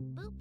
Boop.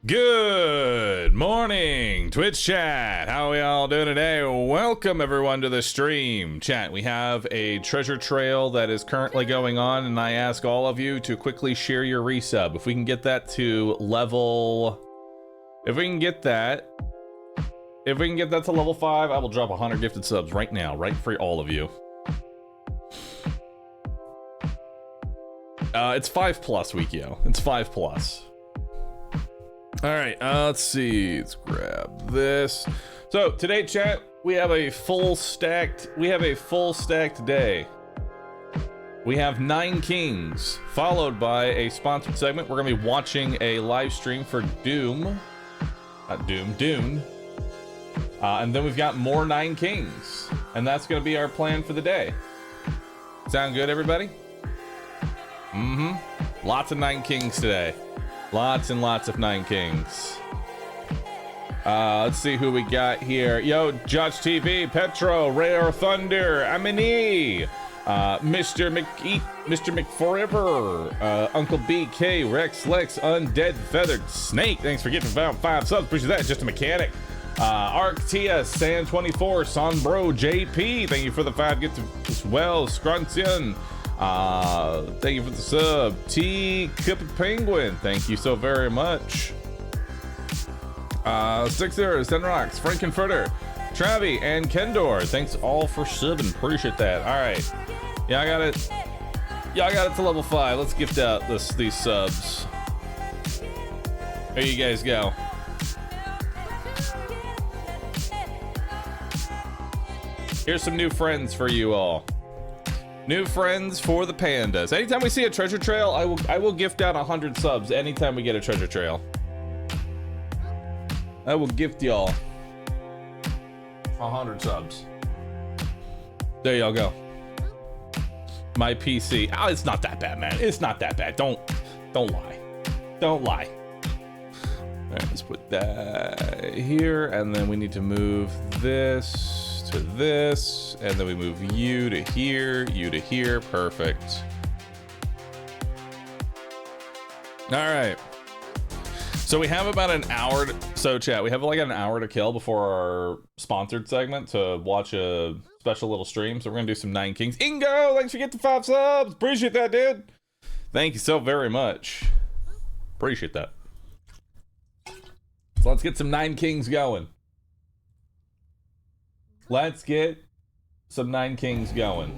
Good morning, Twitch chat. How are we all doing today? Welcome everyone to the stream. Chat, we have a treasure trail that is currently going on, and I ask all of you to quickly share your resub. If we can get that to level... If we can get that to level 5, I will drop 100 gifted subs right now, right for all of you. It's 5+ week, yo. It's 5+. All right, let's see. Let's grab this. So today, chat, we have a full stacked day. We have 9 Kings, followed by a sponsored segment. We're gonna be watching a live stream for Dune. And then we've got more 9 Kings, and that's gonna be our plan for the day. Sound good, everybody? Mm-hmm. Lots of 9 Kings today. Lots and lots of 9 Kings. Let's see who we got here. Yo, Judge TV, Petro, Rare Thunder, Amini, Mr. McForever, Uncle BK, Rex Lex, Undead Feathered Snake. Thanks for getting about 5 subs. Appreciate that. Just a mechanic. Arctia, San24, Sonbro, JP. Thank you for the 5 gifts as well. Scruntian. Thank you for the sub. T Cupid Penguin, thank you so very much. Sixer, Senrox, Frankenfurter, Travi, and Kendor, thanks all for subbing. Appreciate that. All right, yeah, I got it. Yeah, I got it to level 5. Let's gift out these subs. There you guys go. Here's some new friends for you all. New friends for the pandas. Anytime we see a treasure trail, I will gift out 100 subs anytime we get a treasure trail. I will gift y'all 100 subs. There y'all go. My PC. Oh, it's not that bad, man. It's not that bad. Don't lie. Don't lie. All right, let's put that here, and then we need to move this to this, and then we move you to here, perfect. All right, so we have about an hour chat, we have like an hour to kill before our sponsored segment to watch a special little stream. So we're gonna do some 9 Kings. Ingo, thanks for getting 5 subs. Appreciate that, dude. Thank you so very much. Appreciate that. So let's get some 9 Kings going. Let's get some 9 Kings going.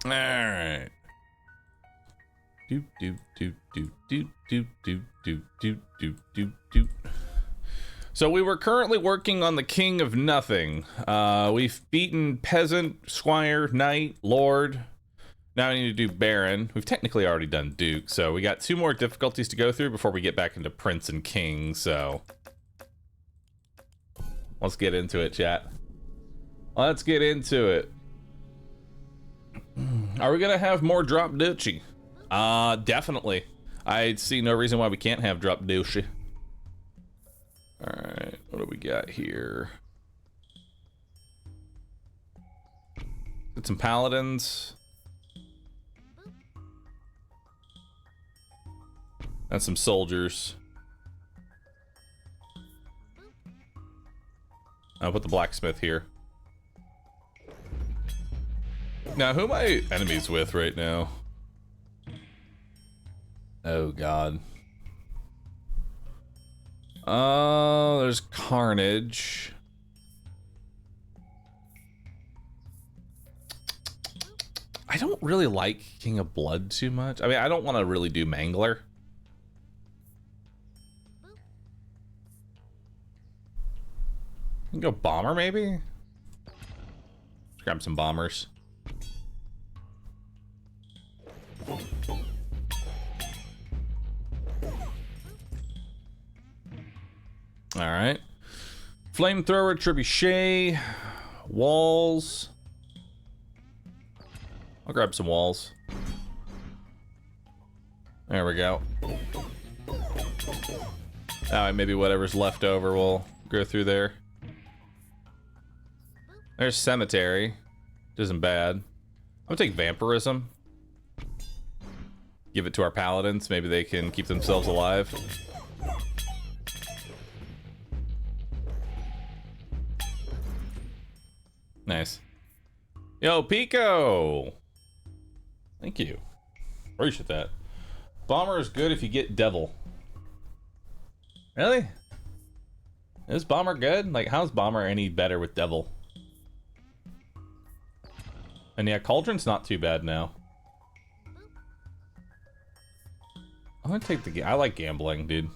All right. So we were currently working on the King of Nothing. We've beaten Peasant, Squire, Knight, Lord. Now we need to do Baron. We've technically already done Duke, so we got 2 more difficulties to go through before we get back into Prince and King, so... Let's get into it, chat. Let's get into it. Are we gonna have more drop duchy? Definitely. I see no reason why we can't have drop duchy. All right, what do we got here? Get some paladins. And some soldiers. I'll put the blacksmith here. Now, who am I enemies with right now? Oh, God. There's Carnage. I don't really like King of Blood too much. I mean, I don't want to really do Mangler. We can go Bomber, maybe? Let's grab some Bombers. All right. Flamethrower, trebuchet, walls. I'll grab some walls. There we go. Alright, maybe whatever's left over will go through there. There's cemetery. Which isn't bad. I'm gonna take vampirism. Give it to our paladins. Maybe they can keep themselves alive. Nice. Yo, Pico! Thank you. Appreciate that. Bomber is good if you get devil. Really? Is bomber good? Like, how's bomber any better with devil? And yeah, cauldron's not too bad now. I'm gonna take the... I like gambling, dude.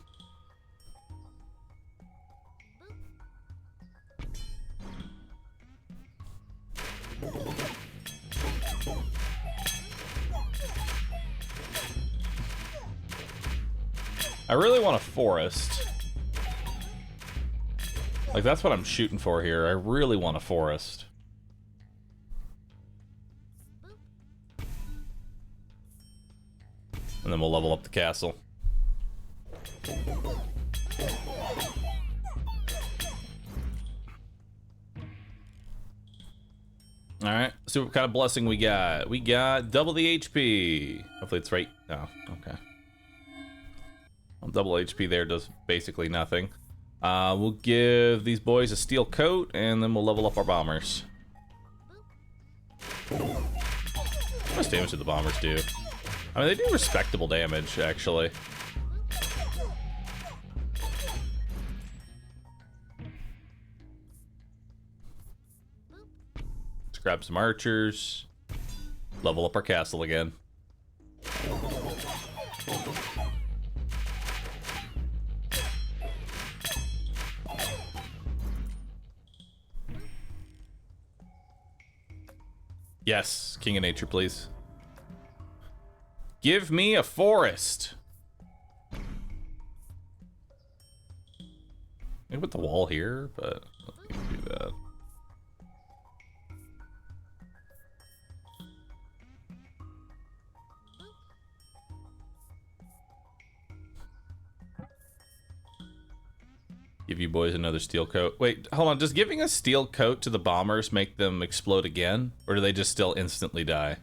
I really want a forest. Like, that's what I'm shooting for here. I really want a forest. And then we'll level up the castle. Alright, see what kind of blessing we got. We got double the HP. Hopefully it's right. Oh, okay. Well, double HP there does basically nothing. We'll give these boys a steel coat, and then we'll level up our bombers. How much damage do the bombers do? I mean, they do respectable damage, actually. Let's grab some archers. Level up our castle again. Yes, King of Nature, please. Give me a forest. Maybe put the wall here, but let me do that. Give you boys another steel coat. Wait, hold on. Does giving a steel coat to the bombers make them explode again? Or do they just still instantly die?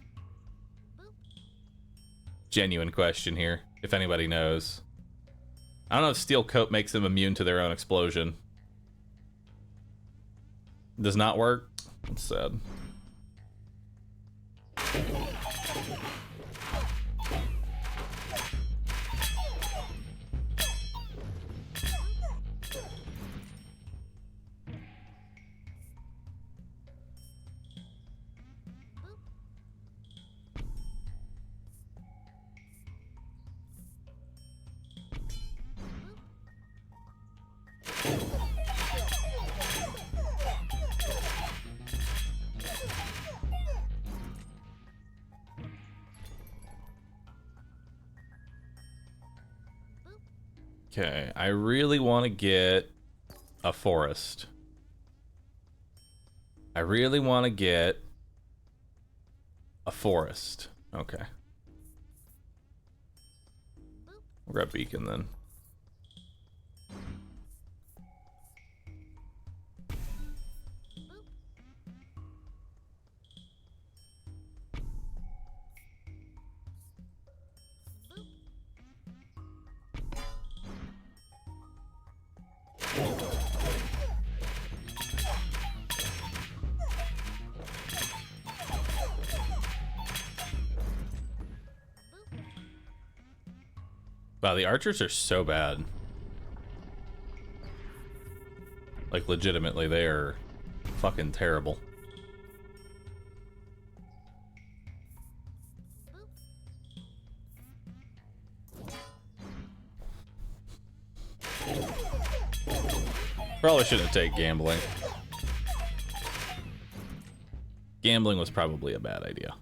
Genuine question here, if anybody knows. I don't know if steel coat makes them immune to their own explosion. Does not work? That's sad. Okay, I really want to get a forest. I really want to get a forest. Okay. We'll grab beacon then. Wow, the archers are so bad. Like, legitimately, they are fucking terrible. Probably shouldn't take gambling. Gambling was probably a bad idea.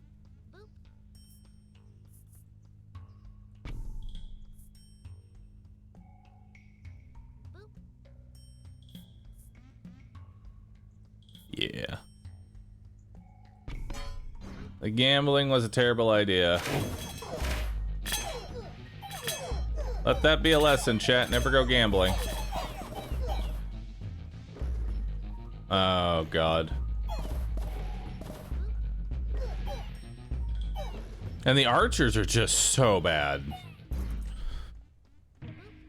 Yeah. The gambling was a terrible idea. Let that be a lesson, chat. Never go gambling. Oh, God. And the archers are just so bad.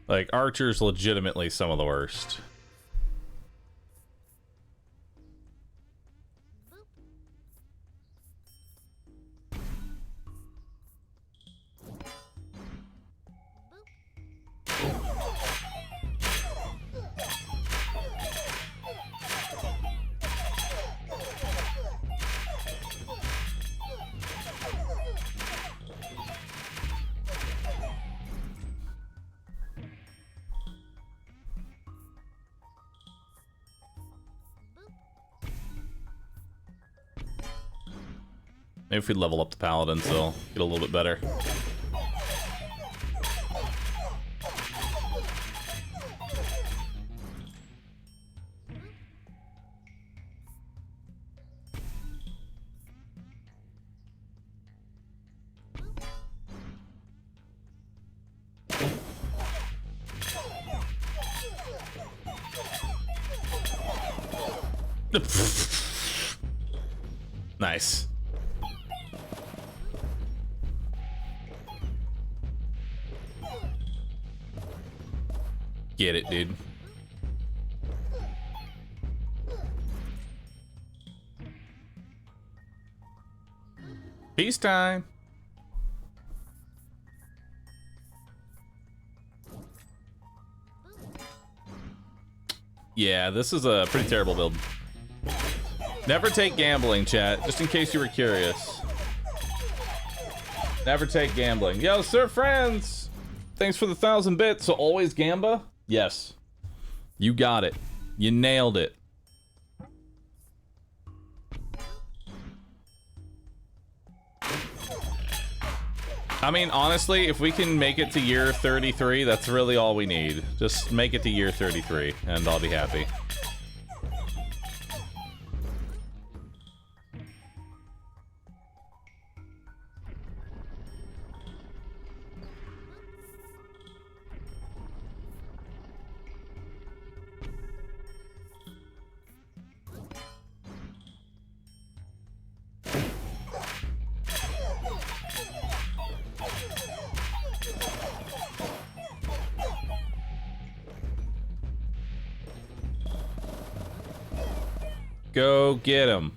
Like, archers legitimately some of the worst. Maybe if we level up the paladins, they'll get a little bit better. Nice. Get it, dude. Peacetime. Yeah, this is a pretty terrible build. Never take gambling, chat, just in case you were curious. Never take gambling. Yo, Sir Friends! Thanks for the 1,000 bits. So always gamba? Yes. You got it. You nailed it. I mean, honestly, if we can make it to year 33, that's really all we need. Just make it to year 33, and I'll be happy. Go get him.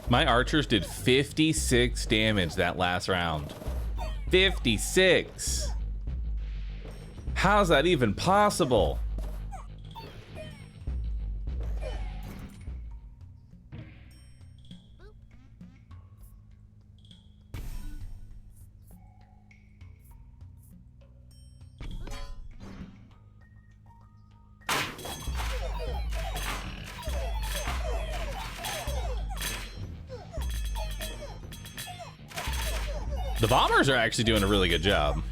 My archers did 56 damage that last round. 56. How's that even possible? The bombers are actually doing a really good job.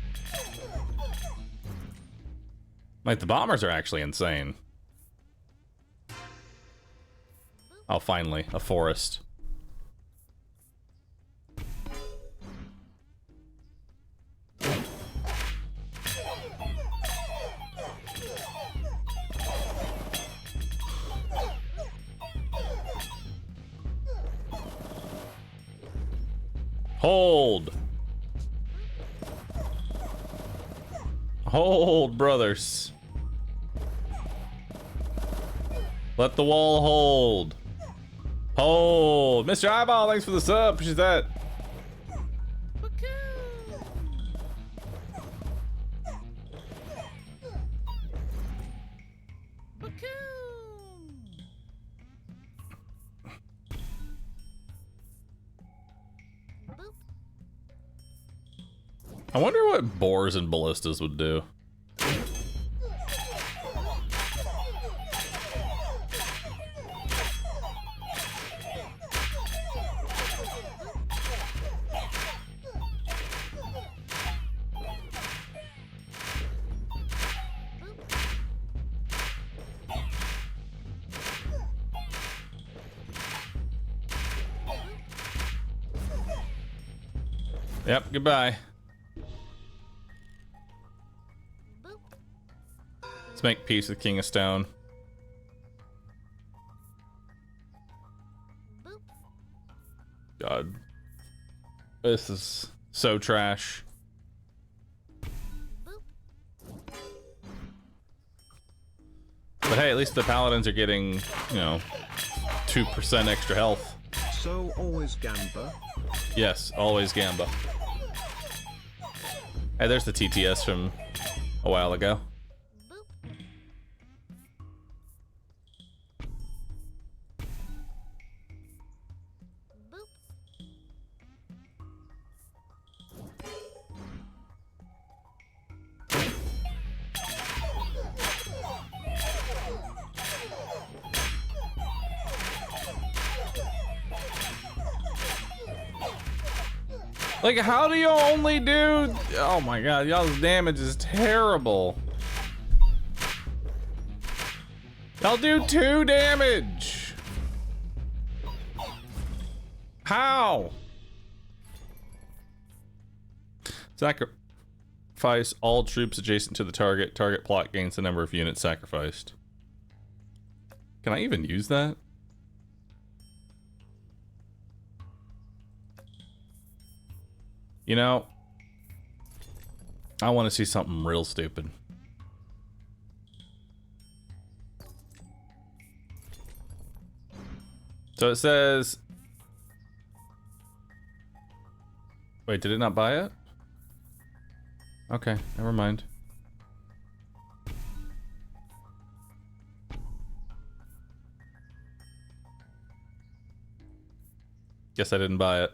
Like, the bombers are actually insane. Oh, finally, a forest. Hold. Hold, brothers. Let the wall hold. Hold. Mr. Eyeball, thanks for the sub. Appreciate that. I wonder what boars and ballistas would do. Yep, goodbye. Let's make peace with King of Stone. God. This is so trash. But hey, at least the paladins are getting, you know, 2% extra health. So always Gamba? Yes, always Gamba. Hey, there's the TTS from a while ago. Like, how do you only do... Oh my god, y'all's damage is terrible. Y'all do 2 damage. How? Sacrifice all troops adjacent to the target. Target plot gains the number of units sacrificed. Can I even use that? You know, I want to see something real stupid. So it says... Wait, did it not buy it? Okay, never mind. Guess I didn't buy it.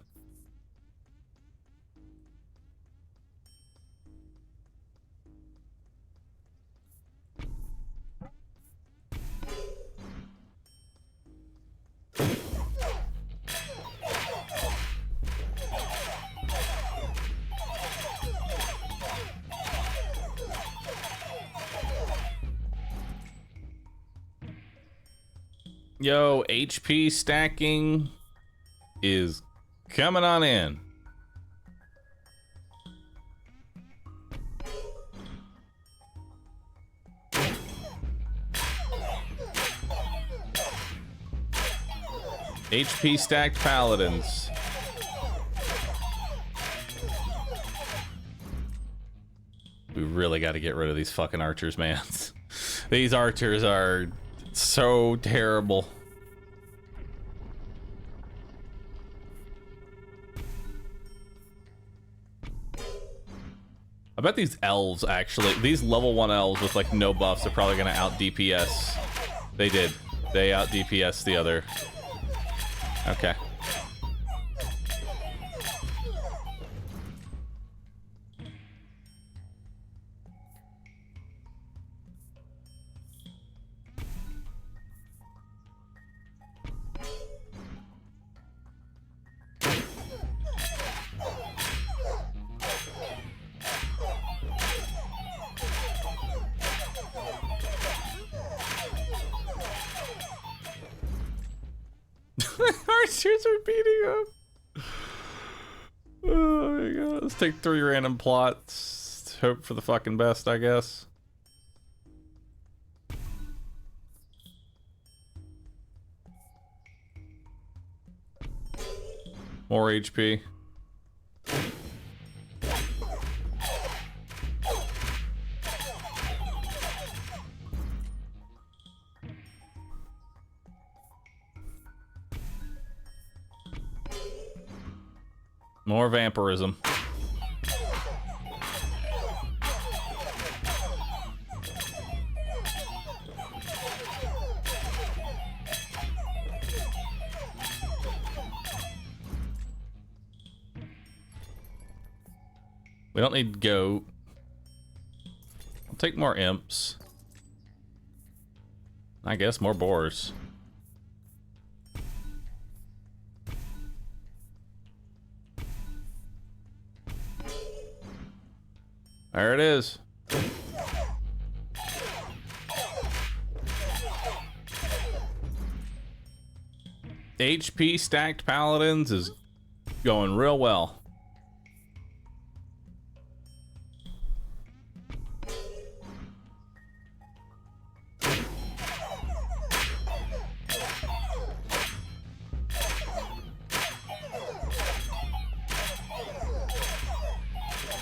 Yo, HP stacking is coming on in. HP stacked paladins. We really got to get rid of these fucking archers, man. These archers are so terrible. I bet these elves actually, these level 1 elves with like no buffs are probably gonna out DPS. They did. They out DPS the other. Okay. Archers are beating up. Oh my god. Let's take 3 random plots. Hope for the fucking best, I guess. More HP. More vampirism. We don't need goat. I'll take more imps. I guess more boars. There it is. HP stacked paladins is going real well.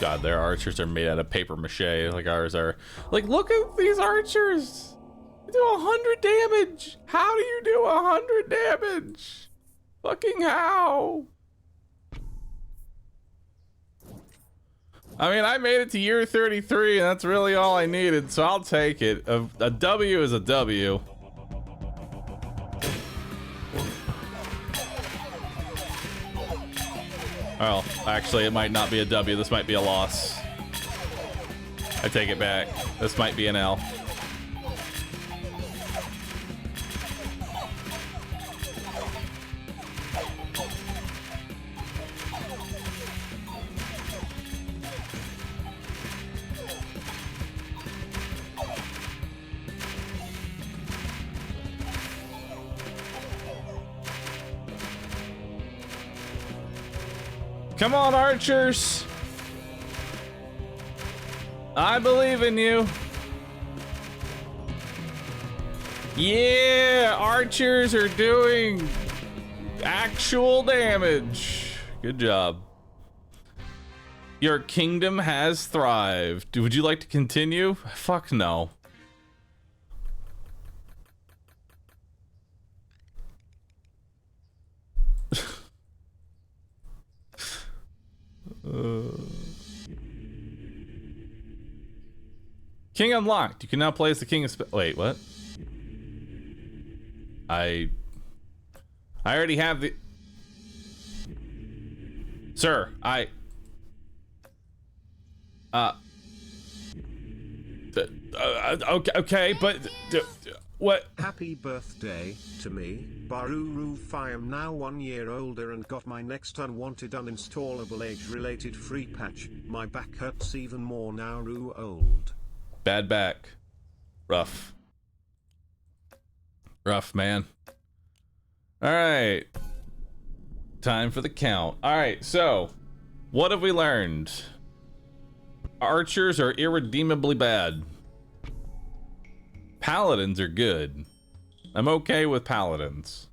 God, their archers are made out of paper mache, like ours are. Like, look at these archers! They do 100 damage! How do you do 100 damage? Fucking how? I mean, I made it to year 33, and that's really all I needed, so I'll take it. A W is a W. Well, actually, it might not be a W. This might be a loss. I take it back. This might be an L. Come on, archers. I believe in you. Yeah, archers are doing actual damage. Good job. Your kingdom has thrived. Would you like to continue? Fuck no. King unlocked. You can now play as the king of wait, what? I already have the... Sir, okay, but what? Happy birthday to me, Bahroo. I am now 1 year older and got my next unwanted uninstallable age-related free patch. My back hurts even more now. Old. Bad back. Rough. Rough, man. All right. Time for the count. All right, so what have we learned? Archers are irredeemably bad. Paladins are good. I'm okay with paladins.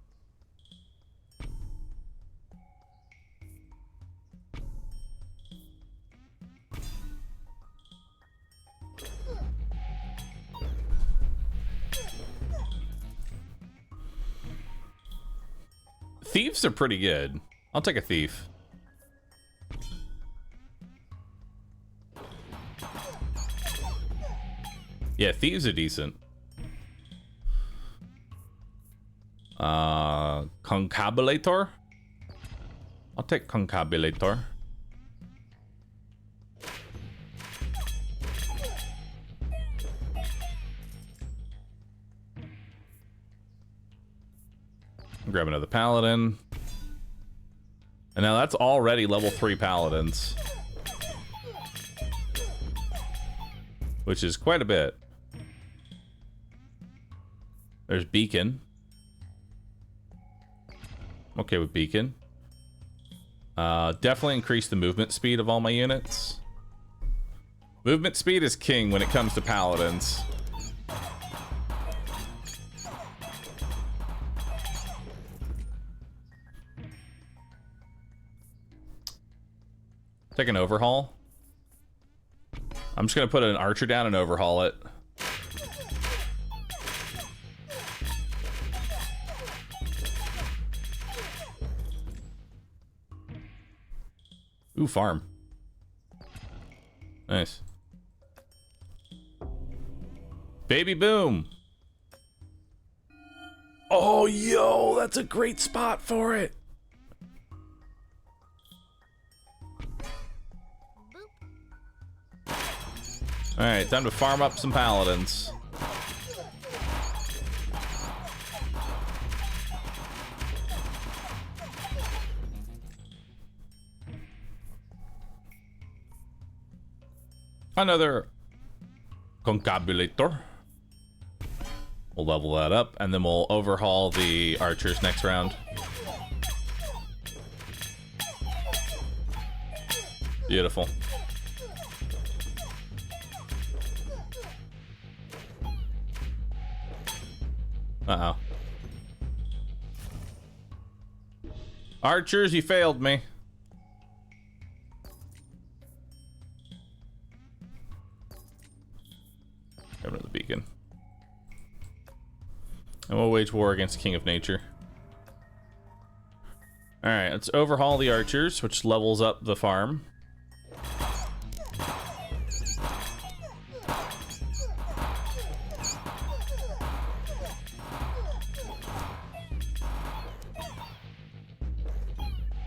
Thieves are pretty good. I'll take a thief. Yeah, thieves are decent. Concabulator? I'll take Concabulator. Grab another paladin. And now that's already level 3 paladins. Which is quite a bit. There's Beacon. I'm okay with Beacon. Definitely increase the movement speed of all my units. Movement speed is king when it comes to paladins. Take an overhaul. I'm just gonna put an archer down and overhaul it. Ooh, farm. Nice. Baby boom. Oh, yo, that's a great spot for it. All right, time to farm up some paladins. Another Concabulator. We'll level that up, and then we'll overhaul the archers next round. Beautiful. Uh-oh. Archers, you failed me. Over to the beacon. And we'll wage war against King of Nature. Alright, let's overhaul the archers, which levels up the farm.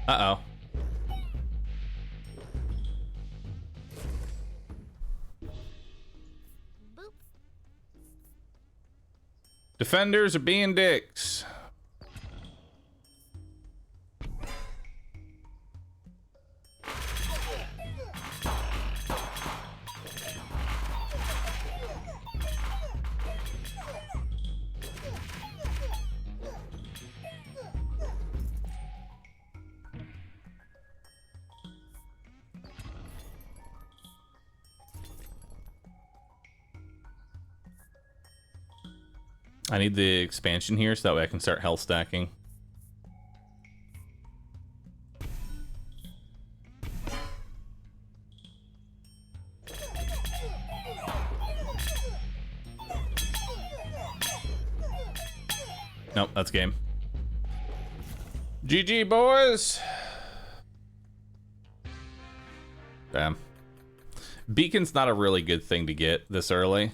Uh-oh. Defenders are being dicks. I need the expansion here so that way I can start health stacking. Nope, that's game. GG, boys! Damn. Beacon's not a really good thing to get this early.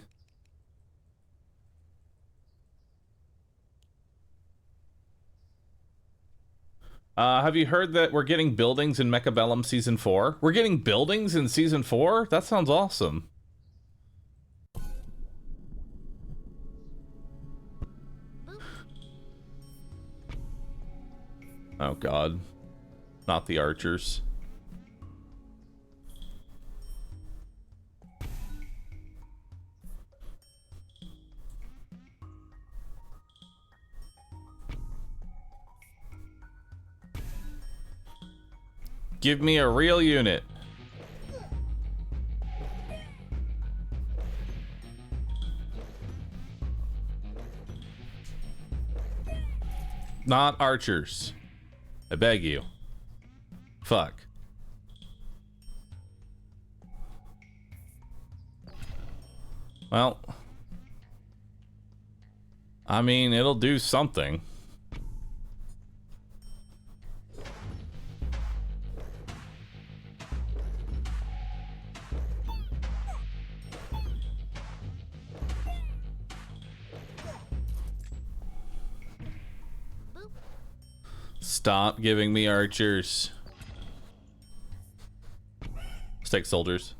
Have you heard that we're getting buildings in Mechabellum Season 4? We're getting buildings in Season 4? That sounds awesome. Oh god. Not the archers. Give me a real unit. Not archers. I beg you. Fuck. Well, I mean, it'll do something. Stop giving me archers. Let's take soldiers.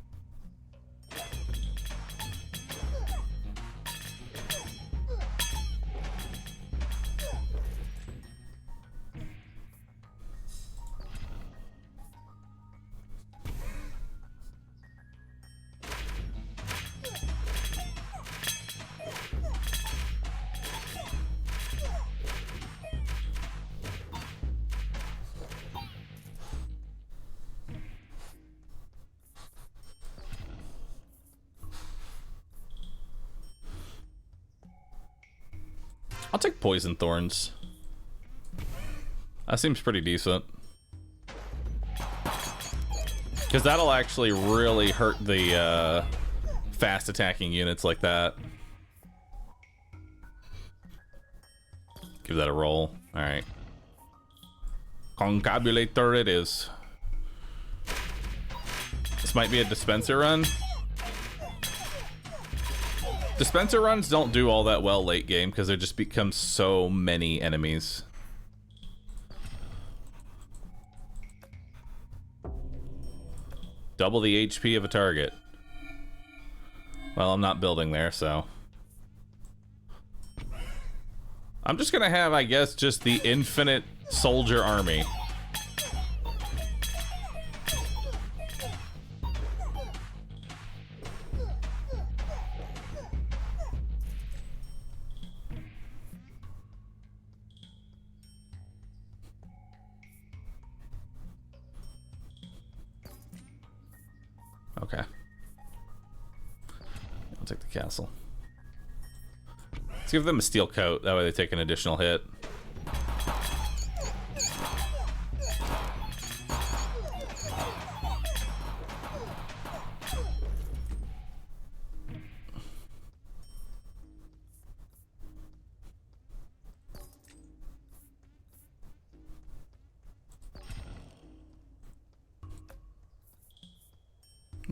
I'll take poison thorns. That seems pretty decent. Because that'll actually really hurt the fast attacking units like that. Give that a roll. Alright. Concabulator it is. This might be a dispenser run. Dispenser runs don't do all that well late game because there just becomes so many enemies. Double the HP of a target. Well, I'm not building there, so. I'm just gonna have, I guess, just the infinite soldier army. Okay. I'll take the castle. Let's give them a steel coat. That way they take an additional hit.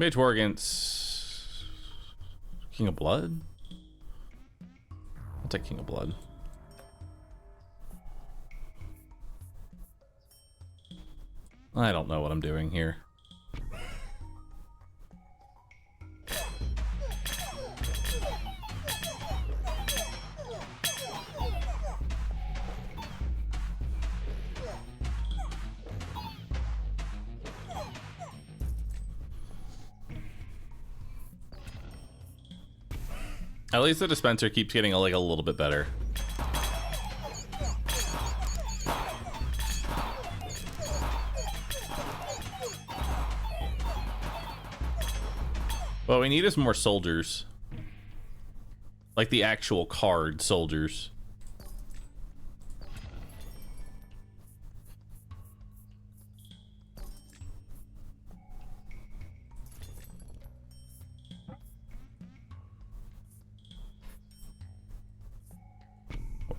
Mage war against King of Blood? I'll take King of Blood. I don't know what I'm doing here. At least the dispenser keeps getting like a little bit better. What we need is more soldiers. Like the actual card soldiers.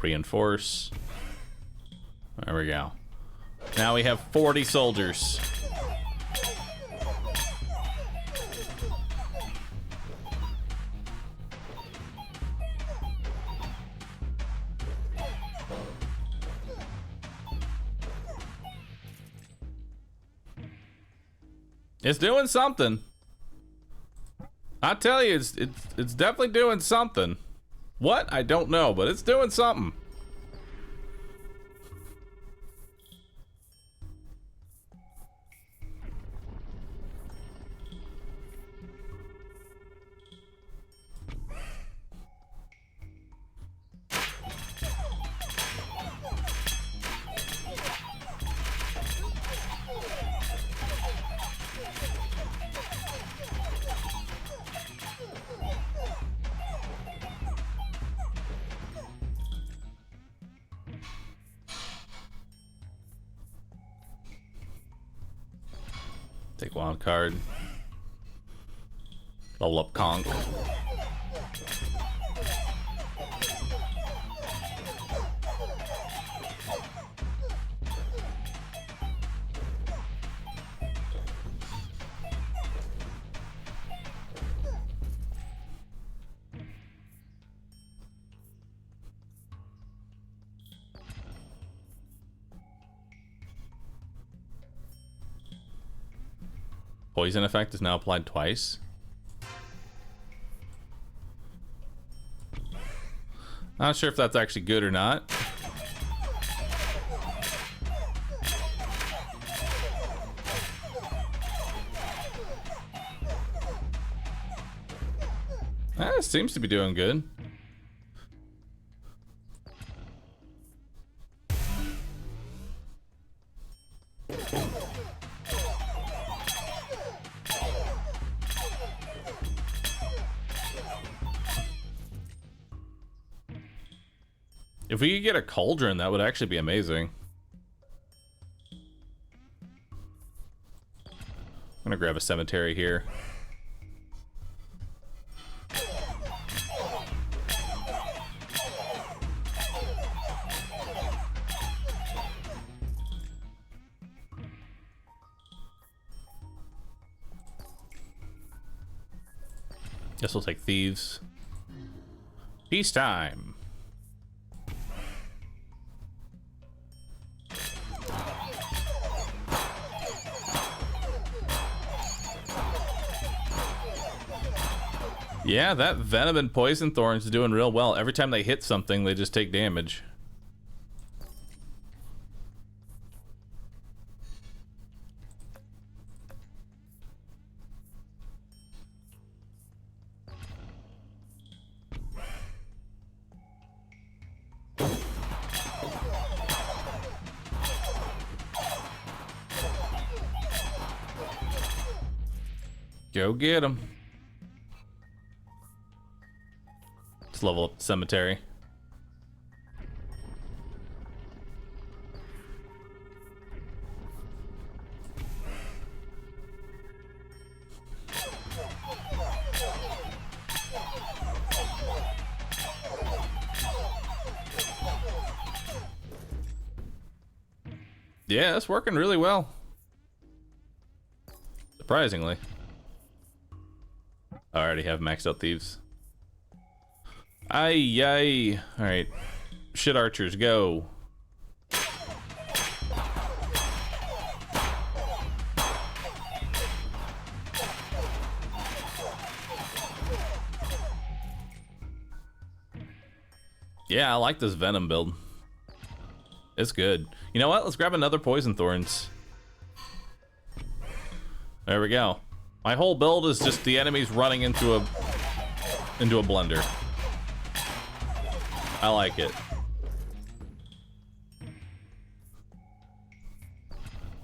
Reinforce. There we go. Now we have 40 soldiers. It's doing something. I tell you, it's definitely doing something. What? I don't know, but it's doing something. Take wild card. Level up conk. Poison effect is now applied twice. Not sure if that's actually good or not. It seems to be doing good. If we could get a cauldron, that would actually be amazing. I'm gonna grab a cemetery here. Guess we'll take thieves. Peacetime. Yeah, that venom and poison thorns is doing real well. Every time they hit something, they just take damage. Go get him. Let's level up the cemetery. Yeah, that's working really well. Surprisingly. I already have maxed out thieves. Ay, yay. Alright. Shit archers, go. Yeah, I like this venom build. It's good. You know what? Let's grab another poison thorns. There we go. My whole build is just the enemies running into a blender. I like it.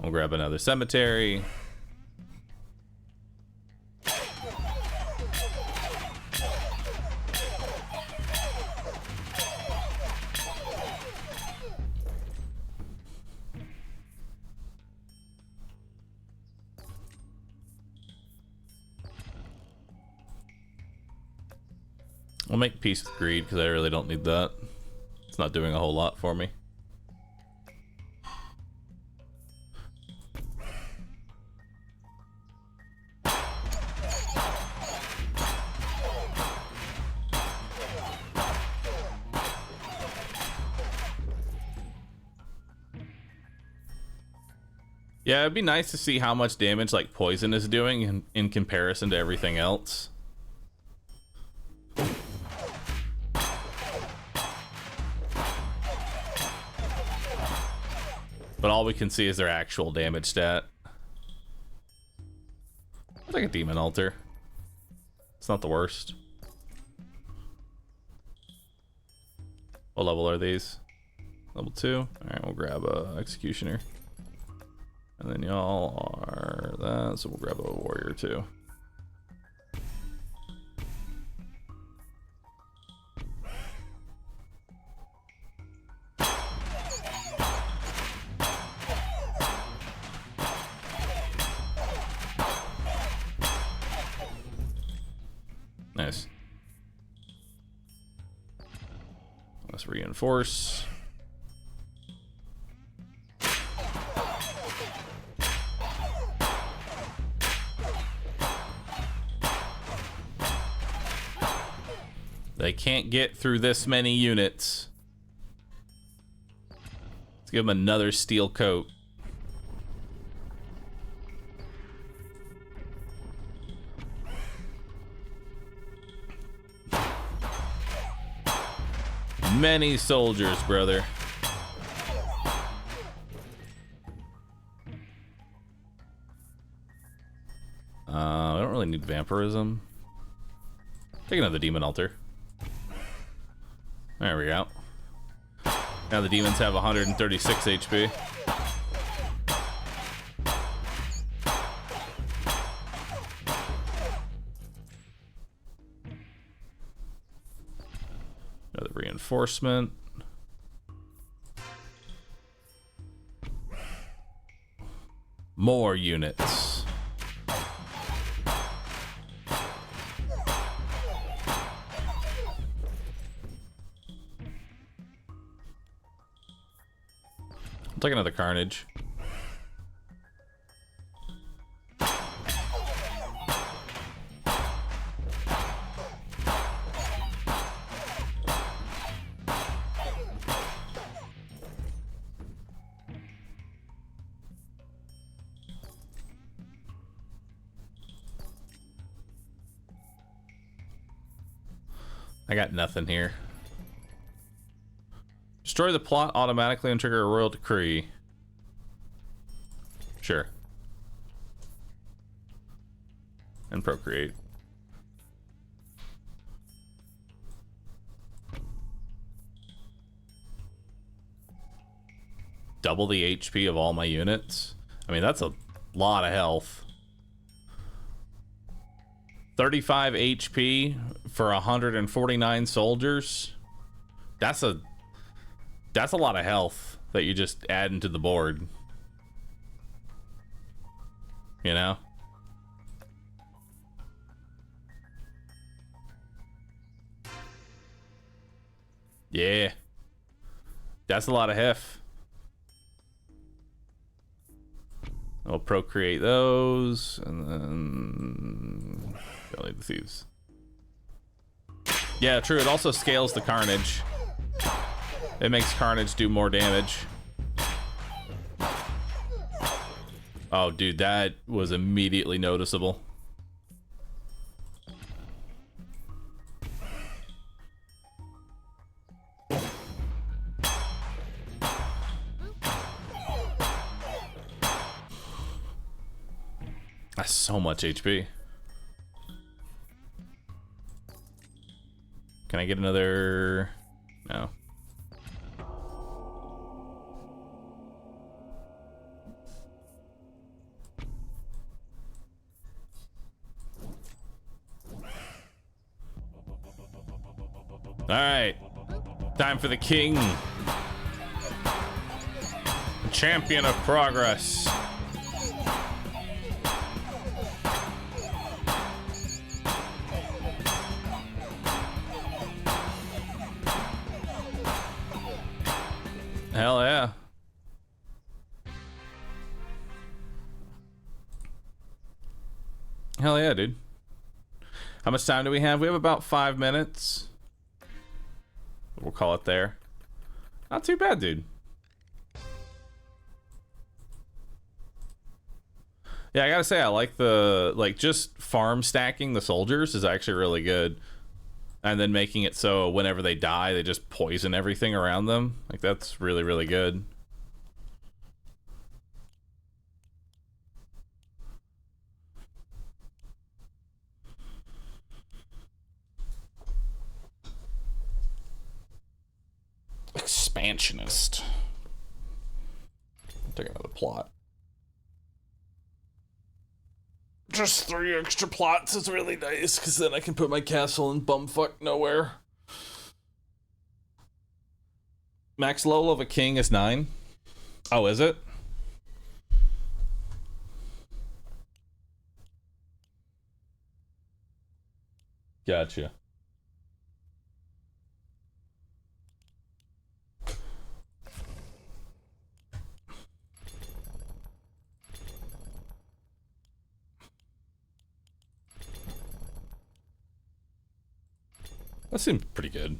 We'll grab another cemetery. I'll make peace with greed because I really don't need that. It's not doing a whole lot for me. Yeah, it'd be nice to see how much damage like poison is doing in comparison to everything else. But all we can see is their actual damage stat. I'll take a demon altar. It's not the worst. What level are these? Level 2. Alright, we'll grab a executioner. And then y'all are that, so we'll grab a warrior too. Nice. Let's reinforce. They can't get through this many units. Let's give them another steel coat. Many soldiers, brother. I don't really need vampirism. Take another demon altar. There we go. Now the demons have 136 HP. Another reinforcement. More units. I'll take another carnage. I got nothing here. Destroy the plot automatically and trigger a royal decree. Sure. And procreate. Double the HP of all my units? I mean, that's a lot of health. 35 HP for 149 soldiers. That's a lot of health that you just add into the board. You know? Yeah. That's a lot of hef. I'll procreate those, and then I'll leave the thieves. Yeah, true. It also scales the carnage. It makes carnage do more damage. Oh, dude, that was immediately noticeable. That's so much HP. Can I get another? No. All right, time for the king. Champion of progress. Hell yeah. Hell yeah, dude. How much time do we have? We have about 5 minutes. We'll call it there. Not too bad, dude. Yeah, I gotta say, I like the, like, just farm stacking the soldiers is actually really good. And then making it so whenever they die, they just poison everything around them. Like, that's really, really good. Expansionist. Take another plot. Just 3 extra plots is really nice, because then I can put my castle in bumfuck nowhere. Max level of a king is 9. Oh, is it? Gotcha. That seems pretty good.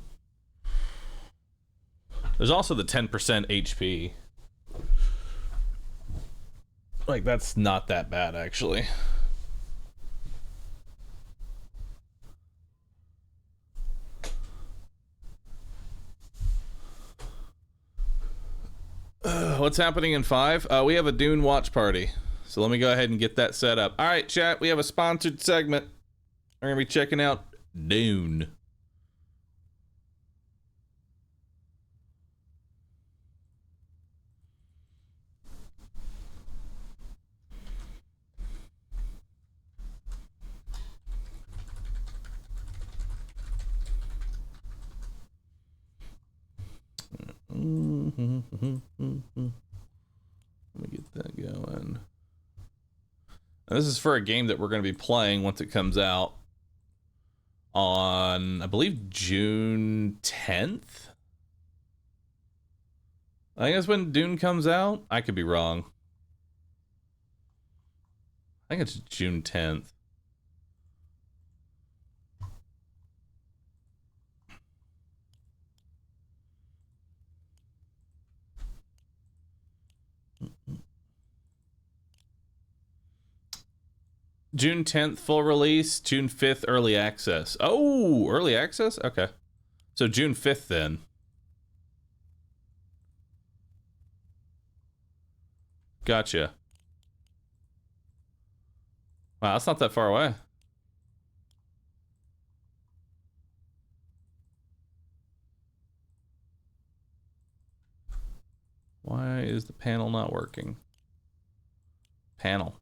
There's also the 10% HP. Like, that's not that bad, actually. What's happening in 5? We have a Dune watch party. So let me go ahead and get that set up. All right, chat, we have a sponsored segment. We're going to be checking out Dune. Let me get that going. And this is for a game that we're going to be playing once it comes out on, I believe, June 10th. I think that's when Dune comes out. I could be wrong. I think it's June 10th. June 10th full release, June 5th early access. Oh, early access? Okay. So June 5th then. Gotcha. Wow, that's not that far away. Why is the panel not working? Panel.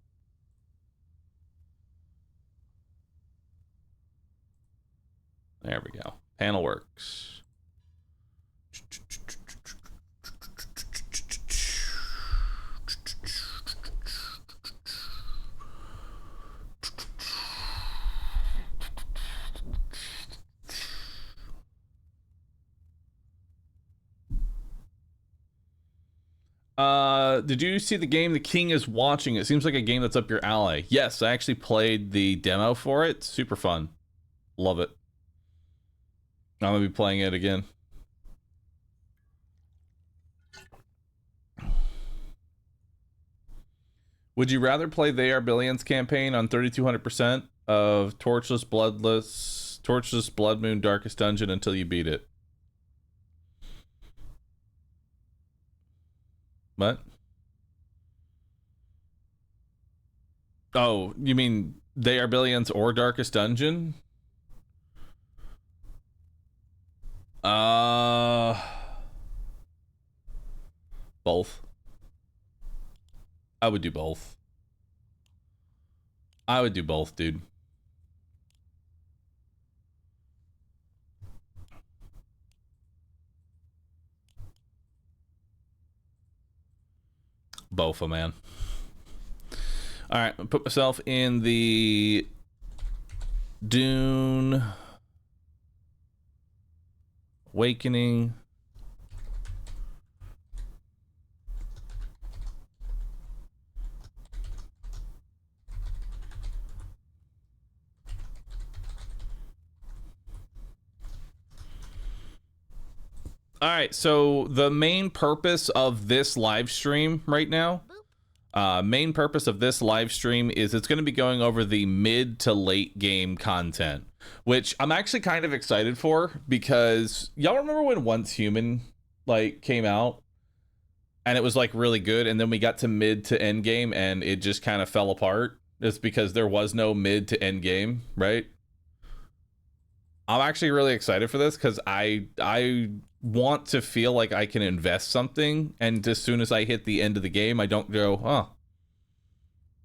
There we go. Panel works. Did you see the game The King is Watching? It seems like a game that's up your alley. Yes, I actually played the demo for it. Super fun. Love it. I'm gonna be playing it again. Would you rather play They Are Billions campaign on 3200% of Torchless Blood Moon Darkest Dungeon until you beat it? What? Oh, you mean They Are Billions or Darkest Dungeon? Both. I would do both. I would do both, dude. Both, man. All right, I'll put myself in the Dune Awakening. All right, so the main purpose of this live stream right now, main purpose of this live stream is it's going to be going over the mid to late game content, which I'm actually kind of excited for, because y'all remember when Once Human like came out and it was like really good, and then we got to mid to end game and it just kind of fell apart? It's because there was no mid to end game, right? I'm actually really excited for this because I want to feel like I can invest something, and as soon as I hit the end of the game, I don't go, oh,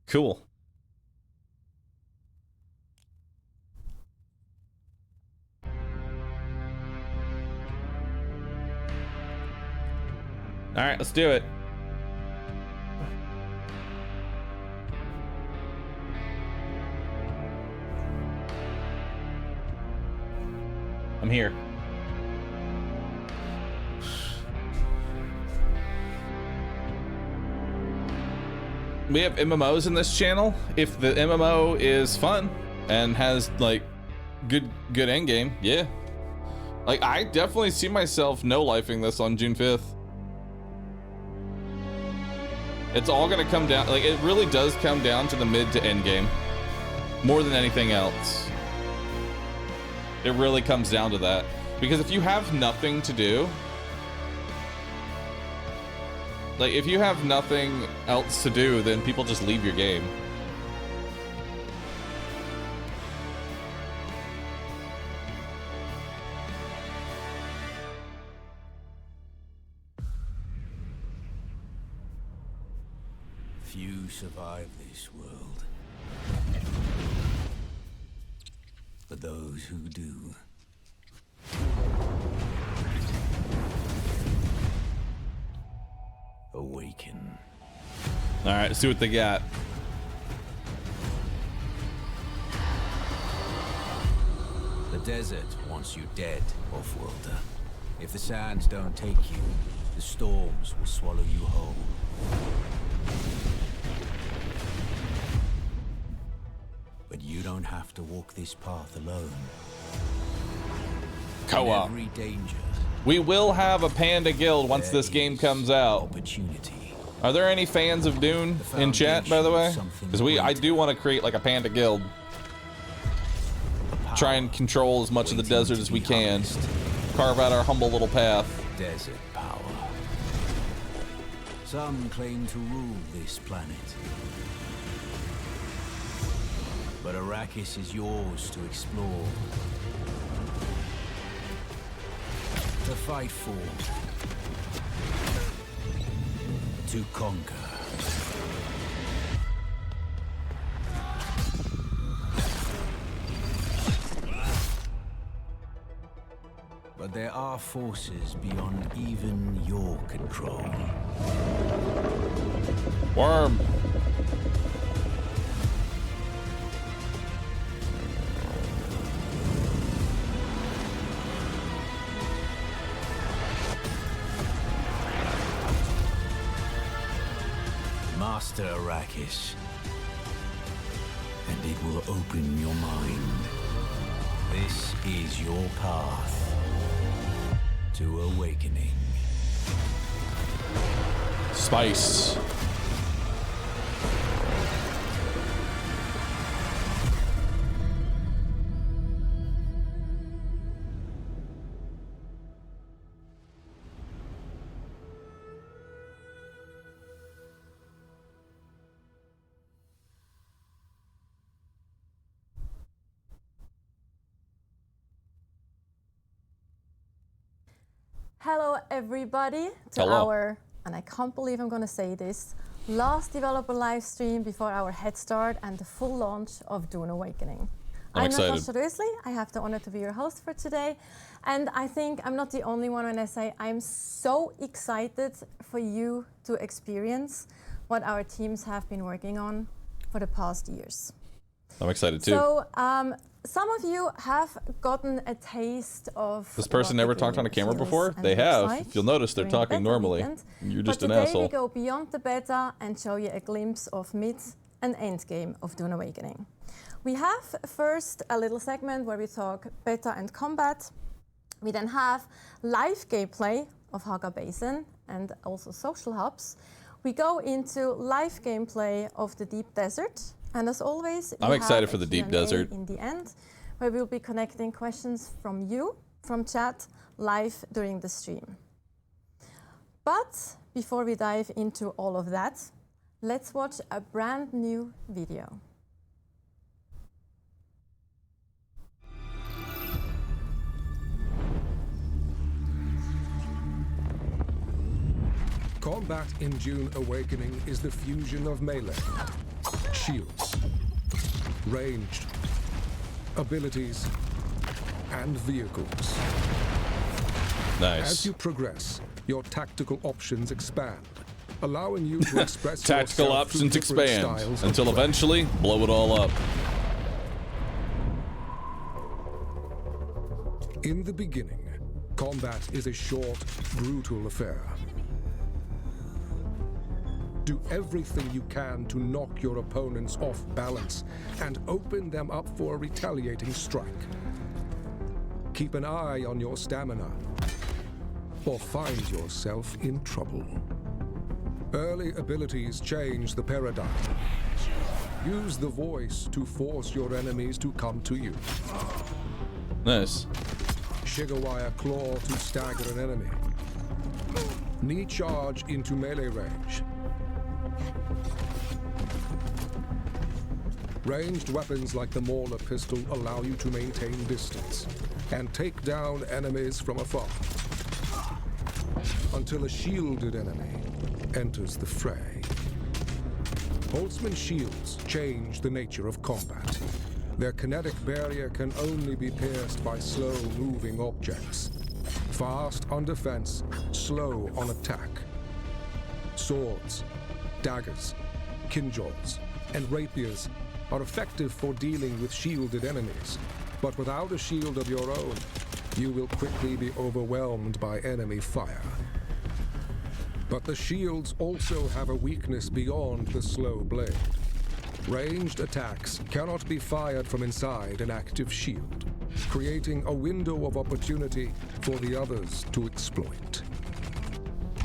cool. All right, let's do it. I'm here. We have MMOs in this channel. If the MMO is fun and has like good end game, yeah. Like, I definitely see myself no-lifing this on June 5th. It's all gonna come down, like, it really does come down to the mid to end game more than anything else. It really comes down to that, because if you have nothing to do, like, if you have nothing else to do, then people just leave your game. Few survive this world, but those who do awaken. All right, let's see what they got. The desert wants you dead, off-worlder. If the sands don't take you, the storms will swallow you whole. But you don't have to walk this path alone. Co-op. Every danger, We will have a Panda Guild once this game comes out. opportunity. Are there any fans of Dune in chat, by the way? Because I do want to create like a Panda Guild. Try and control as much of the desert as we can. Carve out our humble little path. Desert power. Some claim to rule this planet. But Arrakis is yours to explore. To fight for. To conquer. But there are forces beyond even your control. Worm. Master Arrakis, and it will open your mind. This is your path to awakening. Spice. Hello everybody to Hello. our, and I can't believe I'm going to say this, last developer live stream before our head start and the full launch of Dune Awakening. I'm excited. Natasha Rösli. I have the honor to be your host for today. And I think I'm not the only one when I say I'm so excited for you to experience what our teams have been working on for the past years. I'm excited too. So, some of you have gotten a taste of This person what never the talked on a game camera feels before? and They looks have. like If you'll notice, they're during the talking beta normally. weekend. You're just but an today asshole. we go beyond the beta and show you a glimpse of mid and end game of Dune Awakening. We have first a little segment where we talk beta and combat. We then have live gameplay of Haga Basin and also social hubs. We go into live gameplay of the Deep Desert. And as always, I'm we excited have for a the Deep Q&A Desert. in the end, where we'll be connecting questions from you, from chat, live during the stream. But before we dive into all of that, let's watch a brand new video. Combat in Dune Awakening is the fusion of melee, shields, ranged, abilities, and vehicles. As Nice. you progress, your tactical options expand, allowing you to express Tactical yourself through options different expand styles of until play. eventually blow it all up. In the beginning, combat is a short, brutal affair. Do everything you can to knock your opponents off balance and open them up for a retaliating strike. Keep an eye on your stamina, or find yourself in trouble. Early abilities change the paradigm. Use the voice to force your enemies to come to you. Nice. Shigawire Claw to stagger an enemy. Knee charge into melee range. Ranged weapons like the Mauler pistol allow you to maintain distance and take down enemies from afar until a shielded enemy enters the fray. Boltzmann shields change the nature of combat. Their kinetic barrier can only be pierced by slow-moving objects. Fast on defense, slow on attack. Swords, daggers, kinjals, and rapiers are effective for dealing with shielded enemies, but without a shield of your own, you will quickly be overwhelmed by enemy fire. But the shields also have a weakness beyond the slow blade. Ranged attacks cannot be fired from inside an active shield, creating a window of opportunity for the others to exploit.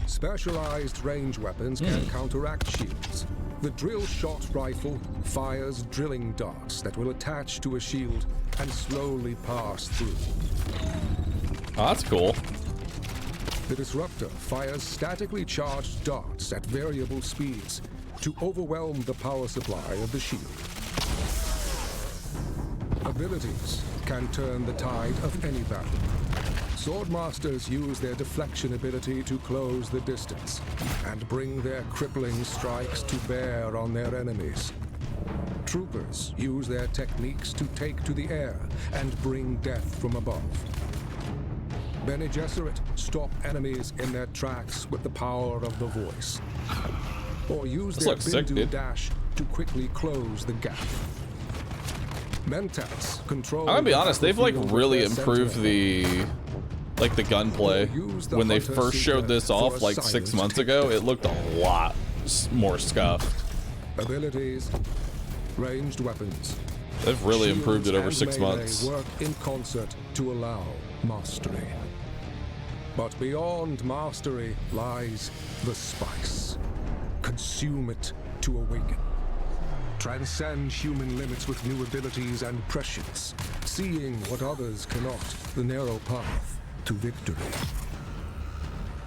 Specialized range weapons can counteract shields. The drill shot rifle fires drilling darts that will attach to a shield and slowly pass through. Oh, that's cool. The disruptor fires statically charged darts at variable speeds to overwhelm the power supply of the shield. Abilities can turn the tide of any battle. Swordmasters use their deflection ability to close the distance and bring their crippling strikes to bear on their enemies. Troopers use their techniques to take to the air and bring death from above. Bene Gesserit stop enemies in their tracks with the power of the voice, or use This their looks sick, Bindu dude. dash to quickly close the gap. Mentats control. I'm gonna be the honest, they've like battlefield with really their improved sentinel. the gunplay. Use the When they hunter first showed seeker this for off a like 6 silent months takedown. ago, it looked a lot more scuffed. Abilities, ranged weapons. They've really improved it Shields over and 6 melee months. work in concert to allow mastery. But beyond mastery lies the spice. Consume it to awaken. Transcend human limits with new abilities and prescience, seeing what others cannot, the narrow path to victory.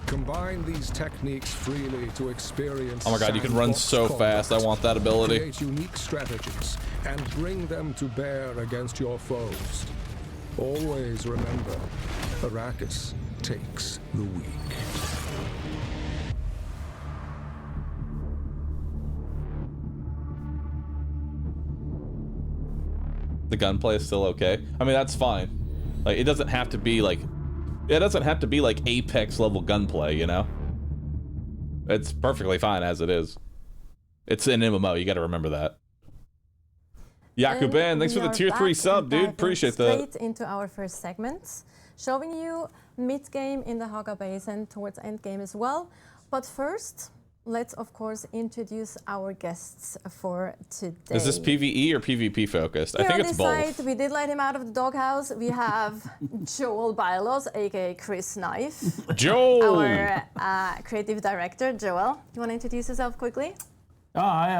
Combine these techniques freely to experience. Oh my god, you can run sandbox so fast. I combat. want that ability. Create unique strategies and bring them to bear against your foes. Always remember, Arrakis takes the weak. The gunplay is still okay. I mean, that's fine. Like, it doesn't have to be like Apex level gunplay, you know? It's perfectly fine as it is. It's an MMO, you gotta remember that. Yakuban, thanks for the tier 3 sub, dude. Appreciate that. Straight into our first segment, showing you mid-game in the Haga Basin towards end-game as well. But first, let's of course introduce our guests for today. Is this PvE or PvP focused? Here I think on it's this both. side, we did let him out of the doghouse. We have Joel Bylos, aka Chris Knife, Joel! our creative director. Joel, do you want to introduce yourself quickly? Hi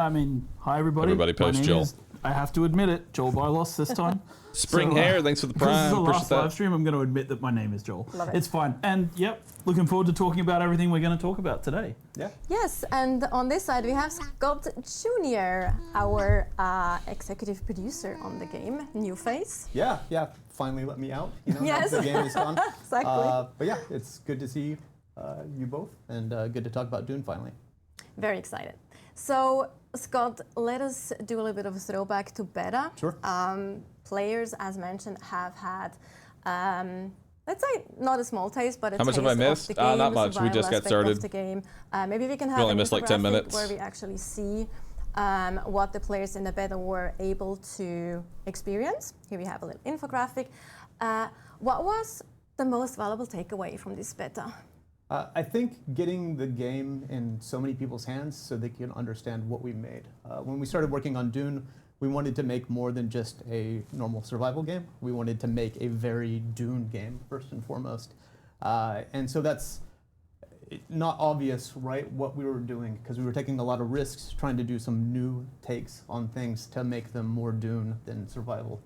everybody. Everybody post My name Joel. is, I have to admit it, Joel Bylos this time. Spring So, hair, thanks for the This is prime. the Appreciate last that. live stream. I'm going to admit that my name is Joel. Love it. It's fine. And yep, looking forward to talking about everything we're going to talk about today. Yeah. Yes, and on this side we have Scott Jr., our executive producer on the game, new face. Yeah. Finally let me out. You know, now Yes. the game is done. Exactly. But yeah, it's good to see you both, and good to talk about Dune finally. Very excited. So, Scott, let us do a little bit of a throwback to beta. Sure. Players, as mentioned, have had, let's say, not a small taste, but a How much taste have I of missed? the game, Not the much. We survival just got aspect started. of the game. Maybe we can have only an missed like 10 infographic minutes. where we actually see what the players in the beta were able to experience. Here we have a little infographic. What was the most valuable takeaway from this beta? I think getting the game in so many people's hands so they can understand what we made. When we started working on Dune, we wanted to make more than just a normal survival game. We wanted to make a very Dune game, first and foremost. And so that's not obvious, right, what we were doing, because we were taking a lot of risks trying to do some new takes on things to make them more Dune than survival.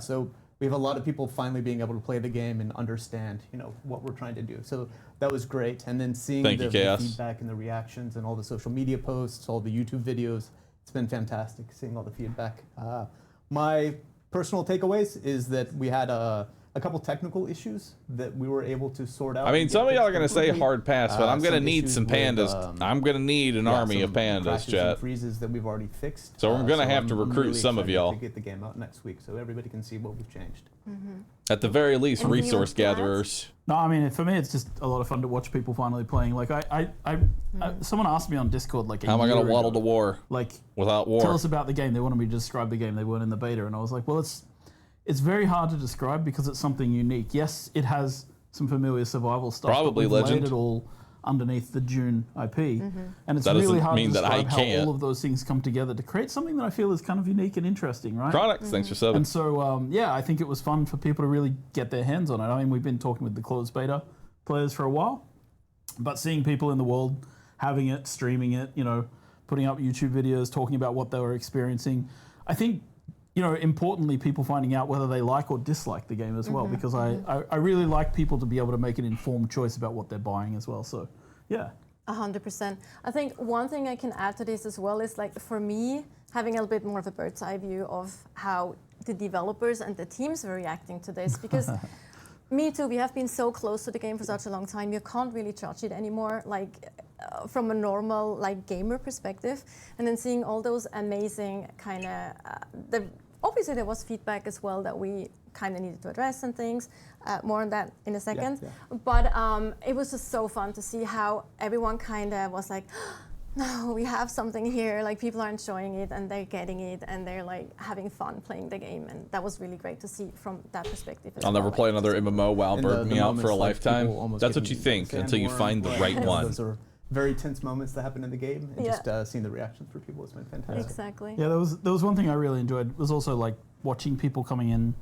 So we have a lot of people finally being able to play the game and understand, you know, what we're trying to do. So that was great. And then seeing Thank you, the Chaos. feedback and the reactions and all the social media posts, all the YouTube videos, it's been fantastic seeing all the feedback. My personal takeaways is that we had a couple technical issues that we were able to sort out. I mean, and some of get y'all are fixed going to say completely. hard pass, but I'm going to Some need issues some with, pandas. I'm going to need an army of some pandas, crashes and chat. freezes that we've already fixed. So we're gonna have to I'm recruit really some of excited y'all. to get the game out next week so everybody can see what we've changed. At the very least, Anything you resource want to add? gatherers. No, I mean, for me, it's just a lot of fun to watch people finally playing. Like, someone asked me on Discord, like, How am I going to year waddle ago, to war like, without war? tell us about the game. They wanted me to describe the game. They weren't in the beta, and I was like, well, it's very hard to describe because it's something unique. Yes, it has some familiar survival stuff. Probably but we've Legend. laid it all underneath the Dune IP, and it's That really doesn't hard mean to that I describe how can't. all of those things come together to create something that I feel is kind of unique and interesting, right? Chronix, thanks for subbing. And so, yeah, I think it was fun for people to really get their hands on it. I mean, we've been talking with the closed beta players for a while, but seeing people in the world having it, streaming it, you know, putting up YouTube videos, talking about what they were experiencing, I think, you know, importantly, people finding out whether they like or dislike the game as well, because I really like people to be able to make an informed choice about what they're buying as well. So, yeah. 100%. I think one thing I can add to this as well is, like, for me, having a little bit more of a bird's eye view of how the developers and the teams were reacting to this, because me too, we have been so close to the game for such a long time, you can't really judge it anymore, like, from a normal, like, gamer perspective. And then seeing all those amazing kind of, obviously there was feedback as well that we kind of needed to address and things. More on that in a second. Yeah. But it was just so fun to see how everyone kind of was like, no, we have something here. Like, people are enjoying it and they're getting it and they're like having fun playing the game. And that was really great to see from that perspective. As I'll never well. play another MMO. Wow, And burned the me out for a moments, like, lifetime. people almost That's what getting you think fan until you war, find the like, right one. Those are very tense moments that happen in the game, and Yeah. just seeing the reactions for people has been fantastic. Exactly. Yeah, there was one thing I really enjoyed was also like watching people coming in.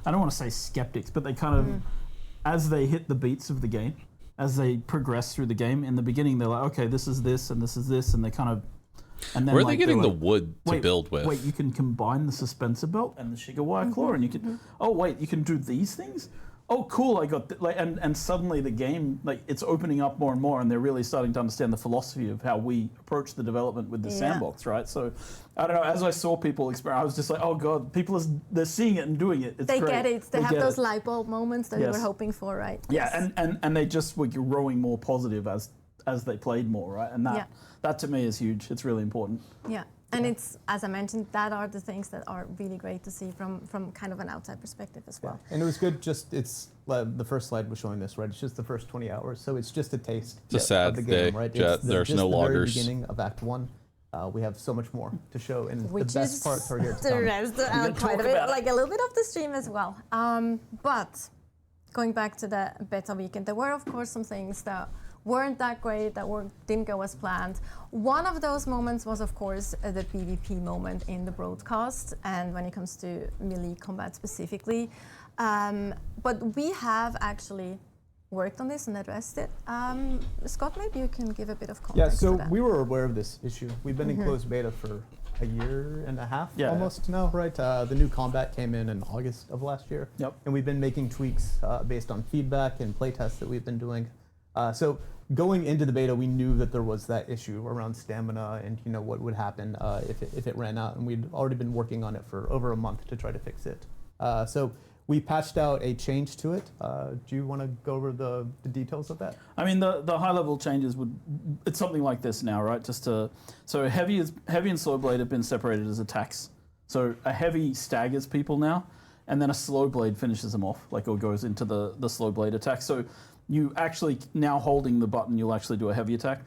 I don't want to say skeptics, but they kind of, as they hit the beats of the game, as they progress through the game. In the beginning, they're like, okay, this is this and this is this, and they kind of. And then Where are like, they getting they're the like, wood to build with? Wait, you can combine the suspensor belt and the sugar wire claw, and you can. Oh wait, you can do these things. Oh cool, I got and suddenly the game like it's opening up more and more, and they're really starting to understand the philosophy of how we approach the development with the sandbox, right? So I don't know. As I saw people experiment, I was just like, oh god, they're seeing it and doing it. It's They great. get it. They have get those it. light bulb moments that we were Yes. hoping for, right? Yeah, Yes. and they just were growing more positive as they played more, right? And that to me is huge. It's really important. Yeah. And it's, as I mentioned, that are the things that are really great to see from kind of an outside perspective as well. And it was good. Just the first slide was showing this, right? It's just the first 20 hours, so it's just a taste. It's a sad of the game, day, right? Jet. It's There's just no the very loggers. beginning of Act 1. We have so much more to show, and Which the best is parts are here to the come. rest, can quite a talk bit, about it. like a little bit of the stream as well. But going back to the beta weekend, there were of course some things that weren't that great, that didn't go as planned. One of those moments was of course the PvP moment in the broadcast, and when it comes to melee combat specifically. But we have actually worked on this and addressed it. Scott, maybe you can give a bit of context. Yeah, so to that. we were aware of this issue. We've been in closed beta for a year and a half almost now, right? The new combat came in August of last year. Yep. And we've been making tweaks based on feedback and playtests that we've been doing. So going into the beta, we knew that there was that issue around stamina and what would happen if it ran out. And we'd already been working on it for over a month to try to fix it. So we patched out a change to it. Do you want to go over the details of that? I mean, the high level changes it's something like this now, right? So heavy and slow blade have been separated as attacks. So a heavy staggers people now, and then a slow blade finishes them off, like it goes into the slow blade attack. So you actually, now holding the button, you'll actually do a heavy attack.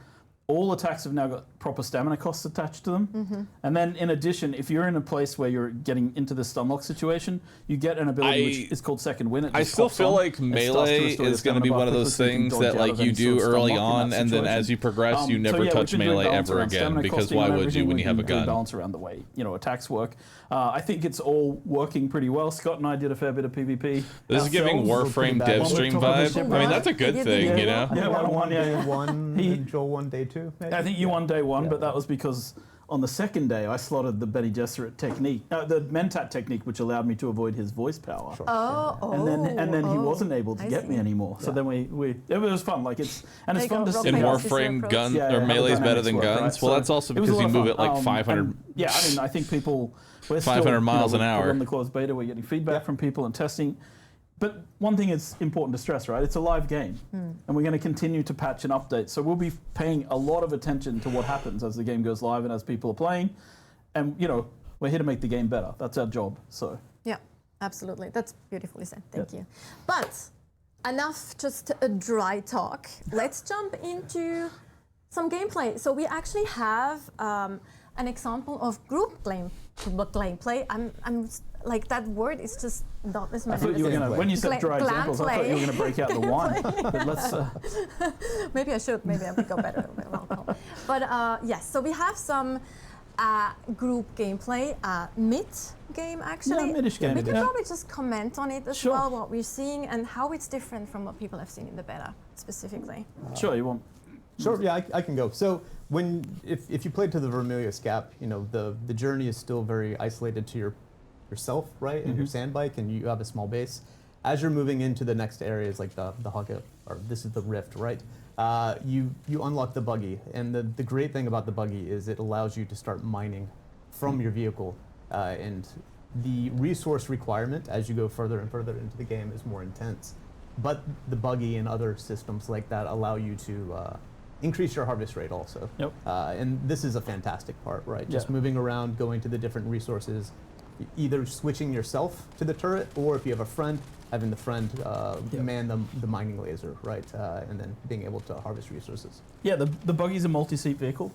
All attacks have now got proper stamina costs attached to them. And then in addition, if you're in a place where you're getting into the stunlock situation, you get an ability which is called Second Wind. I still feel like melee is going to be one of those things that like you do early on, and then as you progress, you never touch melee ever again, because why would you when you have a gun? Balance around the way attacks work. I think it's all working pretty well. Scott and I did a fair bit of PvP. This is giving Warframe dev stream vibe. I mean, that's a good thing, you know? Yeah, and Joel won day 2. Maybe? I think you won day 1, but that was because on the second day I slotted the Bene Gesserit technique, the Mentat technique, which allowed me to avoid his voice power. And then he wasn't able to get me anymore. So then it was fun. Like it's fun to see. In Warframe, guns or melee's better than guns. Right? Well, that's also because you move it like 500. Yeah, I mean, I think we're 500 miles an hour. We're on the closed beta. We're getting feedback from people and testing. But one thing is important to stress, right? It's a live game, and we're going to continue to patch and update. So we'll be paying a lot of attention to what happens as the game goes live and as people are playing. And we're here to make the game better. That's our job. So yeah, absolutely. That's beautifully said. Thank you. But enough just a dry talk. Let's jump into some gameplay. So we actually have an example of group gameplay. I'm like, that word is just not as many. I thought you were going to, when you said dry examples, I thought you were going to break out the wine. But let's. Maybe I should. Maybe I would go better with alcohol. But yes, so we have some group gameplay, mid game actually. Yeah, mid-ish game. We can probably just comment on it as Sure. well, what we're seeing and how it's different from what people have seen in the beta specifically. Sure, you want. Sure, yeah, I can go. So if you played to the Vermilius Gap, the journey is still very isolated to yourself, right, and your sand bike, and you have a small base. As you're moving into the next areas, like the Hugget, or this is the Rift, right, you unlock the buggy, and the great thing about the buggy is it allows you to start mining from your vehicle, and the resource requirement as you go further and further into the game is more intense. But the buggy and other systems like that allow you to increase your harvest rate also. Yep. And this is a fantastic part, right? Just moving around, going to the different resources, either switching yourself to the turret, or if you have a friend, having the friend man the mining laser, right? And then being able to harvest resources. Yeah, the buggy's a multi-seat vehicle,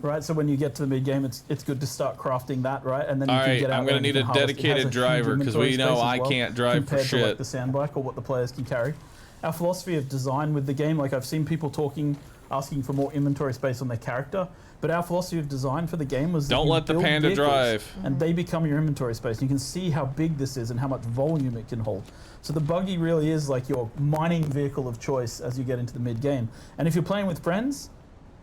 right? So when you get to the mid-game, it's good to start crafting that, right? And then you can get out I'm there going and to you need can a harvest. It has dedicated huge driver, because inventory we know space I as well, can't drive for compared to, like, shit. the sand bike or what the players can carry. Our philosophy of design with the game, like I've seen people talking asking for more inventory space on their character. But our philosophy of design for the game was that Don't you let the build panda vehicles drive. and they become your inventory space. You can see how big this is and how much volume it can hold. So the buggy really is like your mining vehicle of choice as you get into the mid-game. And if you're playing with friends,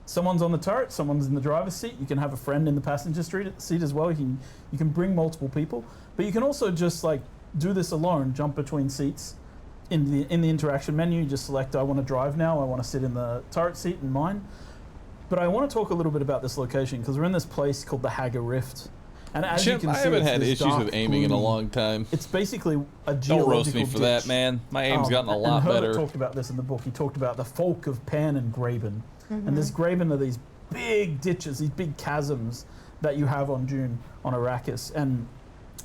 someone's on the turret, someone's in the driver's seat. You can have a friend in the passenger seat as well. You can bring multiple people, but you can also just like do this alone, jump between seats. In the interaction menu, you just select, I want to drive now, I want to sit in the turret seat in mine. But I want to talk a little bit about this location because we're in this place called the Haga Rift. And as you Chip, can I see, haven't it's had this issues dark, with aiming in a gloomy- long time. It's basically a geological Don't roast me for that, ditch. man. My aim's gotten a lot and Herbert better. talked about this in the book. He talked about the folk of Pan and Graben. And this Graben are these big ditches, these big chasms that you have on Dune, on Arrakis. And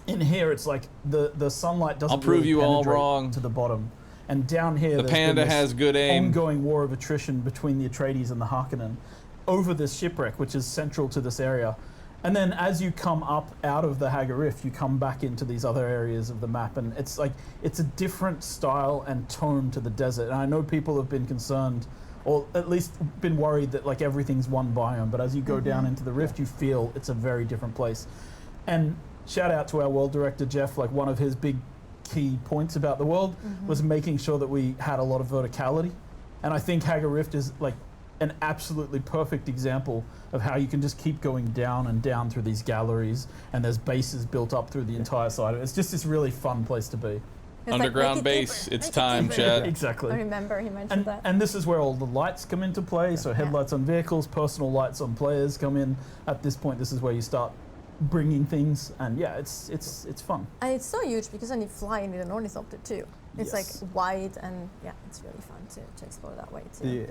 in here, it's like the sunlight doesn't I'll prove really you all penetrate wrong. to the bottom. And down here, The there's been panda this has good aim. ongoing war of attrition between the Atreides and the Harkonnen over this shipwreck, which is central to this area. And then as you come up out of the Haga Rift, you come back into these other areas of the map, and it's like it's a different style and tone to the desert. And I know people have been concerned, or at least been worried that like everything's one biome, but as you go down into the Rift, you feel it's a very different place. And shout out to our world director Jeff. Like one of his big key points about the world was making sure that we had a lot of verticality, and I think Haga Rift is like an absolutely perfect example of how you can just keep going down and down through these galleries, and there's bases built up through the entire side of it. It's just this really fun place to be. It's like, Underground make it base, deeper, it's make it time, deeper. chat. Exactly. I remember he mentioned And, that. and this is where all the lights come into play. So headlights on vehicles, personal lights on players come in. At this point, this is where you start bringing things, and yeah, it's fun. And it's so huge because then you fly in with an ornithopter too. It's Yes. like wide, and yeah, it's really fun to explore that way too.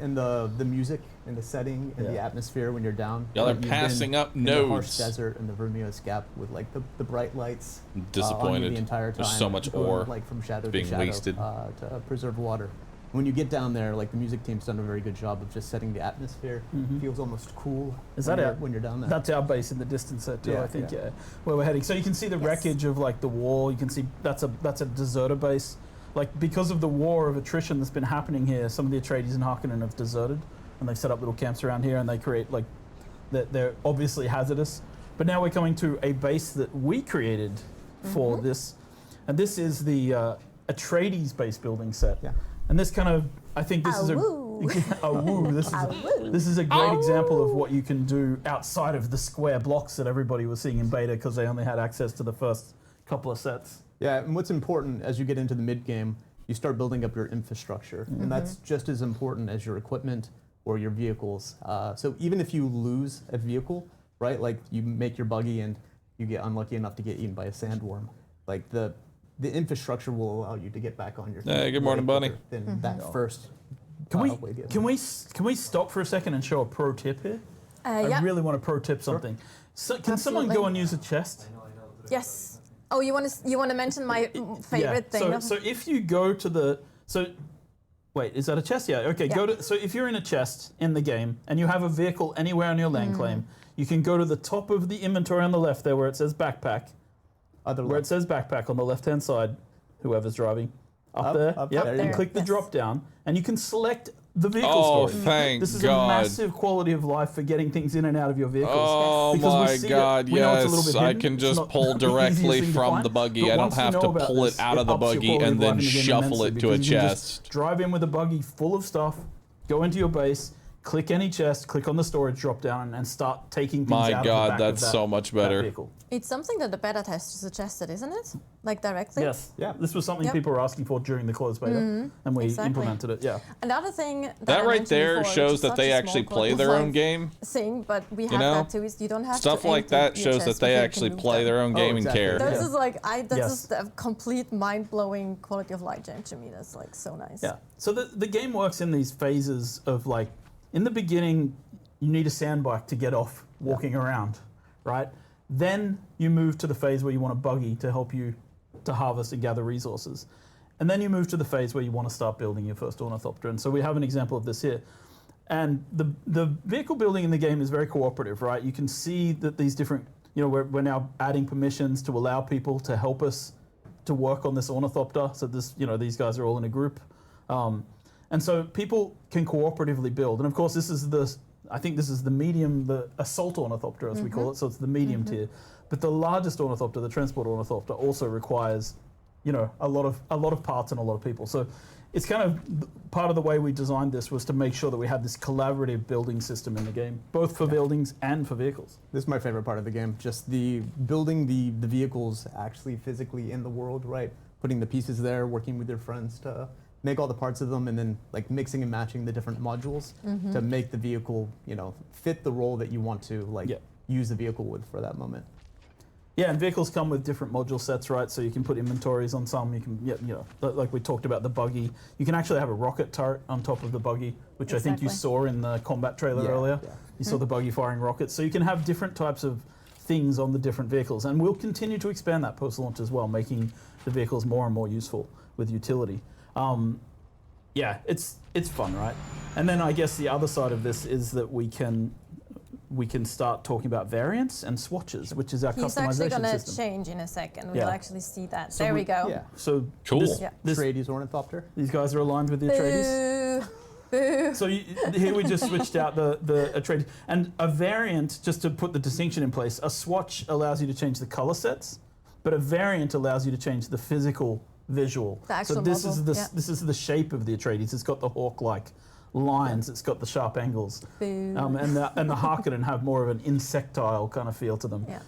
The music and the setting and the Yeah. atmosphere when you're down. Y'all are You've been passing up in the harsh nodes. desert and the Vermeos Gap with like the bright lights. On you Disappointed. the entire time. There's so much going, ore like from shadow being to shadow wasted. To preserve water. When you get down there, like the music team's done a very good job of just setting the atmosphere. It feels almost cool. Is when that you're, it? when you're down there. That's our base in the distance there too. Yeah, I think yeah. where we're heading. So you can see the Yes. wreckage of like the wall. You can see that's a deserter base. Like because of the war of attrition that's been happening here, some of the Atreides and Harkonnen have deserted, and they've set up little camps around here, and they create like they're obviously hazardous. But now we're coming to a base that we created for this, and this is the Atreides base building set. Yeah. And this kind of, I think this is a Awoo. woo. This is Awoo. this is a great example of what you can do outside of the square blocks that everybody was seeing in beta because they only had access to the first couple of sets. Yeah, and what's important as you get into the mid game, you start building up your infrastructure, and that's just as important as your equipment or your vehicles. So even if you lose a vehicle, right, like you make your buggy and you get unlucky enough to get eaten by a sandworm, like the infrastructure will allow you to get back on your feet. Hey, good morning, way Bunny. quicker than that first. Can we way get can we can we stop for a second and show a pro tip here? I Yeah. really want to pro tip something. So, can someone Absolutely. go and use a chest? Yes. Oh, you want to mention my favorite thing? So, so if you go to the wait, is that a chest? Yeah. Okay. Yeah. Go to. So if you're in a chest in the game and you have a vehicle anywhere on your land claim, you can go to the top of the inventory on the left there where it says backpack. Other Where it left. says backpack on the left-hand side, whoever's driving, up there, up yep, there, and yeah. click the Yes. drop down, and you can select the vehicle Oh, storage. thank This is God. a massive quality of life for getting things in and out of your vehicles. Oh Because we my see it, God, we know it's a little yes. bit I hidden. can It's just not pull the easiest directly thing to from find, the buggy. but I don't once you have know to about pull this, it out of the ups your buggy quality and of then life in the game shuffle immensely it to a because you can just chest. drive in with a buggy full of stuff, go into your base, click any chest, click on the storage drop down, and start taking things My out God, of the back that's of that, so much that better. vehicle. It's something that the beta tester suggested, isn't it? Like directly. Yes. Yeah. This was something Yep. people were asking for during the closed beta, and we Exactly. implemented it. Yeah. Another thing That I right mentioned there before, which shows is that such they a actually small play quality their of own life game. thing, but we have know? that too. Is you don't have Stuff to like empty that your shows that chest they before you actually can move play them. their own game exactly. and care. This is like that's Yes. just a complete mind-blowing quality of life gem to me. That's like so nice. Yeah. So the game works in these phases of like, in the beginning, you need a sandbike to get off walking around, right? Then you move to the phase where you want a buggy to help you to harvest and gather resources. And then you move to the phase where you want to start building your first ornithopter. And so we have an example of this here. And the vehicle building in the game is very cooperative, right? You can see that these different, we're now adding permissions to allow people to help us to work on this ornithopter. So this, these guys are all in a group. And so people can cooperatively build. And of course, I think this is the medium, the assault ornithopter, as we call it. So it's the medium tier. But the largest ornithopter, the transport ornithopter, also requires, a lot of parts and a lot of people. So it's kind of part of the way we designed this was to make sure that we had this collaborative building system in the game, both for buildings and for vehicles. This is my favorite part of the game, just the building the vehicles actually physically in the world, right? Putting the pieces there, working with your friends to make all the parts of them, and then like mixing and matching the different modules to make the vehicle, fit the role that you want to use the vehicle with for that moment. Yeah, and vehicles come with different module sets, right? So you can put inventories on some. You can, like we talked about the buggy. You can actually have a rocket turret on top of the buggy, which I think you saw in the combat trailer earlier. Yeah. You saw the buggy firing rockets. So you can have different types of things on the different vehicles, and we'll continue to expand that post-launch as well, making the vehicles more and more useful with utility. Yeah, it's fun, right? And then I guess the other side of this is that we can start talking about variants and swatches, which is our customization system. He's actually going to change in a second. We'll actually see that. So there we go. Yeah. So cool. This Atreides ornithopter. These guys are aligned with the Atreides. Boo. So here we just switched out the Atreides. And a variant, just to put the distinction in place, a swatch allows you to change the color sets, but a variant allows you to change the physical visual. The actual so this model, this is the shape of the Atreides. It's got the hawk-like lines. It's got the sharp angles. And the Harkonnen have more of an insectile kind of feel to them. Yeah.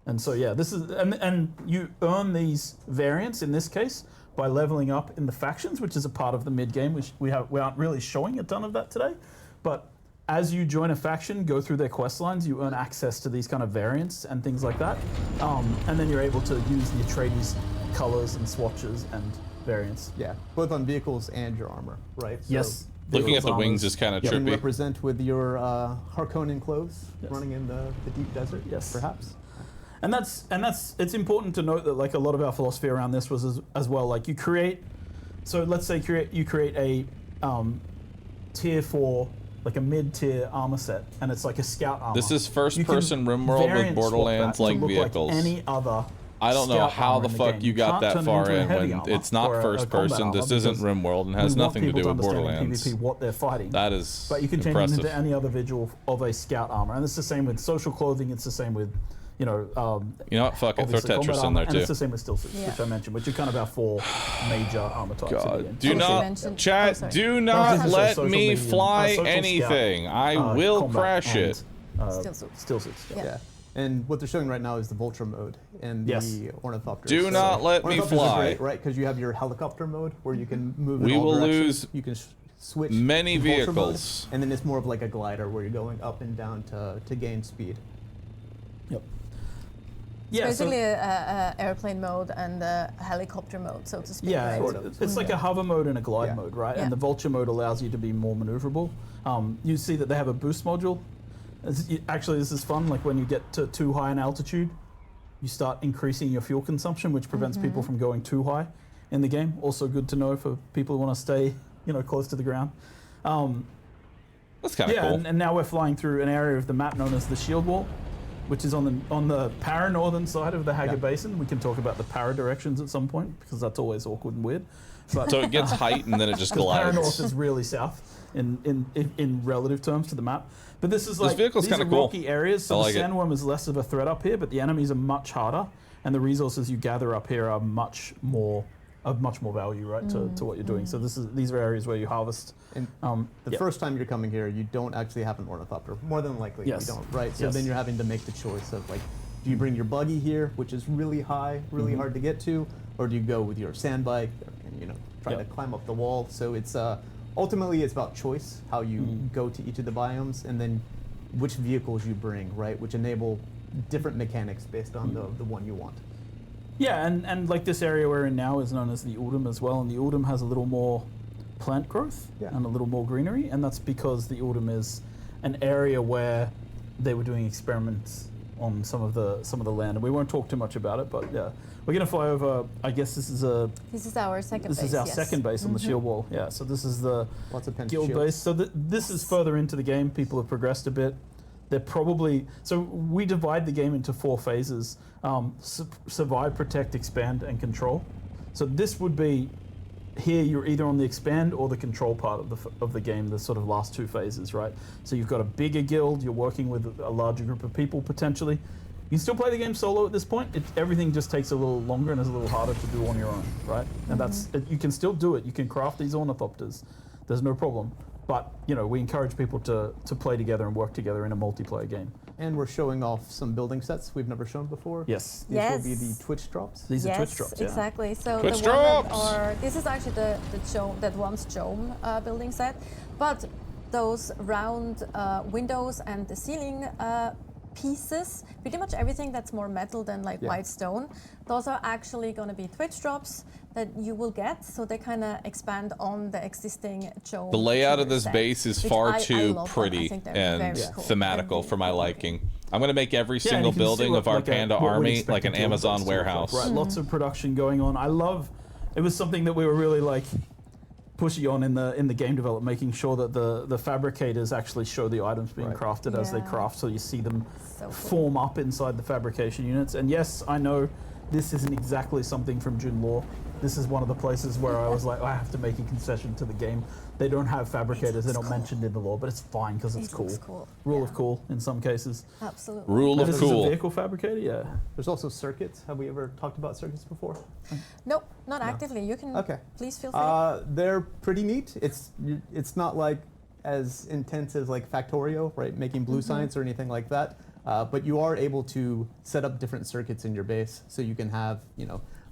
And so this is and you earn these variants in this case by leveling up in the factions, which is a part of the mid game. We aren't really showing a ton of that today, but as you join a faction, go through their quest lines, you earn access to these kind of variants and things like that, and then you're able to use the Atreides colors and swatches and variants. Yeah, both on vehicles and your armor, right? So yes. Looking at the wings is kind of you can trippy. represent with your Harkonnen clothes, running in the deep desert, perhaps. And it's important to note that like a lot of our philosophy around this was as well, like you create, so let's say you create a tier 4, like a mid-tier armor set, and it's like a scout armor. This is first-person RimWorld with Borderlands-like vehicles. Like any other I don't know how the fuck you got that far in when it's not first-person. This isn't RimWorld and has nothing to do with Borderlands. PvP what they're fighting. That is But you can change impressive. it into any other visual of a scout armor, and it's the same with social clothing. It's the same with you know what? Fuck it. Throw obviously combat Tetris in armor, there and it's too. the same with still suits, which I mentioned, which are kind of our 4 major armor types. God, do Obviously not, chat, do not Social let me medium, fly social scout, anything. I will combat crash and, it. Still suits. Yeah. And what they're showing right now is the Vulture mode and the Ornithopter. Do not let me fly. Great, right? Because you have your helicopter mode where you can move in We all will directions. lose You can switch many to Vulture vehicles. mode, and then it's more of like a glider where you're going up and down to gain speed. Yep. It's basically a airplane mode and a helicopter mode, so to speak. Yeah, right? it's like a hover mode and a glide mode, right? Yeah. And the Vulture mode allows you to be more maneuverable. You see that they have a boost module. Actually, this is fun. Like when you get to too high an altitude, you start increasing your fuel consumption, which prevents people from going too high in the game. Also good to know for people who want to stay, close to the ground. That's kind of cool. And now we're flying through an area of the map known as the Shield Wall, which is on the para-northern side of the Haggard Basin. We can talk about the para-directions at some point, because that's always awkward and weird. But So it gets height and then it just para-north glides. is really south in relative terms to the map. But this is like, vehicle's these are kinda cool. rocky areas, so I like the it. sandworm is less of a threat up here, but the enemies are much harder, and the resources you gather up here are much more value, right, to what you're doing. So these are areas where you harvest. And the first time you're coming here, you don't actually have an ornithopter. More than likely, Yes. you don't, right? So Yes. then you're having to make the choice of like, do you bring your buggy here, which is really high, really hard to get to, or do you go with your sand bike and try to climb up the wall? So it's ultimately it's about choice, how you go to each of the biomes, and then which vehicles you bring, right, which enable different mechanics based on the one you want. Yeah, and like this area we're in now is known as the Uldum as well, and the Uldum has a little more plant growth and a little more greenery, and that's because the Uldum is an area where they were doing experiments on some of the land, and we won't talk too much about it, but yeah, we're gonna fly over. I guess this is our second base. This is our yes. second base on the Shield Wall. Yeah, so this is the Lots of guild shields. base. So this is further into the game. People have progressed a bit. They're probably so we divide the game into 4 phases: survive, protect, expand, and control. So this would be here you're either on the expand or the control part of the game, the sort of last two phases, right? So you've got a bigger guild, you're working with a larger group of people potentially. You can still play the game solo at this point. Everything just takes a little longer and is a little harder to do on your own, right? And you can still do it. You can craft these ornithopters. There's no problem. But we encourage people to play together and work together in a multiplayer game. And we're showing off some building sets we've never shown before. Yes. These will be the Twitch drops. These are Twitch drops, yeah. Exactly. So Twitch the one drops! this is actually that one's Chome building set, but those round windows and the ceiling pieces, pretty much everything that's more metal than white stone, those are actually going to be Twitch drops that you will get, so they kind of expand on the existing Chome. The layout of this set, base is which far I too love them. I pretty think they're and very cool. thematical for my liking. I'm going to make every Yeah, and single you can see building what, of our like, Panda what we'd army expect like a an guild Amazon base to look like, warehouse. right, lots of production going on. It was something that we were really pushy on in the game development, making sure that the fabricators actually show the items being crafted as they Yeah. craft, so you see them So cool. form up inside the fabrication units. And yes, I know this isn't exactly something from Dune lore. This is one of the places where I was like, I have to make a concession to the game. They don't have fabricators, they're not mentioned in the lore, but it's fine because it's It cool. looks cool. Rule of cool in some cases. Absolutely. Rule of This is a cool. vehicle fabricator, yeah. There's also circuits. Have we ever talked about circuits before? Nope, not actively. You can. Okay. Please feel free. They're pretty neat. It's not as intense as Factorio, right? Making blue science or anything like that. But you are able to set up different circuits in your base, so you can have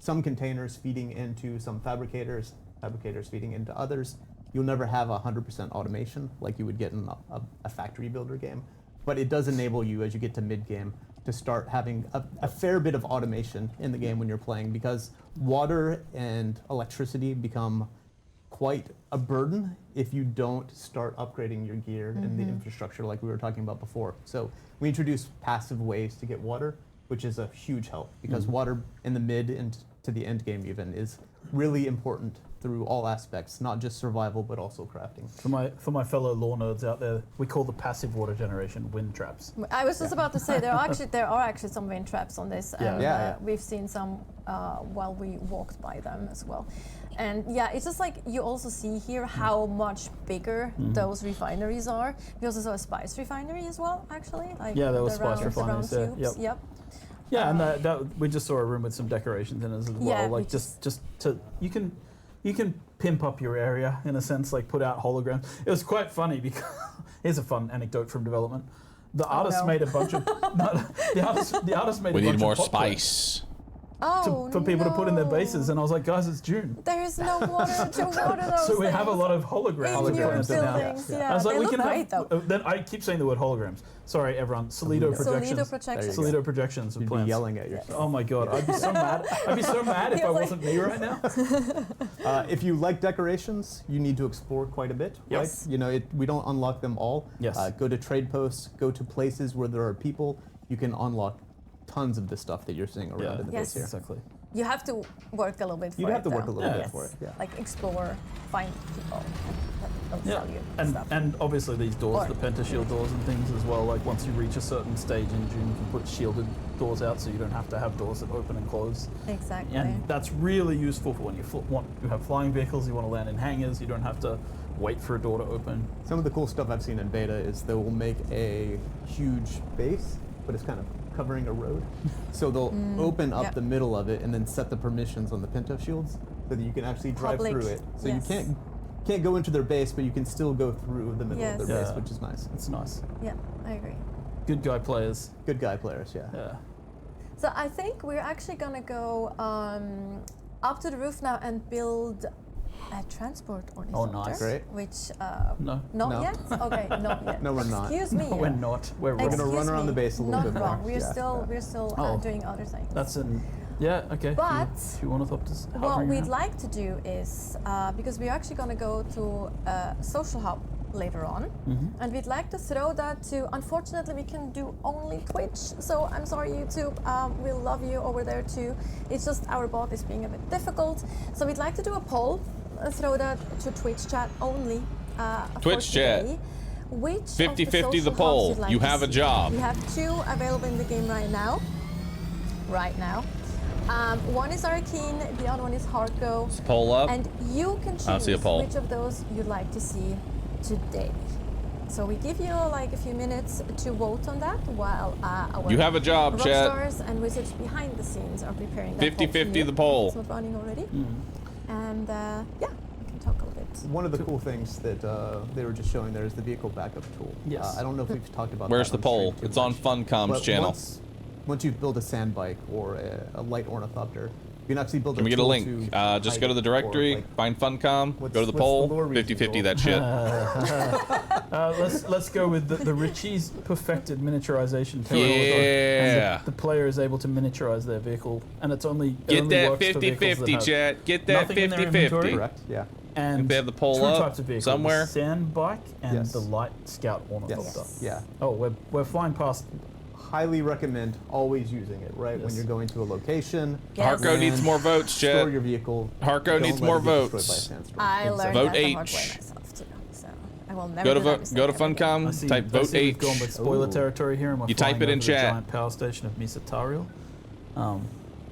some containers feeding into some fabricators feeding into others. You'll never have 100% automation like you would get in a factory builder game, but it does enable you as you get to mid game to start having a fair bit of automation in the game when you're playing, because water and electricity become quite a burden if you don't start upgrading your gear and the infrastructure like we were talking about before. So we introduced passive ways to get water, which is a huge help, because water in the mid and to the end game even is really important through all aspects, not just survival but also crafting. For my fellow lore nerds out there, we call the passive water generation wind traps. I was just about to say there are actually some wind traps on this, and Yeah. we've seen some while we walked by them as well. And it's just you also see here how much bigger those refineries are. We also saw a spice refinery as well, actually. Yeah, there was the spice refineries there, tubes. yep. Yep. Yeah, and that we just saw a room with some decorations in it as well. Yeah, just to you can pimp up your area in a sense, put out holograms. It was quite funny because here's a fun anecdote from development. The artist made a bunch of the artist made. We a need bunch more of hot plates spice. for people to put in their bases, and I was like, guys, it's June. There is no water to water those. So we have a things lot of holograms in your implemented now. buildings. Yeah, I was like, they we look can great have. though. Then I keep saying the word holograms. Sorry, everyone. Solido projections. Solido projections. Solido projections of You'd be plants. yelling at yourself. Oh my god, I'd be so mad. I'd be so mad if I wasn't me right now. If you like decorations, you need to explore quite a bit, Yes. right? We don't unlock them all. Yes. Go to trade posts, go to places where there are people. You can unlock tons of the stuff that you're seeing around in the Yes. base here. Exactly. You have to work a little bit for it. You'd have to work a though. little Yeah. bit for it. Yeah. Explore, find people that Yeah, sell you and stuff. and obviously these doors, Or- the pentashield doors and things as well. Once you reach a certain stage in Dune, you can put shielded doors out, so you don't have to have doors that open and close. Exactly. And that's really useful for when you have flying vehicles. You want to land in hangars. You don't have to wait for a door to open. Some of the cool stuff I've seen in beta is they will make a huge base, but it's kind of covering a road. So they'll open up yeah. the middle of it and then set the permissions on the Pinto shields so that you can actually drive Public, through it. So yes. you can't go into their base, but you can still go through the middle of their Yes. base, which is nice. It's nice. Yeah, I agree. Good guy players. Good guy players, yeah. Yeah. So I think we're actually gonna go up to the roof now and build a transport ornithopter. nice. Great. Which No. not No. yet. Okay, not yet. No, we're not. Excuse me. No, we're not. We're wrong. gonna run Excuse around the me. base a little Not bit more. wrong. We're Yeah, still Oh. doing other things. That's in. Yeah. Okay. But few ornithopters. What hovering we'd around. like to do is, because we're actually going to go to a social hub later on, and we'd like to throw that to, unfortunately we can do only Twitch, so I'm sorry YouTube, we love you over there too. It's just our bot is being a bit difficult. So we'd like to do a poll, throw that to Twitch chat only. Twitch for chat. today. Which 50-50 the of the social hubs poll. you'd like You to have a see? job. We have 2 available in the game right now. One is Arcane, the other one is Hardcore. Let's poll up. And you can I don't see a choose poll. which of those you'd like to see today. So we give you like a few minutes to vote on that while our You have a job, chat. rockstars and wizards behind the scenes are preparing that poll for 50-50 you. the poll. It's not running already. And yeah, we can talk a little bit. One of the cool things that they were just showing there is the vehicle backup tool. Yes. I don't know if we've talked about Where's that the on poll? stream too It's on much. Funcom's But channel. Once you build a sand bike or a light ornithopter, you can actually build Can we get a tool link? to Just hide go to the it or, directory, like, find Funcom, what's- go to the what's the poll, lore reason, 50-50 Joel? that shit. Let's go with the Ritchie's perfected miniaturization terminal. Yeah. And the player is able to miniaturize their vehicle, and it Get only that works for vehicles 50-50, have chat. Get that nothing in their inventory. 50-50. Correct. Yeah. And If they have the poll two up types of vehicles, somewhere. the sand bike and Yes. the light scout ornithopter. Yes. Yeah. Oh, we're flying past. Highly recommend always using it, right? When Yes. you're going to a location. Yes. Harko needs more votes, Store chat. your vehicle. Harko Don't needs let more it get destroyed votes. by a sandstorm. I learned Vote that the hard way H. myself too. So I will never Go to do that vote. mistake Go to ever again. I Funcom. see, Type I vote see we've H. gone with spoiler Ooh. territory here, and we're You type flying it in over the chat. giant power station of Misatariel.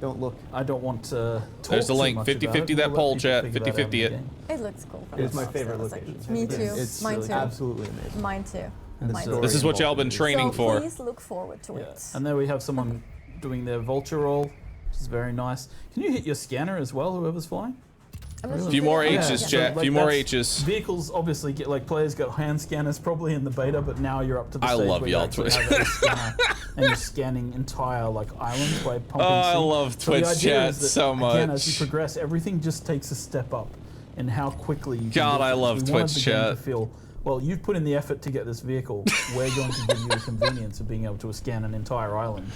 Don't look. I don't want to talk There's the too link. much 50-50 about it. that We'll let poll, people chat. figure that out 50-50 in it. the game. It looks cool. from It's my afar, favorite so it's location. like- Me too. It's Mine too. absolutely amazing. Mine too. And the Mine story too. This is what y'all been involved is- training So for. please look forward to Yeah. it. And there we have someone doing their vulture roll, which is very nice. Can you hit your scanner as well, whoever's flying? I'm not A few more sure. H's, Yeah. chat. So, Few more that's- H's. Vehicles obviously get like players got hand scanners probably in the beta, but now you're up to the I stage love where you y'all, actually Twitch. have a scanner and you're scanning entire like islands by pumping. Oh, I C. love So the Twitch idea chat is that, so Again, as much. you progress, everything just takes a step up in how quickly you can God, do I things. love We wanted Twitch the game chat. to feel, well, you've put in the effort to get this vehicle. We're going to give you the convenience of being able to scan an entire island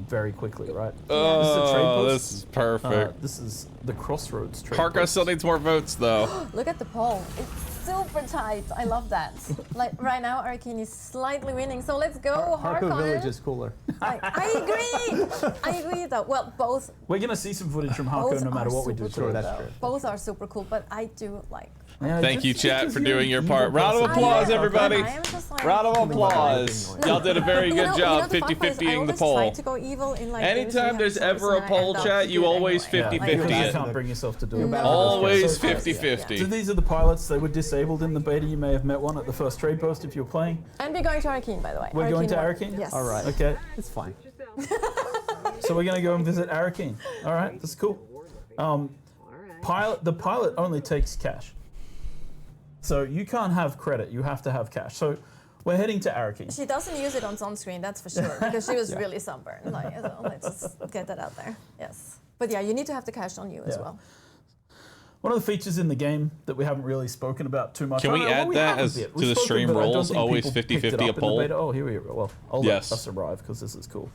very quickly, right? Oh, this is a trade post. this is perfect. This is the Crossroads trade Harko post. still needs more votes, though. Look at the poll. It's super tight. I love that. Like right now, Arcane is slightly winning. So let's go, Harko Village Harkon. is cooler. I agree though. Well, both We're going to see some footage from Harko both no matter are what we do. super to cool, it. that's though. true. Both are super cool, but I do like. Yeah, Thank just you, chat, because for you're doing an your evil part. Round of person. applause, I am, everybody. I am just like. Round of Coming back applause. and Y'all did a very good job the fun part is I 50-50ing the always poll. try to go evil in like games where Anytime you there's have ever a choice, and I poll end up chat, you good always anyway. 50-50 Because it. you can't bring yourself to do You're it. bad. Always So- 50-50. So these are the pilots. They were disabled in the beta. You may have met one at the first trade post if you were playing. And we're going to Arcane, by the way. We're going to Arcane Arcane? Yes. All right. Okay, It's fine. so we're going to go and visit Arcane. All right, that's cool. The pilot only takes cash. So you can't have credit. You have to have cash. So we're heading to Arcane. She doesn't use it on sunscreen, that's for sure, because she was really sunburned. Like, so let's just get that out there. Yes. But yeah, you need to have the cash on you as Yeah. well. One of the features in the game that we haven't really spoken about too much. Can we well, add we that have a as bit. to We've the spoken, stream but I don't roles? think Always people picked it 50-50 a up in the poll? beta. Oh, here we go. Well, I'll Yes. let us arrive because this is cool.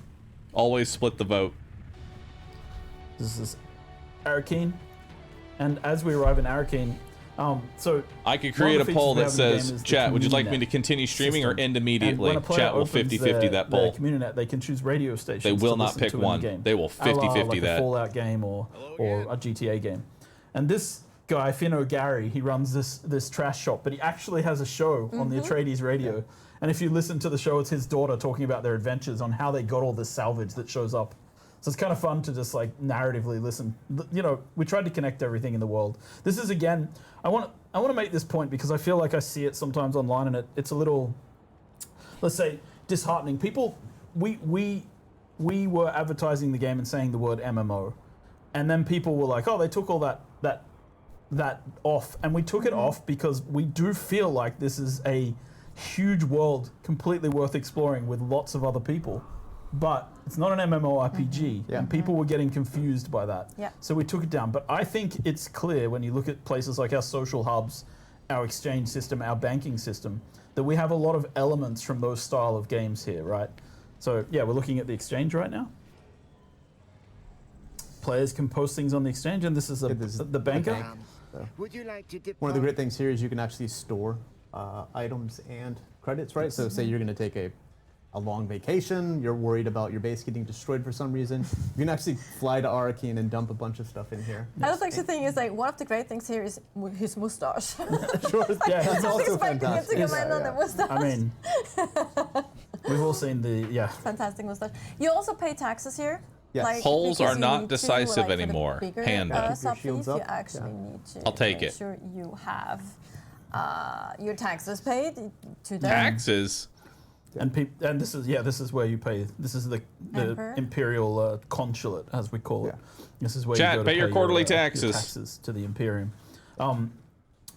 Always split the vote. This is Arcane. And as we arrive in Arcane, so I could one create a of the poll that features we have in the says, game is the chat, would you like me community to continue streaming or system. end And immediately? when a player Chat will opens 50-50 their that poll. community, they can choose radio stations. They will to not listen pick to in one. the game. They will A la 50-50 like that. a Fallout game or a GTA game. And this guy, Finno Gary, he runs this trash shop, but he actually has a show on the Atreides radio. And if you listen to the show, it's his daughter talking about their adventures on how they got all this salvage that shows up. So it's kind of fun to just like narratively listen. You know, we tried to connect everything in the world. This is again, I want to make this point because I feel like I see it sometimes online and it's a little, let's say, disheartening. People, we were advertising the game and saying the word MMO, and then people were like, oh, they took all that off, and we took it off because we do feel like this is a huge world completely worth exploring with lots of other people. But it's not an MMORPG, Yeah. and people were getting confused by that. Yeah. So we took it down. But I think it's clear when you look at places like our social hubs, our exchange system, our banking system, that we have a lot of elements from those style of games here, right? So yeah, we're looking at the exchange right now. Players can post things on the exchange, and this is the banker. bank. Would you like to dip One of the great things here is you can actually store items and credits, right? So say you're going to take a long vacation, you're worried about your base getting destroyed for some reason, you can actually fly to Arcane and dump a bunch of stuff in here. I was actually thinking is like one of the great things here is his mustache. Sure, Yeah, that's it's also Expecting it to fantastic. come in on the mustache. I mean, we've all seen the Fantastic mustache. You also pay taxes here. Yes. Polls because are you not need to, decisive for the anymore. bigger, Hand up. sub shields fees, you up. actually need to I'll take make it. sure you have your taxes paid to them. Taxes. And this is where you pay. This is the Emperor? imperial consulate, as we call it. Yeah. This is where Chat, you go to pay your quarterly your taxes. taxes to the Imperium.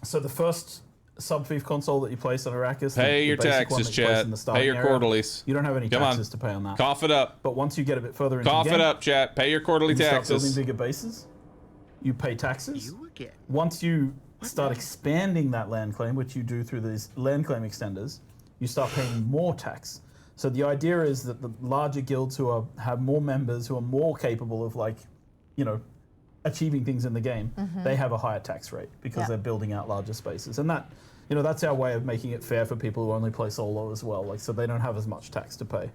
So the first sub-fief console that you place on Arrakis, Pay the your basic one taxes, that you place chat. in the Pay starting your area, quarterlies. You don't have any Come on. taxes to pay on that. Cough it up. But once you get a bit further into Cough the it game, up, chat. Pay your quarterly you start building taxes. bigger bases. You pay taxes. You again. Once you start expanding that land claim, which you do through these land claim extenders, you start paying more tax. So the idea is that the larger guilds who have more members, who are more capable of achieving things in the game, they have a higher tax rate because Yeah. they're building out larger spaces. And that's our way of making it fair for people who only play solo as well. So they don't have as much tax to pay.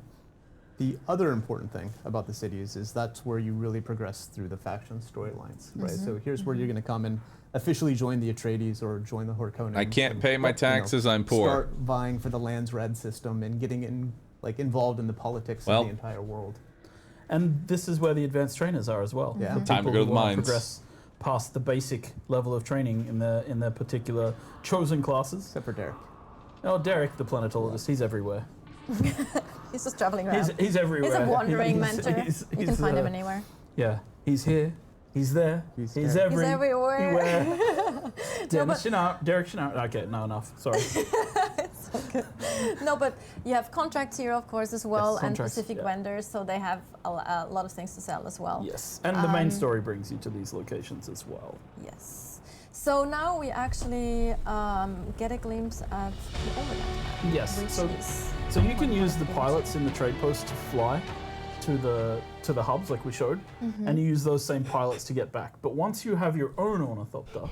The other important thing about the cities is that's where you really progress through the faction storylines, right? So here's where you're going to come and officially join the Atreides or join the Harkonnens. I can't and, pay my taxes, I'm poor. Start vying for the land's red system and getting involved in the politics of the entire world. And this is where the advanced trainers are as well. Yeah. For Time to people go to who the wanna mines. Progress past the basic level of training in their particular chosen classes. Except for Derek. Oh, Derek, the planetologist, he's everywhere. He's just traveling around. He's everywhere. He's a wandering He's- mentor. he's- You can he's, find him anywhere. Yeah, he's here. He's there. He's He's there. He's everywhere. Derek Chenault. Okay, no, enough. Sorry. No, but you have contracts here, of course, as well, Yes, and contracts, specific yeah. vendors, so they have a lot of things to sell as well. Yes, and the main story brings you to these locations as well. Yes. So now we actually get a glimpse at the overlap. Yes. Which So is you can one use of the things. pilots in the trade post to fly to the hubs like we showed, Mm-hmm. and you use those same pilots to get back. But once you have your own ornithopter,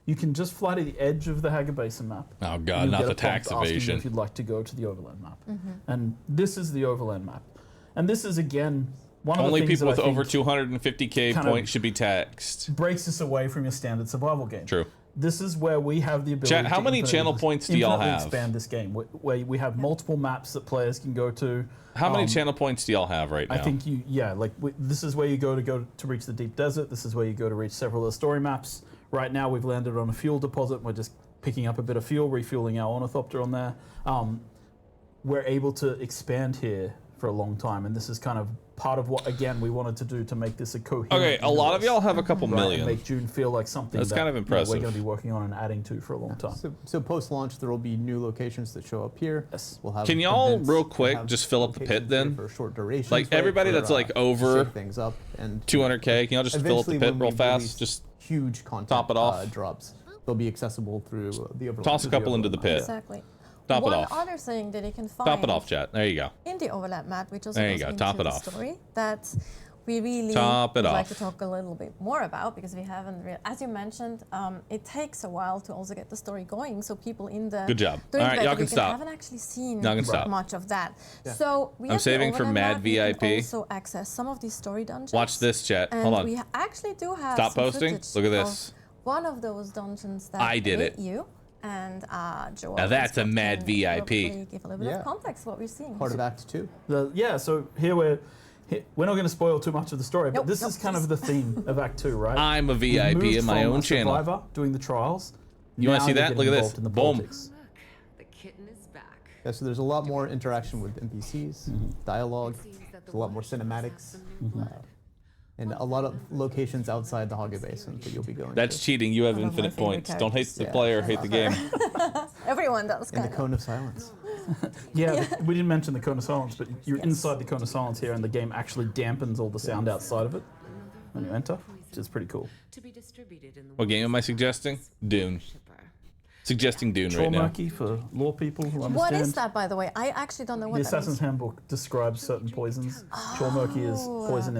you can just fly to the edge of the Haga Basin map. Oh and god, you'll not get the a tax prompt asking you evasion. if you'd like to go to the overland map. Mm-hmm. And this is the overland map. And this is again one of Only the things people that with I over think 250k kind of points should be taxed. breaks us away from your standard survival game. True. This is where we have the ability Chat, how to many channel points do y'all infinitely have? expand this game, where we have multiple maps that players can go to. How many channel points do y'all have right now? I think this is where you go to reach the deep desert. This is where you go to reach several of the story maps. Right now, we've landed on a fuel deposit. We're just picking up a bit of fuel, refueling our ornithopter on there. We're able to expand here for a long time, and this is kind of part of what, again, we wanted to do to make this a coherent. Okay, a lot of universe, y'all have a couple right, and million. make Dune feel like something That's that, kind of impressive. we're going to be working on and adding to for a long time. So post-launch, there will be new locations that show up here. Yes. We'll have Can y'all events, real we'll quick have just fill up the pit locations here then? for short durations, Like, right, everybody for, that's, like, to over shake things up and 200k. Can y'all just fill up the eventually pit when real we fast? release Just huge content top it off. drops. They'll be accessible through the overlap. toss a couple into the pit. Exactly. Top it One off. other thing that you can find Top it off, chat. There you go. in the overlap map, which also There you goes go, into top it the off. story that we really Top it would like off. to talk a little bit more about, because we haven't as you mentioned, it takes a while to also get the story going, so people in the Good job. during All right, the y'all beta can weekend stop. haven't actually seen Y'all can stop. much of that. So we I'm have the saving for overlap Mad map. You can VIP. also access some of these story dungeons. Watch this, chat. And Hold on. we actually do have Stop some posting. footage Look at of this. one of those dungeons that I did ate it. you. And Joel Now that's a can mad VIP. hopefully give a little bit Yeah. of context what we're seeing. Part of Act 2. So here we're not going to spoil too much of the story, but Nope, this nope, is kind of the theme of Act 2, right? I'm a You've VIP moved in my from own a channel. survivor doing the trials. You wanna now see you're that? getting Look at this. involved in the Boom. politics. The kitten is back. Yeah, so there's a lot more interaction with NPCs, Mm-hmm. dialogue, Seems that the there's a lot more Watchers have cinematics, some new blood. and a lot of locations outside the Haga Basin that you'll be going That's to. cheating. You have One of my infinite favorite points. Don't hate characters. the Yeah. player, hate the game. Everyone does. In the Kind of. Cone of Silence. Yeah, we didn't mention the Cone of Silence, but you're inside the Cone of Silence here, and the game actually dampens all the sound outside of it when you enter, which is pretty cool. To be distributed in the What game am I suggesting? Dune. shipper. Suggesting Dune right now. Traumurky for law people who understand. What is that, by the way? I actually don't know what The that Assassin's is. Handbook describes certain poisons. Traumurky is poison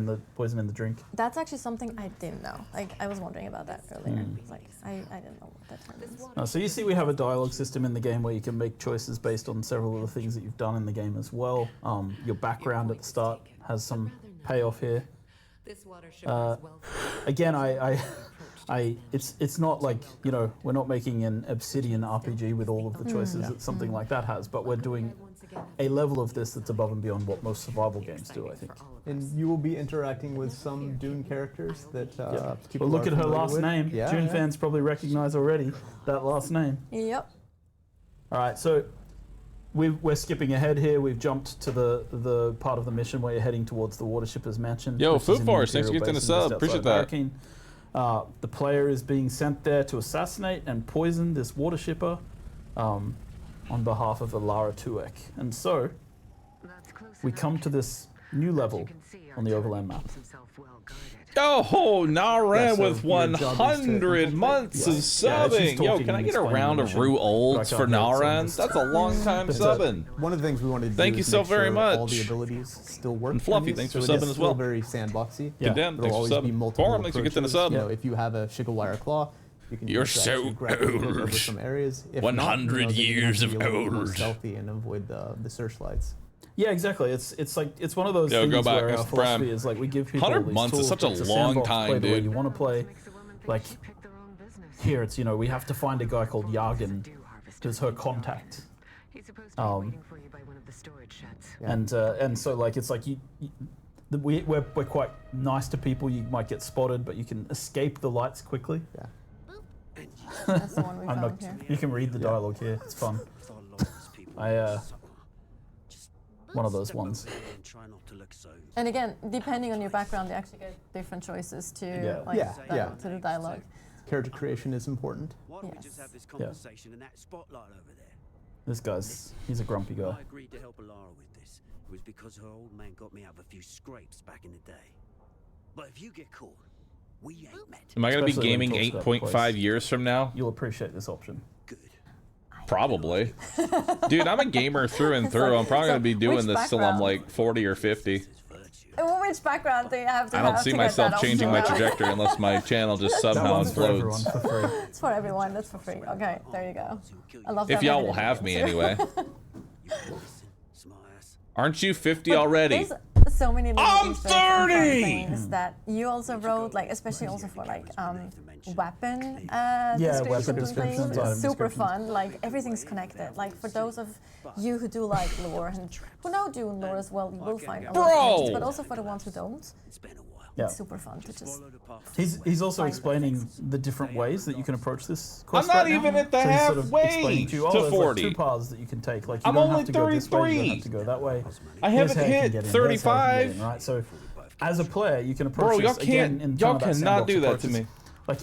in the drink. That's actually something I didn't know. Like, I was wondering about that earlier. Like, I didn't know what that term is. So you see we have a dialogue system in the game where you can make choices based on several of the things that you've done in the game as well. Your background at the start has some payoff here. This water shipper is well Again, I it's not like, you know, we're not making an Obsidian RPG with all of the choices that something like that has, but we're doing a level of this that's above and beyond what most survival games do, I think. And you will be interacting with some Dune characters that people Well, look are at her familiar last with. name. Yeah, Dune yeah. fans probably recognize already that last name. Yep. All right, so we're skipping ahead here. We've jumped to the part of the mission where you're heading towards the Watershipper's mansion. Yo, which is Food in the Force, thanks for Imperial getting a Basin sub. just Appreciate outside that. Barricane. The player is being sent there to assassinate and poison this Watershipper on behalf of Alara Tuek. And so we come to this new level on the Overland map. Oh, Naran Yeah, so with your job is to 100 months of Yeah, she's subbing. Yo, talking can I and get a explaining round the of mission, Rue but Olds I for can't hear it, so I'm Naran? just- That's a long time But, subbing. One of the things we wanted to Thank do you is so make very sure much. all the abilities still work. And Fluffy, in thanks this, for so it subbing is as well. still very sandboxy. Yeah. Condemned, There'll thanks always for be subbing. multiple Forum, thanks for getting the approaches. sub. You know, if you have a Shigawire Claw, you can You're use that so to grab people over old. some areas. If 100 not, you know, then you years have to be of a little bit more old. stealthy and avoid the searchlights. Yeah, exactly. It's like it's one of those Yo, things go back, where our Mr. philosophy Prime. is like we give people 100 all these months is tools, such a but it's long sandbox, time, play the way dude. you want to play. Like here, it's, you know, we have to find a guy called Yargan, who's her contact. And so like it's like we're quite nice to people. You might get spotted, but you can escape the lights quickly. Yeah. That's the one we I'm found not. here. You can read the dialogue here. It's fun. One of those ones. And again, depending on your background, they actually get different choices to to the dialogue. Character creation is important. Why don't we just have this Yeah. conversation in that spotlight over there? He's a grumpy guy. I agreed to help Alara with this. It was because her old man got me out of a few scrapes back in the day. But if you get caught, we ain't met. Am I going to be Especially when gaming it talks about the 8.5 place. years from now? You'll appreciate this option. Good. Probably. Dude, I'm a gamer through and through. I'm probably So, going to be doing which this till I'm background? like 40 or 50. It's virtue. And which background do you have to I don't have see to get myself that changing my option? trajectory unless my channel just That somehow one's for everyone implodes. for free. It's for everyone. That's for free. Okay, there you go. I love that. If y'all method will of have doing me it. anyway. You listen, smart ass. Aren't you 50 already? There's so many little I'm Easter eggs and fun 30! things that you also wrote, like especially also for like weapon Yeah, descriptions weapon and descriptions, things. item It's super descriptions. fun. Like everything's connected. Like for those of you who do like lore and who know Dune lore as well, you will find all Bro! the connections. But also for the ones who don't, It's been a while. Yeah. it's super fun to just. Follow the path. He's also Find explaining the different ways that you can approach this I'm quest not right now. even at the So he's sort of halfway explaining to you, to there's 40. like 2 paths that you can take. Like you I'm don't only have to go this way, you don't 33. have to go that way. I Here's haven't how you can hit get in, there's how you can get 35. in, right? So as a player, you can approach Bro, this y'all again can't. in Y'all kind of that cannot sandbox do that approach. to me. It's like,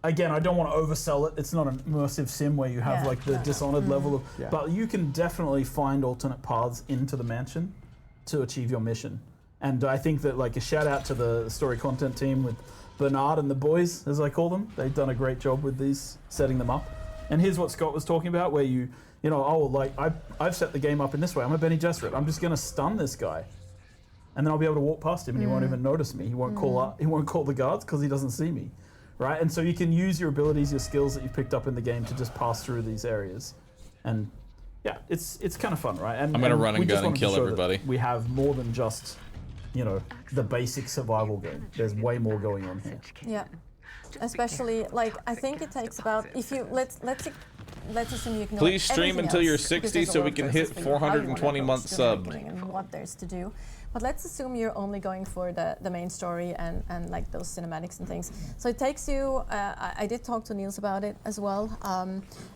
again, I don't want to oversell it. It's not an immersive sim where you have Yeah, like the no. Dishonored level of, Yeah. but you can definitely find alternate paths into the mansion to achieve your mission. And I think that like a shout out to the story content team with Bernard and the boys, as I call them. They've done a great job with these, setting them up. And here's what Scott was talking about, where you know, oh, like I've set the game up in this way. I'm a Benny Gesserit. I'm just going to stun this guy, and then I'll be able to walk past him, and he won't even notice me. He won't call up. He won't call the guards because he doesn't see me, right? And so you can use your abilities, your skills that you've picked up in the game to just pass through these areas, and yeah, it's kind of fun, right? And I'm gonna run and we just gun and wanted to kill show that everybody. We have more than just, you know, the basic survival game. There's way more going on here. Yeah, especially like I think it takes about if you let's assume you ignore Please stream everything until you're else, because 60 there's a so lot we of can choices hit for you, how you wanna 420 approach months Dune subbed. Awakening and what there's to do. But let's assume you're only going for the main story and like those cinematics and things. So it takes you. I did talk to Niels about it as well.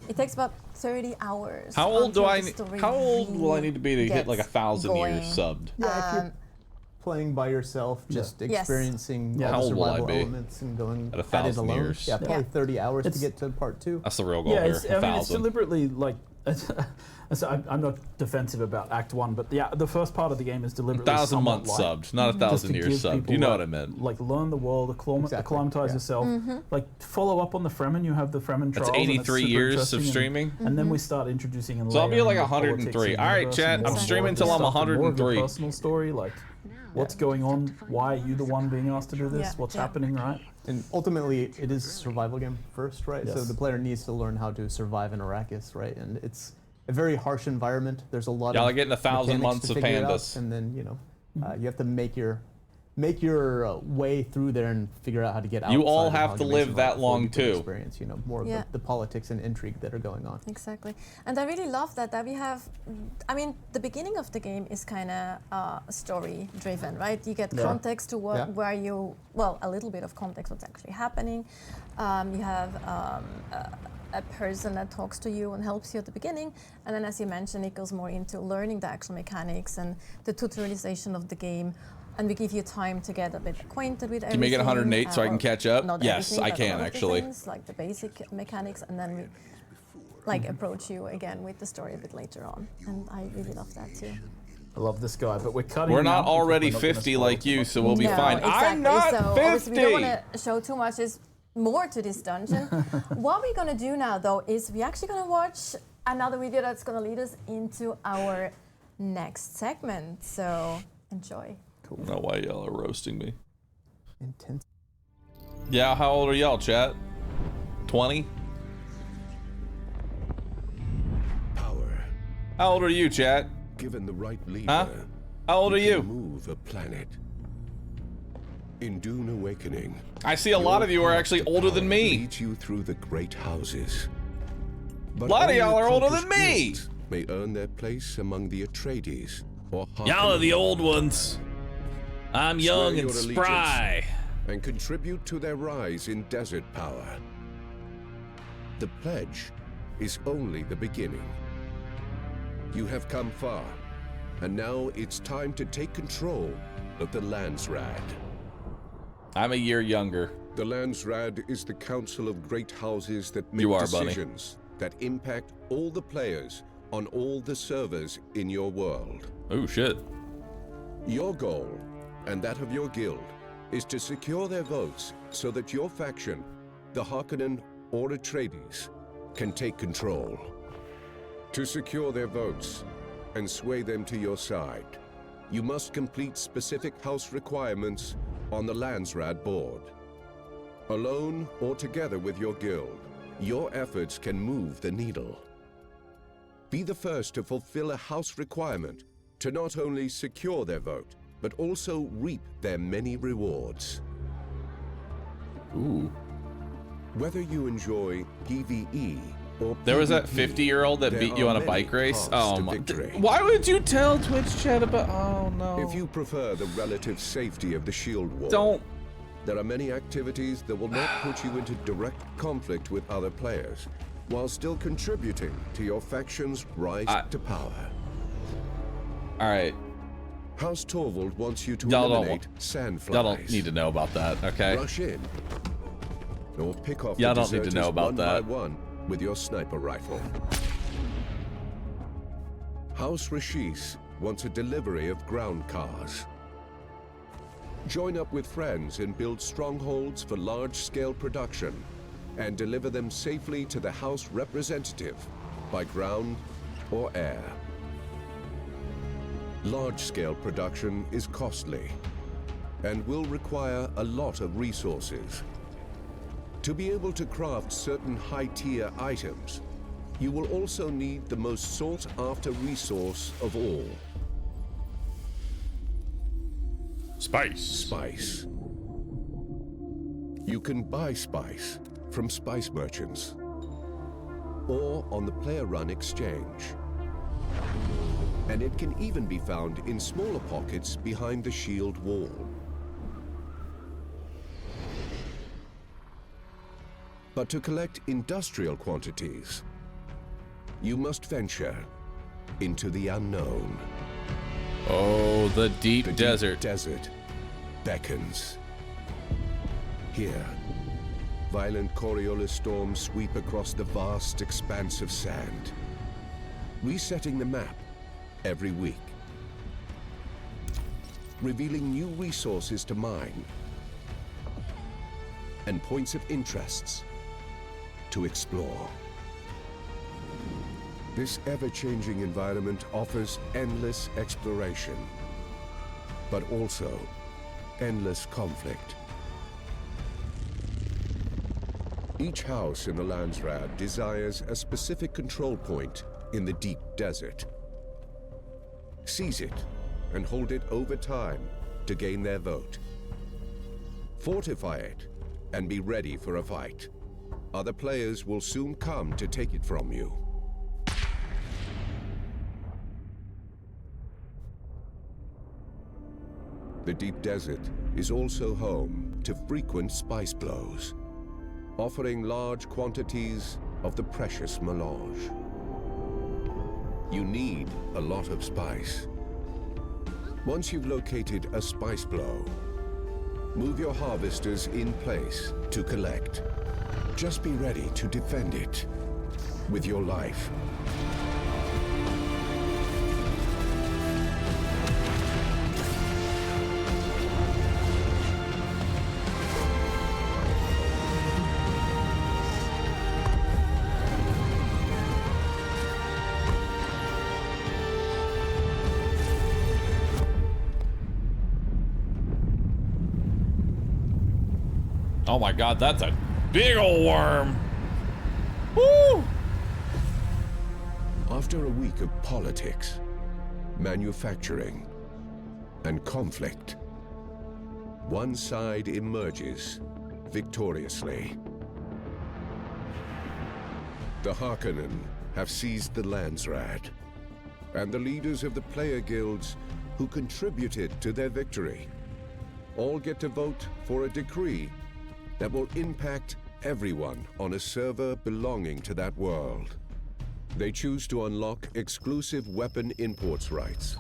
It takes about 30 hours. How old do until I? the story How old will I really need to be to hit like gets 1,000 years going. subbed? Yeah, if you're playing by yourself, just Yes. experiencing Yeah. all How the old will I survival be? elements and going At at it 1,000 alone. years? Yeah, probably Yeah. 30 hours It's- to get to part 2. That's the real goal Yeah, here. it's, I mean, it's 1,000. deliberately like. I'm not defensive about Act 1, but yeah, the first part of the game is deliberately 1,000 somewhat months light. subbed, not Just 1,000 to years give subbed. people You know that, what I meant. Like exactly, acclimatize yeah. yourself. Like follow up on the Fremen. You have the Fremen That's trials. and 83 super years interesting, of and- streaming. And then we start introducing and So I'll be layering like the politics 103. of the All right, universe chat, and I'm more streaming of till the I'm stuff and more of your 103. personal story, like what's going on, why are you the one being asked to do this, Yeah, what's yeah. happening, right? And ultimately, it is a survival game first, right? So Yes. the player needs to learn how to survive in Arrakis, right? And it's a very harsh environment. There's a lot Y'all of are getting 1,000 mechanics months to of figure out, pandas. and then you have to make your make your way through there and figure out how to get out. You all have to live that long too. Experience, you know, more of the politics and intrigue that are going on. Exactly, and I really love that we have. I mean, the beginning of the game is kind of story driven, right? You get context to what where you a little bit of context what's actually happening. You have a person that talks to you and helps you at the beginning, and then, as you mentioned, it goes more into learning the actual mechanics and the tutorialization of the game. And we give you time to get a bit acquainted with everything. Can you make it 108 so I can catch up? Yes, I can actually. Things, like the basic mechanics, and then we approach you again with the story a bit later on. And I really love that too. I love this guy, but we're cutting. We're not already 50 like you, so we'll be fine. Exactly. I'm not so 50. We don't want to show too much. Is more to this dungeon. What we're gonna do now, though, is we're actually gonna watch another video that's gonna lead us into our next segment. So enjoy. I don't know why y'all are roasting me. Intense. Yeah, how old are y'all, chat? 20? Power. How old are you, chat? Given the right leader. Huh? How old are you? Move a planet. In Dune Awakening, I see a lot of you are actually older than me. Leads you through the great houses. But a lot of y'all are older than me. May earn their place among the Atreides or y'all are the old ones. I'm young and spry. And contribute to their rise in desert power. The pledge is only the beginning. You have come far, and now it's time to take control of the Landsraad. I'm a year younger. The Landsraad is the council of great houses that make decisions that impact all the players on all the servers in your world. Oh shit. Your goal, and that of your guild, is to secure their votes so that your faction, the Harkonnen or Atreides, can take control. To secure their votes and sway them to your side, you must complete specific house requirements on the Landsraad board. Alone or together with your guild, your efforts can move the needle. Be the first to fulfill a house requirement to not only secure their vote, but also reap their many rewards. Ooh. Whether you enjoy PvE or there was that PvP, 50-year-old that beat you on a bike race. Oh my! Why would you tell Twitch chat about? Oh no! If you prefer the relative safety of the shield wall, don't. There are many activities that will not put you into direct conflict with other players, while still contributing to your faction's rise to power. All right. House Torvald wants you to eliminate sandflies. Y'all don't need to know about that, okay? Rush in, or pick off y'all the don't need to know about one that. by one with your sniper rifle. House Rashis wants a delivery of ground cars. Join up with friends and build strongholds for large-scale production and deliver them safely to the House representative by ground or air. Large-scale production is costly and will require a lot of resources. To be able to craft certain high-tier items, you will also need the most sought-after resource of all. Spice. Spice. You can buy spice from spice merchants or on the player-run exchange. And it can even be found in smaller pockets behind the shield wall. But to collect industrial quantities, you must venture into the unknown. Oh, the deep desert. The desert beckons. Here, violent Coriolis storms sweep across the vast expanse of sand, resetting the map every week, revealing new resources to mine and points of interests to explore. This ever-changing environment offers endless exploration, but also endless conflict. Each house in the Landsraad desires a specific control point in the deep desert. Seize it and hold it over time to gain their vote. Fortify it, and be ready for a fight. Other players will soon come to take it from you. The deep desert is also home to frequent spice blows, offering large quantities of the precious melange. You need a lot of spice. Once you've located a spice blow, move your harvesters in place to collect. Just be ready to defend it with your life. Oh my god, that's a big old worm. Woo! After a week of politics, manufacturing, and conflict, one side emerges victoriously. The Harkonnen have seized the Landsraad, and the leaders of the player guilds who contributed to their victory all get to vote for a decree that will impact everyone on a server belonging to that world. They choose to unlock exclusive weapon imports rights.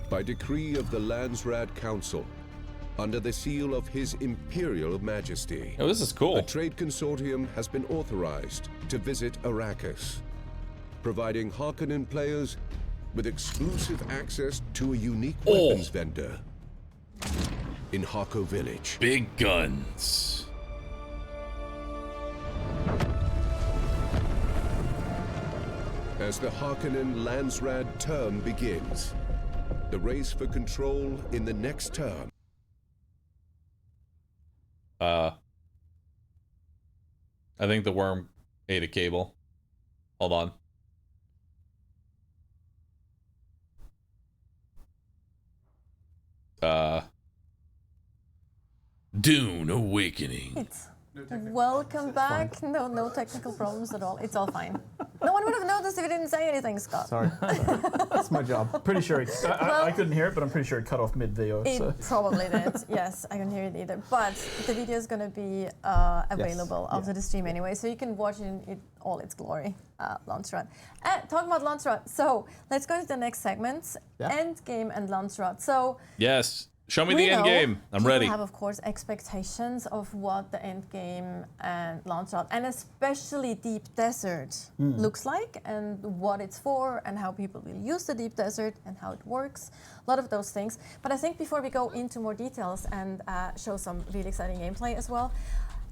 By decree of the Landsraad Council, under the seal of His Imperial Majesty. Oh, this is cool. A trade consortium has been authorized to visit Arrakis, providing Harkonnen players with exclusive access to a unique weapons vendor in Harko Village. Big guns. As the Harkonnen Landsraad term begins, the race for control in the next term. I think the worm ate a cable. Hold on. Dune Awakening. Welcome back. No technical problems at all. It's all fine. No one would have noticed if you didn't say anything, Scott. Sorry. That's my job. Pretty sure I couldn't hear it, but I'm pretty sure it cut off mid-VO. It probably did. Yes, I couldn't hear it either. But the video is going to be available after the stream anyway, so you can watch it in all its glory. Landsraad. Talking about Landsraad, so let's go to the next segment. Endgame and Landsraad. So yes. Show me the end game. I'm ready. We have, of course, expectations of what the end game and Landsraad, and especially Deep Desert, looks like, and what it's for, and how people will use the Deep Desert, and how it works. A lot of those things. But I think before we go into more details and show some really exciting gameplay as well,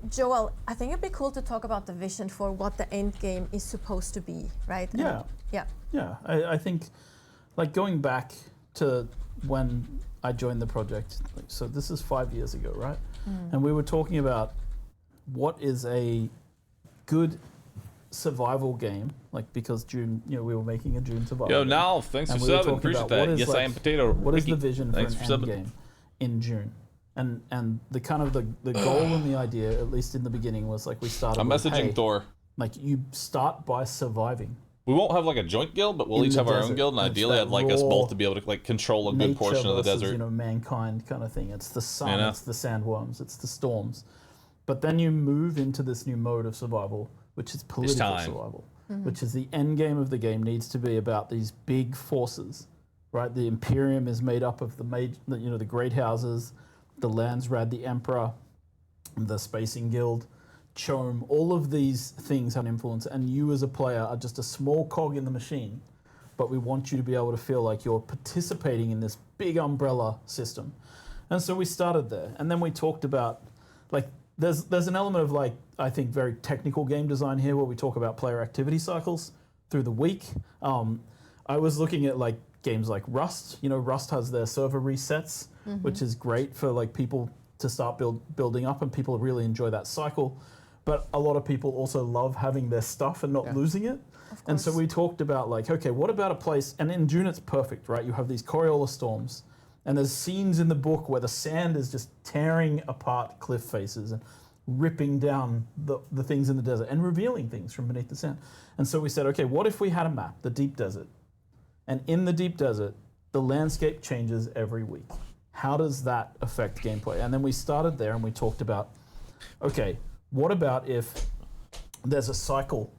Joel, I think it'd be cool to talk about the vision for what the end game is supposed to be, right? Yeah. Yeah. I think, like, going back to when I joined the project, so this is 5 years ago, right? And we were talking about what is a good survival game, like, because Dune, we were making a Dune survival Yo, game. Nal, thanks for we were subbing. talking Appreciate about that. Yes, I am Potato. What is Ricky, the vision for thanks an for end subbing. game in Dune? And the kind of the goal and the idea, at least in the beginning, was like we started I'm with, messaging hey, Thor. like, you start by surviving. We won't have like a joint guild, but we'll In each the have our own desert. guild, and And it's ideally that I'd like us raw both to be able to like control a good Nature portion of the versus, desert. mankind kind of thing. It's the sun, You know? it's the sandworms, it's the storms. But then you move into this new mode of survival, which is political time. survival, which is the end game of the game needs to be about these big forces, right? The Imperium is made up of the great houses, the Landsraad, the Emperor, the Spacing Guild, Chome, all of these things have an influence, and you as a player are just a small cog in the machine, but we want you to be able to feel like you're participating in this big umbrella system. And so we started there, and then we talked about, like, there's an element of, like, I think very technical game design here where we talk about player activity cycles through the week. I was looking at, like, games like Rust. Rust has their server resets, which is great for, like, people to start building up, and people really enjoy that cycle. But a lot of people also love having their stuff and not losing it. And so we talked about, like, okay, what about a place, and in Dune it's perfect, right? You have these Coriolis storms, And there's scenes in the book where the sand is just tearing apart cliff faces and ripping down the things in the desert and revealing things from beneath the sand. And so we said, okay, what if we had a map, the deep desert, and in the deep desert, the landscape changes every week. How does that affect gameplay? And then we started there and we talked about, okay, what about if there's a cycle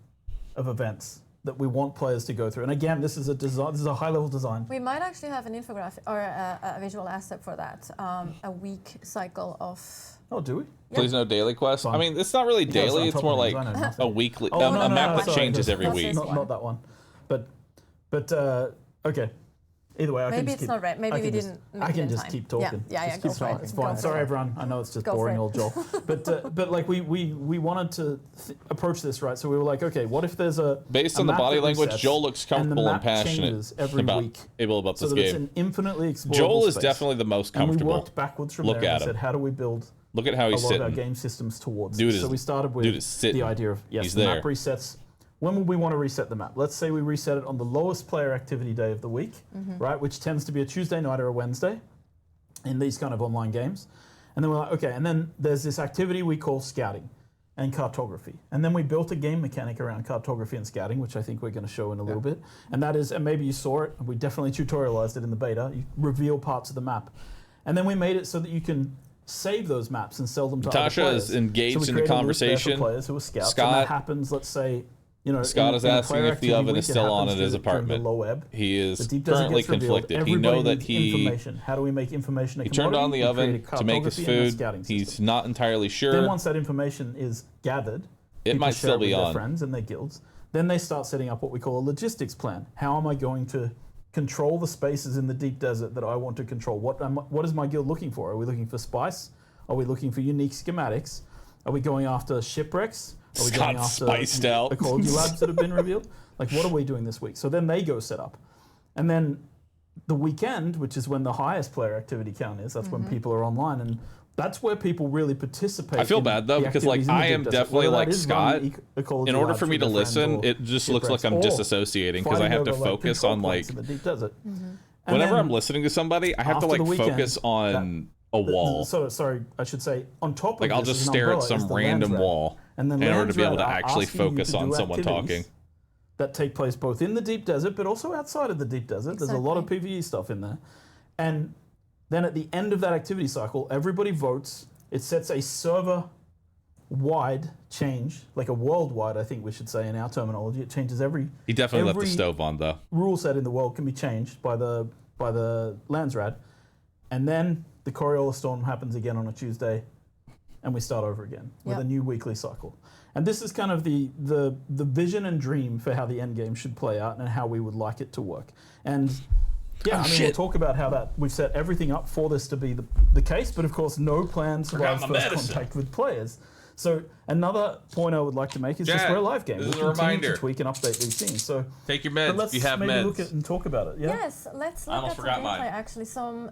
of events that we want players to go through? And again, this is a design. This is a high-level design. We might actually have an infographic or a visual asset for that. A week cycle of. Oh, do we? Please no daily quest. I mean, it's not really daily. It's more like a weekly, a map that changes every week. Not that one, but okay. Either way, maybe it's not right. Maybe we didn't. I can just keep talking. Yeah. Go for it. It's fine. Sorry, everyone. I know it's just boring old Joel. But like we wanted to approach this right. So we were like, okay, what if there's a based on the body language, Joel looks comfortable and passionate about this game. game. It's an infinitely explorable Joel is space. definitely the most comfortable. And we worked backwards from Look there at and him. said, how do we build Look at how he's a lot sitting. of our game systems towards Dude it? is, So we started with the idea of He's the there. map resets. When would we want to reset the map? Let's say we reset it on the lowest player activity day of the week, right? Which tends to be a Tuesday night or a Wednesday in these kind of online games. And then we're like, okay, and then there's this activity we call scouting and cartography. And then we built a game mechanic around cartography and scouting, which I think we're going to show in a little bit. And that is, and maybe you saw it, we definitely tutorialized it in the beta, you reveal parts of the map. And then we made it so that you can save those maps and sell them to other Natasha players. is engaged so in the conversation. Players who are scouts. Scott, and that happens, let's say, Scott is asking if the oven is still on at his apartment. Low ebb. He is currently conflicted. He know that How do we make information? He turned on the oven to make his food. He's not entirely sure. Then once that information is gathered, it might still be with on. Their friends and their guilds. Then they start setting up what we call a logistics plan. How am I going to control the spaces in the deep desert that I want to control? What is my guild looking for? Are we looking for spice? Are we looking for unique schematics? Are we going after shipwrecks? Are we going after spiced out ecology labs that have been revealed? Like, what are we doing this week? So then they go set up. And then the weekend, which is when the highest player activity count is, that's when people are online. And that's where people really participate. I feel bad, though, because like I am definitely like Scott. In order for me to listen, it just looks like I'm disassociating because I have to focus on like... Whenever I'm listening to somebody, I have to like focus on a wall. Sorry, I should say, on top of like I'll just stare at some random wall in order to be able to actually focus on someone talking. That take place both in the deep desert, but also outside of the deep desert. Exactly. There's a lot of PvE stuff in there. And then at the end of that activity cycle, everybody votes. It sets a server-wide change, like a worldwide, I think we should say in our terminology. It changes every... He definitely left the stove on, though. Rule set in the world can be changed by the Landsrad. And then the Coriolis Storm happens again on a Tuesday, and we start over again with a new weekly cycle. And this is kind of the vision and dream for how the end game should play out and how we would like it to work. And we'll talk about how that we've set everything up for this to be the case, but of course no plan survives first contact with players. So another point I would like to make is just we're a live game. This is a continue reminder to tweak and update these things. So take your meds if you have maybe meds. Look at and talk about it. Yeah? Yes, let's look at the gameplay. Actually, some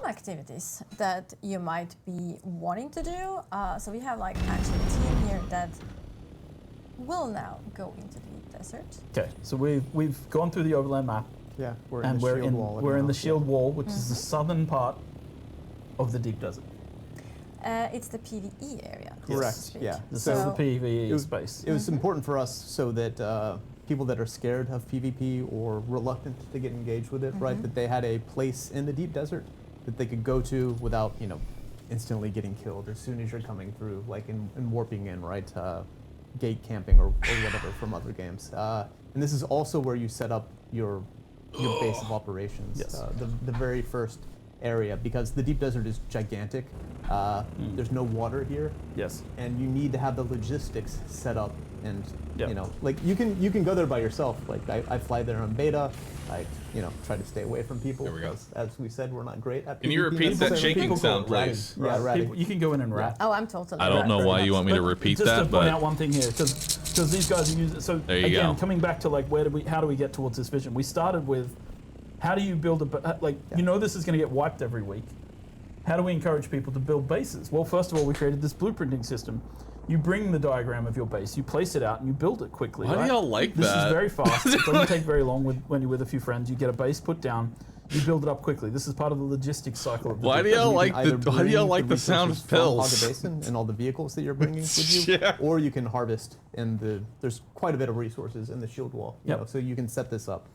activities that you might be wanting to do. So we have like actually a team here that will now go into the desert. Okay, so we've gone through the overland map. Yeah, we're in the shield wall, which is the southern part of the deep desert. It's the PvE area. Correct. Yeah. This is the PvE space. It was important for us so that people that are scared of PvP or reluctant to get engaged with it, right, that they had a place in the deep desert that they could go to without, instantly getting killed as soon as you're coming through, like in warping in, right, gate camping or whatever from other games. And this is also where you set up your base of operations. Yes. The very first area, because the deep desert is gigantic. There's no water here. Yes. And you need to have the logistics set up, and like you can go there by yourself. Like I fly there on beta. I try to stay away from people. There we go. As we said, we're not great at PvP. Can you repeat that shaking sound, please? Yeah, ratting. You can go in and rat. Oh, I'm totally. I don't know why you want me to repeat that, just to point but out one thing here, because these guys are using. So there you again, go. coming back to like how do we get towards this vision? We started with how do you build this is going to get wiped every week. How do we encourage people to build bases? Well, first of all, we created this blueprinting system. You bring the diagram of your base, you place it out, and you build it quickly. Why do y'all like this that? This is very fast. It doesn't take very long when you're with a few friends. You get a base put down. you build it up quickly. This is part of the logistics cycle of the Why do deep y'all desert. like the sound of Hog pills? the Basin and all the vehicles that you're bringing with you, Yeah. or you can harvest in there's quite a bit of resources in the shield wall, you Yep. know, so you can set this up.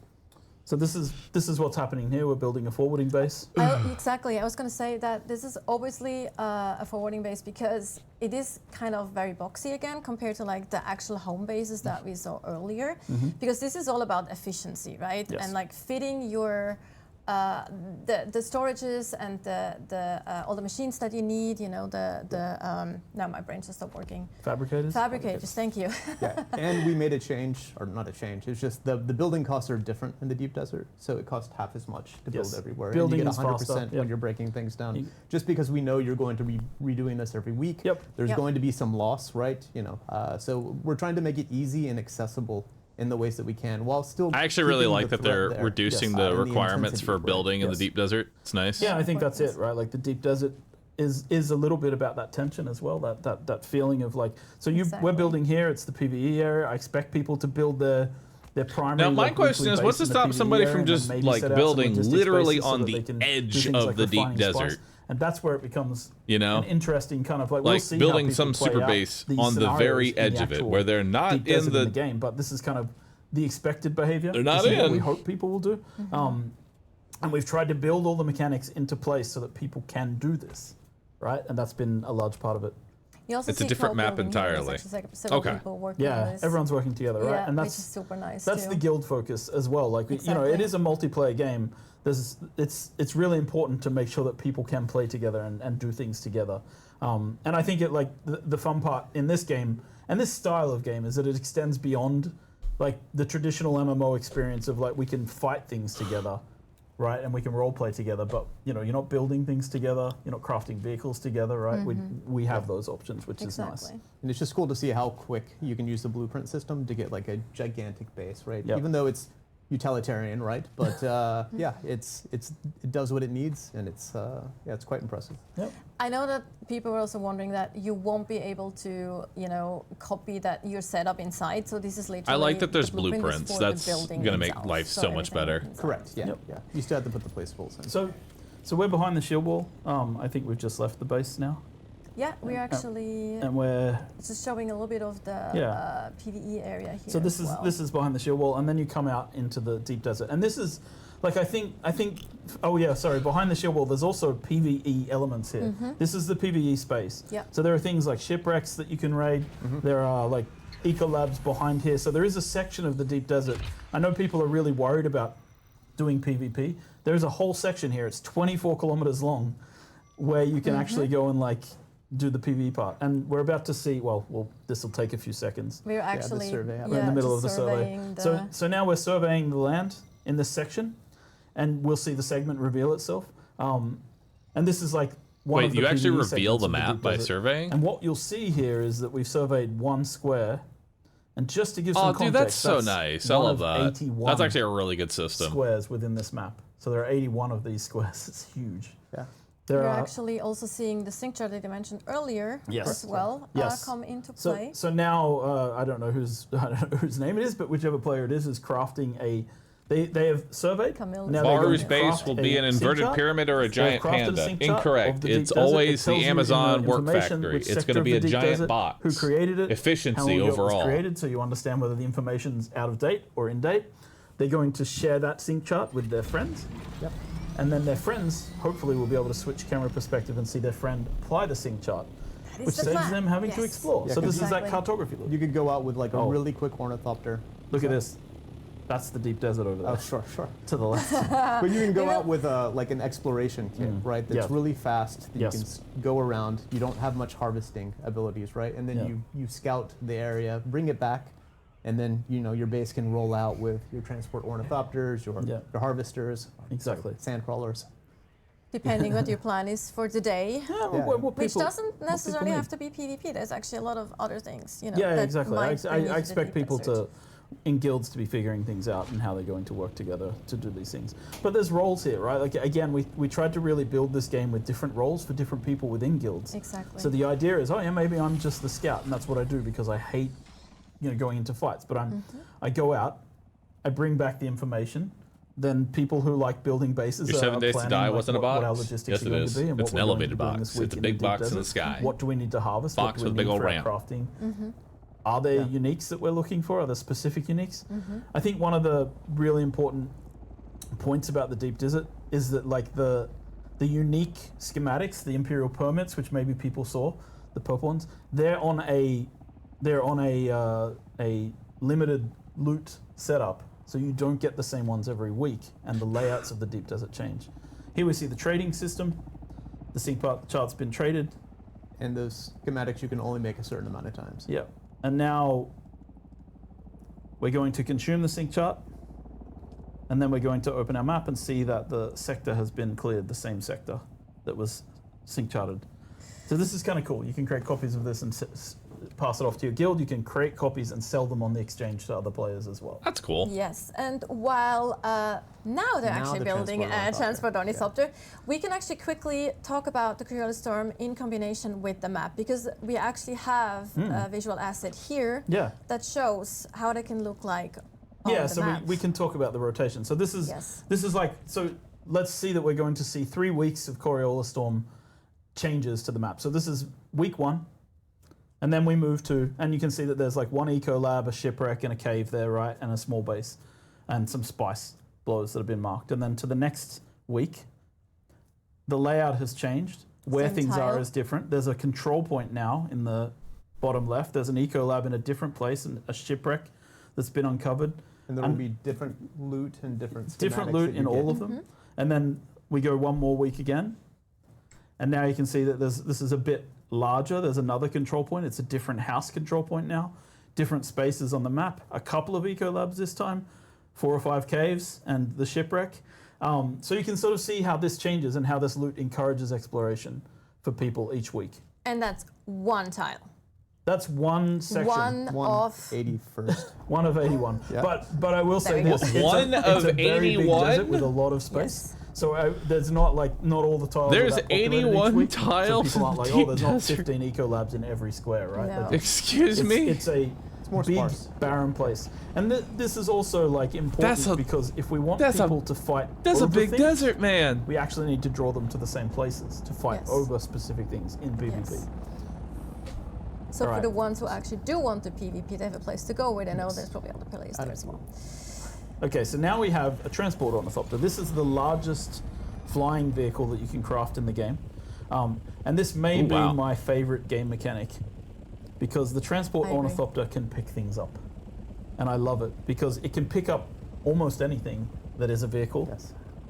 So this is what's happening here. We're building a forwarding base. Exactly. I was going to say that this is obviously a forwarding base because it is kind of very boxy again compared to like the actual home bases that we saw earlier. Because this is all about efficiency, right? Yes. And like fitting your the storages and the all the machines that you need. You know now my brain just stopped working. Fabricators. Thank you. Yeah, and we made a change, or not a change. It's just the building costs are different in the deep desert, so it costs half as much to build Yes. everywhere. Building and is you get 100% faster, when yep. you're breaking things down. Just because we know you're going to be redoing this every week, Yep. there's Yep. going to be some loss, right? You know, so we're trying to make it easy and accessible in the ways that we can, while still. I actually really keeping like the that they're threat there. reducing Yes. the And requirements intensity, for right. building in Yes. the deep desert. It's nice. Yeah, I think that's it, right? Like the deep desert is a little bit about that tension as well, that feeling of like, so Exactly. we're building here, it's the PvE area. I expect people to build their primary. Now, my like, question weekly is, what's to base in the stop PvE somebody area from and then just maybe like set out some building logistics literally bases so on that the they can do edge things of like the deep refining spice. desert? And that's where it becomes You know? an interesting kind of like, we'll Like see building how some people play super out base these on the scenarios very in the edge of it, actual where they're not deep in desert the game, but this is kind of the expected behavior. They're not This is what in. we hope people will do. And we've tried to build all the mechanics into place so that people can do this, right? And that's been a large part of it. You also It's a see different map co-building here. There's entirely. actually, like, several Okay. people working on Yeah, this. everyone's working together, right? Yeah, And which that's is super nice that's too. the guild focus as well. Like you know, it Exactly. is a multiplayer game. It's really important to make sure that people can play together and do things together. And I think it like the fun part in this game and this style of game is that it extends beyond like the traditional MMO experience of like we can fight things together, right? And we can role play together, but you know, you're not building things together, you're not crafting vehicles together, right? We have those options, which is nice. Exactly. And it's just cool to see how quick you can use the blueprint system to get like a gigantic base, right? Yep. Even though it's utilitarian, right? But yeah, it does what it needs, and it's quite impressive. Yep. I know that people are also wondering that you won't be able to, copy that your setup inside. So this is literally. I like that there's the blueprint is blueprints. for the That's building gonna make itself, life so much everything better. inside. Correct. Yeah. Yep. Yeah. You still have to put the placeables in. So we're behind the shield wall. I think we've just left the base now, Yeah, we're actually and we're just showing a little bit of the Yeah. PVE area here. so this as is well. this is behind the shield wall, and then you come out into the deep desert, and this is like I think oh yeah, sorry, behind the shield wall there's also PvE elements here. This is the PvE space. Yeah. So there are things like shipwrecks that you can raid. There are like eco labs behind here. So there is a section of the deep desert. I know people are really worried about doing PvP. There's a whole section here. It's 24 kilometers long, where you can actually go and like do the PvE part. And we're about to see. Well, this will take a few seconds. We're actually survey. We're in the middle of just the survey. surveying the- So now we're surveying the land in this section, and we'll see the segment reveal itself. And this is like one of Wait, the you actually PvE reveal segments the of map deep by desert. surveying? And what you'll see here is that we've surveyed one square, and just to give some Oh, context, dude, that's so nice. I one love of that. 81 That's actually a really good system. squares within this map. So there are 81 of these squares. It's huge. Yeah. There We're are actually also seeing the sync chart that you mentioned earlier Yes. as well Yes. come into so play. so now I don't know whose name it is, but whichever player it is crafting a. They have surveyed. Camille. Now they're going Bahroo's to base craft will a be an sync inverted chart. pyramid or a They've giant crafted a panda. sync chart of Incorrect. the deep It's desert. always It tells the you in Amazon work information factory. which It's sector going to of be the a deep giant desert, box. Who created it? Efficiency how long ago it overall. was created, so you understand whether the information's out of date or in date. They're going to share that sync chart with their friends. Yep. And then their friends hopefully will be able to switch camera perspective and see their friend apply the sync chart, That is which the saves plan. them having to Yes. explore. Yeah, So this is that Exactly. cartography loop. You could go out with like a Oh. really quick ornithopter. Look at this. That's the deep desert over there. Oh, sure. To the left. But you can go out with like an exploration kit, right? That's Yeah. really fast. That Yes. you can go around. You don't have much harvesting abilities, right? And then Yeah. you scout the area, bring it back, and then your base can roll out with your transport ornithopters, your harvesters, Exactly. sand crawlers. Depending what your plan is for the day. Yeah, Yeah. what Which people- doesn't what necessarily people have need. to be PvP. There's actually a lot of other things, Yeah, that exactly. might bring you to I the expect deep people desert. in guilds to be figuring things out and how they're going to work together to do these things. But there's roles here, right? Like again, we tried to really build this game with different roles for different people within guilds. Exactly. So the idea is, oh yeah, maybe I'm just the scout, and that's what I do because I hate, going into fights. But I go out, I bring back the information. then people who like building bases Your are 7 Days to planning, Die like, wasn't a what our box? logistics Yes, are it going is. to be and It's what an we're going to elevated be doing box. this week It's a in big the deep box in the desert. sky. What do we need to harvest? Box what do with we a big need old for our ramp. crafting? Mm-hmm. Are there uniques that we're looking for? Are there specific uniques? Mm-hmm. I think one of the really important points about the deep desert is that like the unique schematics, the Imperial permits, which maybe people saw, the purple ones, they're on a limited loot setup, so you don't get the same ones every week, and the layouts of the deep desert change. Here we see the trading system. The sync chart's been traded. And those schematics you can only make a certain amount of times. Yeah. And now we're going to consume the sync chart, and then we're going to open our map and see that the sector has been cleared, the same sector that was sync charted. So this is kind of cool. You can create copies of this and pass it off to your guild. You can create copies and sell them on the exchange to other players as well. That's cool. Yes, and while now they're actually building a transport ornithopter, we can actually quickly talk about the Coriolis Storm in combination with the map, because we actually have a visual asset here that shows how they can look like on the so map. we can talk about the rotation. So this is like, so let's see that we're going to see 3 weeks of Coriolis Storm changes to the map. So this is week 1. And then we move to, and you can see that there's like 1 eco lab, a shipwreck, and a cave there, right? And a small base, and some spice blowers that have been marked. And then to the next week, the layout has changed. Where Same things tile. are is different. There's a control point now in the bottom left. There's an eco lab in a different place, and a shipwreck that's been uncovered. And there will be different loot and different Different schematics loot that you in all get. of them. And then we go 1 more week again. And now you can see that this is a bit larger. There's another control point. It's a different house control point now. Different spaces on the map. A couple of eco labs this time. 4 or 5 caves and the shipwreck. So you can sort of see how this changes and how this loot encourages exploration for people each week. And that's 1 tile. That's one section. One of 81st. One of 81. Yeah. But I will say There we this. go. It's One a of very big 81? desert with a lot of space. So there's not all the tiles. There's are that populated each 81 week. tiles So people aren't in like, the oh, there's not desert. 15 eco labs in every square, right? No. Like, Excuse me? It's a more big, sparse. barren place. And this is also like important because if we want people to fight That's a over big things, desert, man. we actually need to draw them to the same places to fight Yes. over specific things in PvP. Yes. So for Alright. the ones who actually do want the PvP, they have a place to go where they know there's probably other players there as well. Okay, so now we have a transport ornithopter. This is the largest flying vehicle that you can craft in the game. And this may be wow. my favorite game mechanic because the transport I agree. ornithopter can pick things up. And I love it because it can pick up almost anything that is a vehicle,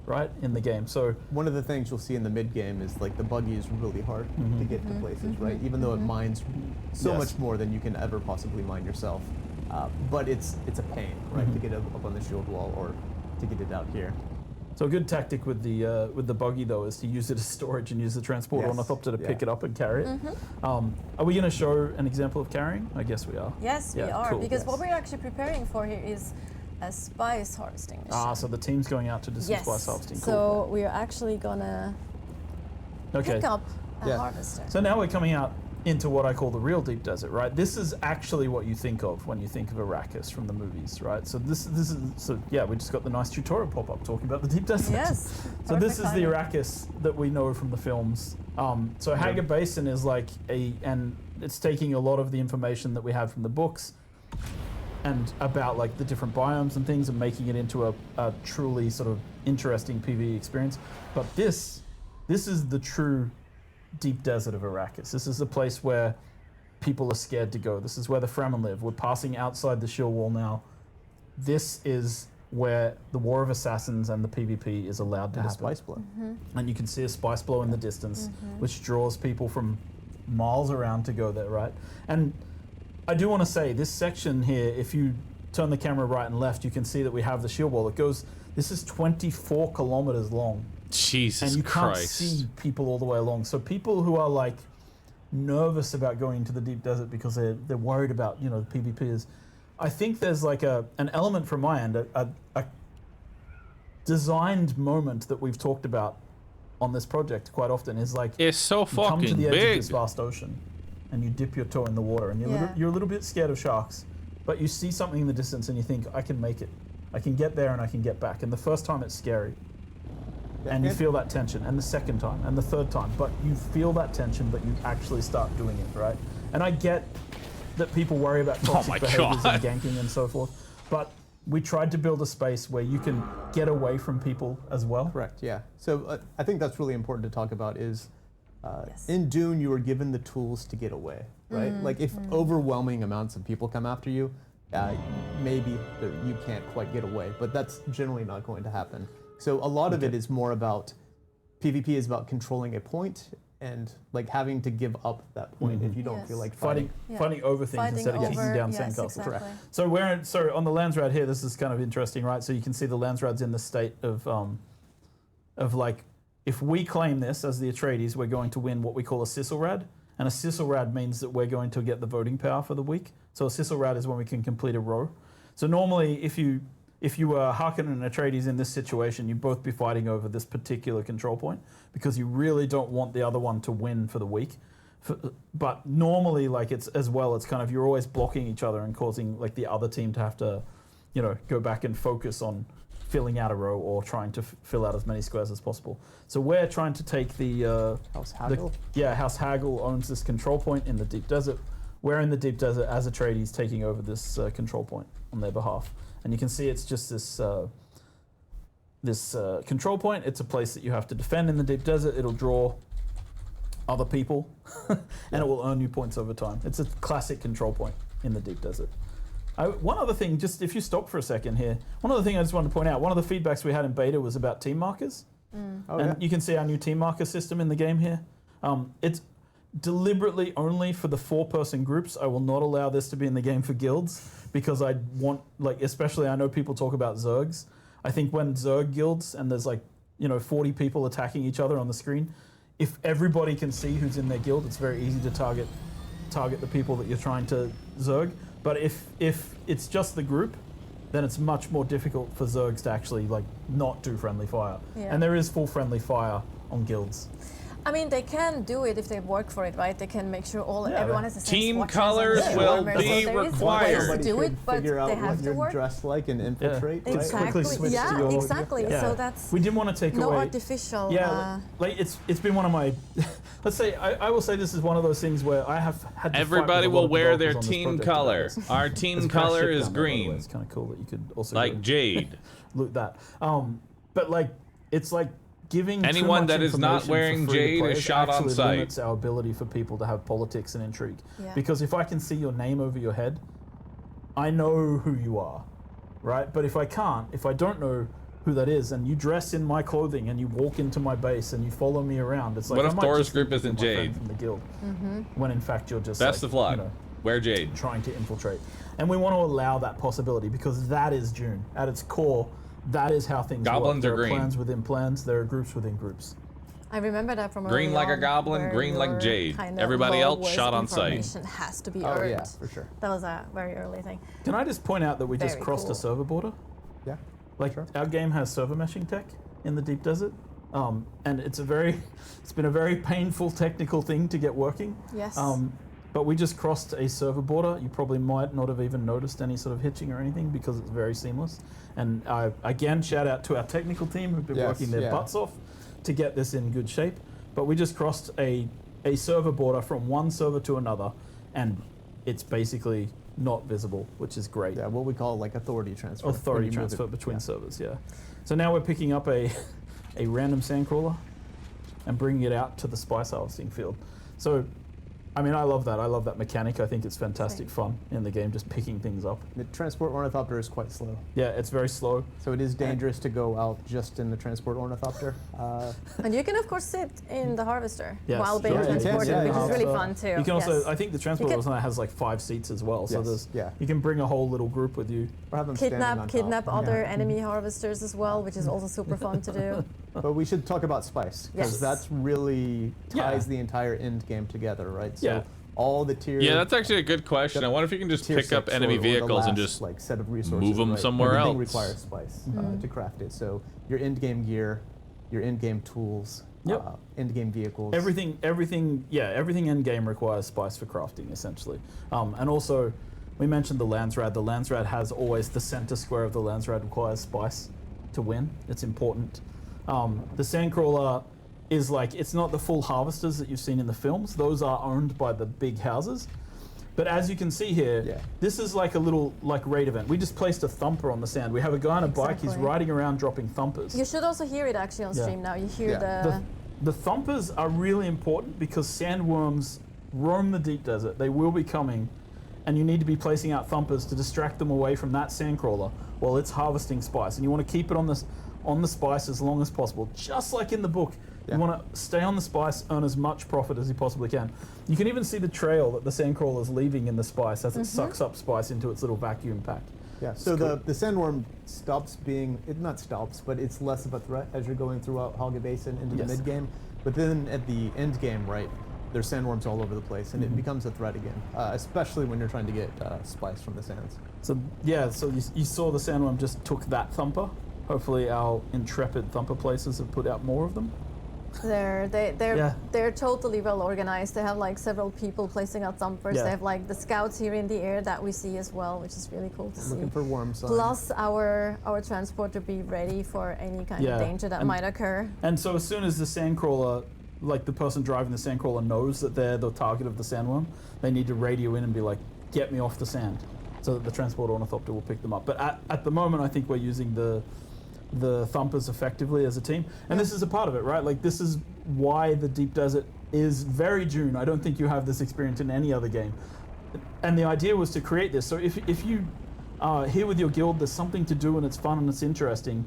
right, in the game. So one of the things you'll see in the mid game is like the buggy is really hard to get to places, right? Even though it mines so much more than you can ever possibly mine yourself. But it's a pain, right, to get up on the shield wall or to get it out here. So a good tactic with the buggy though is to use it as storage and use the transport ornithopter to pick it up and carry it. Are we going to show an example of carrying? I guess we are. Yes, we are, cool. because what we're actually preparing for here is a spice harvesting mission. So the team's going out to do some spice harvesting. Cool. So we're actually gonna pick up a harvester. So now we're coming out into what I call the real deep desert, right? This is actually what you think of when you think of Arrakis from the movies, right? So this is we just got the nice tutorial pop up talking about the deep desert. Yes. So this is the Arrakis that we know from the films. So Hagar Basin is like and it's taking a lot of the information that we have from the books and about like the different biomes and things and making it into a truly sort of interesting PvE experience. But this is the true deep desert of Arrakis. This is the place where people are scared to go. This is where the Fremen live. We're passing outside the shield wall now. This is where the War of Assassins and the PvP is allowed to happen. Spice blow. And you can see a spice blow in the distance, which draws people from miles around to go there, right? And I do want to say, this section here, if you turn the camera right and left, you can see that we have the shield wall. This is 24 kilometers long. Jesus and you can't Christ. see people all the way along. So people who are like nervous about going into the deep desert because they're worried about the PvP is, I think there's like an element from my end, a designed moment that we've talked about on this project quite often is like it's so you come to fucking the edge big. of this vast ocean and you dip your toe in the water and you're a little bit scared of sharks, but you see something in the distance and you think, I can make it. I can get there and I can get back. And the first time it's scary. And you feel that tension, and the second time, and the third time, but you feel that tension, but you actually start doing it, right? And I get that people worry about toxic behaviors and ganking and so forth, but we tried to build a space where you can get away from people as well. Correct, yeah. So I think that's really important to talk about is in Dune, you were given the tools to get away, right? Like if overwhelming amounts of people come after you, maybe you can't quite get away, but that's generally not going to happen. So a lot of it is more about, PvP is about controlling a point and like having to give up that point if you don't feel like fighting. Fighting over things instead of kicking down sandcastles. Exactly. Correct. So on the Landsrad here, this is kind of interesting, right? So you can see the Landsrad's in the state of like, if we claim this as the Atreides, we're going to win what we call a Sisselrad. And a Sisselrad means that we're going to get the voting power for the week. So a Sisselrad is when we can complete a row. So normally, if you were Harkonnen and Atreides in this situation, you'd both be fighting over this particular control point because you really don't want the other one to win for the week. But normally, like it's kind of, you're always blocking each other and causing like the other team to have to, go back and focus on filling out a row or trying to fill out as many squares as possible. So we're trying to take the House Hagel? House Hagel owns this control point in the deep desert. We're in the deep desert as Atreides taking over this control point on their behalf. And you can see it's just this control point. It's a place that you have to defend in the deep desert. It'll draw other people, and it will earn you points over time. It's a classic control point in the deep desert. One other thing, just if you stop for a second here, one other thing I just wanted to point out, one of the feedbacks we had in beta was about team markers. You can see our new team marker system in the game here. It's deliberately only for the 4-person groups. I will not allow this to be in the game for guilds because I want, like, especially I know people talk about Zergs. I think when Zerg guilds and there's 40 people attacking each other on the screen, if everybody can see who's in their guild, it's very easy to target the people that you're trying to Zerg. But if it's just the group, then it's much more difficult for Zergs to actually not do friendly fire. Yeah. And there is full friendly fire on guilds. I mean, they can do it if they work for it, right? They can make sure everyone has the same Team swatches colors and will armor. be So there is required. ways to do it, but figure out they have what to you're work. dressed like and infiltrate. Yeah, right? exactly. Quickly switch to your exactly. Yeah. So that's we didn't want to take no away artificial. it's been one of my let's say I will say this is one of those things where I have had to Everybody fight with a lot will of wear their developers on this team project color. about this. Our team There's a crash color ship is down there, by the way. green, It's kind of cool that you could also like Jade. loot that. But it's like giving Anyone too much that is not information wearing for free to Jade play is shot on actually sight. limits our ability for people to have politics and intrigue. Yeah. Because if I can see your name over your head, I know who you are, right? But if I don't know who that is, and you dress in my clothing and you walk into my base and you follow me around, it's like What I if might Thor's just group think you're isn't my friend Jade? from the guild, when in fact you're just Best of luck. Wear Jade. trying to infiltrate. And we want to allow that possibility because that is Dune. At its core, that is how things Goblins work. There are green. plans within plans. There are groups within groups. I remember that from Green early like a on, goblin, where green like your Jade. kind of Everybody else lowest shot on sight. information has to be Oh earned. yeah, for sure. That was a very early thing. Can I just point out that we just Very crossed cool. a server border? Yeah. Like Sure. our game has server meshing tech in the deep desert, and it's been a very painful technical thing to get working. Yes. But we just crossed a server border. You probably might not have even noticed any sort of hitching or anything because it's very seamless. And again, shout out to our technical team who've been working their butts off to get this in good shape. But we just crossed a server border from one server to another, and it's basically not visible, which is great. Yeah, what we call authority transfer. Authority when you move transfer it. between servers, yeah. So now we're picking up a random sandcrawler and bringing it out to the spice harvesting field. So, I mean, I love that. I love that mechanic. I think it's fantastic fun in the game, just picking things up. The transport ornithopter is quite slow. Yeah, it's very slow. So it is dangerous to go out just in the transport ornithopter. And you can of course sit in the harvester Yes. while being Sure, you can, transported, yeah, which yeah. is really fun too. You can also, Yes. I think the transport also has 5 seats as well. So Yes, you can bring a whole little group with you. Or have them standing on top. kidnap other enemy harvesters as well, which is also super fun to do. But we should talk about spice, because Yes. that's really ties the entire end game together, right? So all the tier. Yeah, that's actually a good question. I wonder if you can just tier pick up 6 enemy or the vehicles and last, just set of resources, move them right? somewhere Everything else. requires spice to craft it. So your end game gear, your end game tools, end game vehicles. Everything end game requires spice for crafting, essentially. And also, we mentioned the Landsrad. The Landsrad has always the center square of the Landsrad requires spice to win. It's important. The Sandcrawler is like, it's not the full harvesters that you've seen in the films. Those are owned by the big houses. But as you can see here, this is like a little raid event. We just placed a thumper on the sand. We have a guy on a bike. He's riding around dropping thumpers. You should also hear it actually on stream now. You hear the thumpers are really important because sandworms roam the deep desert. They will be coming, and you need to be placing out thumpers to distract them away from that Sandcrawler while it's harvesting spice. And you want to keep it on the spice as long as possible, just like in the book. You want to stay on the spice, earn as much profit as you possibly can. You can even see the trail that the Sandcrawler is leaving in the spice as it sucks up spice into its little vacuum pack. Yeah, so the sandworm stops being, it not stops, but it's less of a threat as you're going throughout Haga Basin into the mid-game. But then at the end game, right, there's sandworms all over the place, and it becomes a threat again, especially when you're trying to get spice from the sands. So yeah, so you saw the sandworm just took that thumper. Hopefully our intrepid thumper placers have put out more of them. They're totally well organized. They have like several people placing out thumpers. They have like the scouts here in the air that we see as well, which is really cool to see. Looking for worms. Plus our transport to be ready for any kind of danger that might occur. And so as soon as the Sandcrawler, like the person driving the Sandcrawler knows that they're the target of the sandworm, they need to radio in and be like, get me off the sand, so that the transport ornithopter will pick them up. But at the moment, I think we're using the thumpers effectively as a team, and this is a part of it, right? Like, this is why the deep desert is very Dune. I don't think you have this experience in any other game, and the idea was to create this. So if you are here with your guild, there's something to do and it's fun and it's interesting,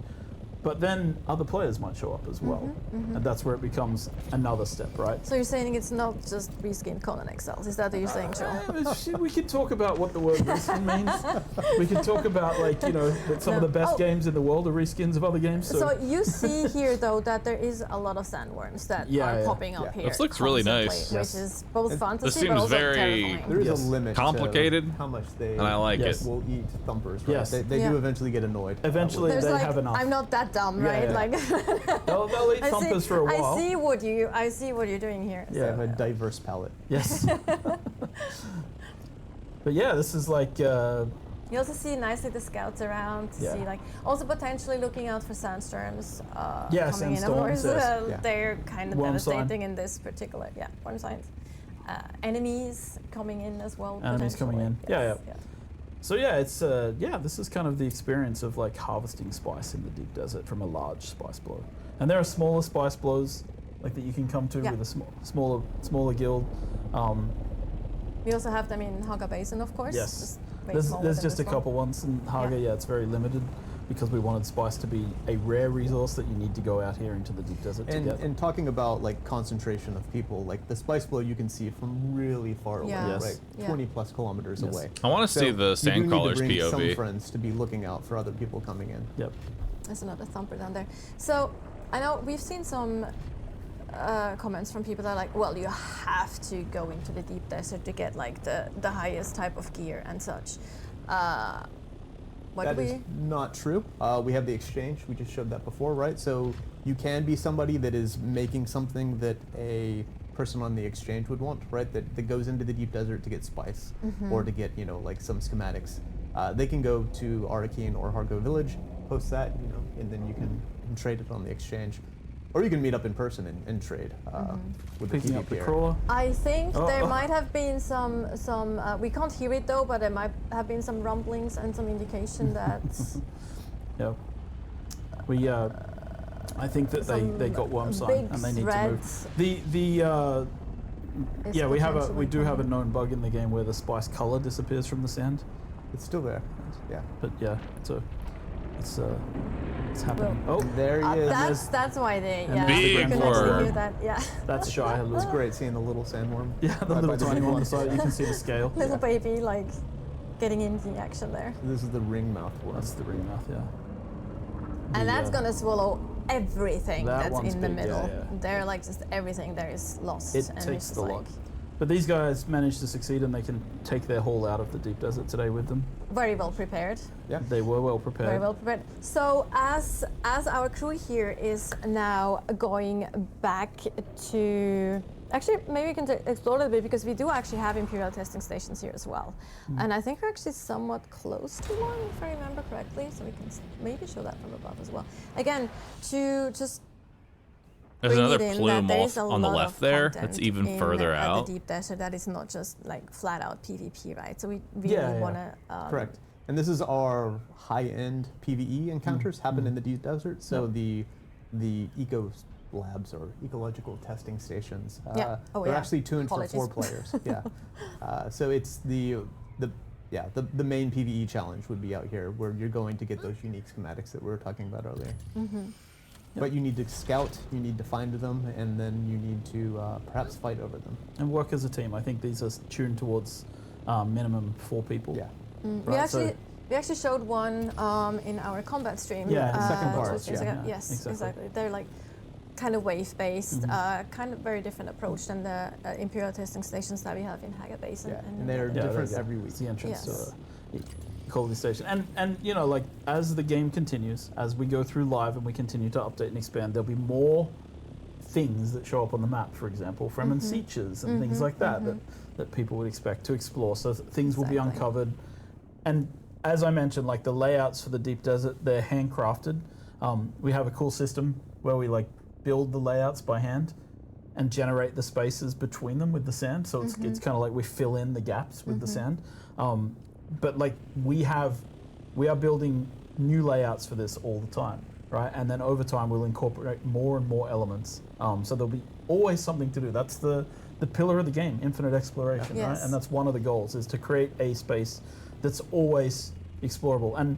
but then other players might show up as well, and that's where it becomes another step, right? So you're saying it's not just reskinned Conan Exiles? Is that what you're saying, Joel? We could talk about what the word reskin means. We could talk about, like, you know, that some of the best games in the world are reskins of other games. So you see here, though, that there is a lot of sandworms that are popping up here. This looks really nice. Which is both fantasy, this seems but also very terrifying. There is a limit complicated, to how much they and I like it. will eat thumpers. Right? Yes. They do eventually get annoyed. Eventually they have enough. I'm not that dumb, right? Like they'll eat thumpers for a while. I see what you're doing here. Yeah, so, a diverse palette. Yes. But yeah, this is like. You also see nicely the scouts around. To see, like, also potentially looking out for sandstorms coming in. Of course, they're kind of devastating in this particular. Yeah, worm signs. Enemies coming in as well. Enemies coming in. Yes. Yeah. So yeah, it's this is kind of the experience of like harvesting spice in the deep desert from a large spice blow. And there are smaller spice blows like that you can come to with a smaller guild. We also have them in Haga Basin, of course. Yes. There's just a couple ones in Haga. Yeah, it's very limited because we wanted spice to be a rare resource that you need to go out here into the deep desert to get. And talking about like concentration of people, like the spice blow you can see from really far away, right? 20 plus kilometers away. I want to see the Sandcrawler's POV. You some friends to be looking out for other people coming in. Yep. There's another thumper down there. So I know we've seen some comments from people that are like, well, you have to go into the deep desert to get like the highest type of gear and such. That is not true. We have the exchange. We just showed that before, right? So you can be somebody that is making something that a person on the exchange would want, right? That goes into the deep desert to get spice or to get, you know, like some schematics. They can go to Arakeen or Hargo Village, post that, you know, and then you can trade it on the exchange. Or you can meet up in person and trade with the Picking up the PvP. crawler. I think there might have been some we can't hear it though, but there might have been some rumblings and some indication that we I think that they got worm sign and they need to move. We do have a known bug in the game where the spice color disappears from the sand. It's still there. Yeah. But yeah, so it's happening. Oh, there he is. That's why they big worm. That's shy. It was great seeing the little sandworm. Yeah, the little tiny one on the side. You can see the scale. Little baby, like getting into the action there. This is the ring mouth worm. That's the ring mouth, yeah. And that's gonna swallow everything that's in the middle. Yeah. They're like just everything there is lost. It takes the lot. But these guys managed to succeed and they can take their haul out of the deep desert today with them. Very well prepared. Yeah, they were well prepared. Very well prepared. So as our crew here is now going back to Actually, maybe we can explore a little bit because we do actually have Imperial testing stations here as well. And I think we're actually somewhat close to one, if I remember correctly, so we can maybe show that from above as well. Again, to just There's bring another it in plume that there off is a on the lot left of there. content That's even in, further out. the deep desert that is not just like flat out PvP, right? So we really Yeah, want to. Correct. And this is our high-end PvE encounters happen in the deep desert. So the eco labs or ecological testing stations. They're actually tuned for 4 players. So it's the main PvE challenge would be out here where you're going to get those unique schematics that we were talking about earlier. But you need to scout, you need to find them, and then you need to perhaps fight over them. And work as a team. I think these are tuned towards minimum 4 people. Yeah. Right, We actually showed one in our combat stream. Yeah, the second part. 2 streams ago. Yeah, Yes, exactly. They're like kind of wave-based, kind of very different approach than the Imperial testing stations that we have in Haga Basin. Yeah, and they're different every week. It's the entrance Yes. to quality station. And you know, like as the game continues, as we go through live and we continue to update and expand, there'll be more things that show up on the map, for example, Fremen Seaches and things like that, that people would expect to explore. So things will be uncovered. And as I mentioned, like the layouts for the deep desert, they're handcrafted. We have a cool system where we like build the layouts by hand and generate the spaces between them with the sand. So it's kind of like we fill in the gaps with the sand. But like we are building new layouts for this all the time, right? And then over time we'll incorporate more and more elements. So there'll be always something to do. That's the pillar of the game, infinite exploration, right? And that's one of the goals, is to create a space that's always explorable. And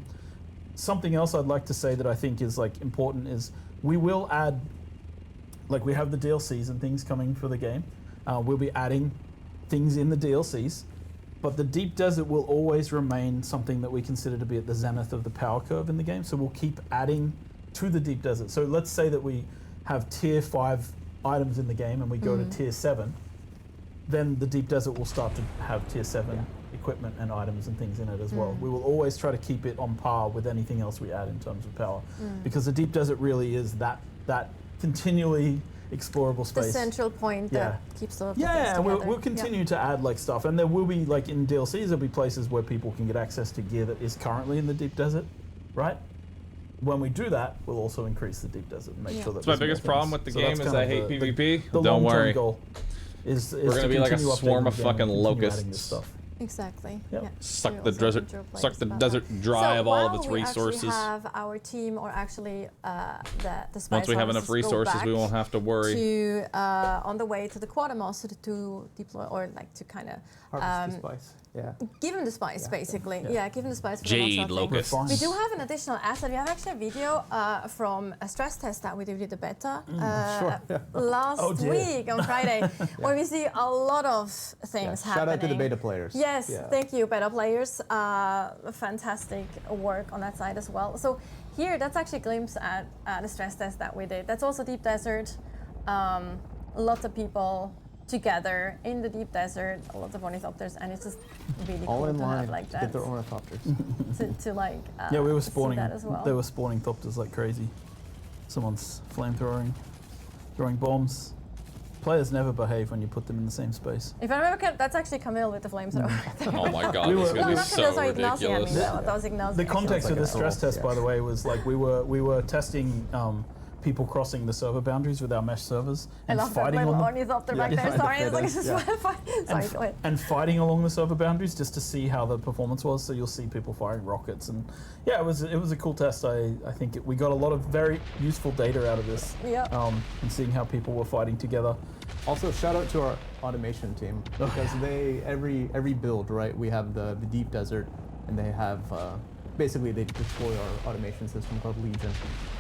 something else I'd like to say that I think is like important is we will add, like we have the DLCs and things coming for the game. We'll be adding things in the DLCs, but the deep desert will always remain something that we consider to be at the zenith of the power curve in the game. So we'll keep adding to the deep desert. So let's say that we have tier 5 items in the game and we go to tier 7, then the deep desert will start to have tier 7 equipment and items and things in it as well. We will always try to keep it on par with anything else we add in terms of power, because the deep desert really is that continually explorable space. The central point that keeps all of the things Yeah, together. we'll continue to add like stuff, and there will be like in DLCs there'll be places where people can get access to gear that is currently in the deep desert, right? When we do that, we'll also increase the deep desert and make sure that. That's my biggest problem with the game is I hate PvP. The Don't worry. goal is we're gonna be like a swarm of fucking locusts. Exactly. Yep. Yeah. Suck the desert dry of all of its resources. We have our team, or actually the spice Once we have enough harvesters go resources, we back won't have to worry. To on the way to the quartermaster to deploy, or like to kind of Harvest the spice. Yeah. give him the spice, basically. Yeah, give him the spice. For Jade the monster thing. locusts. We do have an additional asset. We have actually a video from a stress test that we did with the beta last week on Friday, where we see a lot of things happening. Shout out to the beta players. Yes, thank you, beta players. Fantastic work on that side as well. So here, that's actually a glimpse at the stress test that we did. That's also deep desert. Lots of people together in the deep desert, a lot of ornithopters, and it's just really all cool in to line have like to that. get their ornithopters. to like we were see spawning. that as well. They were spawning thopters like crazy. Someone's flamethrowing, throwing bombs. Players never behave when you put them in the same space. If I remember, that's actually Camille with the flamethrower. Oh my god, this is gonna be so ridiculous. That was Ignacio. The context of the stress test, by the way, was like we were testing people crossing the server boundaries with our mesh servers and fighting on them. Ornithopter back there. Sorry, it's like sorry, go ahead. And fighting along the server boundaries just to see how the performance was. So you'll see people firing rockets, and yeah, it was a cool test. I think we got a lot of very useful data out of this. Yeah. And seeing how people were fighting together. Also, shout out to our automation team, because they every build, right? We have the deep desert, and they have basically they deploy our automation system called Legion,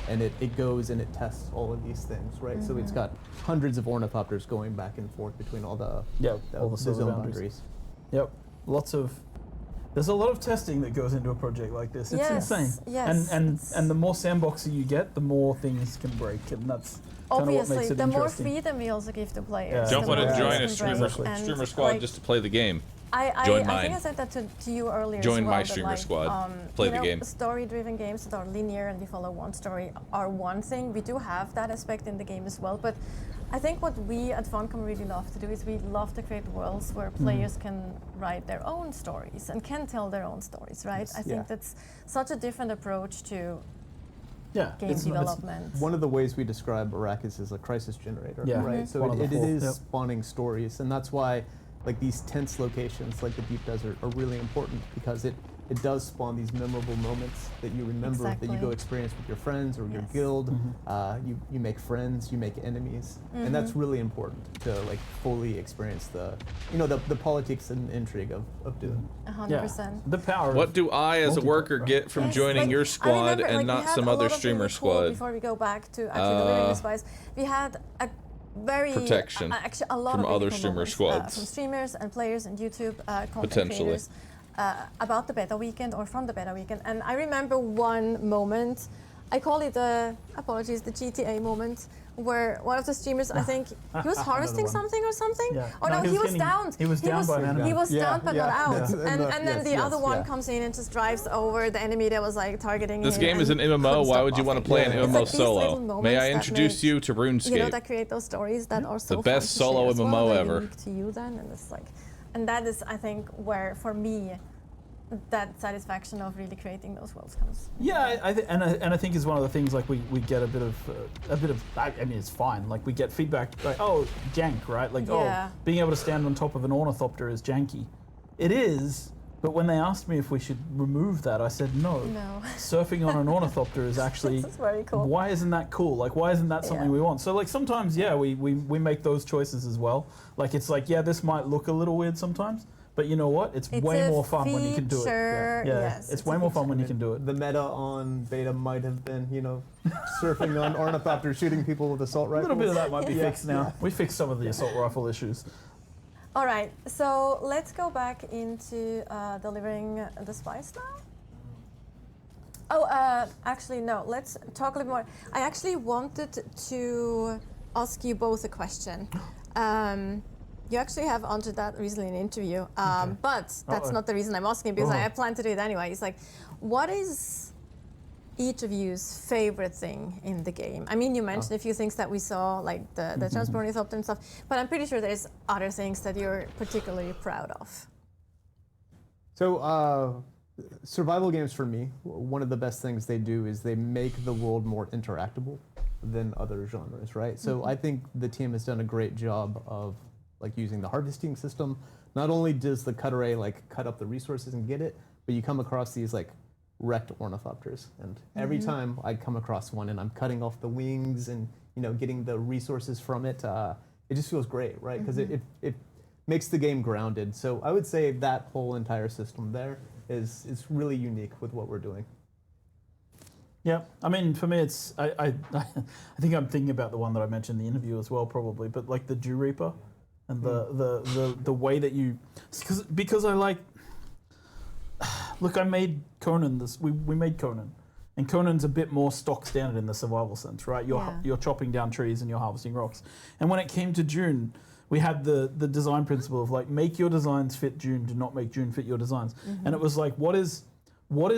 and it goes and it tests all of these things, right? So it's got hundreds of ornithopters going back and forth between all the server zone boundaries. Yep, there's a lot of testing that goes into a project like this. It's insane. Yes. And the more sandboxy you get, the more things can break, and that's obviously the more freedom we also give to players. Don't want to join a streamer and squad just to play the game. Join I think I mine. said that to you earlier. Join as well, my that, streamer like, squad. Play the game. Story-driven games that are linear and you follow one story are one thing. We do have that aspect in the game as well, but I think what we at Funcom really love to do is we love to create worlds where players can write their own stories and can tell their own stories, right? I think that's such a different approach to game development. It's one of the ways we describe Arrakis as a crisis generator, right? So it is spawning stories, and that's why like these tense locations like the deep desert are really important, because it does spawn these memorable moments that you remember, that you go experience with your friends or your guild. You make friends, you make enemies, and that's really important to like fully experience the politics and intrigue of Dune. 100%. The power. What do I, as a worker, get from joining your squad and not some other streamer squad? Before we go back to actually delivering the spice, we had a very protection actually a lot from of other streamer squads, from streamers and players and YouTube content creators. About the beta weekend or from the beta weekend. And I remember one moment, I call it the GTA moment, where one of the streamers, I think, he was harvesting something or something. Yeah. Oh no, he was downed. He was downed by an enemy. He was downed but not out. Yeah. And then the other one comes in and just drives over the enemy that was like targeting This him. game is an MMO. Why would you want to play an MMO solo? May I introduce you to RuneScape? You know, that create those stories that are so the best fun to solo share as MMO well, ever. unique to you then, and it's like, and that is, I think, where for me that satisfaction of really creating those worlds comes. Yeah, I think is one of the things, like we get a bit of I mean, it's fine, like we get feedback like, oh, jank, right? Like, oh, being able to stand on top of an ornithopter is janky. It is, but when they asked me if we should remove that, I said no. Surfing on an ornithopter is actually very cool. Why isn't that cool? Like, why isn't that something we want? So like sometimes we make those choices as well. Like it's like, this might look a little weird sometimes, but you know what? It's way more fun when you can do it. Yes, it's way more fun when you can do it. The meta on beta might have been, surfing on ornithopters, shooting people with assault rifles. A little bit of that might be fixed now. We fixed some of the assault rifle issues. All right, so let's go back into delivering the spice now. Oh, actually, no, let's talk a little more. I actually wanted to ask you both a question. You actually have answered that recently in an interview, but that's not the reason I'm asking, because I plan to do it anyway. It's like, what is each of you's favorite thing in the game? I mean, you mentioned a few things that we saw, like the transport ornithopter and stuff, but I'm pretty sure there's other things that you're particularly proud of. So, survival games for me, one of the best things they do is they make the world more interactable than other genres, right? So I think the team has done a great job of like using the harvesting system. Not only does the cut array like cut up the resources and get it, but you come across these like wrecked ornithopters, and every time I come across one and I'm cutting off the wings and getting the resources from it, it just feels great, right? Because it makes the game grounded. So I would say that whole entire system there is really unique with what we're doing. Yeah, I mean, for me, it's I think I'm thinking about the one that I mentioned in the interview as well, probably, but like the Dew Reaper. And the way that you, because I like, look, I made Conan we made Conan, and Conan's a bit more stock standard in the survival sense, right? You're chopping down trees and you're harvesting rocks. And when it came to Dune, we had the design principle of like, make your designs fit Dune, do not make Dune fit your designs. And it was like, what is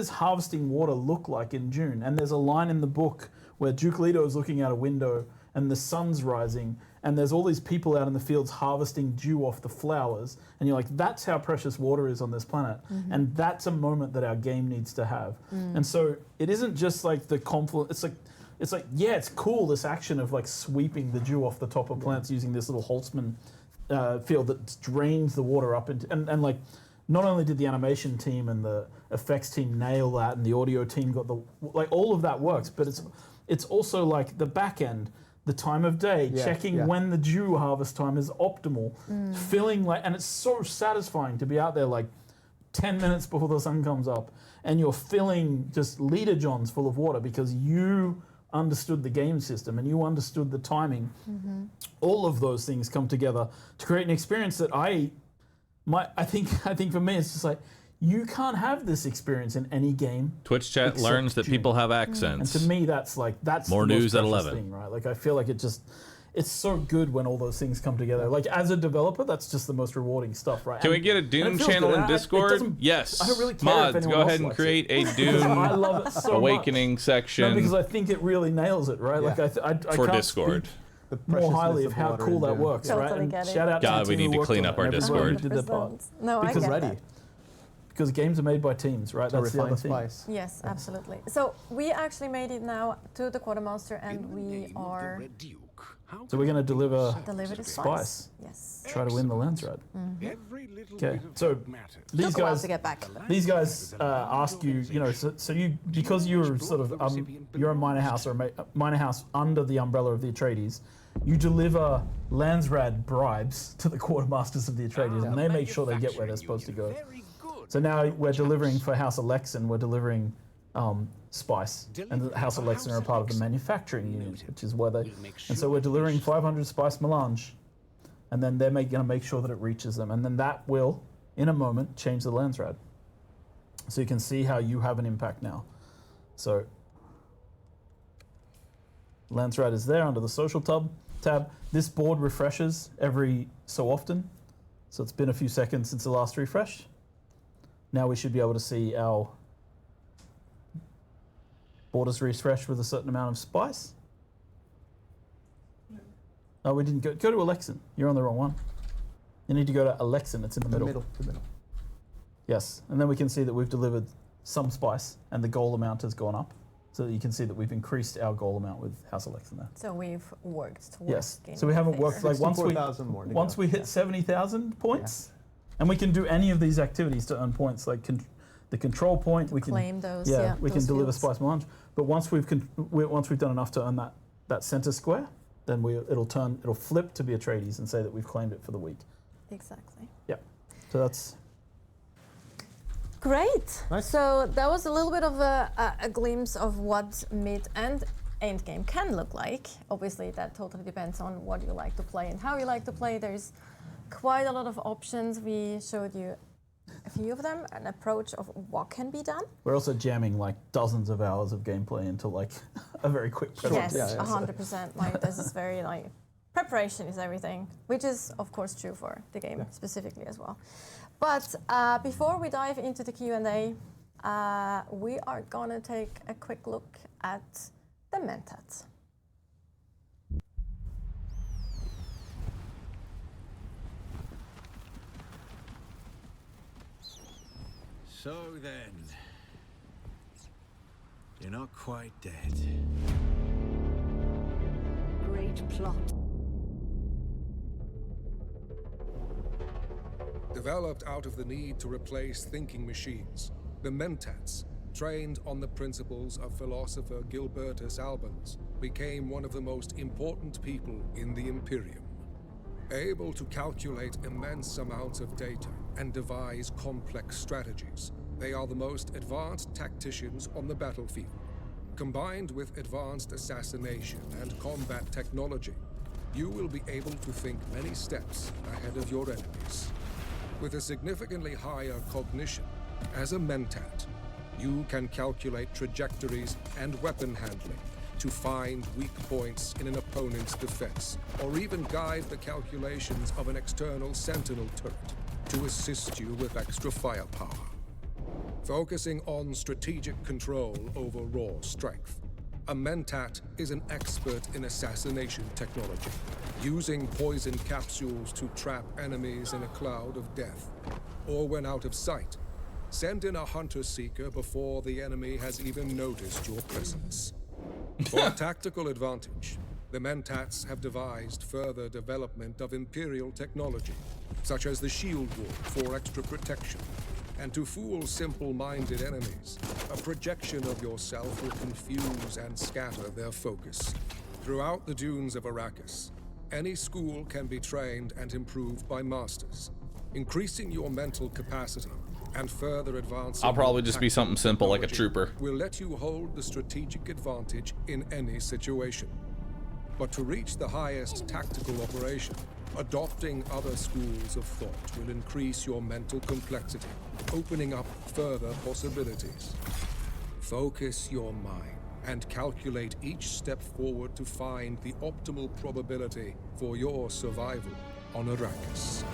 harvesting water look like in Dune? And there's a line in the book where Duke Leto is looking out a window and the sun's rising, and there's all these people out in the fields harvesting dew off the flowers, and you're like, that's how precious water is on this planet. And that's a moment that our game needs to have. And so it isn't just like the confluence, it's like, it's cool, this action of like sweeping the dew off the top of plants using this little Holtzman field that drains the water up into, and like, not only did the animation team and the effects team nail that, and the audio team got all of that works, but it's also like the back end, the time of day, checking when the dew harvest time is optimal, feeling like, and it's so satisfying to be out there like 10 minutes before the sun comes up, and you're filling just liter johns full of water because you understood the game system and you understood the timing. All of those things come together to create an experience that I think for me it's just like, you can't have this experience in any game. Twitch chat learns that people have accents. And to me, that's more the news most at precious 11. thing, right? Like I feel like it's so good when all those things come together. Like as a developer, that's just the most rewarding stuff, right? Can we And- get a and it Dune feels channel good. in It Discord? doesn't- Yes. I don't really care Mods, if anyone go else ahead and likes create it. a Dune I love it so Awakening much. section No, because I think it really nails it, right? Like I for can't Discord. speak more highly of how cool that works, right? Totally And get it. shout out God, to the we team need who to worked clean on up it our and everybody Discord. who did their part. No, I Because get ready. that. Because games are made by teams, right? To That's the other refine thing. spice. Yes, absolutely. So we actually made it now to the quartermaster, and we are So we're going to deliver delivered the spice. Yes. Try to win the Lansrad. Okay, so these Took a while guys, to get back. these guys ask you, you know, so you because you're sort of you're a minor house or a minor house under the umbrella of the Atreides, you deliver Lansrad bribes to the quartermasters of the Atreides, and they make sure they get where they're supposed to go. So now we're delivering for House Alexan, we're delivering spice, and the House Alexan are a part of the manufacturing unit, which is where they. And so we're delivering 500 spice melange, and then they're going to make sure that it reaches them, and then that will, in a moment, change the Lansrad. So you can see how you have an impact now. So Lansrad is there under the social tab. This board refreshes every so often, so it's been a few seconds since the last refresh. Now we should be able to see our borders refresh with a certain amount of spice. Oh, we didn't go to Alexan. You're on the wrong one. You need to go to Alexan. It's in the middle. The middle. Yes, and then we can see that we've delivered some spice, and the goal amount has gone up. So that you can see that we've increased our goal amount with House Alexan there. So we've worked towards. Yes. gaining So we haven't favor. worked like once 64,000 more to once go. we hit 70,000 points, and we can do any of these activities to earn points, like the control point. We can claim those, Yeah, yeah, we can those deliver fields. spice melange. But once we've done enough to earn that center square, then it'll flip to be Atreides and say that we've claimed it for the week. Exactly. Yeah. So that's. Great. Nice. So that was a little bit of a glimpse of what mid and end game can look like. Obviously, that totally depends on what you like to play and how you like to play. There's quite a lot of options. We showed you a few of them, an approach of what can be done. We're also jamming like dozens of hours of gameplay into like a very quick Yes, presentation. 100%. Like this is very like preparation is everything, which is of course true for the game specifically as well. But before we dive into the Q&A, we are gonna take a quick look at the Mentats. So then, you're not quite dead. Great plot. Developed out of the need to replace thinking machines, the Mentats, trained on the principles of philosopher Gilbertus Albans, became one of the most important people in the Imperium. Able to calculate immense amounts of data and devise complex strategies, they are the most advanced tacticians on the battlefield. Combined with advanced assassination and combat technology, you will be able to think many steps ahead of your enemies. With a significantly higher cognition, as a Mentat, you can calculate trajectories and weapon handling to find weak points in an opponent's defense, or even guide the calculations of an external sentinel turret to assist you with extra firepower. Focusing on strategic control over raw strength, a Mentat is an expert in assassination technology, using poison capsules to trap enemies in a cloud of death. Or when out of sight, send in a hunter-seeker before the enemy has even noticed your presence. For tactical advantage, the Mentats have devised further development of Imperial technology, such as the shield wall for extra protection. And to fool simple-minded enemies, a projection of yourself will confuse and scatter their focus. Throughout the dunes of Arrakis, any school can be trained and improved by masters, increasing your mental capacity and further advancing. I'll probably your just be something tactical simple like a technology trooper. will let you hold the strategic advantage in any situation. But to reach the highest tactical operation, adopting other schools of thought will increase your mental complexity, opening up further possibilities. Focus your mind and calculate each step forward to find the optimal probability for your survival on Arrakis.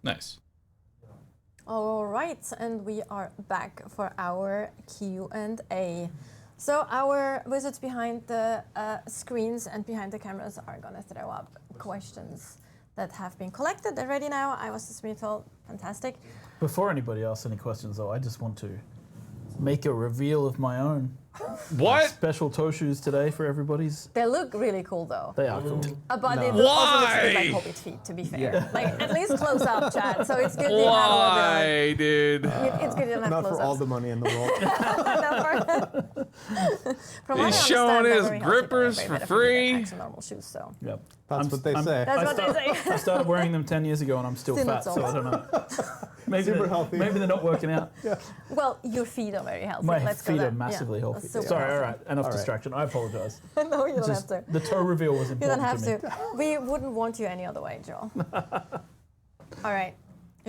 Nice. All right, and we are back for our Q&A. So our wizards behind the screens and behind the cameras are gonna throw up questions that have been collected. They're ready now. I was just told, fantastic. Before anybody asks any questions, though, I just want to make a reveal of my own. What? Special toe shoes today for everybody's. They look really cool though. They are cool. But it also looks a bit like Hobbit feet, to be fair. Yeah. Like at least close up, Chad. So it's good to Why, dude? It's good to have Not close for all the money in the world. From what I He's showing understand, his they're very healthy, grippers very for better free. than actual normal shoes, so. Yep. That's what they say. That's what they say. I started wearing them 10 years ago and I'm still Still fat, not so I don't know. Maybe Super they're, healthy. Maybe they're not working out. Well, your feet are very healthy. My Let's go feet there. are massively Yeah, healthy. super Sorry, all healthy. right. Enough distraction. I apologize. No, you don't Just have to. the toe reveal was You important don't have to me. to. We wouldn't want you any other way, Joel. All right.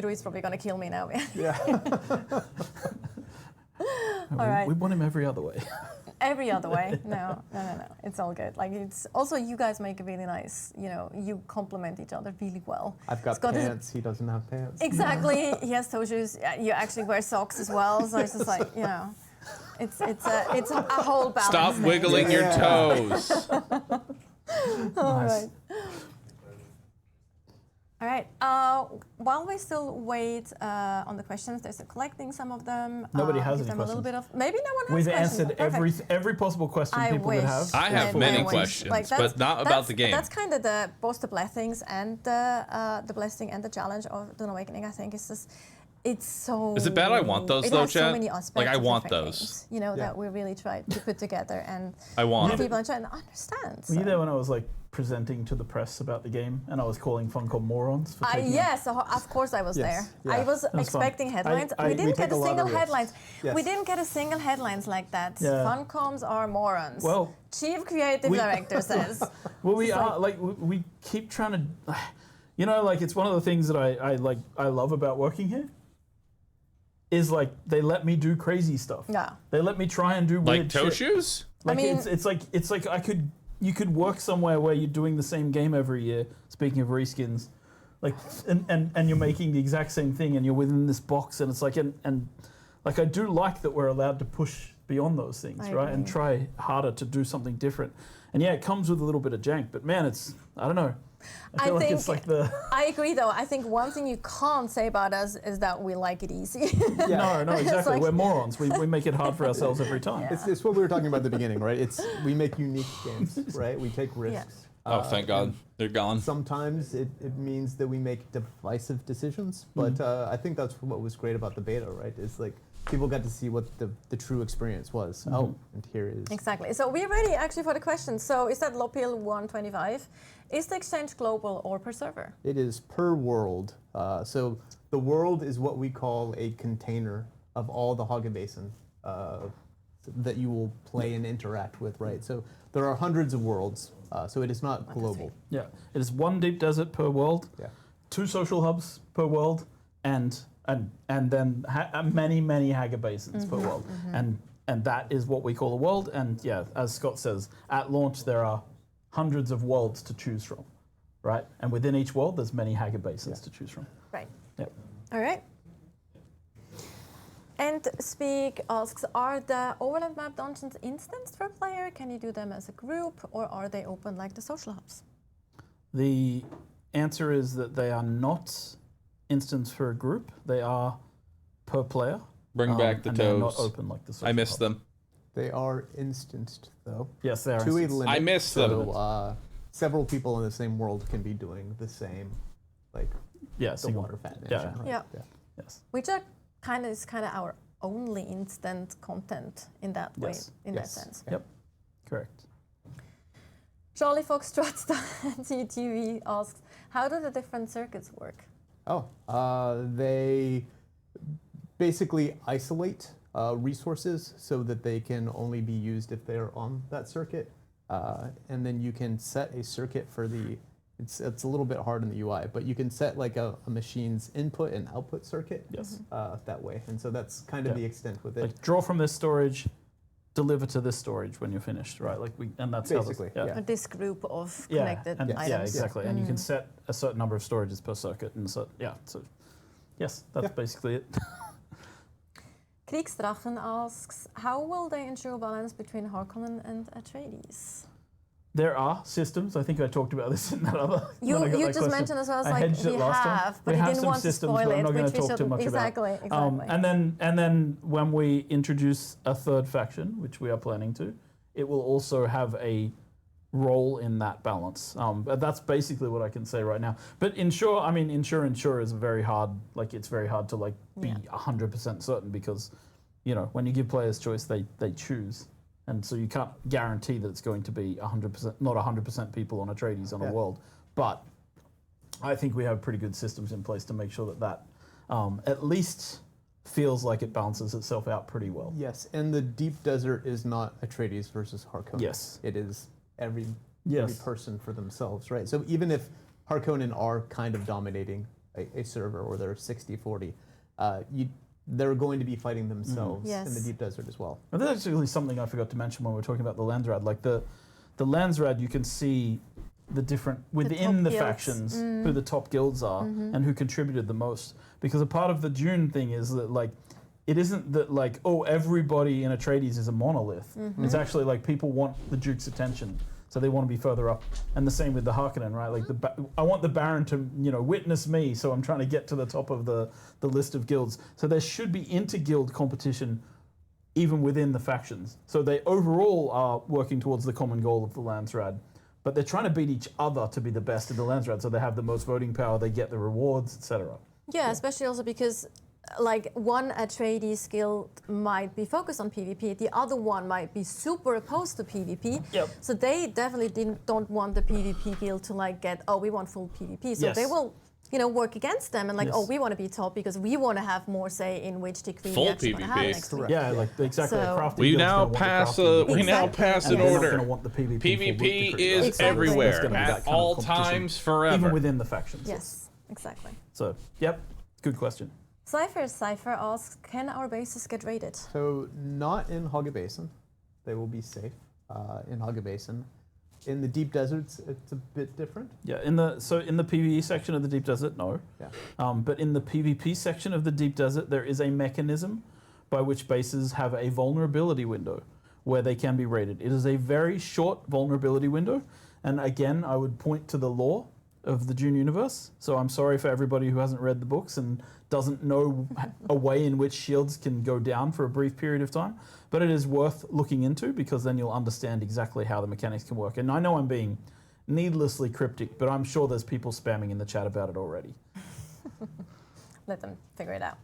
Rui's probably going to kill me now. Yeah. All right. We want him every other way. Every other way. No. It's all good. Like it's also you guys make a really nice, you complement each other really well. I've got pants, he doesn't have pants. Exactly. He has toe shoes. You actually wear socks as well. So it's just like, it's a whole balance. Stop there. wiggling your toes. All right. All right. While we still wait on the questions, they're still collecting some of them. Nobody has give any them a little questions. bit of maybe no one has We've questions. answered every possible question I people wish. would have. I have many questions, but not about the game. That's kind of both the blessings and the blessing and the challenge of Dune Awakening. I think it's just. It's so. Is it bad I want those, it though, has so Chad? many aspects Like, I of want different those. Things, that we really tried to put together and I want people are trying to understand. Were you there when I was like presenting to the press about the game and I was calling Funcom morons for taking Yes, so of course I was Yes, there. yeah. I was was expecting fun. headlines. we We didn't take get a a lot of single risks. headlines. Yes. We didn't get a single headlines like that. Yeah. Funcoms are morons. Well, Chief Creative Director says. Well, we are like we keep trying to, like it's one of the things that I love about working here. Is like they let me do crazy stuff. Yeah. They let me try and do weird Like toe shit. shoes? Like I mean- it's like you could work somewhere where you're doing the same game every year. Speaking of reskins, like and you're making the exact same thing and you're within this box and it's like and like I do like that we're allowed to push beyond those things, I right? And agree. try harder to do something different. And yeah, it comes with a little bit of jank, but man, I don't know. I feel like it's like the I agree though. I think one thing you can't say about us is that we like it easy. no, exactly. like- We're morons. We make it hard for ourselves every time. It's what we were talking about at the beginning, right? We make unique games, right? We take risks. Oh, thank God. They're gone. Sometimes it means that we make divisive decisions, but I think that's what was great about the beta, right? Is like people got to see what the true experience was. Oh, and here is. Exactly. So we're ready actually for the questions. So is that Lopil 125? Is the exchange global or per server? It is per world. So the world is what we call a container of all the Haga Basin that you will play and interact with, right? So there are hundreds of worlds, so it is not global. Yeah, it is one deep desert per world, Yeah. 2 social hubs per world, and then many Haga basins per world, and that is what we call a world. And yeah, as Scott says, at launch there are hundreds of worlds to choose from, right? And within each world there's many Haga basins to choose from. Right. Yep. All right. And Speak asks, are the overland map dungeons instanced per player? Can you do them as a group or are they open like the social hubs? The answer is that they are not instanced for a group. They are per player. Bring back the and they're not toes. open like the social I missed hubs. them. They are instanced, though. Yes, they are To a instanced. limit. I missed them. So several people in the same world can be doing the same, like Yeah, the single. water fat Yeah. engine. Right? Yeah. Yes. Which are kind of our only instant content in that way, Yes. in that Yes. sense. Yep. Correct. Charlie Foxtrot TV asks, how do the different circuits work? Oh, they basically isolate resources so that they can only be used if they're on that circuit. And then you can set a circuit for the, it's a little bit hard in the UI, but you can set like a machine's input and output circuit that way. And so that's kind of the extent with it. Like draw from this storage, deliver to this storage when you're finished, right? Like and that's basically this group of connected items. Yeah, exactly. And you can set a certain number of storages per circuit, and so yes, that's basically it. Kriegsdrachen asks, how will they ensure balance between Harkonnen and Atreides? There are systems. I think I talked about this in that other. You just mentioned as well as like we have, but we he have didn't some want to systems, spoil but I'm it, not going which to we talk should too much exactly. and then when we introduce a third faction, which we are planning to, it will also have a role in that balance. But that's basically what I can say right now. But ensure is very hard. Like it's very hard to like be 100% certain because, when you give players choice, they choose. And so you can't guarantee that it's going to be 100%, not 100% people on Atreides on a world. But I think we have pretty good systems in place to make sure that at least feels like it balances itself out pretty well. Yes, and the deep desert is not Atreides versus Harkonnen. Yes. It is every person for themselves, right? So even if Harkonnen are kind of dominating a server or they're 60-40, they're going to be fighting themselves in the deep desert as well. And that's actually something I forgot to mention when we were talking about the Landsrad. Like the Landsrad, you can see the different within the factions who the top guilds are and who contributed the most. Because a part of the Dune thing is that like it isn't that like everybody in Atreides is a monolith. It's actually like people want the Duke's attention. So they want to be further up, and the same with the Harkonnen, right? Like I want the Baron to, witness me, so I'm trying to get to the top of the list of guilds. So there should be inter-guild competition, even within the factions. So they overall are working towards the common goal of the Landsrad, but they're trying to beat each other to be the best in the Landsrad. So they have the most voting power, they get the rewards, etc. Yeah, especially also because like one Atreides guild might be focused on PvP, the other one might be super opposed to PvP. Yep. So they definitely don't want the PvP guild to like get, we want full PvP. So they will, work against them and like, we want to be top because we want to have more say in which decree full we actually PvP. want to have next week. Yeah, like exactly. So we now pass an order. PvP is everywhere at all times, forever, even within the factions. Yes, exactly. So, good question. Cypher asks, can our bases get raided? So not in Hogga Basin. They will be safe in Hogga Basin. In the deep deserts, it's a bit different. Yeah, in the PvE section of the deep desert, no. Yeah. But in the PvP section of the deep desert, there is a mechanism by which bases have a vulnerability window where they can be raided. It is a very short vulnerability window, and again, I would point to the lore of the Dune universe. So I'm sorry for everybody who hasn't read the books and doesn't know a way in which shields can go down for a brief period of time. But it is worth looking into because then you'll understand exactly how the mechanics can work. And I know I'm being needlessly cryptic, but I'm sure there's people spamming in the chat about it already. Let them figure it out.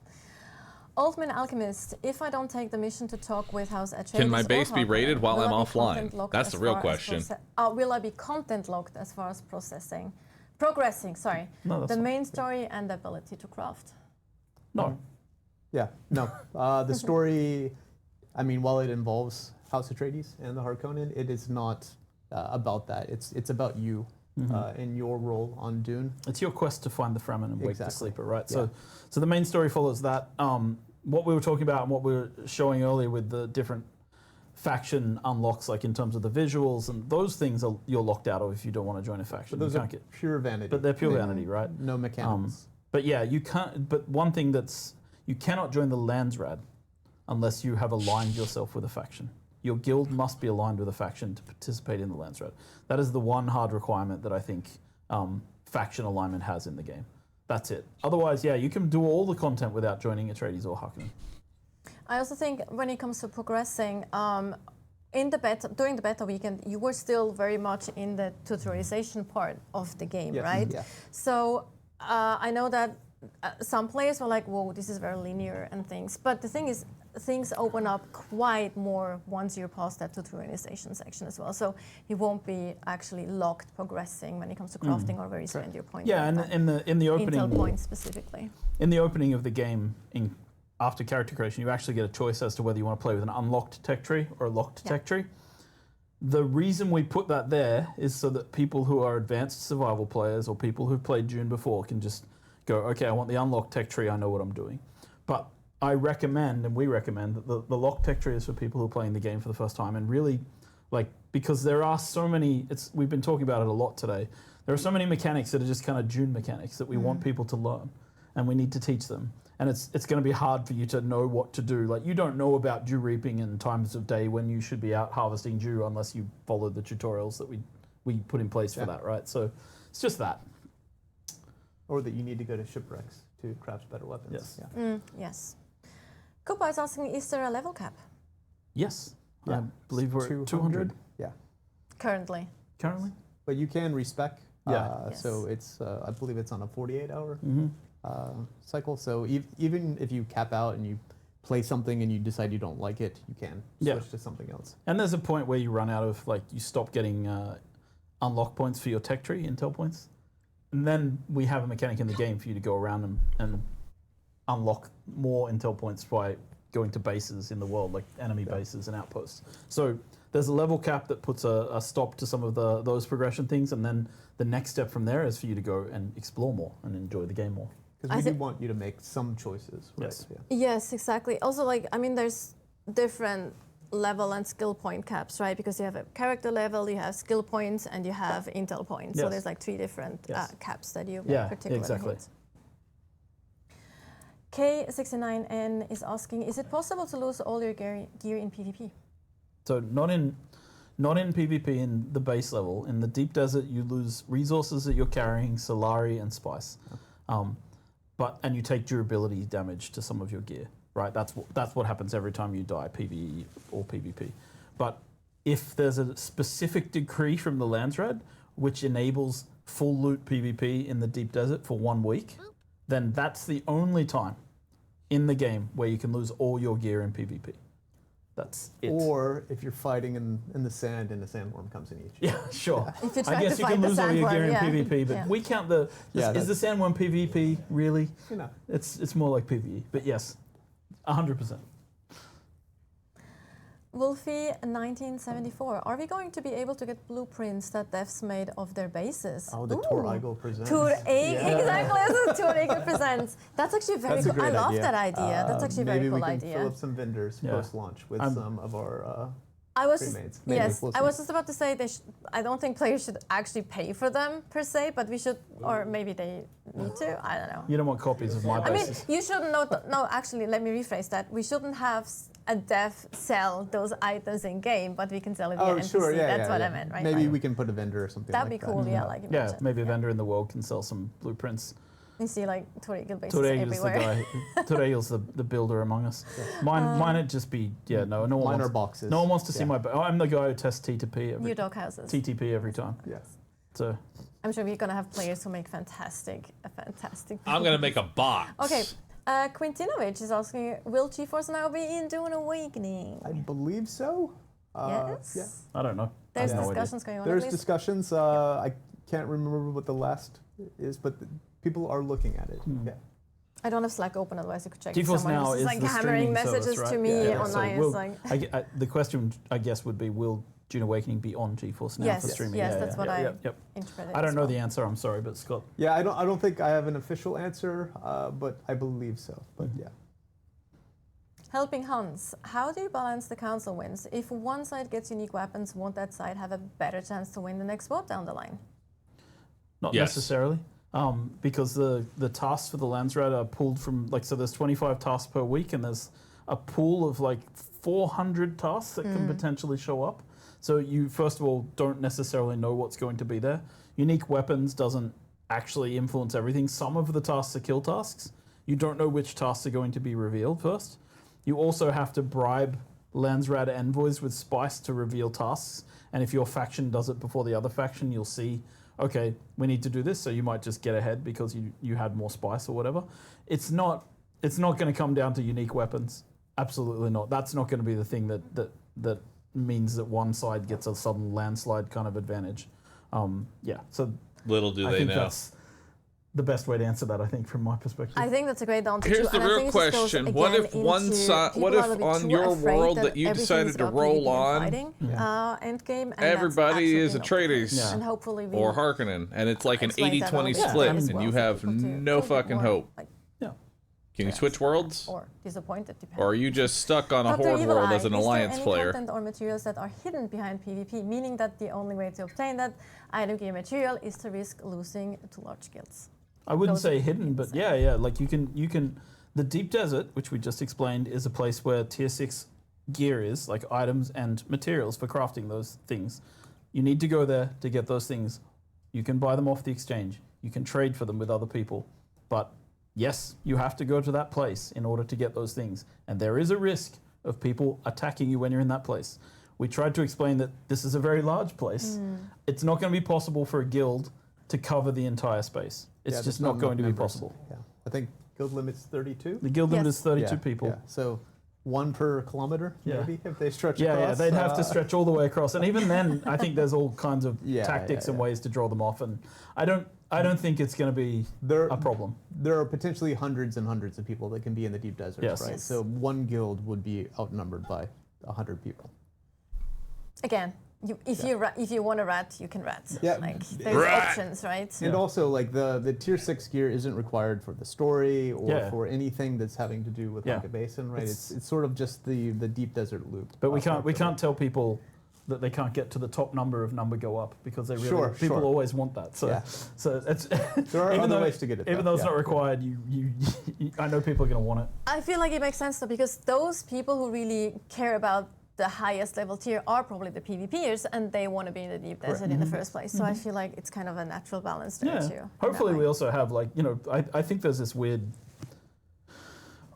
Altman Alchemist, if I don't take the mission to talk with House Atreides, can my base be raided while I'm offline? That's the real question. Will I be content locked as far as progressing, sorry. No, the main story and the ability to craft. No. Yeah, no. The story, while it involves House Atreides and the Harkonnen, it is not about that. It's about you and your role on Dune. It's your quest to find the Fremen and wake the sleeper, right? Yeah. So the main story follows that. What we were talking about and what we were showing earlier with the different faction unlocks, like in terms of the visuals and those things, you're locked out of if you don't want to join a faction. But those are pure vanity. But they're pure vanity, right? No mechanics. But yeah, you can't. But one thing you cannot join the Landsrad unless you have aligned yourself with a faction. Your guild must be aligned with a faction to participate in the Landsrad. That is the one hard requirement that I think faction alignment has in the game. That's it. Otherwise, you can do all the content without joining Atreides or Harkonnen. I also think when it comes to progressing, during the beta weekend, you were still very much in the tutorialization part of the game, right? Yeah. So I know that some players were like, whoa, this is very linear and things. But the thing is, things open up quite more once you're past that tutorialization section as well. So you won't be actually locked progressing when it comes to crafting or where you spend your points. Yeah, and in the opening Intel points specifically. In the opening of the game, after character creation, you actually get a choice as to whether you want to play with an unlocked tech tree or a locked tech tree. The reason we put that there is so that people who are advanced survival players or people who've played Dune before can just go, okay, I want the unlocked tech tree, I know what I'm doing. But I recommend, and we recommend, that the locked tech tree is for people who are playing the game for the first time, and really, like, because there are so many, we've been talking about it a lot today, there are so many mechanics that are just kind of Dune mechanics that we want people to learn, and we need to teach them. And it's going to be hard for you to know what to do. Like, you don't know about dew reaping and times of day when you should be out harvesting dew unless you follow the tutorials that we put in place for that, right? So it's just that. Or that you need to go to shipwrecks to craft better weapons. Yes. Yeah. Yes. Koopa is asking, is there a level cap Yes. Yeah. I believe we're at 200 Yeah. currently? currently. But you can respec. Yeah. Yes. So it's, I believe it's on a 48-hour cycle. So even if you cap out and you play something and you decide you don't like it, you can switch to something else. And there's a point where you run out of, like, you stop getting unlock points for your tech tree, intel points. And then we have a mechanic in the game for you to go around and unlock more intel points by going to bases in the world, like enemy bases and outposts. So there's a level cap that puts a stop to some of those progression things, and then the next step from there is for you to go and explore more and enjoy the game more. Because we do want you to make some choices, right? Yes. Yeah. Yes, exactly. Also, like, I mean, there's different level and skill point caps, right? Because you have a character level, you have skill points, and you have intel points. So Yes. there's like 3 different Yes. caps that you Yeah, particularly exactly. hit. K69N is asking, is it possible to lose all your gear in PvP? So not in PvP in the base level. In the deep desert, you lose resources that you're carrying, Solari and Spice, and you take durability damage to some of your gear. Right, that's what happens every time you die, PvE or PvP. But if there's a specific decree from the Landsrad which enables full loot PvP in the deep desert for 1 week, then that's the only time in the game where you can lose all your gear in PvP. That's it. Or if you're fighting in the sand and a sandworm comes and eats you. Yeah, sure. If you I try guess to you fight can the lose all your gear in sandworm, PvP, but we count the. Is the sandworm PvP really? You know. It's more like PvE, but yes, 100%. Wolfie1974, are we going to be able to get blueprints that devs made of their bases? Oh, the Tor Eagle presents. Exactly, this is Tor Eagle presents. That's actually very cool. I love that idea. That's actually a very cool idea. Maybe we can fill up some vendors post-launch with some of our I was just, cremates. I was just about to say I don't think players should actually pay for them per se, but we should, or maybe they need to. I don't know. You don't want copies of my bases. I mean, you shouldn't. No, actually, let me rephrase that. We shouldn't have a dev sell those items in game, but we can sell it via NPC. Sure, yeah, That's what I meant, right? Maybe we can put a vendor or something. That'd like be cool. Yeah, like you yeah, mentioned. maybe a vendor in the world can sell some blueprints. You see, like Tor Eagle bases Tor Eagle's everywhere. the guy. Tor Eagle's the builder among us. Mine would just be no one Mine wants, are boxes. No one wants to see my. I'm the guy who tests T2P New dog houses. TTP every time. Yes. So I'm sure we're gonna have players who make fantastic. I'm gonna make a box. Okay. Quintinovic is asking, will GeForce now be in Dune Awakening? I believe so. Yes. Yeah. I don't know. There's I have no discussions going on. There's at least. discussions. I can't remember what the last is, but people are looking at it. Yeah. I don't have Slack open, otherwise you could check. GeForce Someone Now was is like the hammering streaming messages service, right? to me Yeah. online. So It's like, the question, I guess, would be, will Dune Awakening be on GeForce Now for streaming? Yes, that's what I Yep. interpreted. I don't as know well. the answer. I'm sorry, but Scott. Yeah, I don't think I have an official answer, but I believe so. But yeah. Helping Hans, how do you balance the council wins? If one side gets unique weapons, won't that side have a better chance to win the next vote down the line? Not Yes. necessarily, because the tasks for the Landsrad are pulled from, so there's 25 tasks per week, and there's a pool of 400 tasks that can potentially show up. So you, first of all, don't necessarily know what's going to be there. Unique weapons doesn't actually influence everything. Some of the tasks are kill tasks. You don't know which tasks are going to be revealed first. You also have to bribe Landsrad envoys with spice to reveal tasks. And if your faction does it before the other faction, you'll see, okay, we need to do this. So you might just get ahead because you had more spice or whatever. It's not going to come down to unique weapons. Absolutely not. That's not going to be the thing that means that one side gets a sudden landslide kind of advantage. So little do I they think know. the best way to answer that, I think, from my perspective. I think that's a great answer. Here's too, the and I real think it just goes question: What again if one into side? people What are if a little on too your afraid world that you everything decided is to about roll PvP and on, fighting, Endgame, and that's everybody is absolutely not the Atreides case. And hopefully we or Harkonnen, and it's like an explain that 80-20 on the split, game as and well you for have people to no feel a bit fucking more, hope? like, Can you switch worlds? or disappointed, depending. Or are you just stuck on a Dr. Horde Evil world Eye, as an is there Alliance any player? content or materials that are hidden behind PvP, meaning that the only way to obtain that item gear material is to risk losing to large guilds? I wouldn't Those say are hidden, but yeah, like you can. The Deep Desert, which we just explained, is a place where tier 6 gear is, like items and materials for crafting those things. You need to go there to get those things. You can buy them off the exchange. You can trade for them with other people. But yes, you have to go to that place in order to get those things. And there is a risk of people attacking you when you're in that place. We tried to explain that this is a very large place. It's not going to be possible for a guild to cover the entire space. It's just not going to be possible. Yeah. I think guild limit's 32. The guild limit is 32 Yeah, people. yeah. So 1 per kilometer, Yeah. maybe, if they stretch Yeah, across. they'd have to stretch all the way across, and even then, I think there's all kinds of Yeah, tactics yeah, and yeah. ways to draw them off, and I don't think it's going to be a problem. There are potentially hundreds and hundreds of people that can be in the deep desert, Yes. right? Yes. So one guild would be outnumbered by 100 people. Again, if you want to rat, you can rat. Yeah. Like there's options, right? And also, like the tier 6 gear isn't required for the story or Yeah. for anything that's having to do with Honka Basin, right? It's sort of just the deep desert loop. But we can't tell people that they can't get to the top number if number go up because they really people always want that. So Yeah. so it's There are even other though, ways to get it. even though it's not required, you I know people are going to want it. I feel like it makes sense though, because those people who really care about the highest level tier are probably the PvPers, and they want to be in the deep desert in the first place. So I feel like it's kind of a natural balance there too. Hopefully we also have I think there's this weird.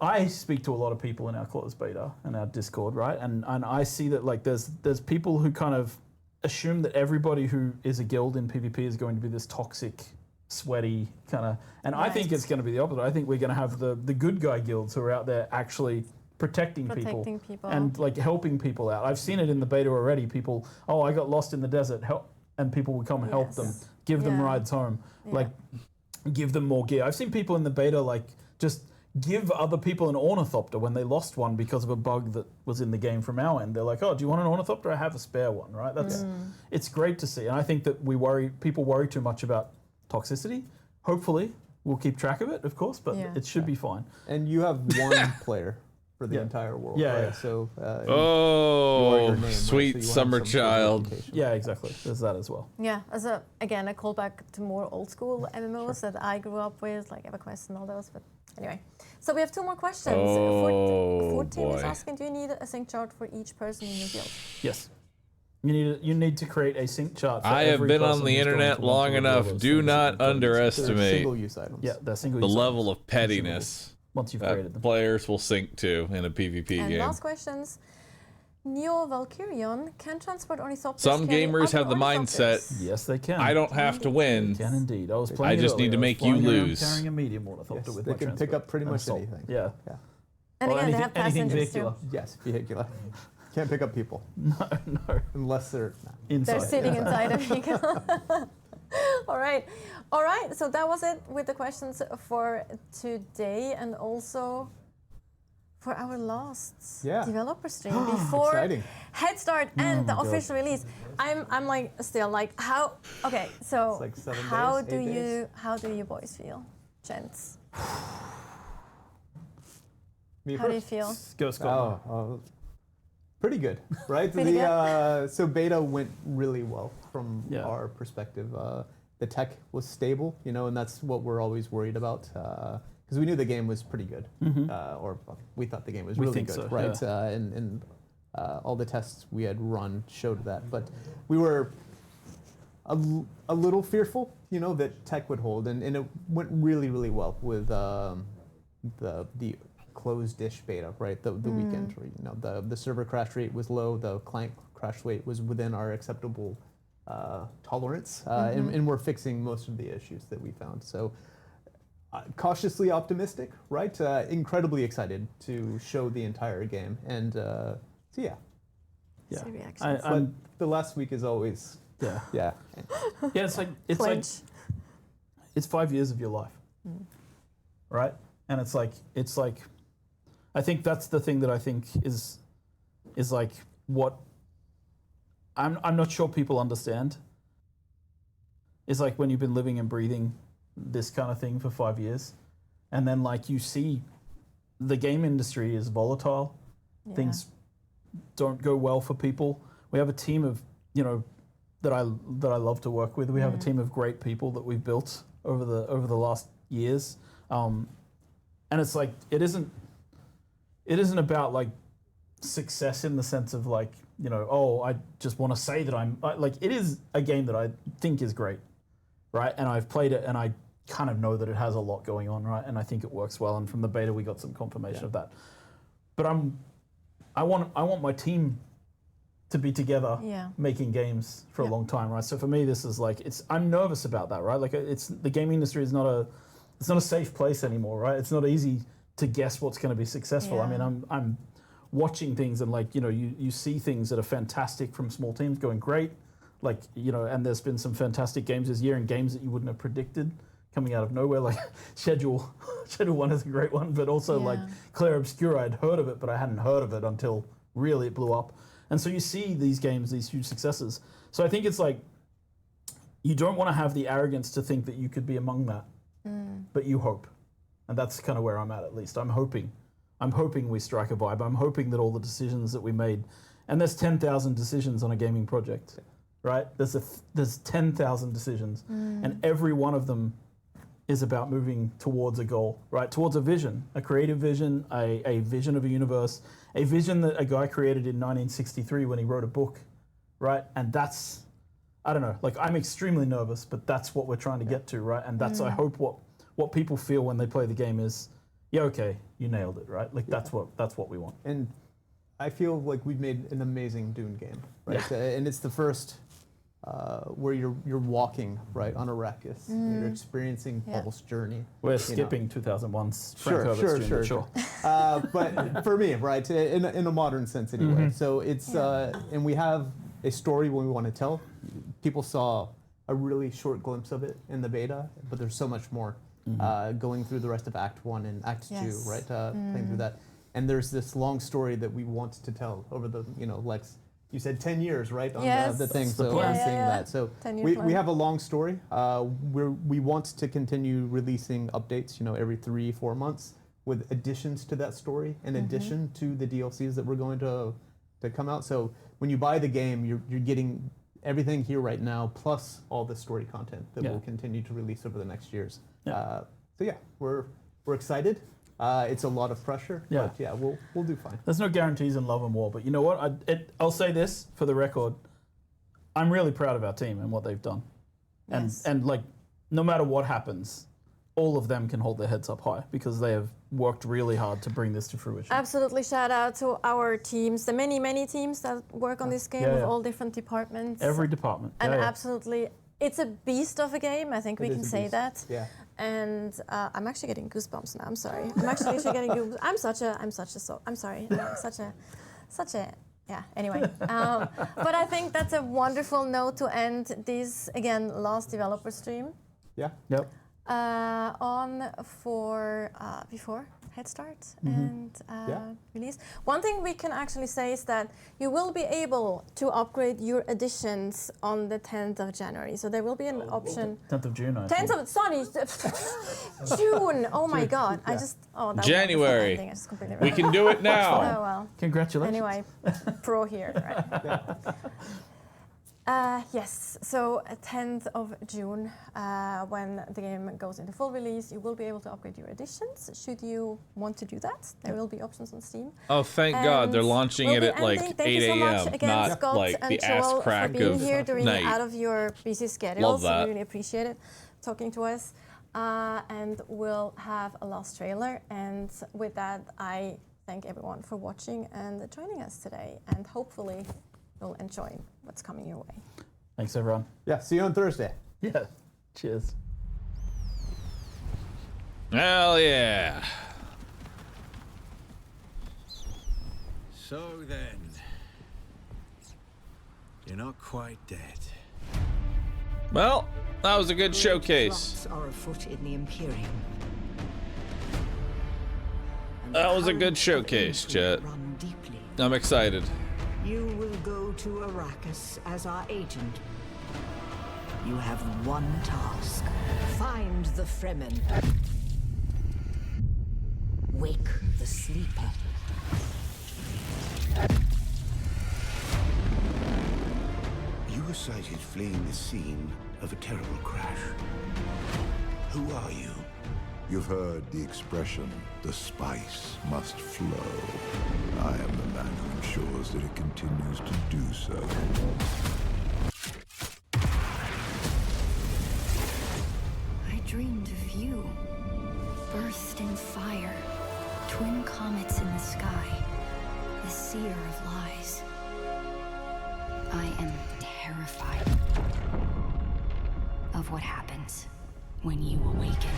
I speak to a lot of people in our closed beta and our Discord, right? And I see that like there's people who kind of assume that everybody who is a guild in PvP is going to be this toxic, sweaty kind of. And I think it's going to be the opposite. I think we're going to have the good guy guilds who are out there actually protecting people and like helping people out. I've seen it in the beta already. People, I got lost in the desert, help, and people would come and help them, give them rides home, like give them more gear. I've seen people in the beta like just give other people an ornithopter when they lost one because of a bug that was in the game from our end. They're like, "Oh, do you want an ornithopter? I have a spare one." Right? It's great to see, and I think that people worry too much about toxicity. Hopefully, we'll keep track of it, of course, but it should be fine. And you have one player for the entire world, right? Yeah. So Sweet summer child. Yeah, exactly. There's that as well. Yeah, as a callback to more old school MMOs that I grew up with, like EverQuest and all those. But anyway, so we have 2 more questions. 14 is asking, do you need a sync chart for each person in your guild? Yes. You need to create a sync chart. For I have every been person on the who's going internet to long want to reveal enough. those Do things. not underestimate Single-use items. Yeah, they're single the use level items. of pettiness Once you've that created them. players will sync to in a PvP And game. last questions. Neo Valkyrion can transport ornithopters. Some carry gamers other have the mindset, ornithopters? Yes, they can. I don't have to win. Can indeed. I was playing. I it just need to earlier. I was make you flying around lose. Carrying a medium ornithopter Yes, with they my can pick transport up pretty and much assault. anything. Yeah. And Well, again, they anything- have anything passengers vehicular. too. Yes, vehicular. Can't pick up people No. unless they're. Inside. They're sitting inside a vehicle. All right. So that was it with the questions for today, and also for our last developer stream before Exciting. Head Start and the official release. I'm like still like how. Okay, so It's like 7 how days, do 8 you days? how do you boys feel, gents? Me How do you first? feel? Go, Scott. Pretty good, right? Pretty good? So beta went really well from Yeah. our perspective. The tech was stable, and that's what we're always worried about. Because we knew the game was pretty good, or we thought the game was We really think good, so, right? yeah. And all the tests we had run showed that. But we were a little fearful, that tech would hold, and it went really, really well with the closed-ish beta, right? The weekend, the server crash rate was low, the client crash rate was within our acceptable tolerance, and we're fixing most of the issues that we found. So cautiously optimistic, right? Incredibly excited to show the entire game, and so yeah. See reactions. But the last week is always Yeah. yeah. Yeah, it's like Clinch. it's 5 years of your life, right? And it's like I think that's the thing that I think is like what I'm not sure people understand. It's like when you've been living and breathing this kind of thing for 5 years, and then like you see the game industry is volatile. Yeah. Things don't go well for people. We have a team of, that I love to work with. We have a team of great people that we've built over the last years. And it's like it isn't about like success in the sense of like, I just want to say that it is a game that I think is great, right? And I've played it and I kind of know that it has a lot going on, right? And I think it works well. And from the beta, we got some confirmation of that. But I want my team to be together making games for a long time, right? So for me, this is like I'm nervous about that, right? Like the gaming industry is not a safe place anymore, right? It's not easy to guess what's going to be successful. I mean, I'm watching things and like you see things that are fantastic from small teams going great, like and there's been some fantastic games this year and games that you wouldn't have predicted coming out of nowhere, like Schedule 1 is a great one, but also like Clair Obscura, I'd heard of it, but I hadn't heard of it until really it blew up. And so you see these games, these huge successes. So I think it's like, you don't want to have the arrogance to think that you could be among that, but you hope. And that's kind of where I'm at least. I'm hoping we strike a vibe. I'm hoping that all the decisions that we made, and there's 10,000 decisions on a gaming project, right? There's 10,000 decisions, and every one of them is about moving towards a goal, right? Towards a vision, a creative vision, a vision of a universe, a vision that a guy created in 1963 when he wrote a book, right? And that's, I don't know, like I'm extremely nervous, but that's what we're trying to get to, right? And that's, I hope what people feel when they play the game is, yeah, okay, you nailed it, right? Like that's what we want. And I feel like we've made an amazing Dune game, right? Yeah. And it's the first where you're walking right on Arrakis. You're experiencing Paul's journey. We're skipping 2001's Frank Herbert's Dune, sure. But for me, right, in a modern sense anyway. So it's and we have a story we want to tell. People saw a really short glimpse of it in the beta, but there's so much more going through the rest of Act 1 and Act 2, right? Playing through that. And there's this long story that we want to tell over the, Lex, you said 10 years, right, on the thing, so I'm seeing that. So we have a long story. We want to continue releasing updates, every 3-4 months with additions to that story, in addition to the DLCs that we're going to come out. So when you buy the game, you're getting everything here right now, plus all the story content that we'll continue to release over the next years. We're excited. It's a lot of pressure, but we'll do fine. There's no guarantees in Love and War, but you know what? I'll say this for the record. I'm really proud of our team and what they've done. And like, no matter what happens, all of them can hold their heads up high because they have worked really hard to bring this to fruition. Absolutely. Shout out to our teams, the many, many teams that work on this game with all different departments. Every department. And absolutely, it's a beast of a game. I think we can say that. Yeah. And I'm actually getting goosebumps now. I'm sorry. I'm actually getting goosebumps. I'm sorry. Yeah. Anyway, but I think that's a wonderful note to end this last developer stream. Yeah. Yep. On for before Head Start and release. One thing we can actually say is that you will be able to upgrade your editions on the 10th of January. So there will be an option. 10th of June, I 10th of, sorry, June. Oh my God. I just, that January. I just completely We can do it now. Oh well. Congratulations. Anyway, pro here, right? Yes, so 10th of June, when the game goes into full release, you will be able to upgrade your editions. Should you want to do that, there will be options on Steam. Oh, thank God, they're launching it at like 8 a.m., not Scott like and the ass Joel crack for being of here during night. out of your busy schedules. Love that. We really appreciate it, talking to us. And we'll have a last trailer. And with that, I thank everyone for watching and joining us today. And hopefully, you'll enjoy what's coming your way. Thanks, everyone. Yeah, see you on Thursday. Yeah, cheers. Hell yeah. So then, you're not quite dead. Well, that was a good showcase. Are afoot in the Imperium. That was a good showcase, Chet. I'm excited. You will go to Arrakis as our agent. You have one task. Find the Fremen. Wake the sleeper. You were sighted fleeing the scene of a terrible crash. Who are you? You've heard the expression, the spice must flow. I am the man who ensures that it continues to do so. I dreamed of you. Burst in fire. Twin comets in the sky. The seer of lies. I am terrified of what happens when you awaken.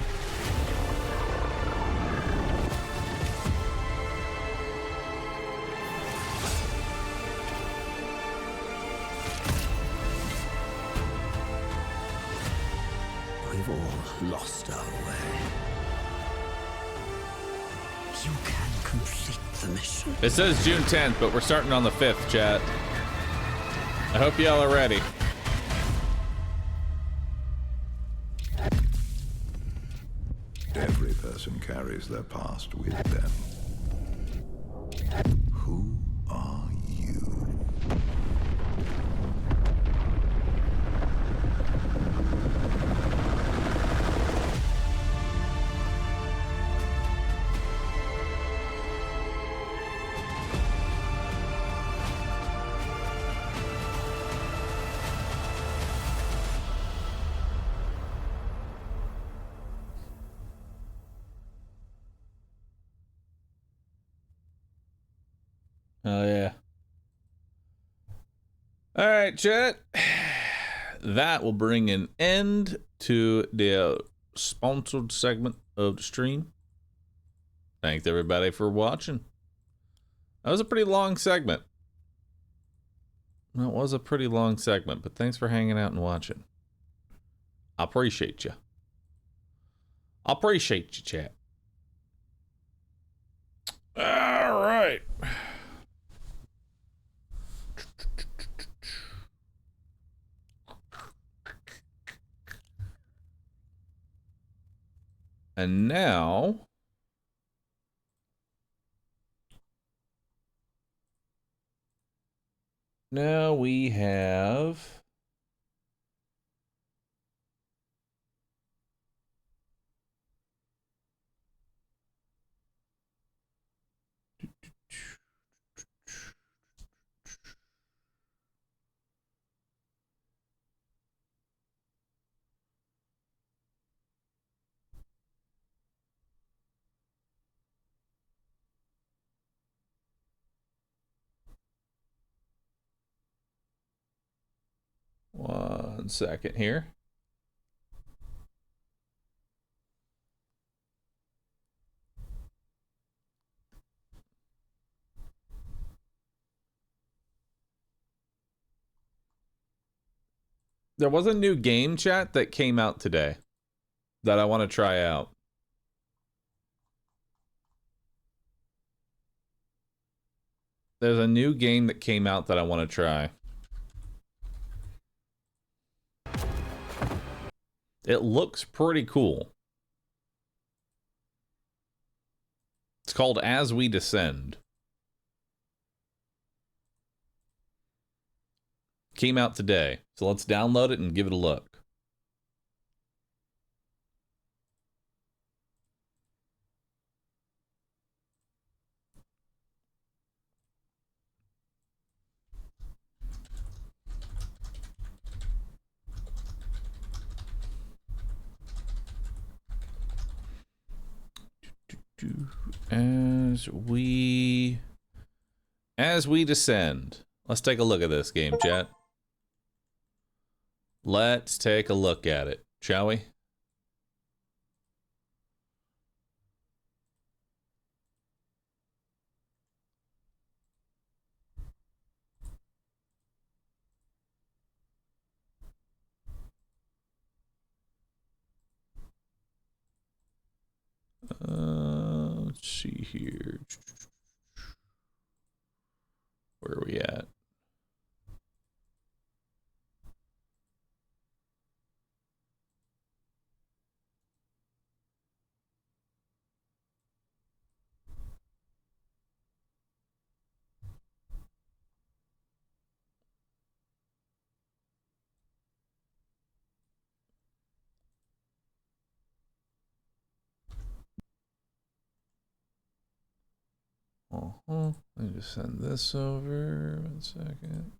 We've all lost our way. You can complete the mission. It says June 10th, but we're starting on the 5th, chat. I hope y'all are ready. Every person carries their past with them. Who are you? Oh, yeah. All right, chat. That will bring an end to the sponsored segment of the stream. Thanks, everybody, for watching. That was a pretty long segment. That was a pretty long segment, but thanks for hanging out and watching. I appreciate you. I appreciate you, chat. All right. And now we have one second here. There was a new game, chat, that came out today that I want to try out. There's a new game that came out that I want to try. It looks pretty cool. It's called As We Descend. Came out today. So let's download it and give it a look. As we descend. Let's take a look at this game, chat. Let's take a look at it, shall we? see here. Where are we at? Let me just send this over. 1 second.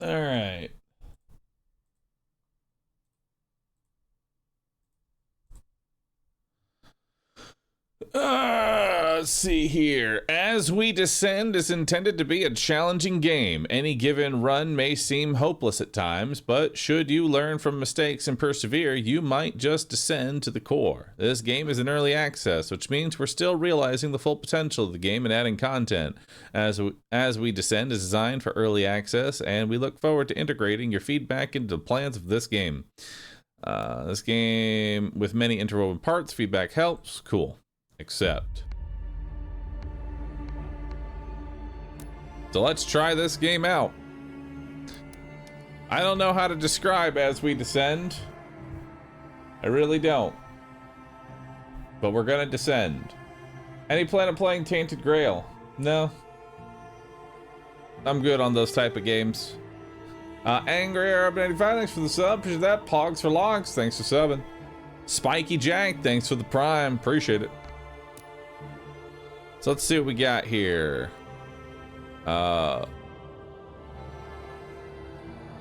All right. Let's see here. As We Descend is intended to be a challenging game. Any given run may seem hopeless at times, but should you learn from mistakes and persevere, you might just descend to the core. This game is in early access, which means we're still realizing the full potential of the game and adding content. As We Descend is designed for early access, and we look forward to integrating your feedback into the plans of this game. This game with many interwoven parts, feedback helps. Cool. Accept. So let's try this game out. I don't know how to describe As We Descend. I really don't. But we're gonna descend. Any plan of playing Tainted Grail? No. I'm good on those type of games. Angry Arab 95, thanks for the sub. Appreciate that. Pogs for Logs, thanks for subbing. Spiky Jack, thanks for the prime. Appreciate it. So let's see what we got here.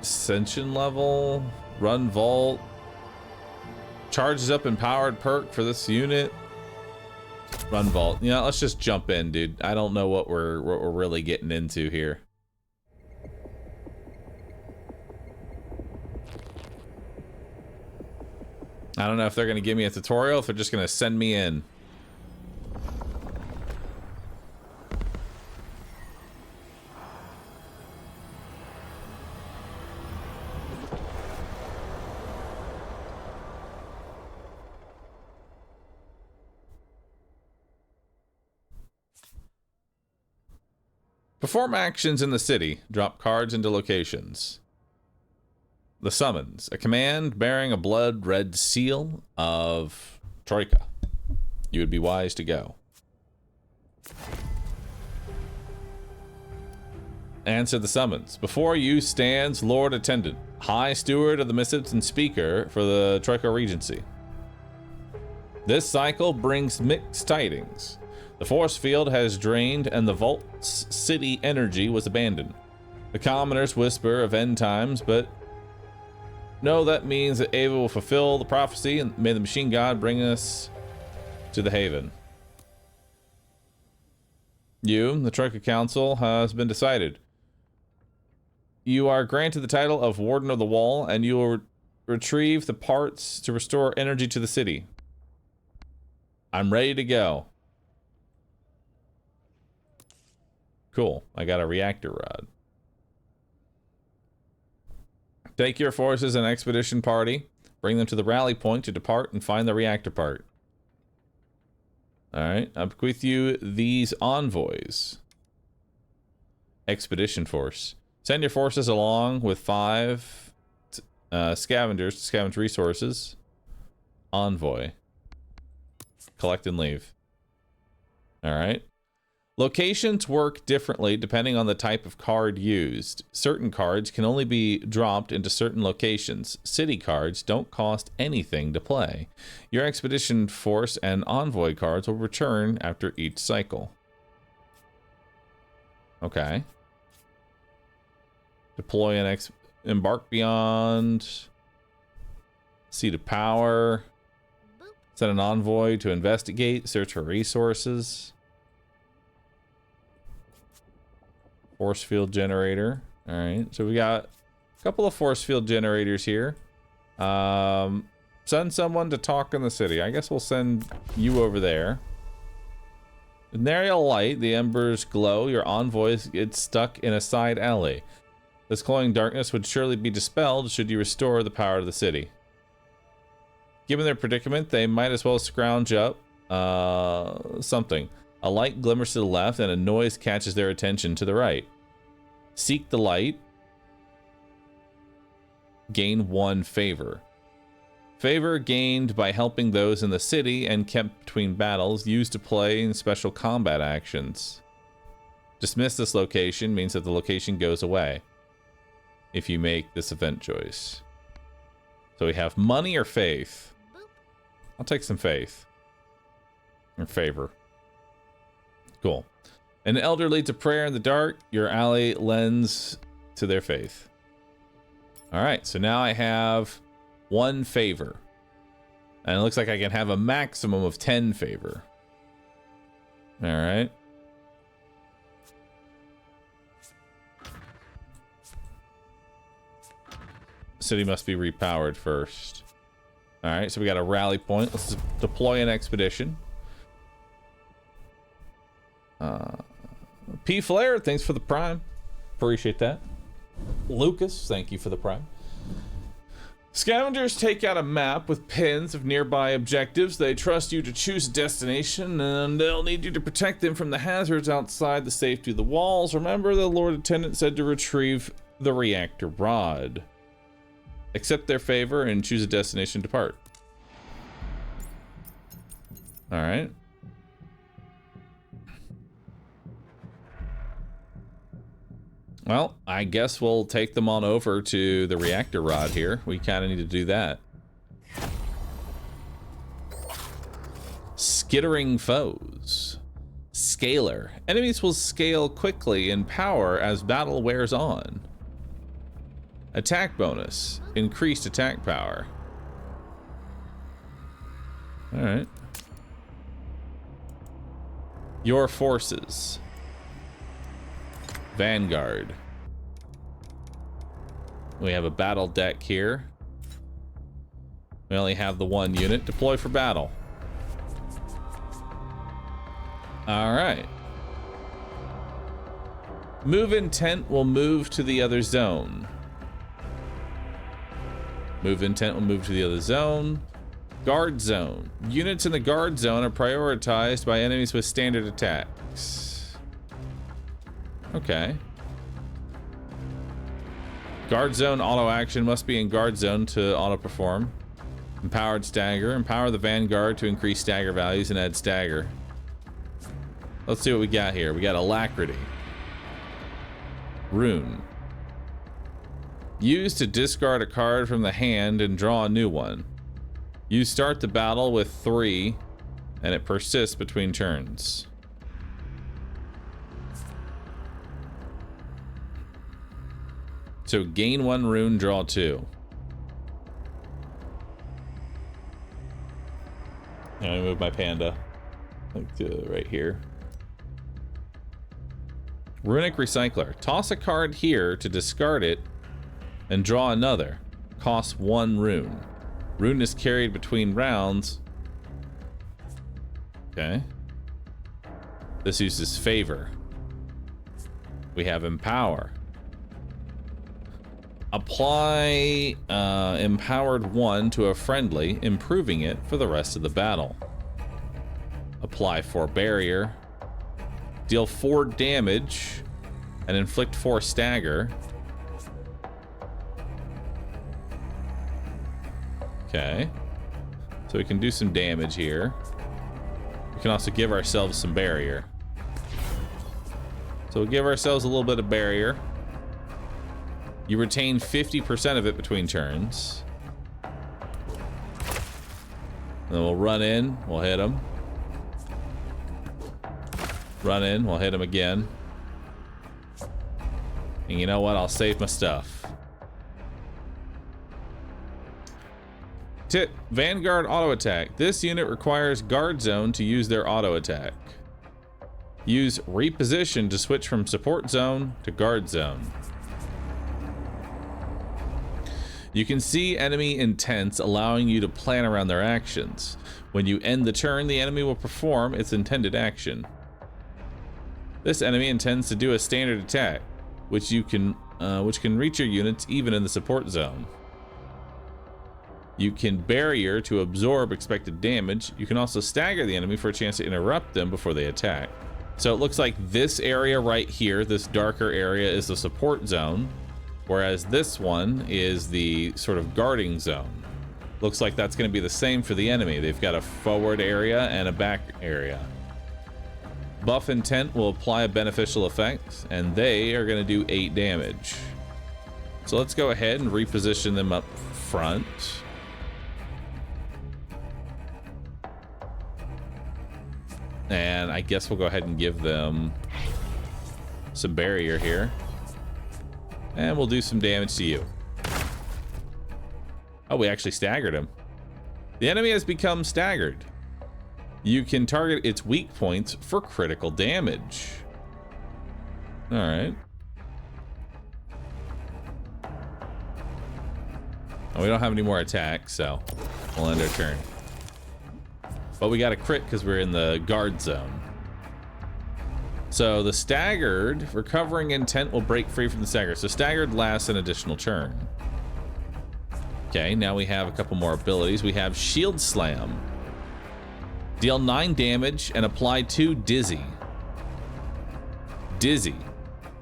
Ascension level, run vault, charges up empowered perk for this unit. Run vault. You know, let's just jump in, dude. I don't know what we're really getting into here. I don't know if they're gonna give me a tutorial, if they're just gonna send me in. Perform actions in the city. Drop cards into locations. The summons. A command bearing a blood red seal of Troika. You would be wise to go. Answer the summons. Before you stands Lord Attendant, High Steward of the Missives and Speaker for the Troika Regency. This cycle brings mixed tidings. The force field has drained and the vault's city energy was abandoned. The commoners whisper of end times, but no, that means that Ava will fulfill the prophecy and may the machine god bring us to the haven. You, the Troika Council, has been decided. You are granted the title of Warden of the Wall, and you will retrieve the parts to restore energy to the city. I'm ready to go. Cool. I got a reactor rod. Take your forces and expedition party. Bring them to the rally point to depart and find the reactor part. Alright. I bequeath you these envoys. Expedition force. Send your forces along with 5 scavengers to scavenge resources. Envoy. Collect and leave. Alright. Locations work differently depending on the type of card used. Certain cards can only be dropped into certain locations. City cards don't cost anything to play. Your expedition force and envoy cards will return after each cycle. Okay. Deploy and embark beyond. Seat of power. Send an envoy to investigate. Search for resources. Force field generator. All right. So we got a couple of force field generators here. Send someone to talk in the city. I guess we'll send you over there. Venereal light, the embers glow. Your envoy gets stuck in a side alley. This glowing darkness would surely be dispelled should you restore the power to the city. Given their predicament, they might as well scrounge up something. A light glimmers to the left and a noise catches their attention to the right. Seek the light. Gain 1 favor. Favor gained by helping those in the city and kept between battles, used to play in special combat actions. Dismiss this location means that the location goes away if you make this event choice. So we have money or faith. I'll take some faith. Or favor. Cool. An elder leads a prayer in the dark. Your ally lends to their faith. Alright, so now I have 1 favor. And it looks like I can have a maximum of 10 favor. Alright. City must be repowered first. Alright, so we got a rally point. Let's deploy an expedition. P. Flair, thanks for the prime. Appreciate that. Lucas, thank you for the prime. Scavengers take out a map with pins of nearby objectives. They trust you to choose a destination, and they'll need you to protect them from the hazards outside the safety of the walls. Remember, the Lord Attendant said to retrieve the reactor rod. Accept their favor and choose a destination to depart. Alright. Well, I guess we'll take them on over to the reactor rod here. We kind of need to do that. Skittering foes. Scaler. Enemies will scale quickly in power as battle wears on. Attack bonus. Increased attack power. Alright. Your forces. Vanguard. We have a battle deck here. We only have the 1 unit. Deploy for battle. Alright. Move intent will move to the other zone. Move intent will move to the other zone. Guard zone. Units in the guard zone are prioritized by enemies with standard attacks. Okay. Guard zone auto action must be in guard zone to auto perform. Empowered stagger. Empower the vanguard to increase stagger values and add stagger. Let's see what we got here. We got alacrity. Rune. Use to discard a card from the hand and draw a new one. You start the battle with 3 and it persists between turns. So gain 1 rune, draw 2. I'm gonna move my panda like right here. Runic Recycler. Toss a card here to discard it and draw another. Costs 1 rune. Rune is carried between rounds. Okay. This uses favor. We have empower. Apply empowered 1 to a friendly, improving it for the rest of the battle. Apply 4 barrier. Deal 4 damage and inflict 4 stagger. Okay. So we can do some damage here. We can also give ourselves some barrier. So we'll give ourselves a little bit of barrier. You retain 50% of it between turns. And then we'll run in, we'll hit him. Run in, we'll hit him again. And you know what? I'll save my stuff. Tip, Vanguard auto attack. This unit requires guard zone to use their auto attack. Use reposition to switch from support zone to guard zone. You can see enemy intents, allowing you to plan around their actions. When you end the turn, the enemy will perform its intended action. This enemy intends to do a standard attack, which can reach your units even in the support zone. You can barrier to absorb expected damage. You can also stagger the enemy for a chance to interrupt them before they attack. So it looks like this area right here, this darker area, is the support zone, whereas this one is the sort of guarding zone. Looks like that's going to be the same for the enemy. They've got a forward area and a back area. Buff intent will apply a beneficial effect, and they are going to do 8 damage. So let's go ahead and reposition them up front. And I guess we'll go ahead and give them some barrier here. And we'll do some damage to you. Oh, we actually staggered him. The enemy has become staggered. You can target its weak points for critical damage. All right. Oh, we don't have any more attacks, so we'll end our turn. But we got a crit because we're in the guard zone. So the staggered, recovering intent will break free from the stagger. So staggered lasts an additional turn. Okay, now we have a couple more abilities. We have Shield Slam. Deal 9 damage and apply 2 Dizzy. Dizzy.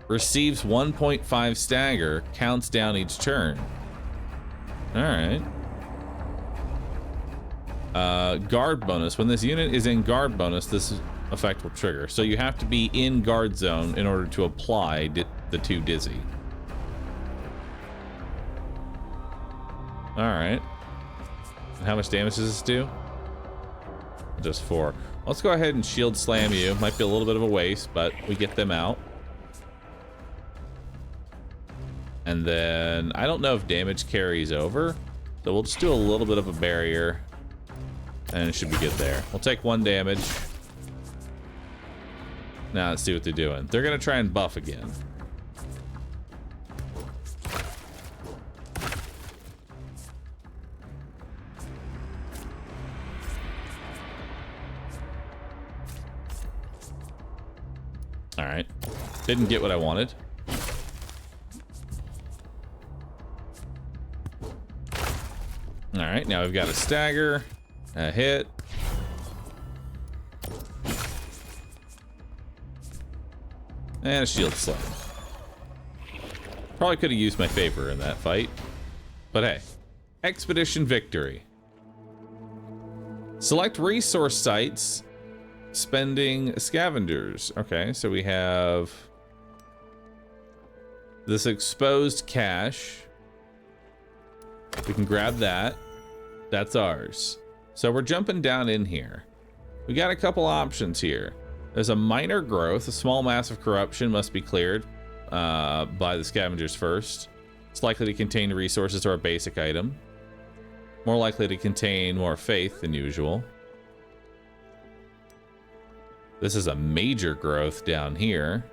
Receives 1.5 stagger, counts down each turn. Alright. Guard bonus. When this unit is in guard bonus, this effect will trigger. So you have to be in guard zone in order to apply the 2 Dizzy. Alright. And how much damage does this do? Just 4. Let's go ahead and shield slam you. Might be a little bit of a waste, but we get them out. And then I don't know if damage carries over, so we'll just do a little bit of a barrier and it should be good there. We'll take 1 damage. Now let's see what they're doing. They're gonna try and buff again. All right, didn't get what I wanted. All right, now we've got a stagger, a hit. And a shield slam. Probably could have used my favor in that fight. But hey, expedition victory. Select resource sites, spending scavengers. Okay, so we have this exposed cache. We can grab that. That's ours. So we're jumping down in here. We got a couple options here. There's a minor growth. A small mass of corruption must be cleared by the scavengers first. It's likely to contain resources or a basic item. More likely to contain more faith than usual. This is a major growth down here.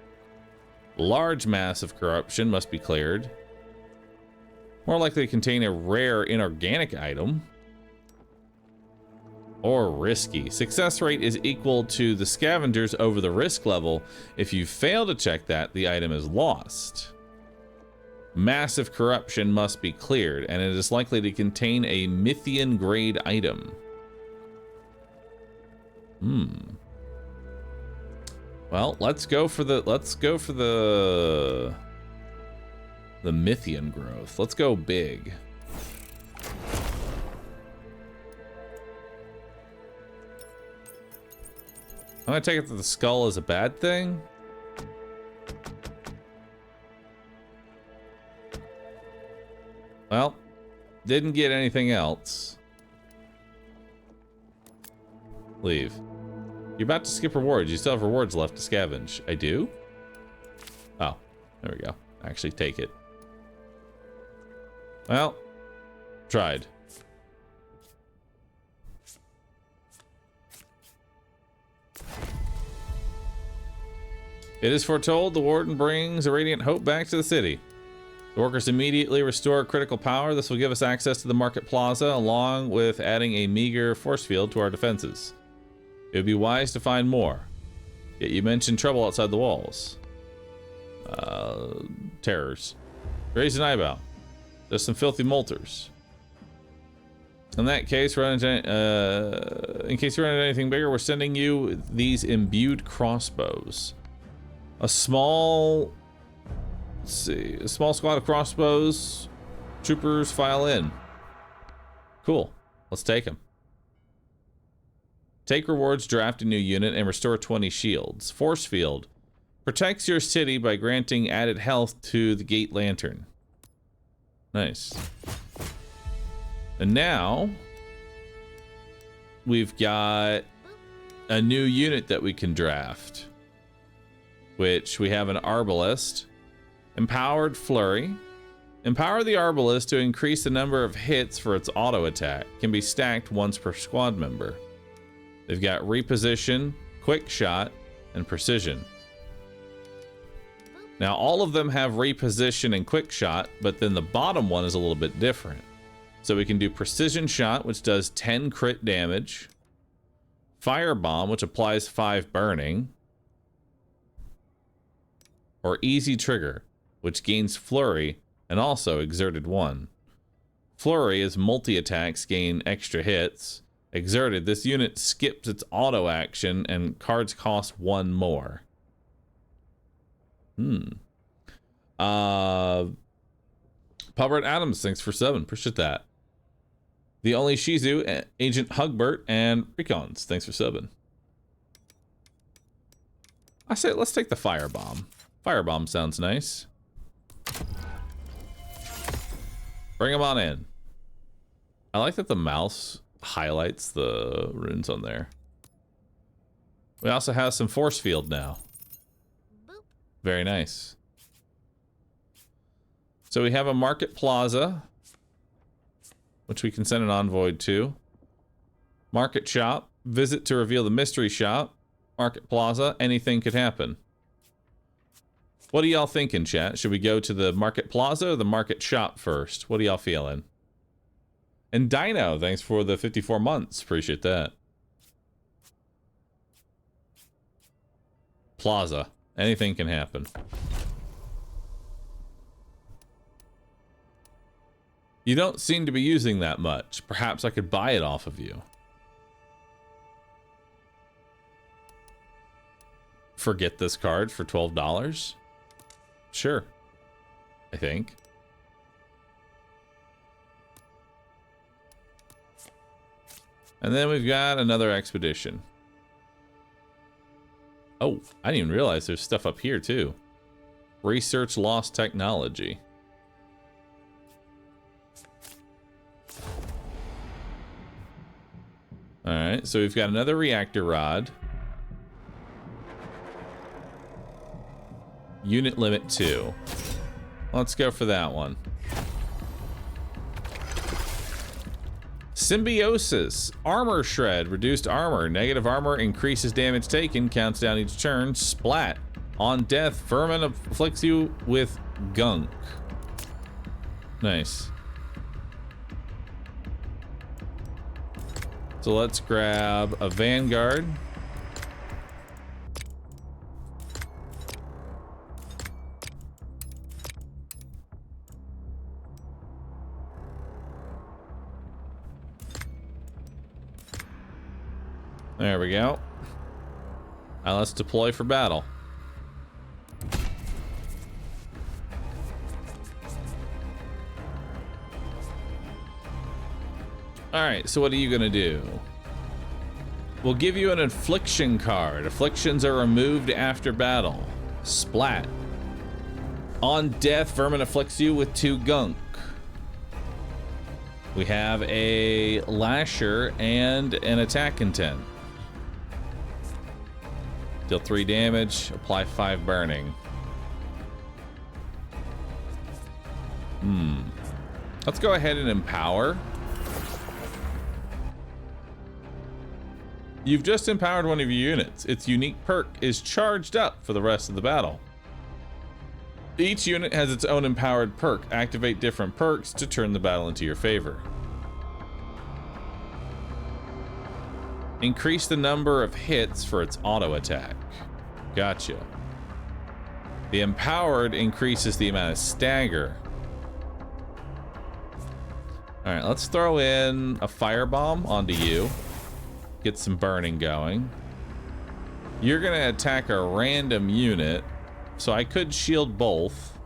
Large mass of corruption must be cleared. More likely to contain a rare inorganic item. Or risky. Success rate is equal to the scavengers over the risk level. If you fail to check that, the item is lost. Massive corruption must be cleared, and it is likely to contain a Mythian grade item. Well, let's go for the Mythian growth. Let's go big. I'm gonna take it that the skull is a bad thing. Well, didn't get anything else. Leave. You're about to skip rewards. You still have rewards left to scavenge. I do? Oh, there we go. actually take it. Well, tried. It is foretold the warden brings a radiant hope back to the city. The workers immediately restore critical power. This will give us access to the market plaza, along with adding a meager force field to our defenses. It would be wise to find more. Yet you mentioned trouble outside the walls. Terrors. Raise an eyebrow. There's some filthy molters. In that case, in case you run into anything bigger, we're sending you these imbued crossbows. A small squad of crossbows. Troopers file in. Cool. Let's take them. Take rewards, draft a new unit, and restore 20 shields. Force field. Protects your city by granting added health to the gate lantern. Nice. And now we've got a new unit that we can draft, which we have an arbalist. Empowered flurry. Empower the arbalist to increase the number of hits for its auto attack. Can be stacked once per squad member. They've got reposition, quick shot, and precision. Now all of them have reposition and quick shot, but then the bottom one is a little bit different. So we can do precision shot, which does 10 crit damage. Firebomb, which applies 5 burning. Or easy trigger, which gains flurry and also exerted 1. Flurry is multi-attacks gain extra hits. Exerted, this unit skips its auto action and cards cost 1 more. Pubert Adams, thanks for 7. Appreciate that. The Only Shizu, Agent Hugbert, and Recons, thanks for 7. I say let's take the Firebomb. Firebomb sounds nice. Bring them on in. I like that the mouse highlights the runes on there. We also have some force field now. Very nice. So we have a market plaza, which we can send an envoy to. Market shop, visit to reveal the mystery shop. Market plaza, anything could happen. What are y'all thinking, chat? Should we go to the market plaza or the market shop first? What are y'all feeling? And Dino, thanks for the 54 months. Appreciate that. Plaza. Anything can happen. You don't seem to be using that much. Perhaps I could buy it off of you. Forget this card for $12? Sure. I think. And then we've got another expedition. Oh, I didn't even realize there's stuff up here too. Research lost technology. Alright, so we've got another reactor rod. Unit limit 2. Let's go for that one. Symbiosis. Armor shred. Reduced armor. Negative armor increases damage taken. Counts down each turn. Splat. On death, vermin afflicts you with gunk. Nice. So let's grab a Vanguard. There we go. Now let's deploy for battle. Alright, so what are you gonna do? We'll give you an affliction card. Afflictions are removed after battle. Splat. On death, vermin afflicts you with 2 gunk. We have a lasher and an attack intent. Deal 3 damage, apply 5 burning. Let's go ahead and empower. You've just empowered one of your units. Its unique perk is charged up for the rest of the battle. Each unit has its own empowered perk. Activate different perks to turn the battle into your favor. Increase the number of hits for its auto attack. Gotcha. The empowered increases the amount of stagger. All right, let's throw in a firebomb onto you. Get some burning going. You're gonna attack a random unit, so I could shield both.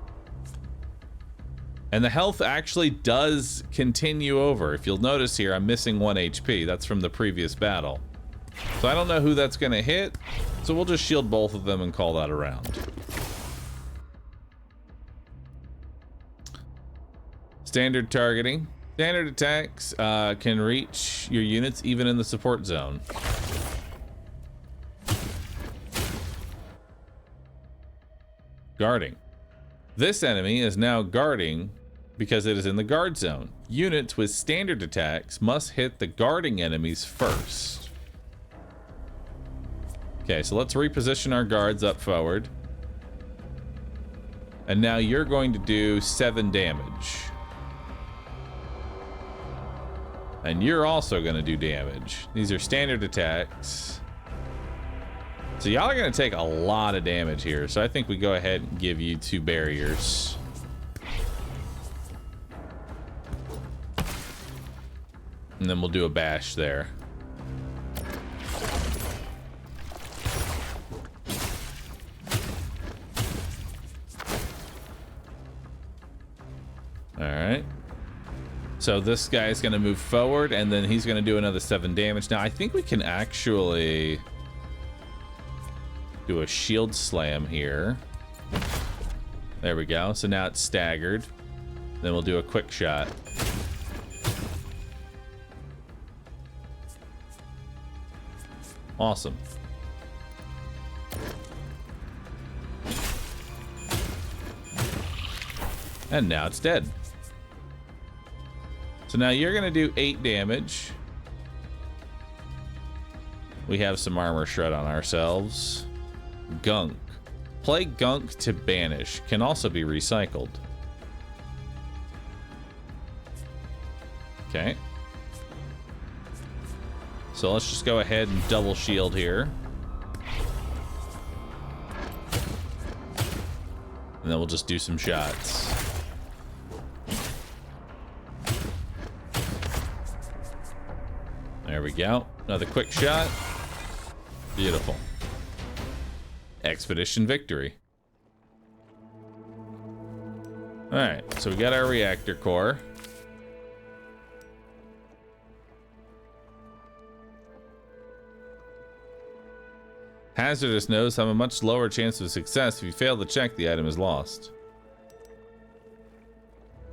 And the health actually does continue over. If you'll notice here, I'm missing 1 HP. That's from the previous battle. So I don't know who that's gonna hit, so we'll just shield both of them and call that a round. Standard targeting. Standard attacks can reach your units even in the support zone. Guarding. This enemy is now guarding because it is in the guard zone. Units with standard attacks must hit the guarding enemies first. Okay, so let's reposition our guards up forward. And now you're going to do 7 damage. And you're also going to do damage. These are standard attacks. So y'all are going to take a lot of damage here. So I think we go ahead and give you 2 barriers. And then we'll do a bash there. All right. So this guy's going to move forward, and then he's going to do another 7 damage. Now, I think we can actually do a shield slam here. There we go. So now it's staggered. Then we'll do a quick shot. Awesome. And now it's dead. So now you're gonna do 8 damage. We have some armor shred on ourselves. Gunk. Play gunk to banish. Can also be recycled. Okay. So let's just go ahead and double shield here. And then we'll just do some shots. There we go. Another quick shot. Beautiful. Expedition victory. Alright, so we got our reactor core. Hazardous nodes have a much lower chance of success. If you fail to check, the item is lost.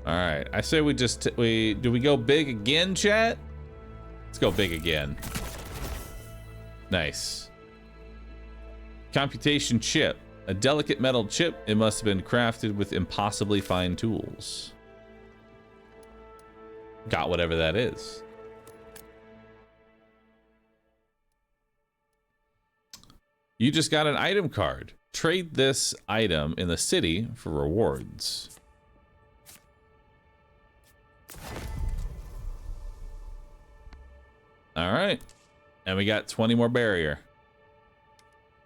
Alright, I say do we go big again, chat? Let's go big again. Nice. Computation chip. A delicate metal chip. It must have been crafted with impossibly fine tools. Got whatever that is. You just got an item card. Trade this item in the city for rewards. All right. And we got 20 more barrier.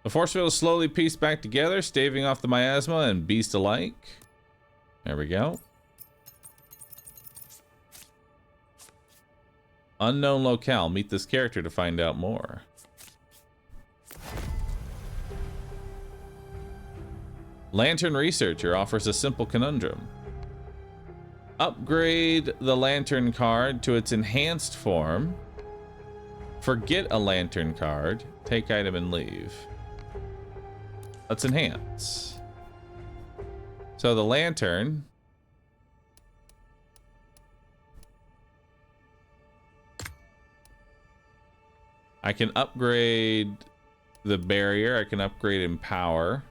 The force field is slowly pieced back together, staving off the miasma and beast alike. There we go. Unknown locale. Meet this character to find out more. Lantern Researcher offers a simple conundrum. Upgrade the lantern card to its enhanced form. Forget a lantern card. Take item and leave. Let's enhance. So the lantern. I can upgrade the barrier. I can upgrade in power.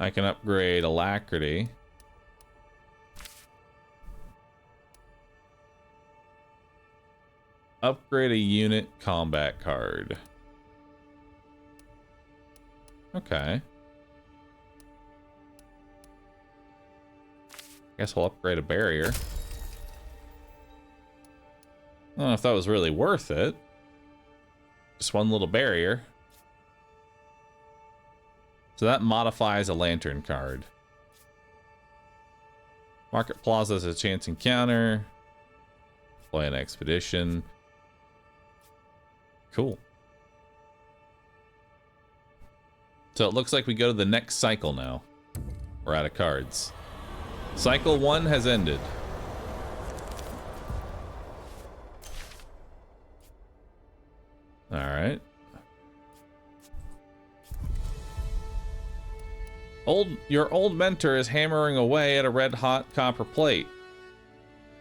I can upgrade Alacrity. Upgrade a unit combat card. Okay. Guess we'll upgrade a barrier. I don't know if that was really worth it. Just one little barrier. So that modifies a lantern card. Market Plaza is a chance encounter. Play an expedition. Cool. So it looks like we go to the next cycle now. We're out of cards. Cycle 1 has ended. All right. Your old mentor is hammering away at a red-hot copper plate.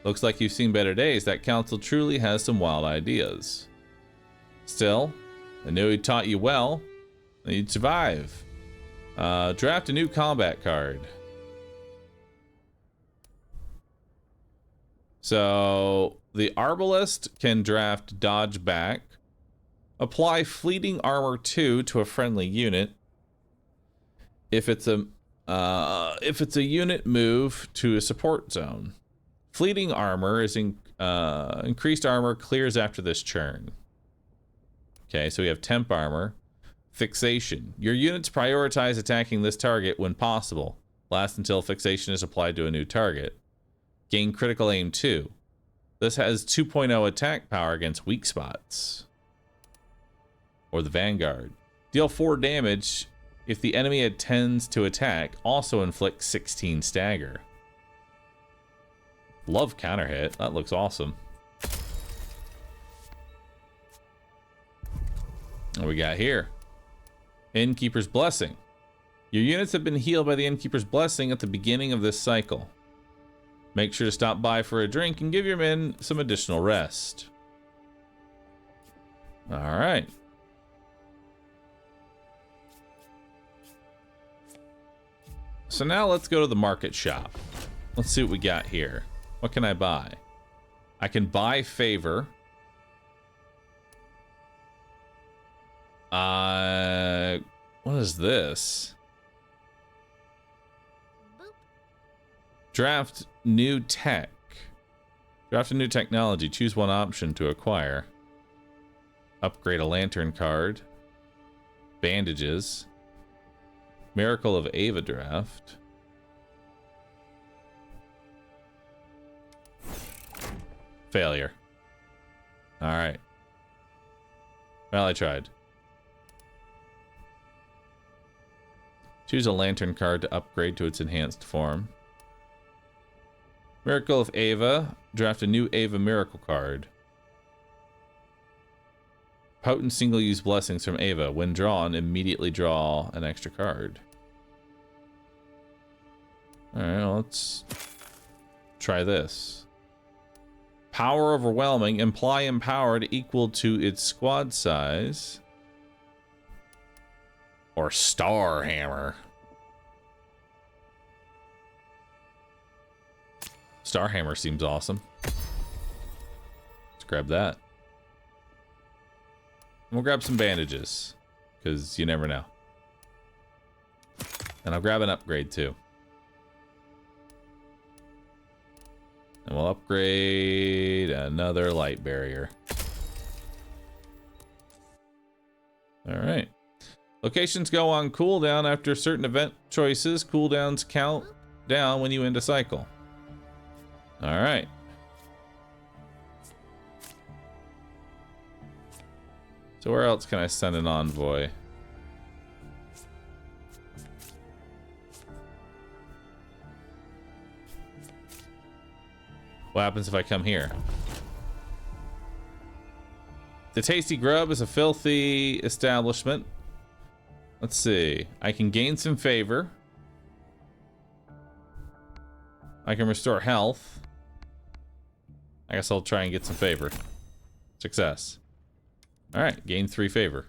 Looks like you've seen better days. That council truly has some wild ideas. Still, I knew he taught you well, and you'd survive. Draft a new combat card. So, the Arbalist can draft dodge back. Apply fleeting armor 2 to a friendly unit. If it's a unit move to a support zone. Fleeting armor is increased armor clears after this turn. Okay, so we have temp armor. Fixation. Your units prioritize attacking this target when possible. Last until fixation is applied to a new target. Gain critical aim 2. This has 2.0 attack power against weak spots. Or the Vanguard. Deal 4 damage if the enemy intends to attack. Also inflict 16 stagger. Love counter hit. That looks awesome. What we got here? Innkeeper's Blessing. Your units have been healed by the Innkeeper's Blessing at the beginning of this cycle. Make sure to stop by for a drink and give your men some additional rest. All right. So now let's go to the market shop. Let's see what we got here. What can I buy? I can buy favor. What is this? Draft new tech. Draft a new technology. Choose one option to acquire. Upgrade a lantern card. Bandages. Miracle of Ava draft. Failure. Alright. Well, I tried. Choose a lantern card to upgrade to its enhanced form. Miracle of Ava. Draft a new Ava Miracle card. Potent single-use blessings from Ava. When drawn, immediately draw an extra card. Alright, well, let's try this. Power Overwhelming. Imply empowered equal to its squad size. Or Star Hammer. Star Hammer seems awesome. Let's grab that. We'll grab some bandages, because you never know. And I'll grab an upgrade too. And we'll upgrade another light barrier. Alright. Locations go on cooldown after certain event choices. Cooldowns count down when you end a cycle. Alright. So where else can I send an envoy? What happens if I come here? The Tasty Grub is a filthy establishment. Let's see. I can gain some favor. I can restore health. I guess I'll try and get some favor. Success. Alright, gain 3 favor.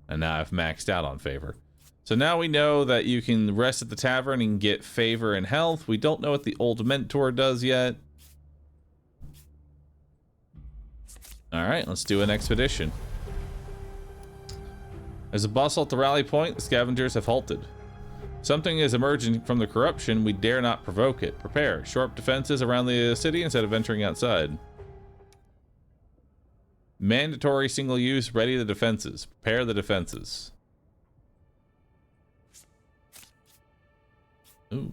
And now I've maxed out on favor. So now we know that you can rest at the tavern and get favor and health. We don't know what the old mentor does yet. All right, let's do an expedition. As a bustle at the rally point, the scavengers have halted. Something is emerging from the corruption. We dare not provoke it. Prepare. Shore up defenses around the city instead of venturing outside. Mandatory single use. Ready the defenses. Prepare the defenses. Ooh.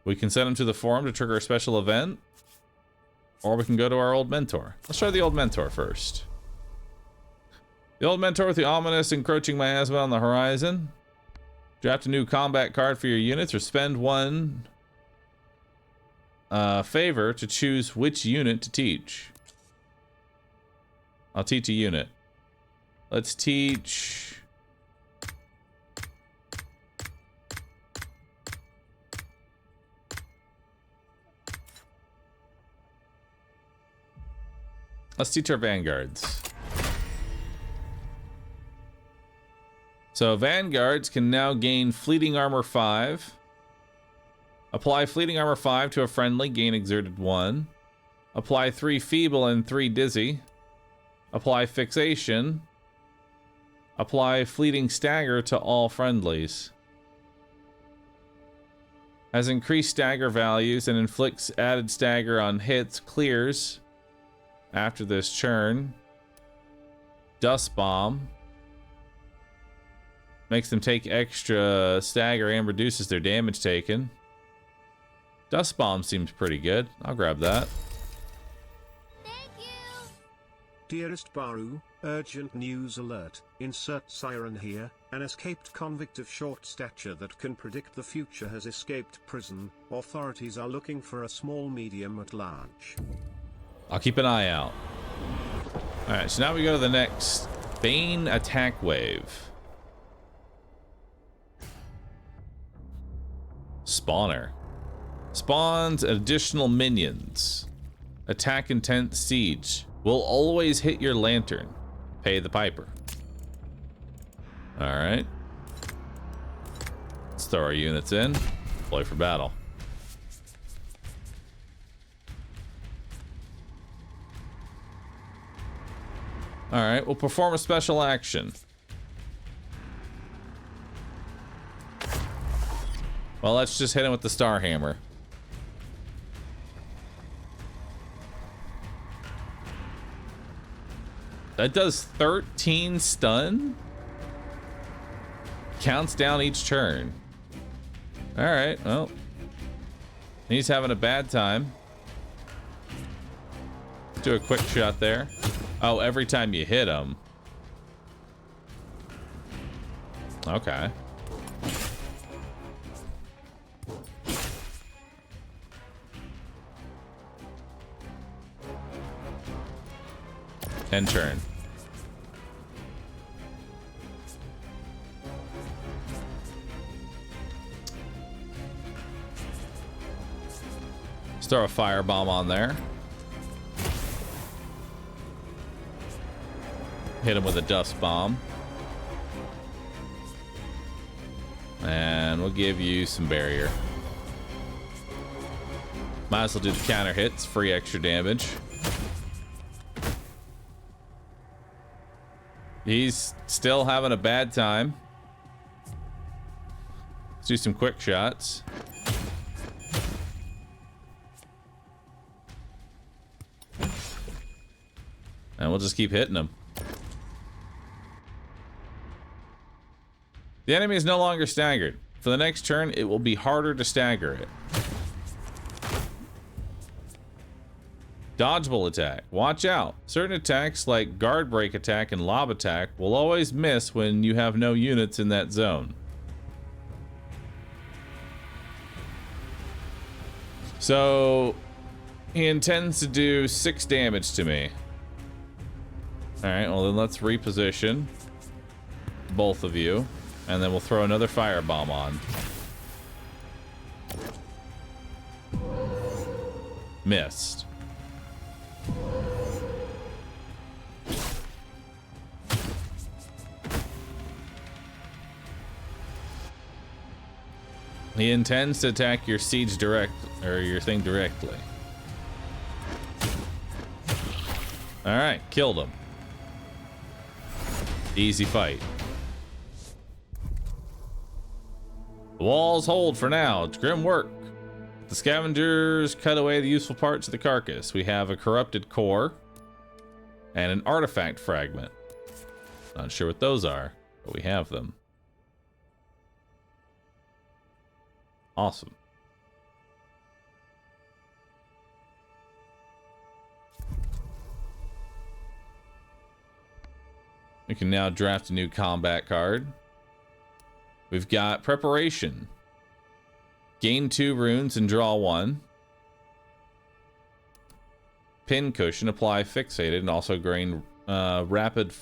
We can send them to the forum to trigger a special event. Or we can go to our old mentor. Let's try the old mentor first. The old mentor with the ominous encroaching miasma on the horizon. Draft a new combat card for your units or spend one favor to choose which unit to teach. I'll teach a unit. Let's teach... Let's teach our vanguards. So vanguards can now gain fleeting armor 5. Apply fleeting armor 5 to a friendly, gain exerted 1. Apply 3 feeble and 3 dizzy. Apply fixation. Apply fleeting stagger to all friendlies. Has increased stagger values and inflicts added stagger on hits. Clears after this churn. Dust bomb. Makes them take extra stagger and reduces their damage taken. Dust bomb seems pretty good. I'll grab that. Dearest Bahroo, urgent news alert. Insert siren here. An escaped convict of short stature that can predict the future has escaped prison. Authorities are looking for a small medium at large. I'll keep an eye out. Alright, so now we go to the next Bane attack wave. Spawner. Spawns additional minions. Attack intent siege. Will always hit your lantern. Pay the piper. Alright. Let's throw our units in. Play for battle. Alright, we'll perform a special action. Well, let's just hit him with the Star Hammer. That does 13 stun? Counts down each turn. Alright, well. He's having a bad time. Do a quick shot there. Oh, every time you hit him. Okay. End turn. Let's throw a firebomb on there. Hit him with a dust bomb. And we'll give you some barrier. Might as well do the counter hits, free extra damage. He's still having a bad time. Let's do some quick shots. And we'll just keep hitting him. The enemy is no longer staggered. For the next turn, it will be harder to stagger it. Dodgeable attack. Watch out. Certain attacks like guard break attack and lob attack will always miss when you have no units in that zone. So he intends to do 6 damage to me. Alright, well then let's reposition both of you. And then we'll throw another firebomb on. Missed. He intends to attack your siege your thing directly. Alright, killed him. Easy fight. The walls hold for now. It's grim work. The scavengers cut away the useful parts of the carcass. We have a corrupted core and an artifact fragment. Not sure what those are, but we have them. Awesome. We can now draft a new combat card. We've got preparation. Gain 2 runes and draw 1. Pin cushion, apply fixated, and also gain rapid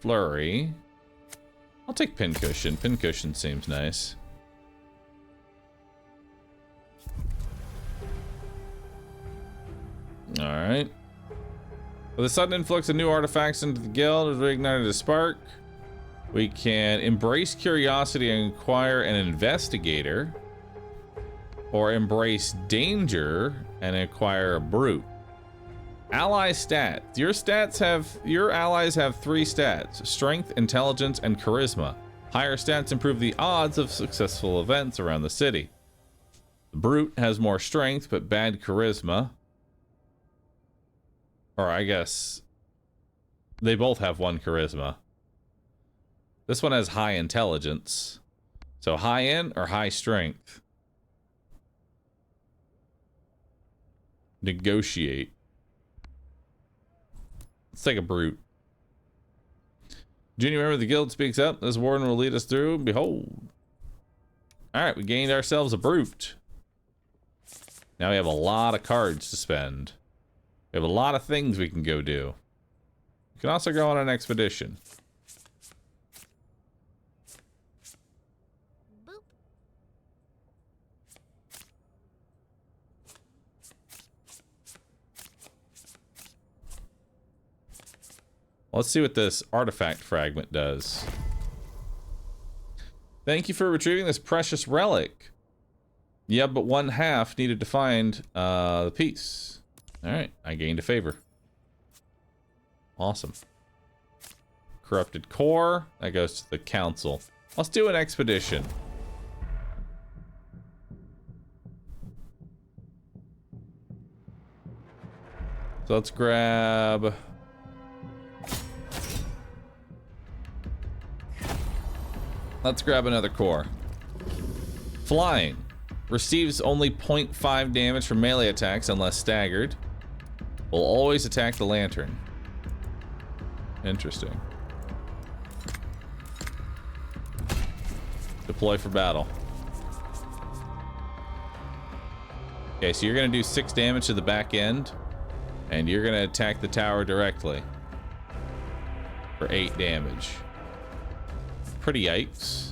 flurry. I'll take pin cushion. Pin cushion seems nice. Alright. With a sudden influx of new artifacts into the guild, has reignited a spark. We can embrace curiosity and acquire an investigator, or embrace danger and acquire a brute. Ally stats. Your allies have 3 stats: strength, intelligence, and charisma. Higher stats improve the odds of successful events around the city. The brute has more strength but bad charisma. Or I guess they both have 1 charisma. This one has high intelligence. So high in or high strength? Negotiate. Let's take a brute. Junior member of the guild speaks up. This warden will lead us through. Behold. Alright, we gained ourselves a brute. Now we have a lot of cards to spend. We have a lot of things we can go do. We can also go on an expedition. Let's see what this artifact fragment does. Thank you for retrieving this precious relic. Yeah, but 1/2 needed to find the piece. Alright, I gained a favor. Awesome. Corrupted core. That goes to the council. Let's do an expedition. So let's grab... Let's grab another core. Flying. Receives only 0.5 damage from melee attacks unless staggered. Will always attack the lantern. Interesting. Deploy for battle. Okay, so you're gonna do 6 damage to the back end, and you're gonna attack the tower directly for 8 damage. Pretty yikes.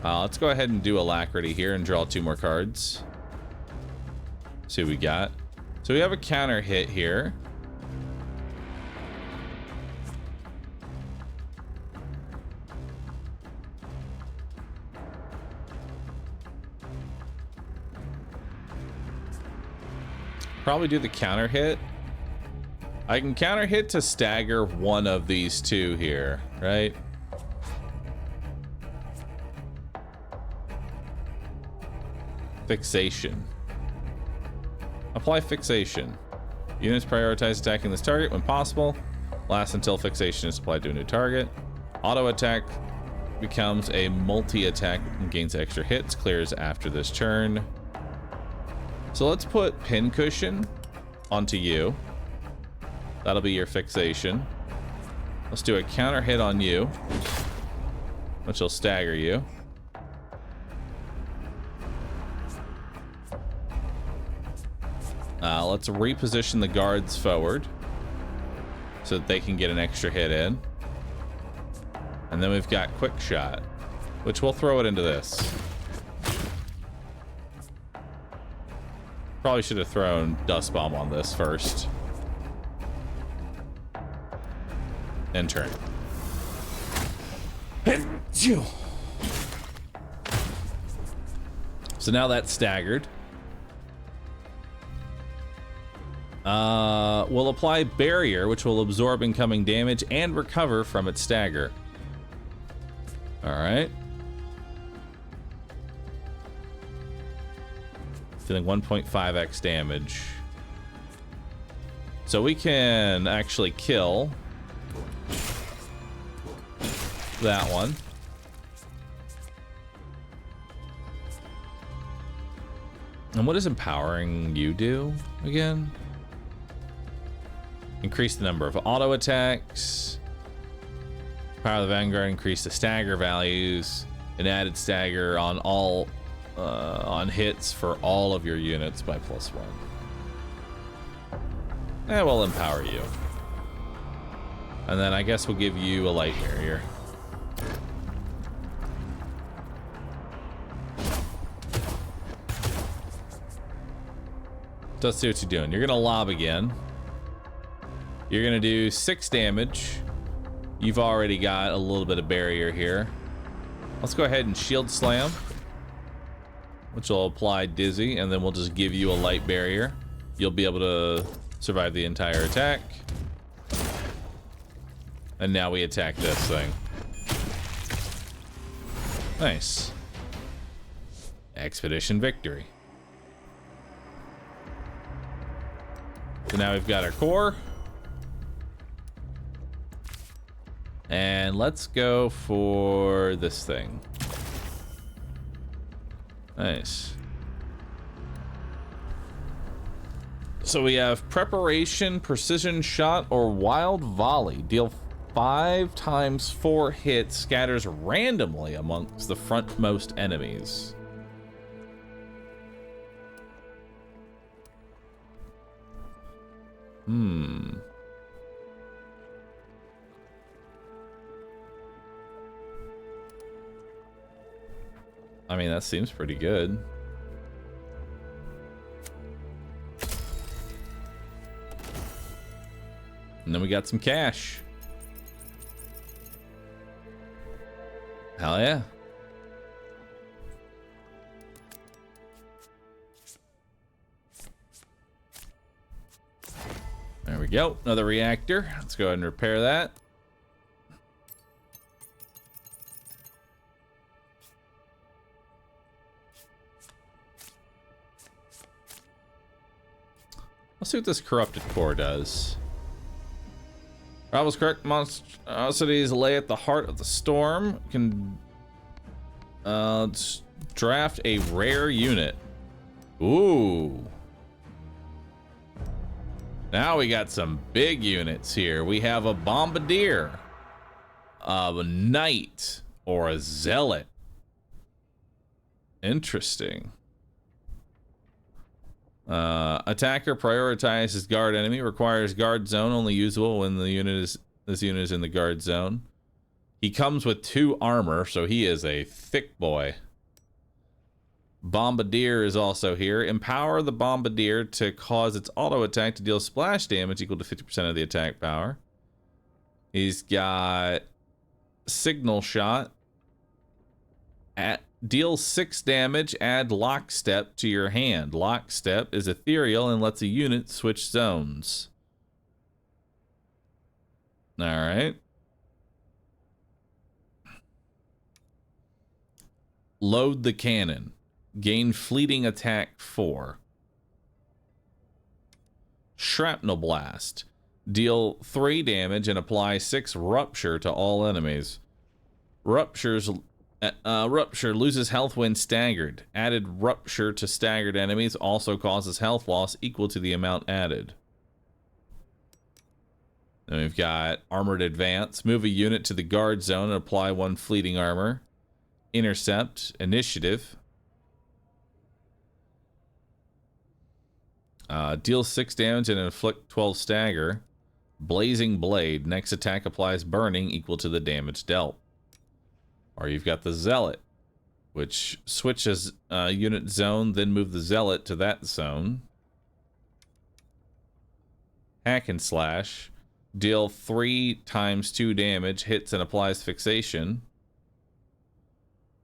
Let's go ahead and do Alacrity here and draw 2 more cards. See what we got. So we have a counter hit here. Probably do the counter hit. I can counter hit to stagger one of these 2 here, right? Fixation. Apply fixation. Units prioritize attacking this target when possible. Lasts until fixation is applied to a new target. Auto attack becomes a multi-attack and gains extra hits. Clears after this turn. So let's put pin cushion onto you. That'll be your fixation. Let's do a counter hit on you, which will stagger you. Let's reposition the guards forward so that they can get an extra hit in. And then we've got quick shot, which we'll throw it into this. Probably should have thrown dust bomb on this first. And turn. So now that's staggered. We'll apply barrier, which will absorb incoming damage and recover from its stagger. All right. Dealing 1.5x damage. So we can actually kill that one. And what does empowering you do again? Increase the number of auto attacks. Power of the Vanguard, increase the stagger values. An added stagger on all on hits for all of your units by +1. And we'll empower you. And then I guess we'll give you a light barrier. So let's see what you're doing. You're gonna lob again. You're gonna do 6 damage. You've already got a little bit of barrier here. Let's go ahead and shield slam, which will apply dizzy, and then we'll just give you a light barrier. You'll be able to survive the entire attack. And now we attack this thing. Nice. Expedition victory. So now we've got our core. And let's go for this thing. Nice. So we have preparation, precision shot, or wild volley. Deal 5 times 4 hits, scatters randomly amongst the frontmost enemies. I mean, that seems pretty good. And then we got some cash. Hell yeah. There we go. Another reactor. Let's go ahead and repair that. Let's see what this corrupted core does. Rebels' correct monstrosities lay at the heart of the storm. Can draft a rare unit. Ooh. Now we got some big units here. We have a bombardier, a knight, or a zealot. Interesting. Attacker prioritizes guard enemy, requires guard zone, only usable when this unit is in the guard zone. He comes with 2 armor, so he is a thick boy. Bombardier is also here. Empower the bombardier to cause its auto attack to deal splash damage equal to 50% of the attack power. He's got signal shot. Deal 6 damage, add lockstep to your hand. Lockstep is ethereal and lets a unit switch zones. All right. Load the cannon. Gain fleeting attack 4. Shrapnel blast. Deal 3 damage and apply 6 rupture to all enemies. Rupture loses health when staggered. Added rupture to staggered enemies also causes health loss equal to the amount added. Then we've got armored advance. Move a unit to the guard zone and apply 1 fleeting armor. Intercept. Initiative. Deal 6 damage and inflict 12 stagger. Blazing blade. Next attack applies burning equal to the damage dealt. Or you've got the zealot, which switches unit zone, then move the zealot to that zone. Hack and slash. Deal 3 times 2 damage, hits and applies fixation.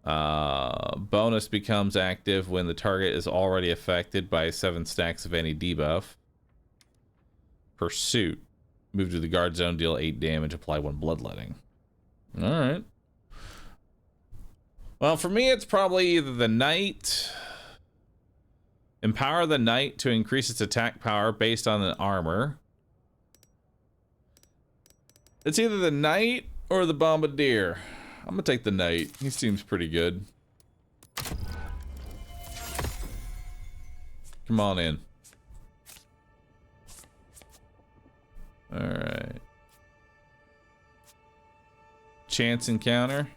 Bonus becomes active when the target is already affected by 7 stacks of any debuff. Pursuit. Move to the guard zone, deal 8 damage, apply 1 bloodletting. Alright. Well, for me, it's probably either the Knight. Empower the Knight to increase its attack power based on an armor. It's either the Knight or the Bombardier. I'm gonna take the Knight. He seems pretty good. Come on in. Alright. Chance encounter.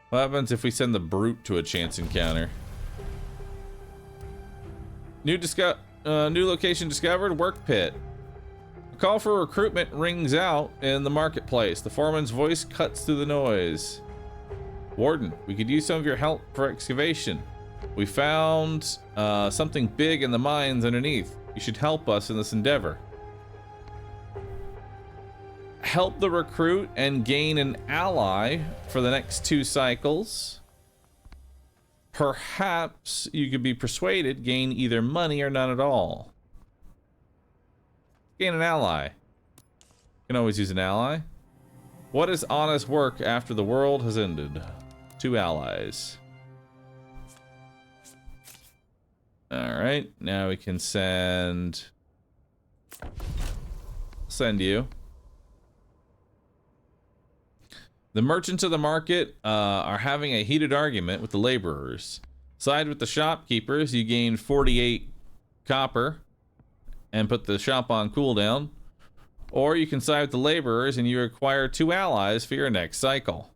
What happens if we send the Brute to a chance encounter? New location discovered, work pit. A call for recruitment rings out in the marketplace. The foreman's voice cuts through the noise. Warden, we could use some of your help for excavation. We found something big in the mines underneath. You should help us in this endeavor. Help the recruit and gain an ally for the next 2 cycles. Perhaps you could be persuaded, gain either money or none at all. Gain an ally. You can always use an ally. What is honest work after the world has ended? 2 allies. Alright, now we can send you. The merchants of the market are having a heated argument with the laborers. Side with the shopkeepers, you gain 48 copper and put the shop on cooldown. Or you can side with the laborers and you acquire 2 allies for your next cycle.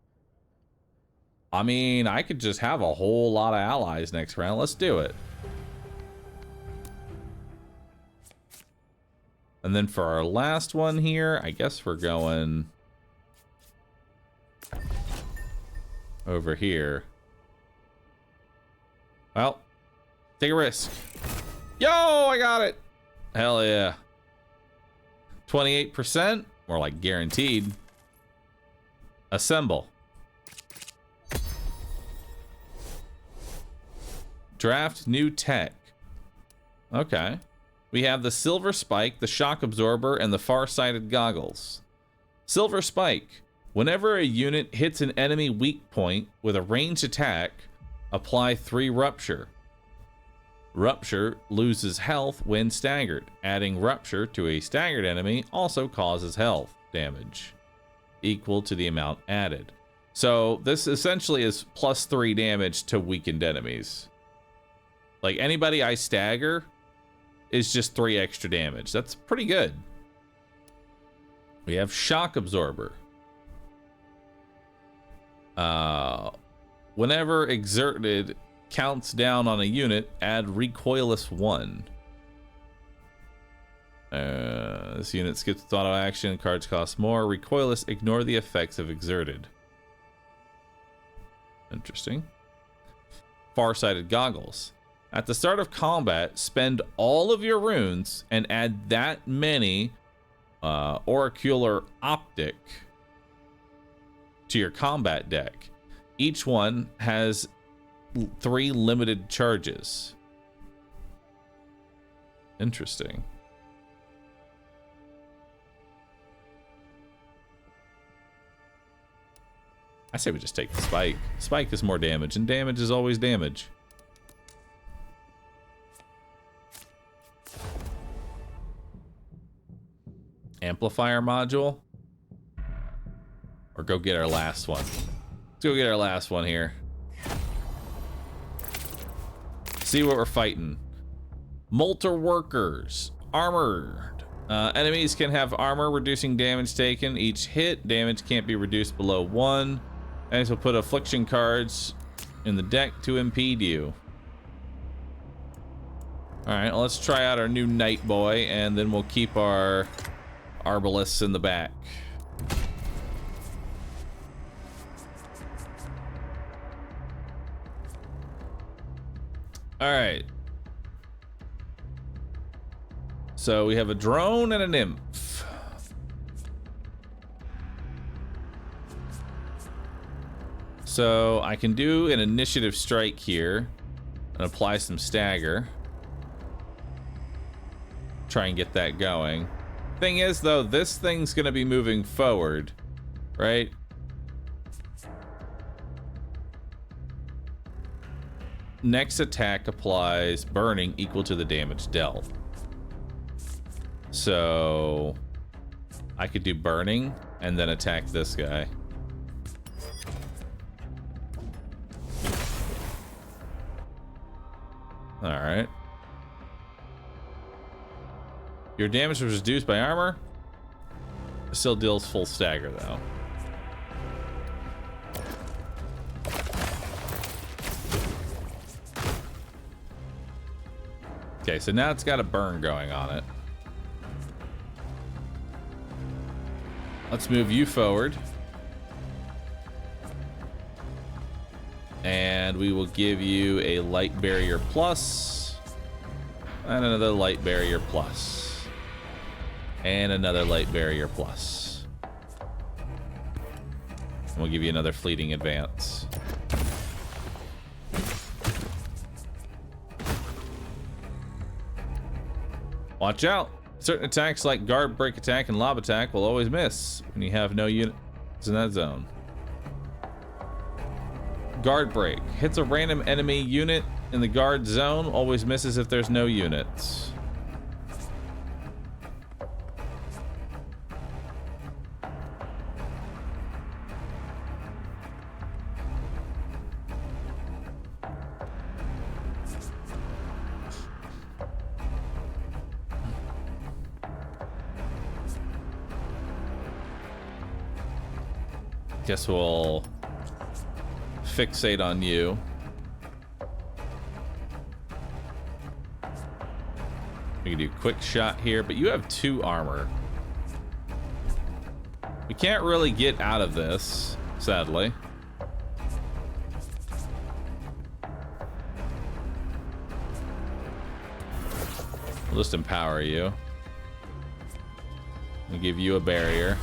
I mean, I could just have a whole lot of allies next round. Let's do it. And then for our last one here, I guess we're going over here. Well, take a risk. Yo, I got it. Hell yeah. 28%, more like guaranteed. Assemble. Draft new tech. Okay. We have the Silver Spike, the Shock Absorber, and the Far-Sighted Goggles. Silver Spike. Whenever a unit hits an enemy weak point with a ranged attack, apply 3 Rupture. Rupture loses health when staggered. Adding Rupture to a staggered enemy also causes health damage equal to the amount added. So this essentially is plus 3 damage to weakened enemies. Like anybody I stagger is just 3 extra damage. That's pretty good. We have Shock Absorber. Whenever exerted counts down on a unit, add Recoilless 1. This unit skips with auto action, cards cost more. Recoilless, ignore the effects of exerted. Interesting. Far-Sighted Goggles. At the start of combat, spend all of your runes and add that many Auricular Optic to your combat deck. Each one has 3 limited charges. Interesting. I say we just take the Spike. Spike is more damage, and damage is always damage. Amplifier module, or go get our last one. Let's go get our last one here. See what we're fighting. Molter Workers, armored. Enemies can have armor reducing damage taken. Each hit damage can't be reduced below 1. Enemies will put affliction cards in the deck to impede you. All right, well, let's try out our new Knight Boy, and then we'll keep our Arbalists in the back. All right. So we have a drone and a nymph. So I can do an initiative strike here and apply some stagger. Try and get that going. Thing is, though, this thing's gonna be moving forward, right? Next attack applies burning equal to the damage dealt. So I could do burning and then attack this guy. All right. Your damage was reduced by armor. Still deals full stagger, though. Okay, so now it's got a burn going on it. Let's move you forward. And we will give you a light barrier plus. And another light barrier plus. And another light barrier plus. And we'll give you another fleeting advance. Watch out! Certain attacks like guard, break attack, and lob attack will always miss when you have no units in that zone. Guard break. Hits a random enemy unit in the guard zone, always misses if there's no units. Guess we'll fixate on you. We can do quick shot here, but you have 2 armor. We can't really get out of this, sadly. We'll just empower you. We'll give you a barrier.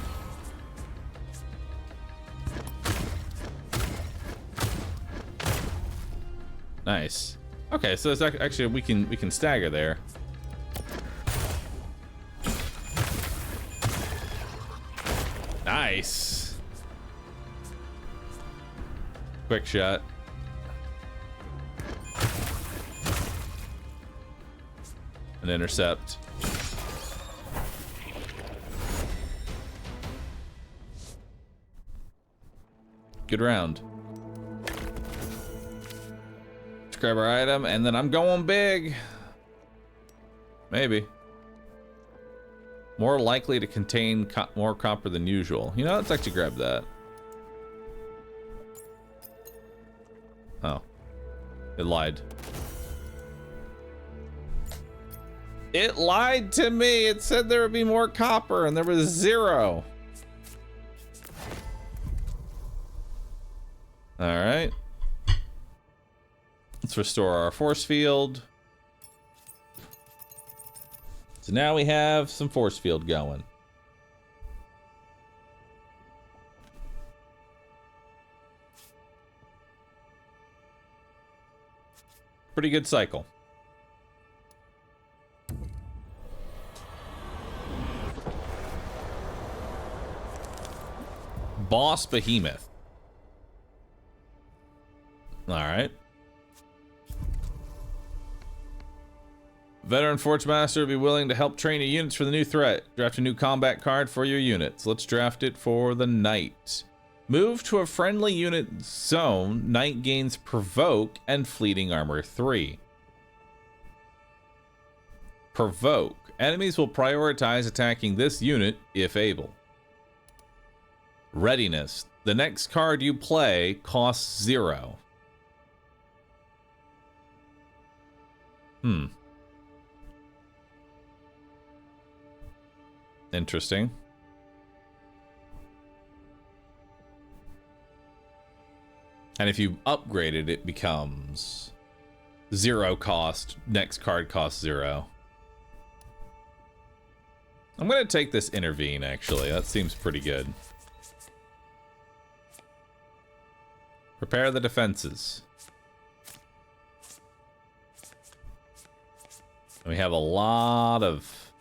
Nice. Okay, so it's actually we can stagger there. Nice. Quick shot. An intercept. Good round. Grab our item, and then I'm going big. Maybe. More likely to contain more copper than usual. You know, let's actually grab that. Oh. It lied. It lied to me. It said there would be more copper, and there was 0. All right. Let's restore our force field. So now we have some force field going. Pretty good cycle. Boss Behemoth. All right. Veteran Forge Master will be willing to help train your units for the new threat. Draft a new combat card for your units. Let's draft it for the Knight. Move to a friendly unit zone. Knight gains Provoke and Fleeting Armor 3. Provoke. Enemies will prioritize attacking this unit if able. Readiness. The next card you play costs 0. Interesting. And if you upgrade it, it becomes 0 cost. Next card costs 0. I'm going to take this Intervene, actually. That seems pretty good. Prepare the defenses. We have a lot of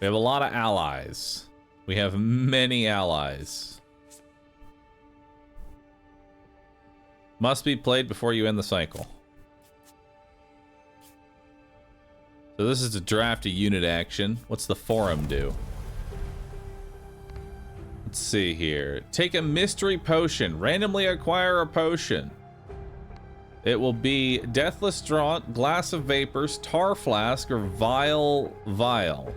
allies. We have many allies. Must be played before you end the cycle. So this is to draft a unit action. What's the forum do? Let's see here. Take a mystery potion. Randomly acquire a potion. It will be Deathless Draught, Glass of Vapors, Tar Flask, or Vial.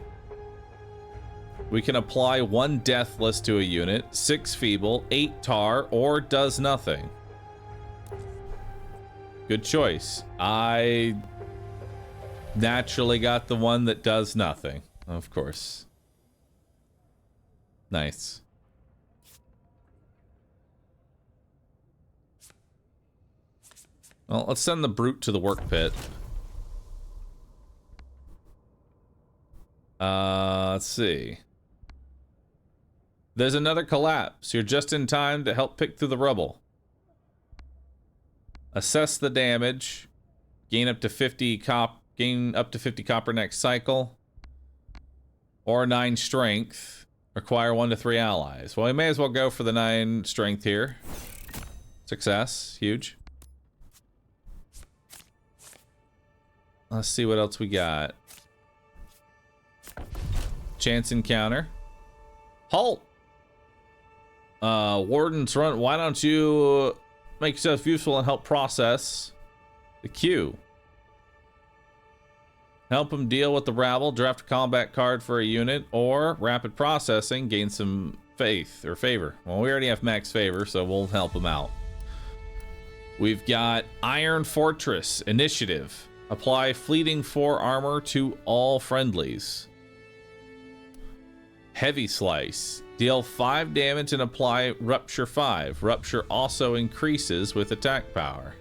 We can apply 1 Deathless to a unit, 6 Feeble, 8 Tar, or does nothing. Good choice. I naturally got the one that does nothing, of course. Nice. Well, let's send the brute to the work pit. Let's see. There's another collapse. You're just in time to help pick through the rubble. Assess the damage. Gain up to 50 copper next cycle. Or 9 strength. Acquire 1 to 3 allies. Well, we may as well go for the 9 strength here. Success. Huge. Let's see what else we got. Chance encounter. Halt! Warden's Run. Why don't you make yourself useful and help process the queue? Help him deal with the rabble. Draft a combat card for a unit. Or rapid processing. Gain some faith or favor. Well, we already have max favor, so we'll help him out. We've got Iron Fortress. Initiative. Apply fleeting 4 armor to all friendlies. Heavy Slice. Deal 5 damage and apply Rupture 5. Rupture also increases with attack power.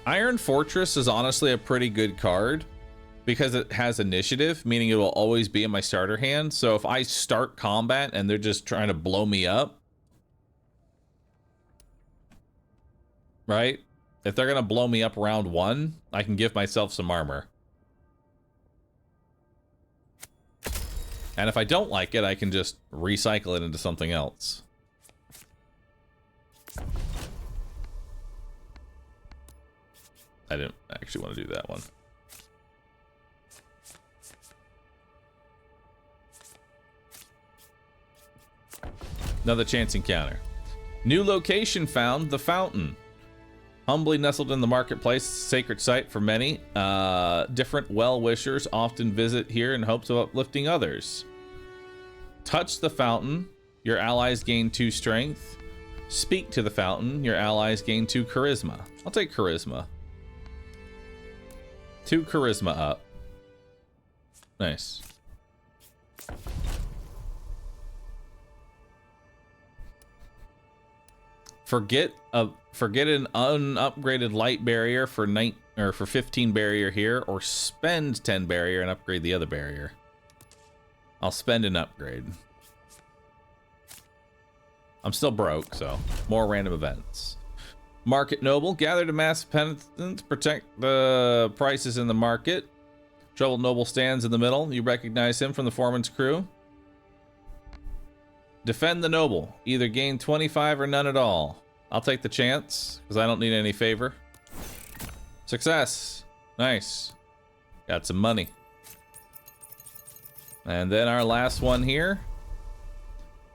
Iron Fortress is honestly a pretty good card because it has initiative, meaning it will always be in my starter hand. So if I start combat and they're just trying to blow me up, right? If they're gonna blow me up round 1, I can give myself some armor. And if I don't like it, I can just recycle it into something else. I didn't actually want to do that one. Another chance encounter. New location found, the fountain. Humbly nestled in the marketplace, sacred site for many. Different well-wishers often visit here in hopes of uplifting others. Touch the fountain, your allies gain 2 strength. Speak to the fountain, your allies gain 2 charisma. I'll take charisma. 2 charisma up. Nice. Forget an unupgraded light barrier for 15 barrier here, or spend 10 barrier and upgrade the other barrier. I'll spend an upgrade. I'm still broke, so more random events. Market Noble, gather to mass penitents, protect the prices in the market. Troubled Noble stands in the middle. You recognize him from the foreman's crew. Defend the Noble. Either gain 25 or none at all. I'll take the chance, because I don't need any favor. Success. Nice. Got some money. And then our last one here.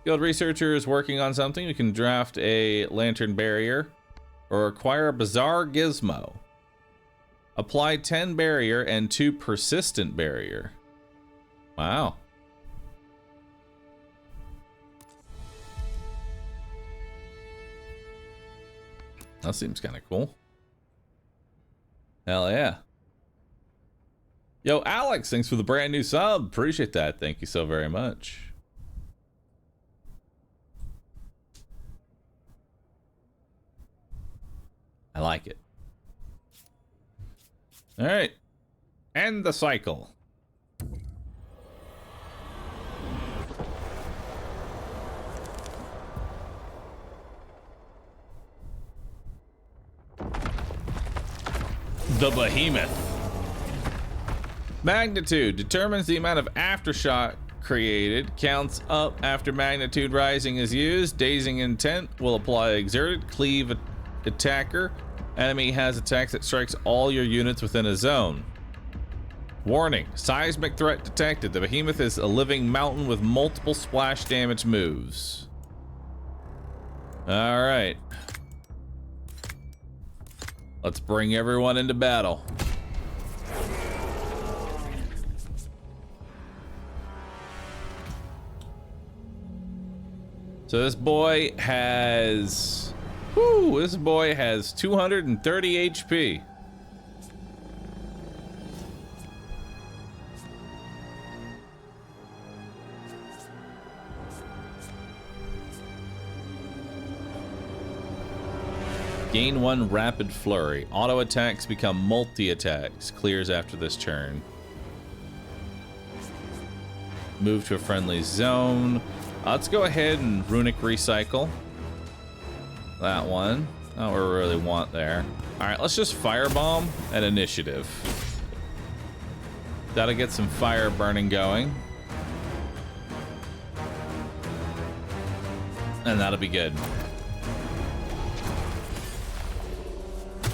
Guild Researcher is working on something. We can draft a Lantern Barrier or acquire a Bizarre Gizmo. Apply 10 Barrier and 2 Persistent Barrier. Wow. That seems kind of cool. Hell yeah. Yo, Alex, thanks for the brand new sub. Appreciate that. Thank you so very much. I like it. All right. End the cycle. The Behemoth. Magnitude determines the amount of aftershock created. Counts up after magnitude rising is used. Dazing intent will apply exerted. Cleave attacker. Enemy has attacks that strikes all your units within a zone. Warning. Seismic threat detected. The Behemoth is a living mountain with multiple splash damage moves. Alright. Let's bring everyone into battle. So this boy has... Whoo! This boy has 230 HP. Gain 1 rapid flurry. Auto attacks become multi-attacks. Clears after this turn. Move to a friendly zone. Let's go ahead and runic recycle. That one. Not what we really want there. Alright, let's just firebomb at initiative. Gotta get some fire burning going. And that'll be good.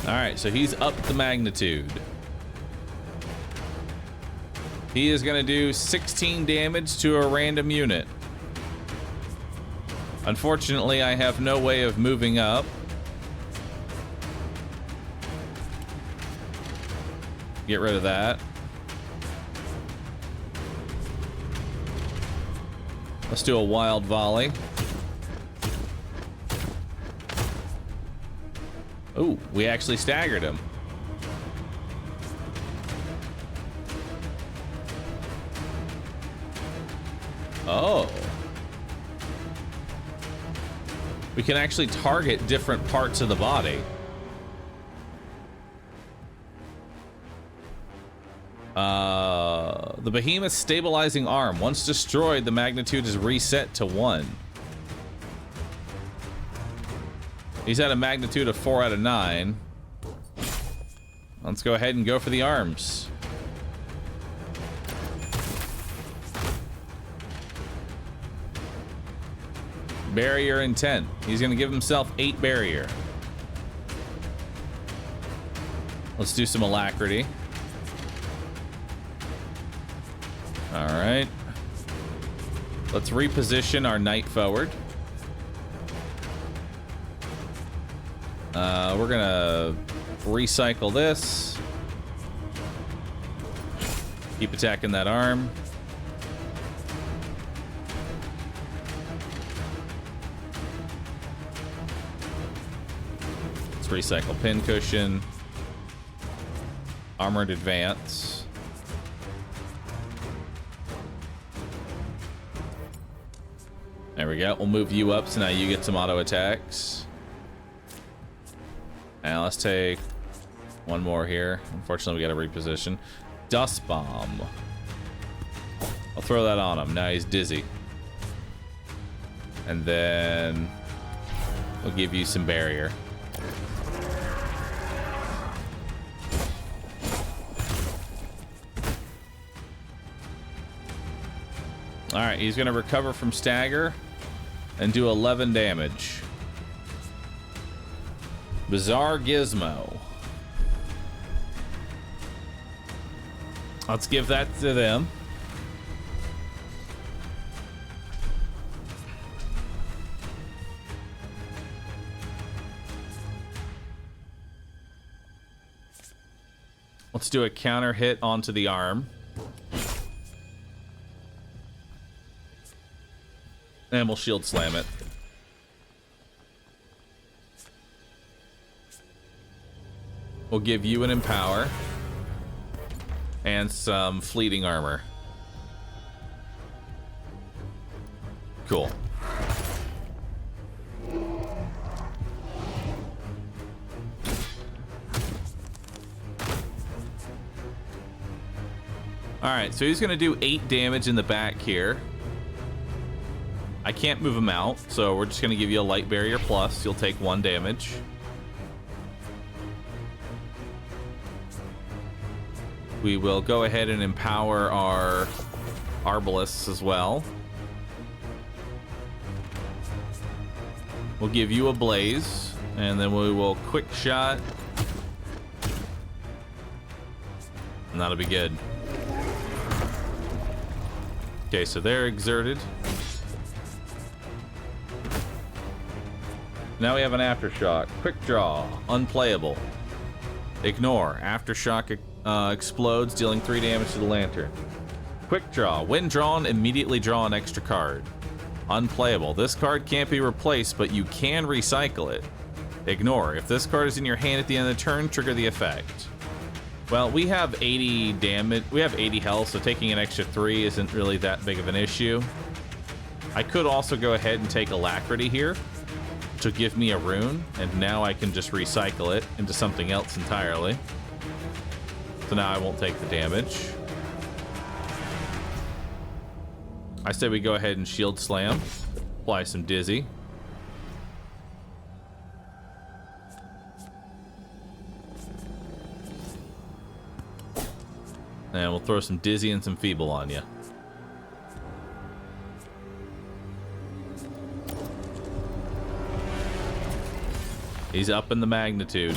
Alright, so he's up the magnitude. He is going to do 16 damage to a random unit. Unfortunately, I have no way of moving up. Get rid of that. Let's do a wild volley. Ooh, we actually staggered him. Oh. We can actually target different parts of the body. The Behemoth's stabilizing arm. Once destroyed, the magnitude is reset to 1. He's at a magnitude of 4 out of 9. Let's go ahead and go for the arms. Barrier intent. He's going to give himself 8 barrier. Let's do some alacrity. All right. Let's reposition our knight forward. We're gonna recycle this. Keep attacking that arm. Let's recycle pincushion. Armored advance. There we go. We'll move you up so now you get some auto attacks. Now let's take one more here. Unfortunately, we got to reposition. Dust bomb. I'll throw that on him. Now he's dizzy. And then we'll give you some barrier. All right, he's going to recover from stagger and do 11 damage. Bizarre Gizmo. Let's give that to them. Let's do a counter hit onto the arm. And we'll shield slam it. We'll give you an empower. And some fleeting armor. Cool. Alright, so he's going to do 8 damage in the back here. I can't move him out, so we're just going to give you a light barrier plus. You'll take 1 damage. We will go ahead and empower our arbalists as well. We'll give you a blaze, and then we will quick shot. And that'll be good. Okay, so they're exerted. Now we have an aftershock. Quick draw, unplayable. Ignore. Aftershock explodes, dealing 3 damage to the lantern. Quick draw. When drawn, immediately draw an extra card. Unplayable. This card can't be replaced, but you can recycle it. Ignore. If this card is in your hand at the end of the turn, trigger the effect. Well, we have 80 damage. We have 80 health, so taking an extra 3 isn't really that big of an issue. I could also go ahead and take Alacrity here to give me a rune, and now I can just recycle it into something else entirely. So now I won't take the damage. I say we go ahead and shield slam, apply some dizzy. And we'll throw some dizzy and some feeble on you. He's up in the magnitude.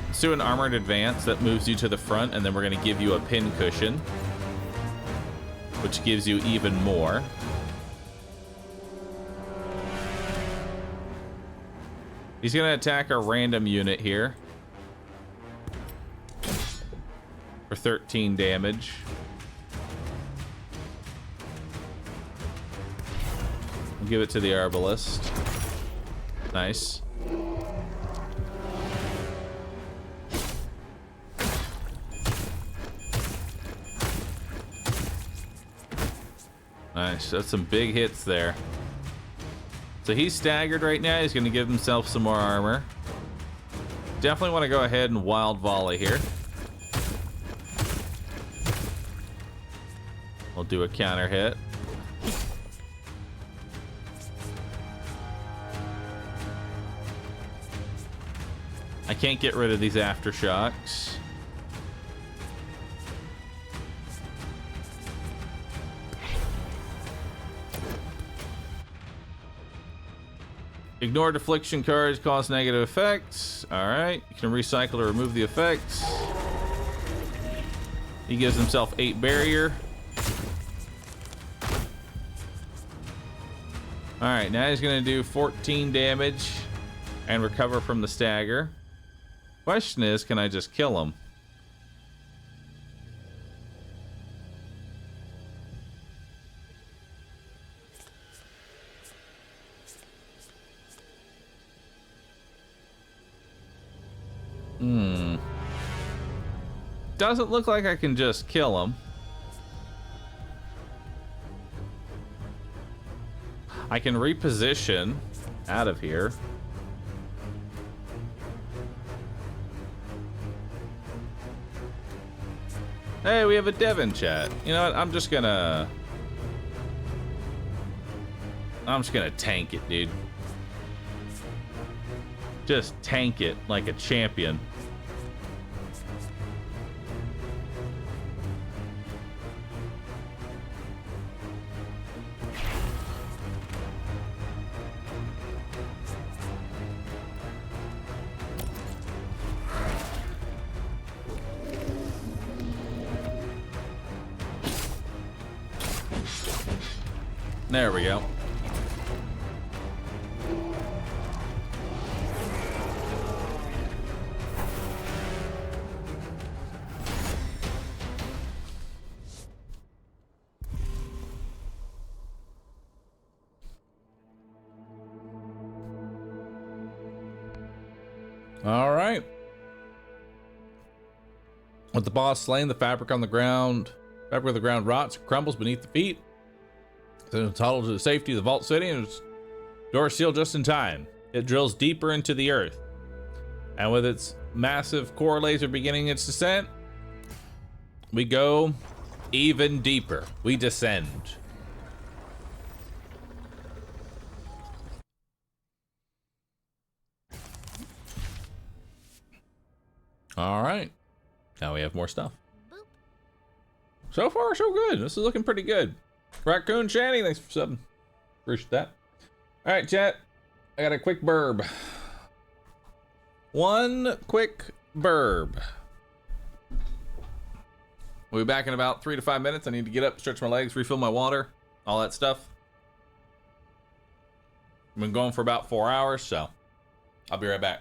Let's do an armored advance that moves you to the front, and then we're going to give you a pin cushion, which gives you even more. He's going to attack our random unit here for 13 damage. We'll give it to the arbalist. Nice. Nice, that's some big hits there. So he's staggered right now. He's going to give himself some more armor. Definitely want to go ahead and wild volley here. We'll do a counter hit. I can't get rid of these aftershocks. Ignore deflection cards, cause negative effects. Alright, you can recycle or remove the effects. He gives himself 8 barrier. Alright, now he's going to do 14 damage and recover from the stagger. Question is, can I just kill him? Doesn't look like I can just kill him. I can reposition out of here. Hey, we have a Devon chat. You know what? I'm just gonna tank it, dude. Just tank it like a champion. There we go. All right. With the boss slain, the fabric of the ground rots and crumbles beneath the feet. Then entitled to the safety of the vault city, and its door sealed just in time. It drills deeper into the earth, and with its massive core laser beginning its descent, we go even deeper. We descend. All right, now we have more stuff. So far, so good. This is looking pretty good. Raccoon Shanny, thanks for subbing. Appreciate that. All right, chat. I got a quick burb. One quick burb. We'll be back in about 3 to 5 minutes. I need to get up, stretch my legs, refill my water, all that stuff. I've been going for about 4 hours, so I'll be right back.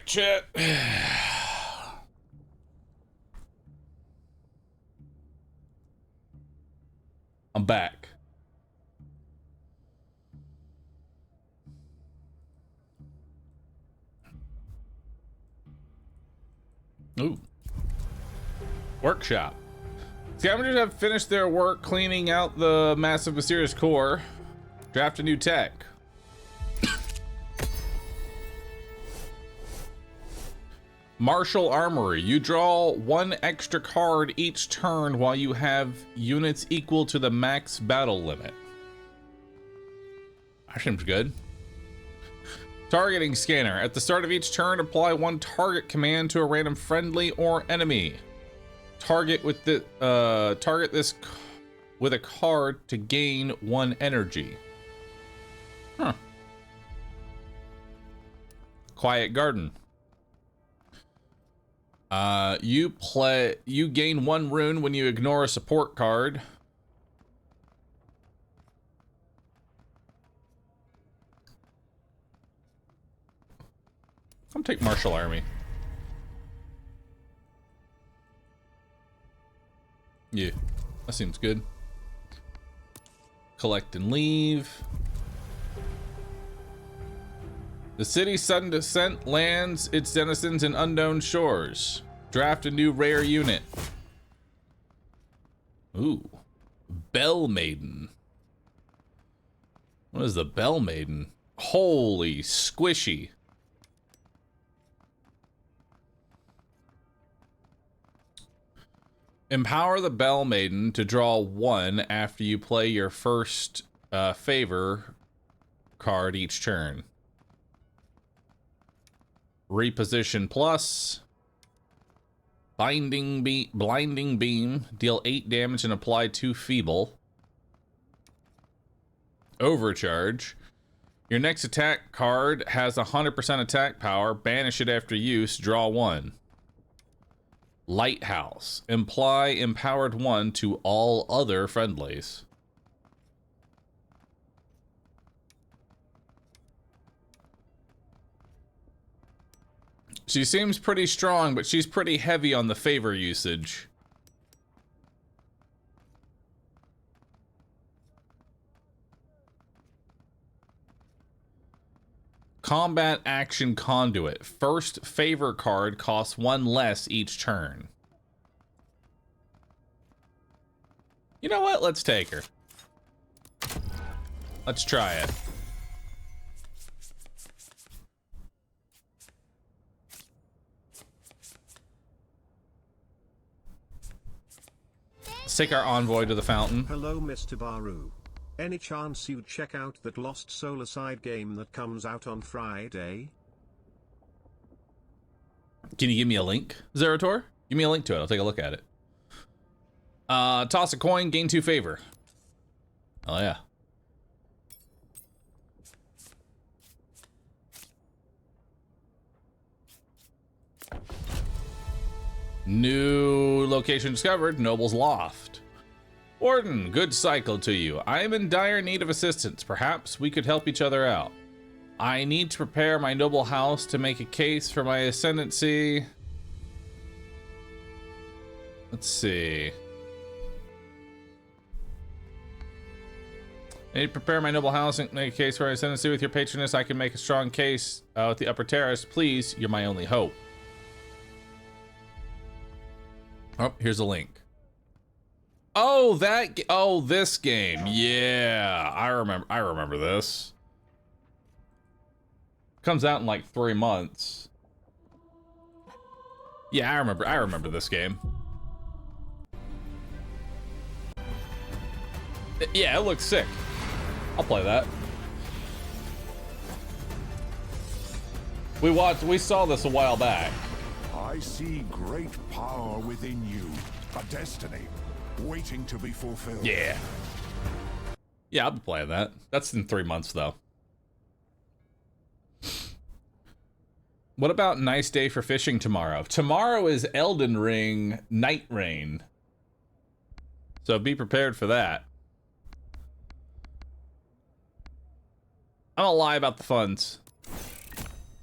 right, chat. I'm back. Ooh. Workshop. Scavengers have finished their work cleaning out the massive mysterious core. Draft a new tech. Martial Armory. You draw one extra card each turn while you have units equal to the max battle limit. That seems good. Targeting Scanner. At the start of each turn, apply one target command to a random friendly or enemy. Target this with a card to gain 1 energy. Huh. Quiet Garden. You gain 1 rune when you ignore a support card. Come take Martial Army. Yeah, that seems good. Collect and leave. The city's sudden descent lands its denizens in unknown shores. Draft a new rare unit. Ooh. Bell Maiden. What is the Bell Maiden? Holy squishy. Empower the Bell Maiden to draw 1 after you play your first favor card each turn. Reposition plus. Blinding Beam. Deal 8 damage and apply 2 feeble. Overcharge. Your next attack card has 100% attack power. Banish it after use. Draw 1. Lighthouse. Imply empowered 1 to all other friendlies. She seems pretty strong, but she's pretty heavy on the favor usage. Combat Action Conduit. First favor card costs 1 less each turn. You know what? Let's take her. Let's try it. Let's take our envoy to the fountain. Hello, Mr. Bahroo. Any chance you'd check out that Lost Solar side game that comes out on Friday? Can you give me a link, Zerator? Give me a link to it. I'll take a look at it. Toss a coin, gain 2 favor. Oh, yeah. New location discovered, Noble's Loft. Warden, good cycle to you. I am in dire need of assistance. Perhaps we could help each other out. I need to prepare my noble house to make a case for my ascendancy. Let's see. I need to prepare my noble house and make a case for my ascendancy. With your patroness, I can make a strong case with the upper terrace. Please, you're my only hope. Oh, here's a link. Oh, this game. Yeah, I remember this. Comes out in like 3 months. Yeah, I remember this game. Yeah, it looks sick. I'll play that. We saw this a while back. I see great power within you, a destiny waiting to be fulfilled. Yeah. Yeah, I'll be playing that. That's in 3 months, though. What about nice day for fishing tomorrow? Tomorrow is Elden Ring Night Rain. So be prepared for that. I don't lie about the funds.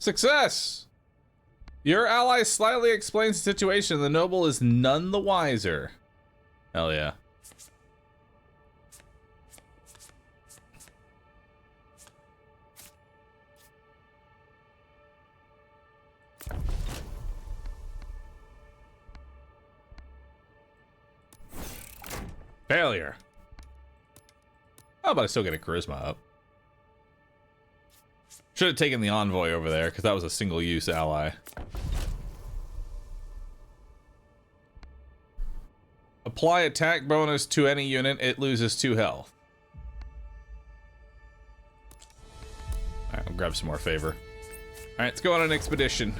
Success! Your ally slightly explains the situation. The noble is none the wiser. Hell yeah. Failure. Oh, but I still get a charisma up. Should have taken the envoy over there, because that was a single-use ally. Apply attack bonus to any unit, it loses 2 health. Alright, I'll grab some more favor. Alright, let's go on an expedition.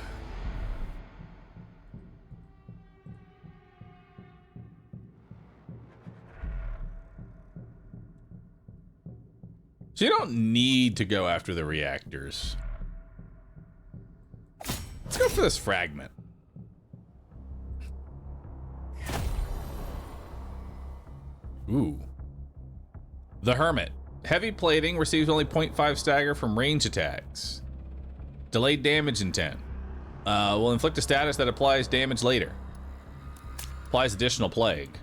So you don't need to go after the reactors. Let's go for this fragment. Ooh. The Hermit. Heavy plating receives only 0.5 stagger from range attacks. Delayed damage intent. Will inflict a status that applies damage later. Applies additional plague.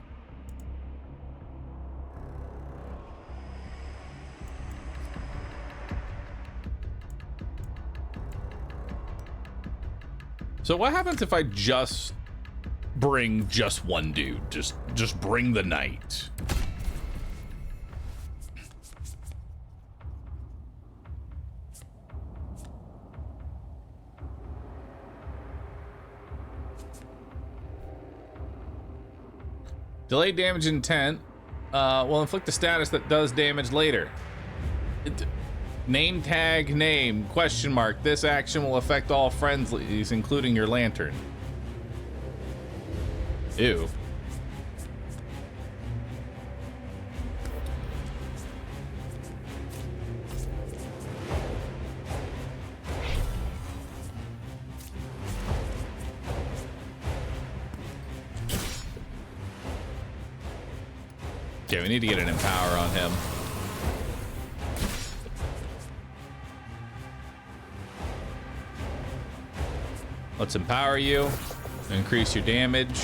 So what happens if I just bring just one dude? Just bring the knight. Delayed damage intent will inflict a status that does damage later. Name tag name, question mark. This action will affect all friendlies, including your lantern. Ew. Okay, we need to get an empower on him. Let's empower you, increase your damage.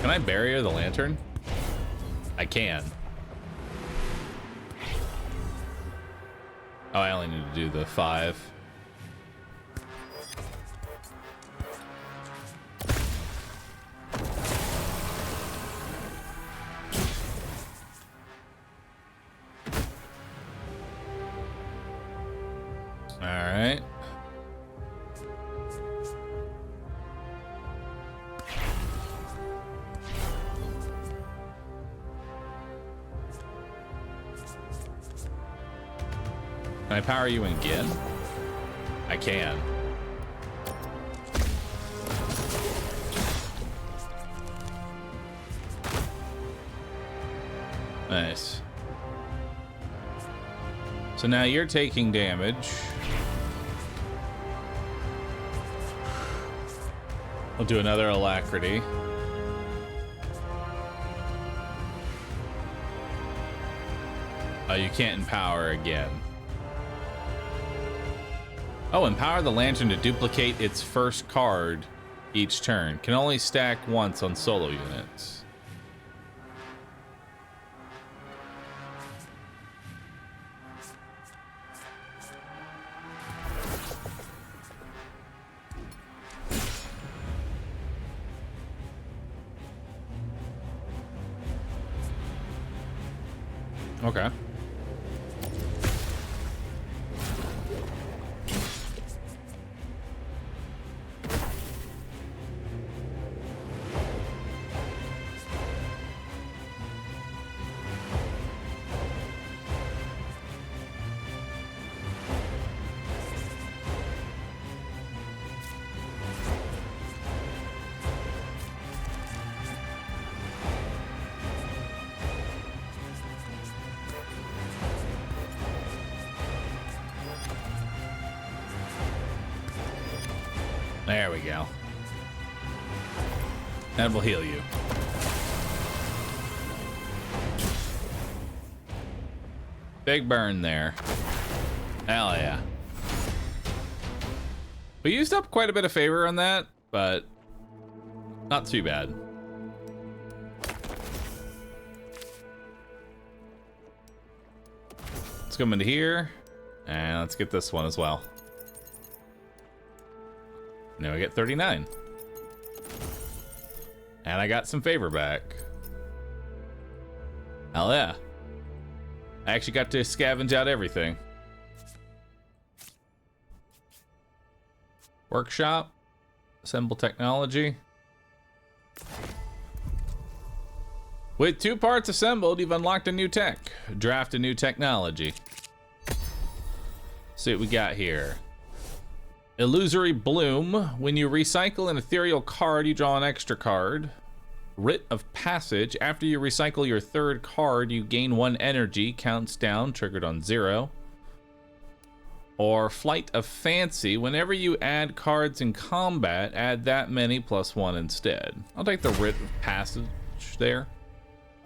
Can I barrier the lantern? I can. Oh, I only need to do the 5. Alright. Can I power you again? I can. Nice. So now you're taking damage. We'll do another alacrity. Oh, you can't empower again. Oh, empower the lantern to duplicate its first card each turn. Can only stack once on solo units. Okay. There we go. And we'll heal you. Big burn there. Hell yeah. We used up quite a bit of favor on that, but not too bad. Let's come into here, and let's get this one as well. Now we get 39. And I got some favor back. Hell yeah. I actually got to scavenge out everything. Workshop. Assemble technology. With 2 parts assembled, you've unlocked a new tech. Draft a new technology. See what we got here. Illusory Bloom. When you recycle an ethereal card, you draw an extra card. Rite of Passage. After you recycle your 3rd card, you gain 1 energy. Counts down, triggered on 0. Or Flight of Fancy. Whenever you add cards in combat, add that many plus 1 instead. I'll take the Rite of Passage there.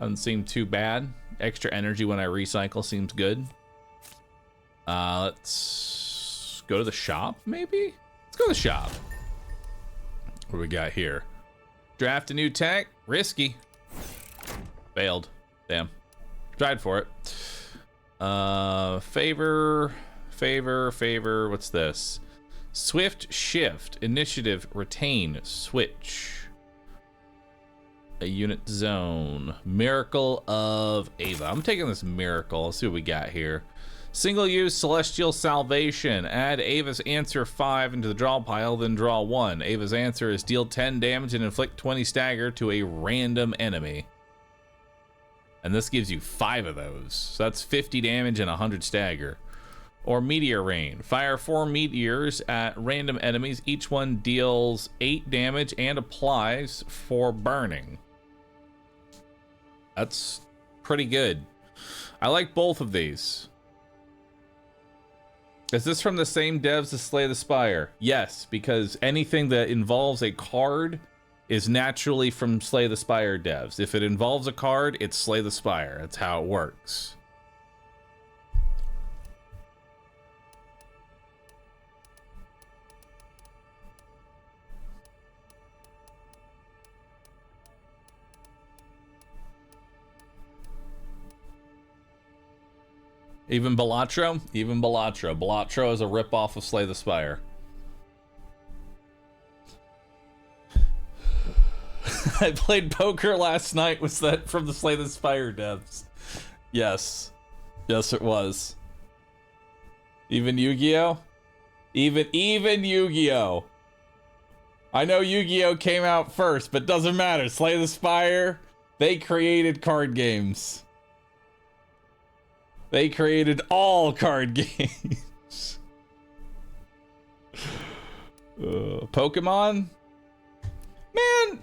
Doesn't seem too bad. Extra energy when I recycle seems good. Let's go to the shop, maybe? Let's go to the shop. What do we got here? Draft a new tech. Risky. Failed. Damn. Tried for it. Favor. What's this? Swift shift. Initiative. Retain. Switch. A unit zone. Miracle of Ava. I'm taking this miracle. Let's see what we got here. Single use celestial salvation. Add Ava's answer 5 into the draw pile, then draw 1. Ava's answer is deal 10 damage and inflict 20 stagger to a random enemy. And this gives you 5 of those. So that's 50 damage and 100 stagger. Or Meteor Rain. Fire 4 meteors at random enemies. Each one deals 8 damage and applies for burning. That's pretty good. I like both of these. Is this from the same devs as Slay the Spire? Yes, because anything that involves a card is naturally from Slay the Spire devs. If it involves a card, it's Slay the Spire. That's how it works. Even Balatro? Even Balatro. Balatro is a ripoff of Slay the Spire. I played poker last night. Was that from the Slay the Spire devs? Yes. Yes, it was. Even Yu-Gi-Oh? Even Yu-Gi-Oh! I know Yu-Gi-Oh came out first, but doesn't matter. Slay the Spire, they created card games. They created all card games. Pokemon? Man,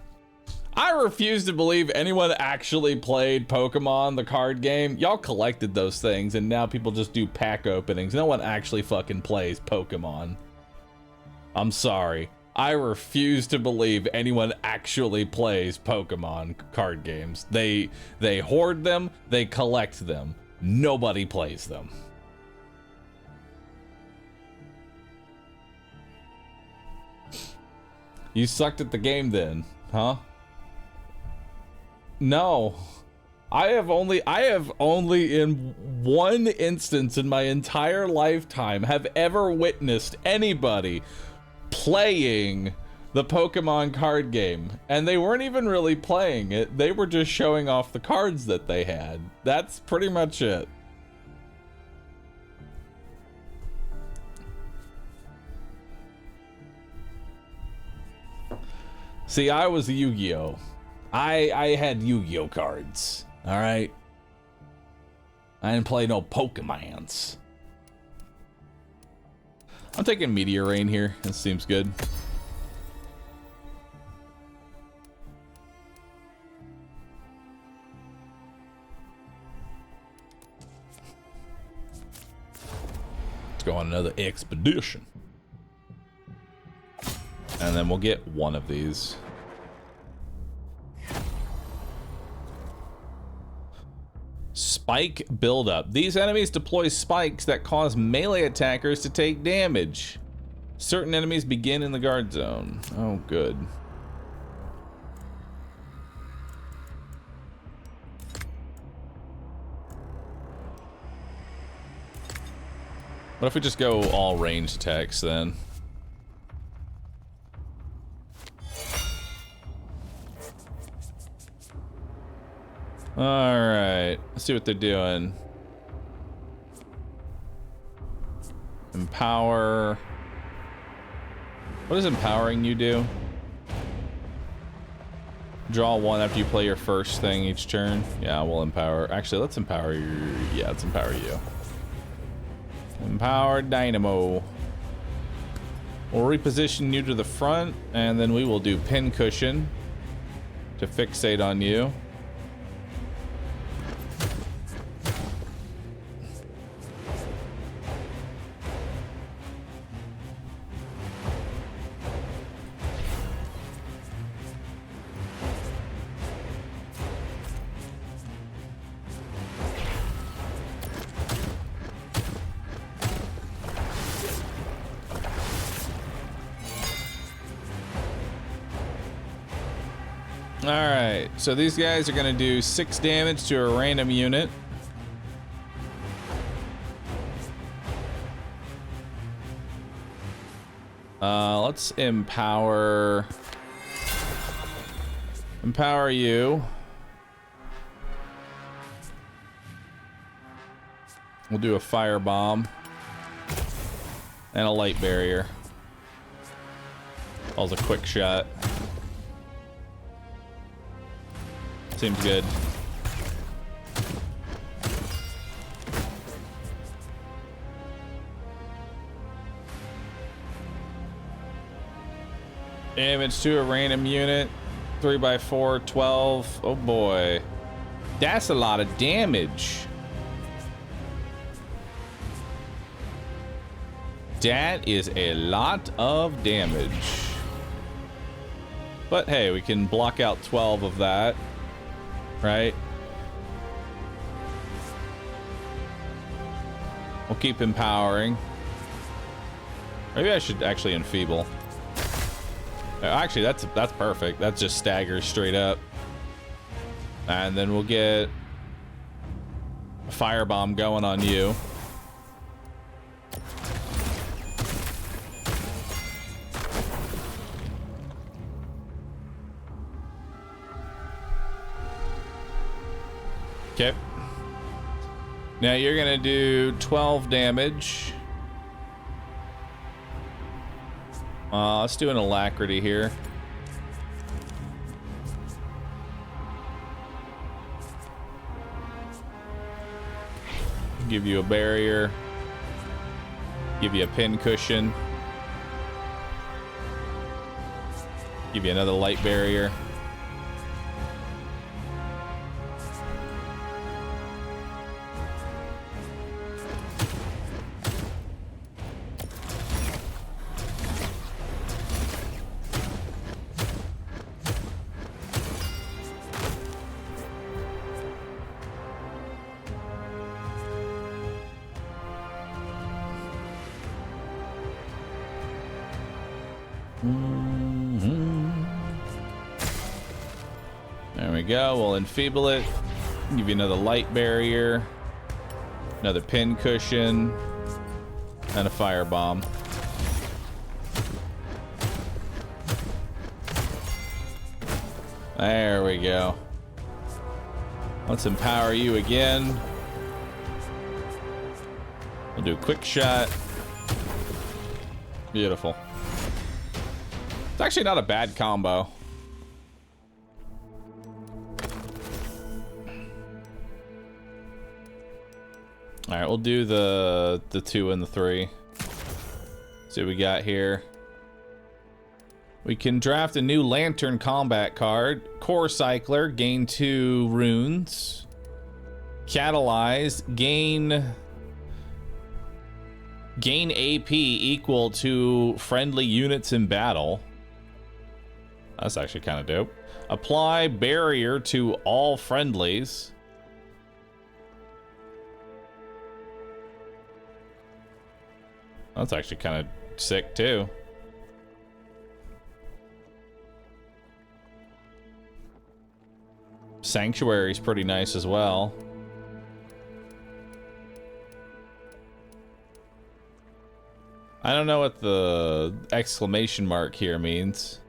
I refuse to believe anyone actually played Pokemon, the card game. Y'all collected those things, and now people just do pack openings. No one actually fucking plays Pokemon. I'm sorry. I refuse to believe anyone actually plays Pokemon card games. They hoard them, they collect them. Nobody plays them. You sucked at the game then, huh? No. I have only in one instance in my entire lifetime have ever witnessed anybody playing the Pokemon card game, and they weren't even really playing it. They were just showing off the cards that they had. That's pretty much it. See, I was a Yu-Gi-Oh! I had Yu-Gi-Oh cards. All right. I didn't play no Pokemons. I'm taking Meteor Rain here. This seems good. Let's go on another expedition. And And then we'll get one of these. Spike buildup. These enemies deploy spikes that cause melee attackers to take damage. Certain enemies begin in the guard zone. Oh, good. What if we just go all ranged attacks then? Alright, let's see what they're doing. Empower. What does empowering you do? Draw one after you play your first thing each turn. Yeah, we'll empower. Actually, let's empower you. Yeah, let's empower you. Empower Dynamo. We'll reposition you to the front, and then we will do pin cushion to fixate on you. Alright, so these guys are going to do 6 damage to a random unit. Let's empower you. We'll do a firebomb and a light barrier. That was a quick shot. Seems good. Damage to a random unit. 3x4, 12. Oh boy. That's a lot of damage. That is a lot of damage. But hey, we can block out 12 of that. Right? We'll keep empowering. Maybe I should actually enfeeble. Actually, that's perfect. That just staggers straight up. And then we'll get a firebomb going on you. Okay. Now you're gonna do 12 damage. Let's do an alacrity here. Give you a barrier. Give you a pin cushion. Give you another light barrier. There we go. We'll enfeeble it. Give you another light barrier, another pin cushion, and a firebomb. There we go. Let's empower you again. We'll do a quick shot. Beautiful. It's actually not a bad combo. All right, we'll do the 2 and the 3. See what we got here. We can draft a new Lantern combat card. Core Cycler, gain 2 runes. Catalyze, gain AP equal to friendly units in battle. That's actually kind of dope. Apply barrier to all friendlies. That's actually kind of sick too. Sanctuary's pretty nice as well. I don't know what the exclamation mark here means.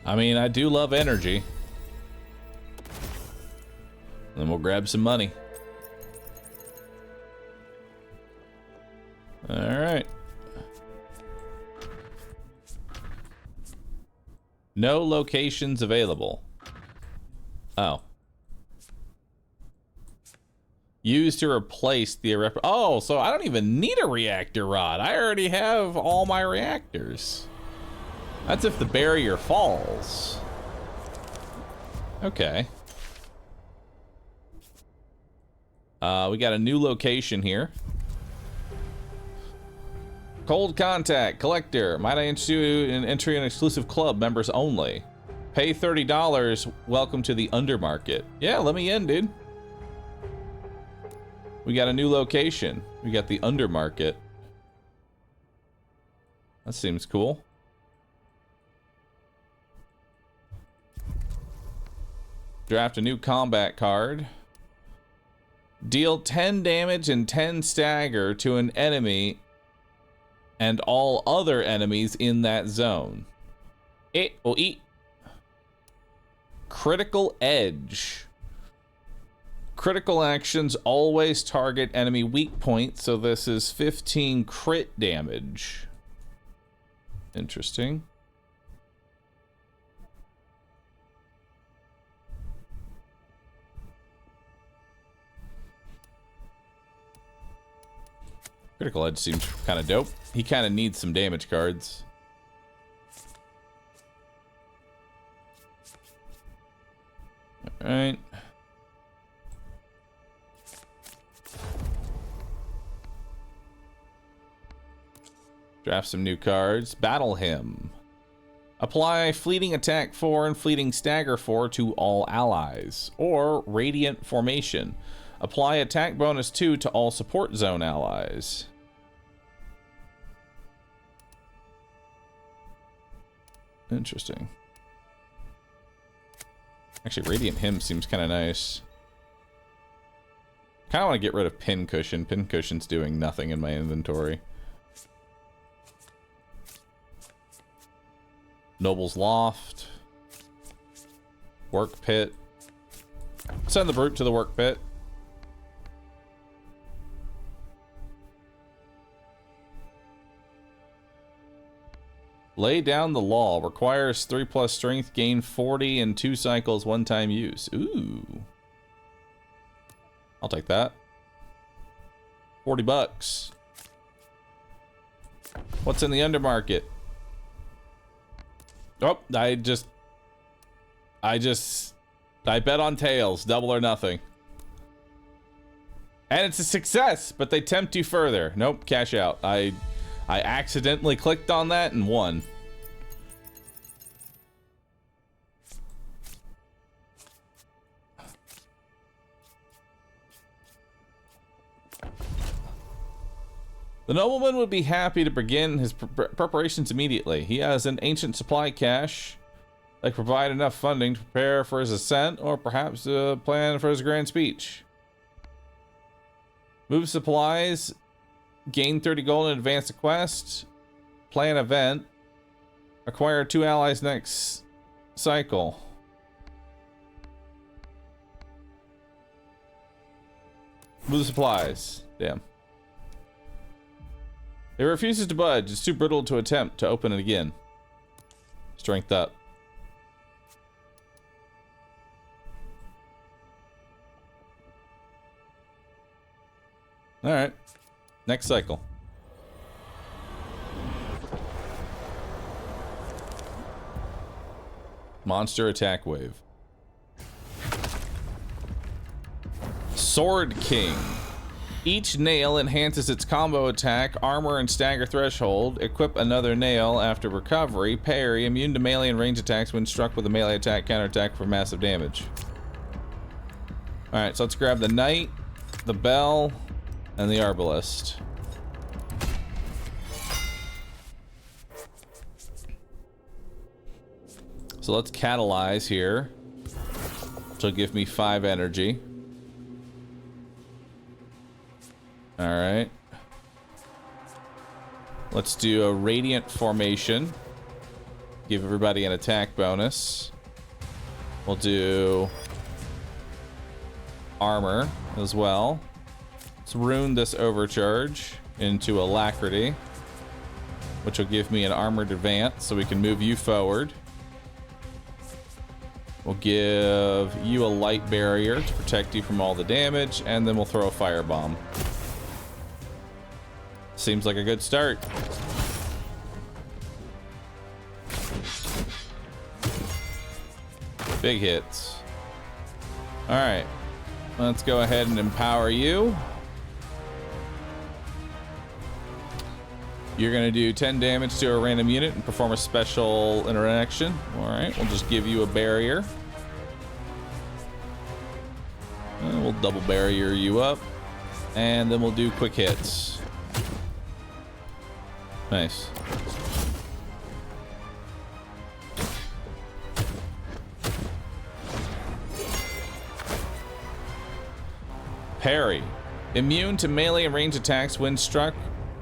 I mean, I do love energy. Then we'll grab some money. All right. No locations available. Oh. Used to replace the oh, so I don't even need a reactor rod. I already have all my reactors. That's if the barrier falls. Okay. We got a new location here. Cold Contact Collector. Might I interest you in entry an exclusive club, members only. Pay $30. Welcome to the Undermarket. Yeah, let me in, dude. We got a new location. We got the Undermarket. That seems cool. Draft a new combat card. Deal 10 damage and 10 stagger to an enemy and all other enemies in that zone. It will eat. Critical Edge. Critical actions always target enemy weak points, so this is 15 crit damage. Interesting. Critical Edge seems kind of dope. He kind of needs some damage cards. All right. Draft some new cards. Battle Hymn. Apply Fleeting Attack 4 and Fleeting Stagger 4 to all allies. Or Radiant Formation. Apply Attack Bonus 2 to all Support Zone allies. Interesting. Actually, Radiant Hymn seems kind of nice. Kind of want to get rid of Pincushion. Pincushion's doing nothing in my inventory. Noble's Loft. Work Pit. Send the Brute to the Work Pit. Lay Down the Law. Requires 3+ strength, gain 40 in 2 cycles, 1-time use. Ooh. I'll take that. 40 bucks. What's in the Undermarket? Oh, I bet on tails, double or nothing. And it's a success, but they tempt you further. Nope, cash out. I accidentally clicked on that and won. The nobleman would be happy to begin his preparations immediately. He has an ancient supply cache that could provide enough funding to prepare for his ascent, or perhaps a plan for his grand speech. Move supplies, gain 30 gold and advance a quest, plan event, acquire 2 allies next cycle. Move supplies. Damn. It refuses to budge. It's too brittle to attempt to open it again. Strength up. All right. Next cycle. Monster attack wave. Sword King. Each nail enhances its combo attack, armor, and stagger threshold. Equip another nail after recovery. Parry, immune to melee and range attacks when struck with a melee attack, counterattack for massive damage. Alright, so let's grab the knight, the bell, and the arbalist. So let's catalyze here, which will give me 5 energy. All right. Let's do a radiant formation. Give everybody an attack bonus. We'll do armor as well. Let's rune this overcharge into alacrity, which will give me an armored advance so we can move you forward. We'll give you a light barrier to protect you from all the damage, and then we'll throw a firebomb. Seems like a good start. Big hits. All right, let's go ahead and empower you. You're gonna do 10 damage to a random unit and perform a special interaction. All right, we'll just give you a barrier. And we'll double barrier you up, and then we'll do quick hits. Nice. Parry. Immune to melee and range attacks when struck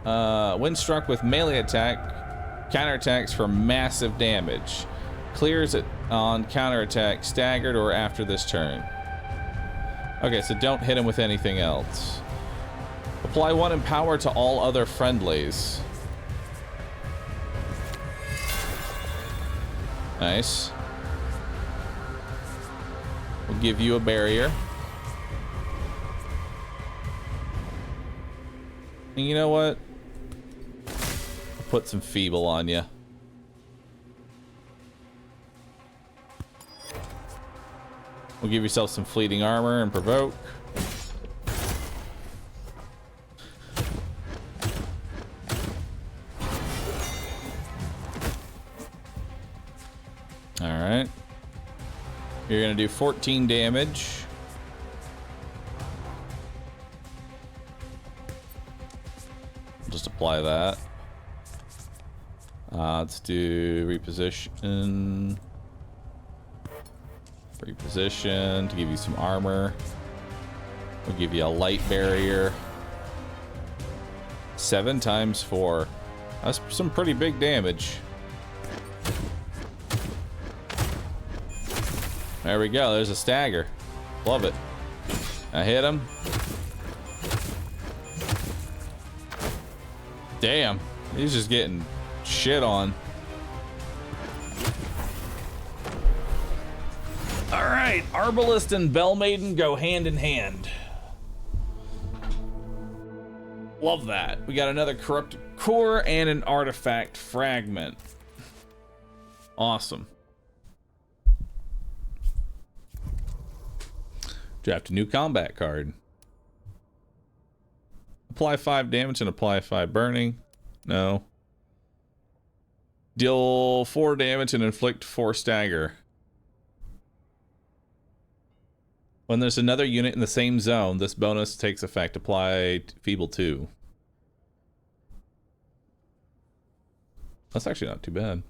with melee attack, counterattacks for massive damage. Clears it on counterattack, staggered, or after this turn. Okay, so don't hit him with anything else. Apply 1 empower to all other friendlies. Nice. We'll give you a barrier. And you know what? I'll put some feeble on you. We'll give yourself some fleeting armor and provoke. Alright. You're gonna do 14 damage. Just apply that. Let's do reposition. Reposition to give you some armor. We'll give you a light barrier. 7 times 4. That's some pretty big damage. There we go. There's a stagger. Love it. I hit him. Damn. He's just getting shit on. All right. Arbalist and Bell Maiden go hand in hand. Love that. We got another corrupted core and an artifact fragment. Awesome. Draft a new combat card. Apply 5 damage and apply 5 burning. No. Deal 4 damage and inflict 4 stagger. When there's another unit in the same zone, this bonus takes effect. Apply Feeble 2. That's actually not too bad.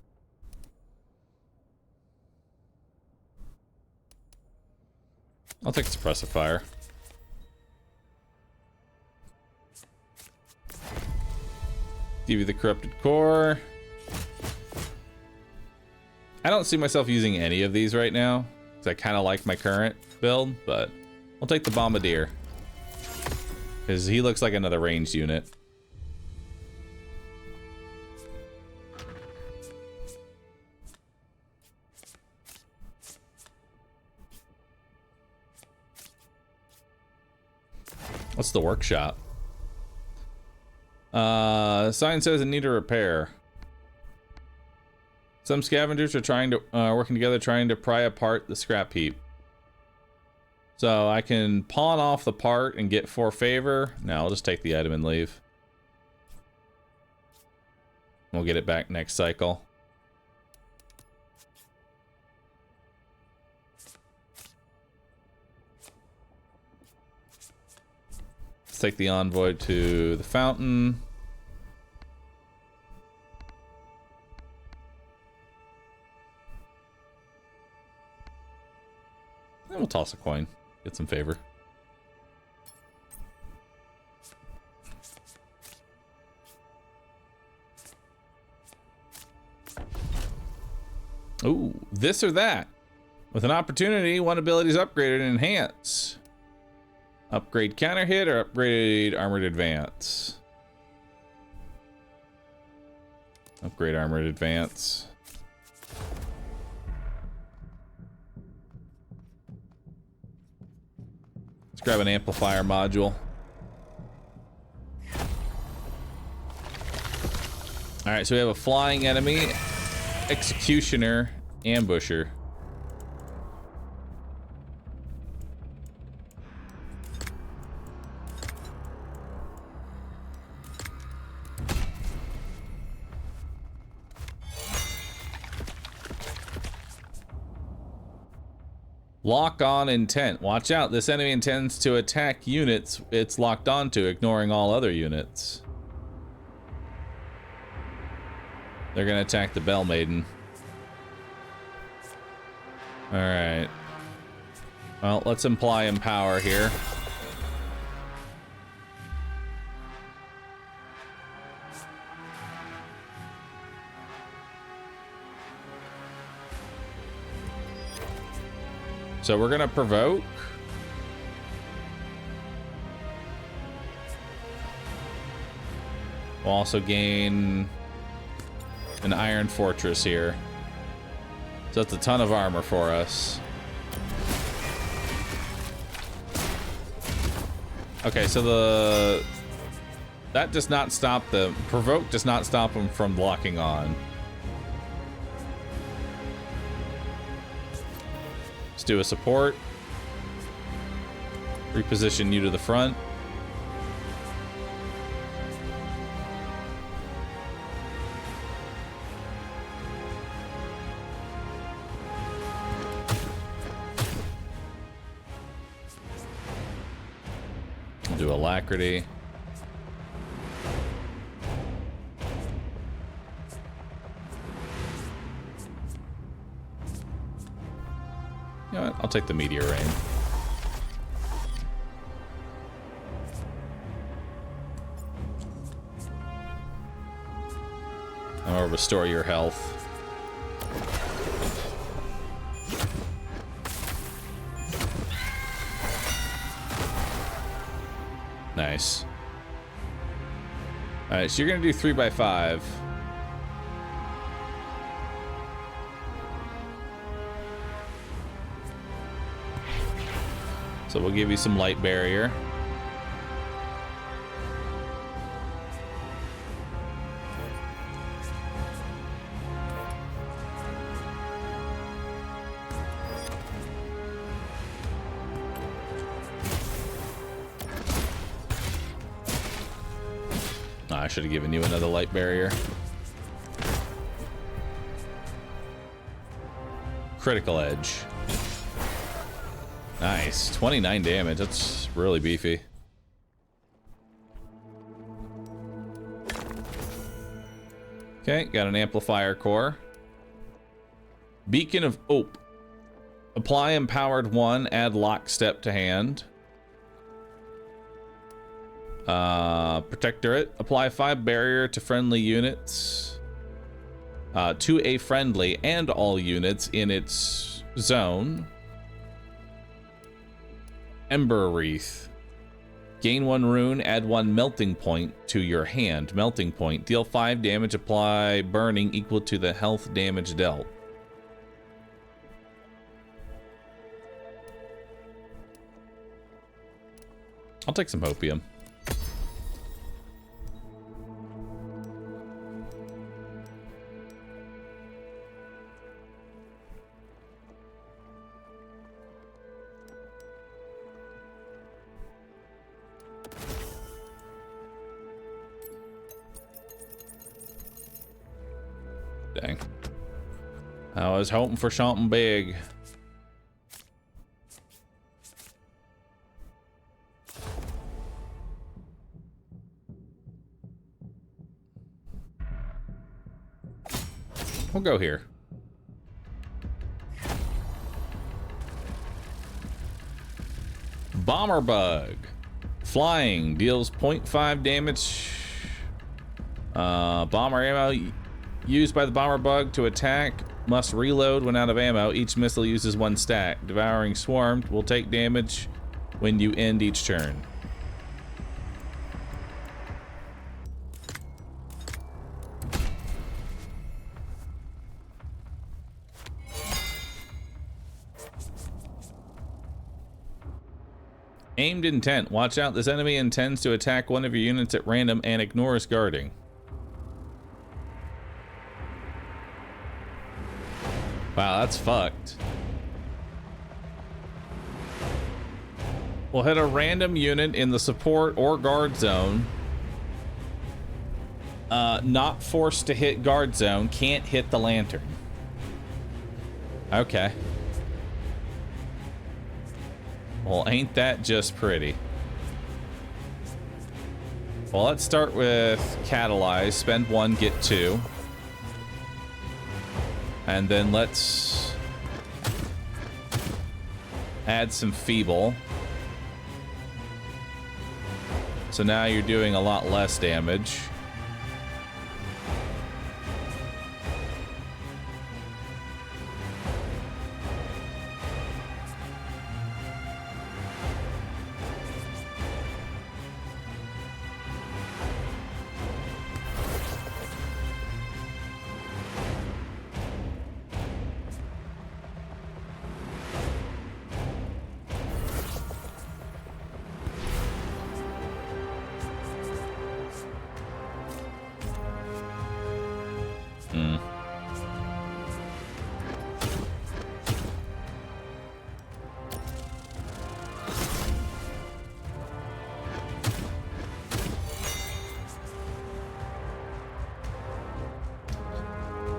I'll take Suppressive Fire. Give you the Corrupted Core. I don't see myself using any of these right now, because I kind of like my current build, but I'll take the Bombardier, because he looks like another ranged unit. What's the workshop? Sign says it need a repair. Some scavengers are working together trying to pry apart the scrap heap. So I can pawn off the part and get 4 favor. No, I'll just take the item and leave. We'll get it back next cycle. Let's take the envoy to the fountain. And we'll toss a coin. Get some favor. Ooh, this or that. With an opportunity, one ability is upgraded and enhanced. Upgrade counter hit or upgrade armored advance. Upgrade armored advance. Let's grab an amplifier module. All right, so we have a flying enemy, executioner, ambusher. Lock on intent. Watch out, this enemy intends to attack units it's locked onto, ignoring all other units. They're gonna attack the Bell Maiden. Alright. Well, let's imply empower here. So we're gonna provoke. We'll also gain an Iron Fortress here. So that's a ton of armor for us. Okay, so that does not stop the provoke does not stop them from locking on. Let's do a support. Reposition you to the front. Do alacrity. You know what? I'll take the meteor rain. I'll restore your health. Nice. Alright, so you're gonna do 3x5. So we'll give you some light barrier. I should have given you another light barrier. Critical edge. Nice. 29 damage. That's really beefy. Okay, got an amplifier core. Beacon of Ope. Apply empowered 1, add lockstep to hand. Protectorate. Apply 5 barrier to friendly units. To a friendly and all units in its zone. Ember Wreath. Gain 1 rune, add 1 melting point to your hand. Melting point. Deal 5 damage, apply burning equal to the health damage dealt. I'll take some hopium. Dang. I was hoping for something big. We'll go here. Bomber bug. Flying. Deals 0.5 damage. Bomber ammo used by the bomber bug to attack must reload when out of ammo. Each missile uses 1 stack. Devouring swarm will take damage when you end each turn. Aimed intent. Watch out, this enemy intends to attack one of your units at random and ignores guarding. Wow, that's fucked. We'll hit a random unit in the support or guard zone. Not forced to hit guard zone, can't hit the lantern. Okay. Well, ain't that just pretty? Well, let's start with Catalyze. Spend 1, get 2. And then let's add some Feeble. So now you're doing a lot less damage.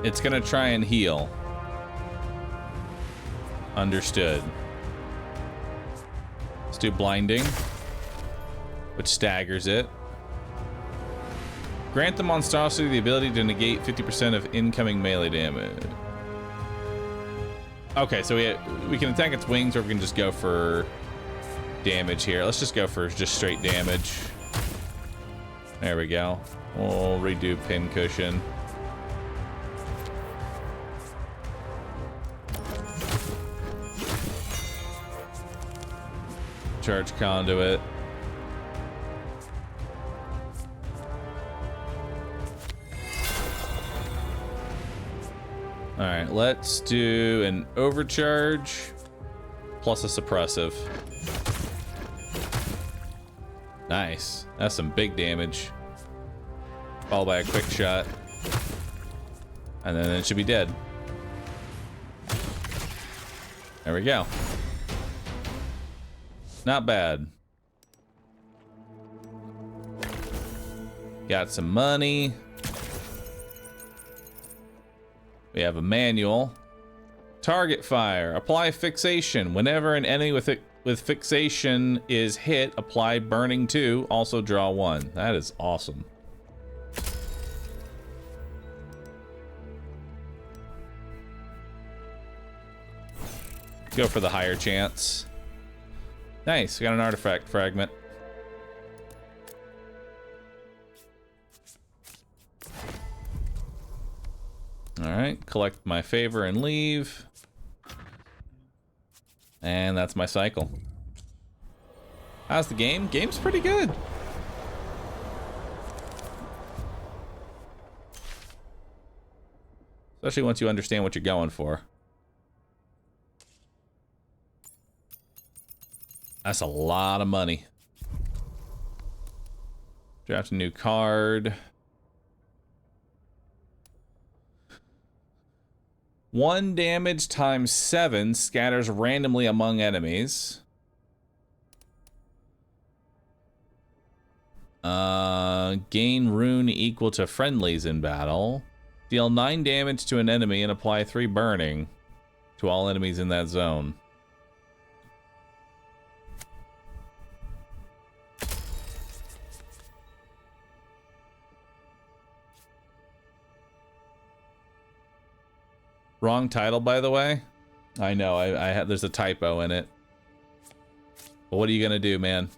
It's gonna try and heal. Understood. Let's do blinding, which staggers it. Grant the monstrosity the ability to negate 50% of incoming melee damage. Okay, so we can attack its wings, or we can just go for damage here. Let's just go for just straight damage. There we go. We'll redo pin cushion. Charge conduit. All right, let's do an overcharge plus a suppressive. Nice. That's some big damage. Followed by a quick shot. And then it should be dead. There we go. Not bad. Got some money. We have a manual. Target fire. Apply fixation. Whenever an enemy with fixation is hit, apply burning 2. Also draw 1. That is awesome. Go for the higher chance. Nice, we got an artifact fragment. All right, collect my favor and leave. And that's my cycle. How's the game? Game's pretty good. Especially once you understand what you're going for. That's a lot of money. Draft a new card. 1 damage times 7 scatters randomly among enemies. Gain rune equal to friendlies in battle. Deal 9 damage to an enemy and apply 3 burning to all enemies in that zone. Wrong title, by the way. I know, I have, there's a typo in it. But what are you gonna do, man?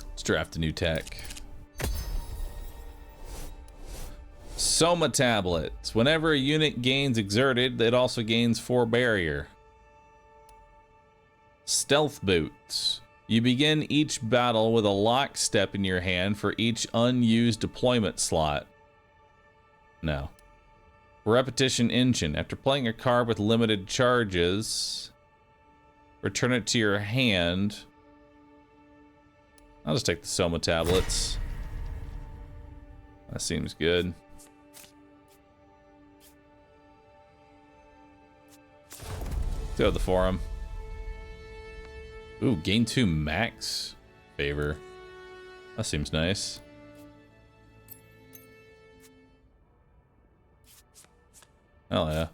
Let's draft a new tech. Soma tablets. Whenever a unit gains exerted, it also gains 4 barrier. Stealth boots. You begin each battle with a lockstep in your hand for each unused deployment slot. No. Repetition engine. After playing a card with limited charges, return it to your hand. I'll just take the Soma tablets. That seems good. Let's go with the forum. Ooh, gain 2 max favor. That seems nice. Hell yeah.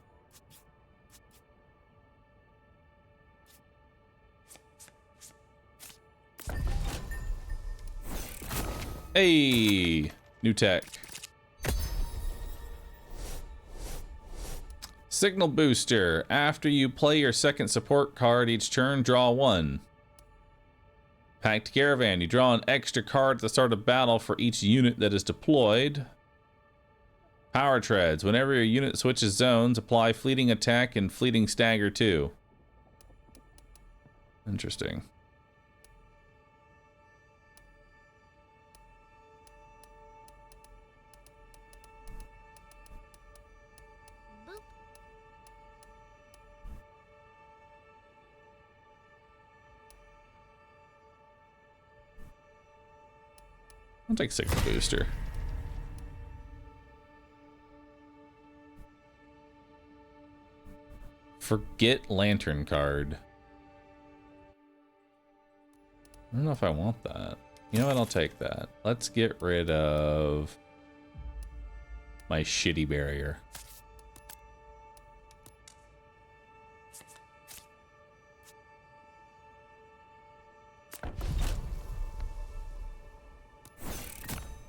Hey, new tech. Signal booster. After you play your second support card each turn, draw 1. Packed caravan. You draw an extra card at the start of battle for each unit that is deployed. Power treads. Whenever your unit switches zones, apply fleeting attack and fleeting stagger too. Interesting. I'll take Signal Booster. Forget Lantern card. I don't know if I want that. You know what? I'll take that. Let's get rid of my shitty barrier.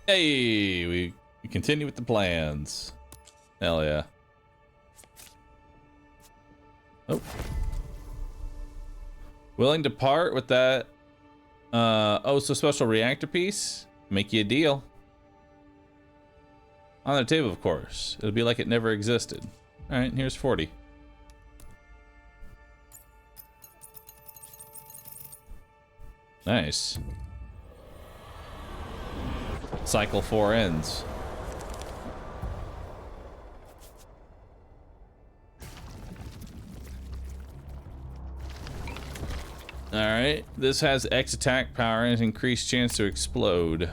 Hey, we continue with the plans. Hell yeah. Oh. Willing to part with that oh so special reactor piece? Make you a deal. On the table, of course. It'll be like it never existed. Alright, here's 40. Nice. Cycle 4 ends. Alright, this has X attack power and increased chance to explode.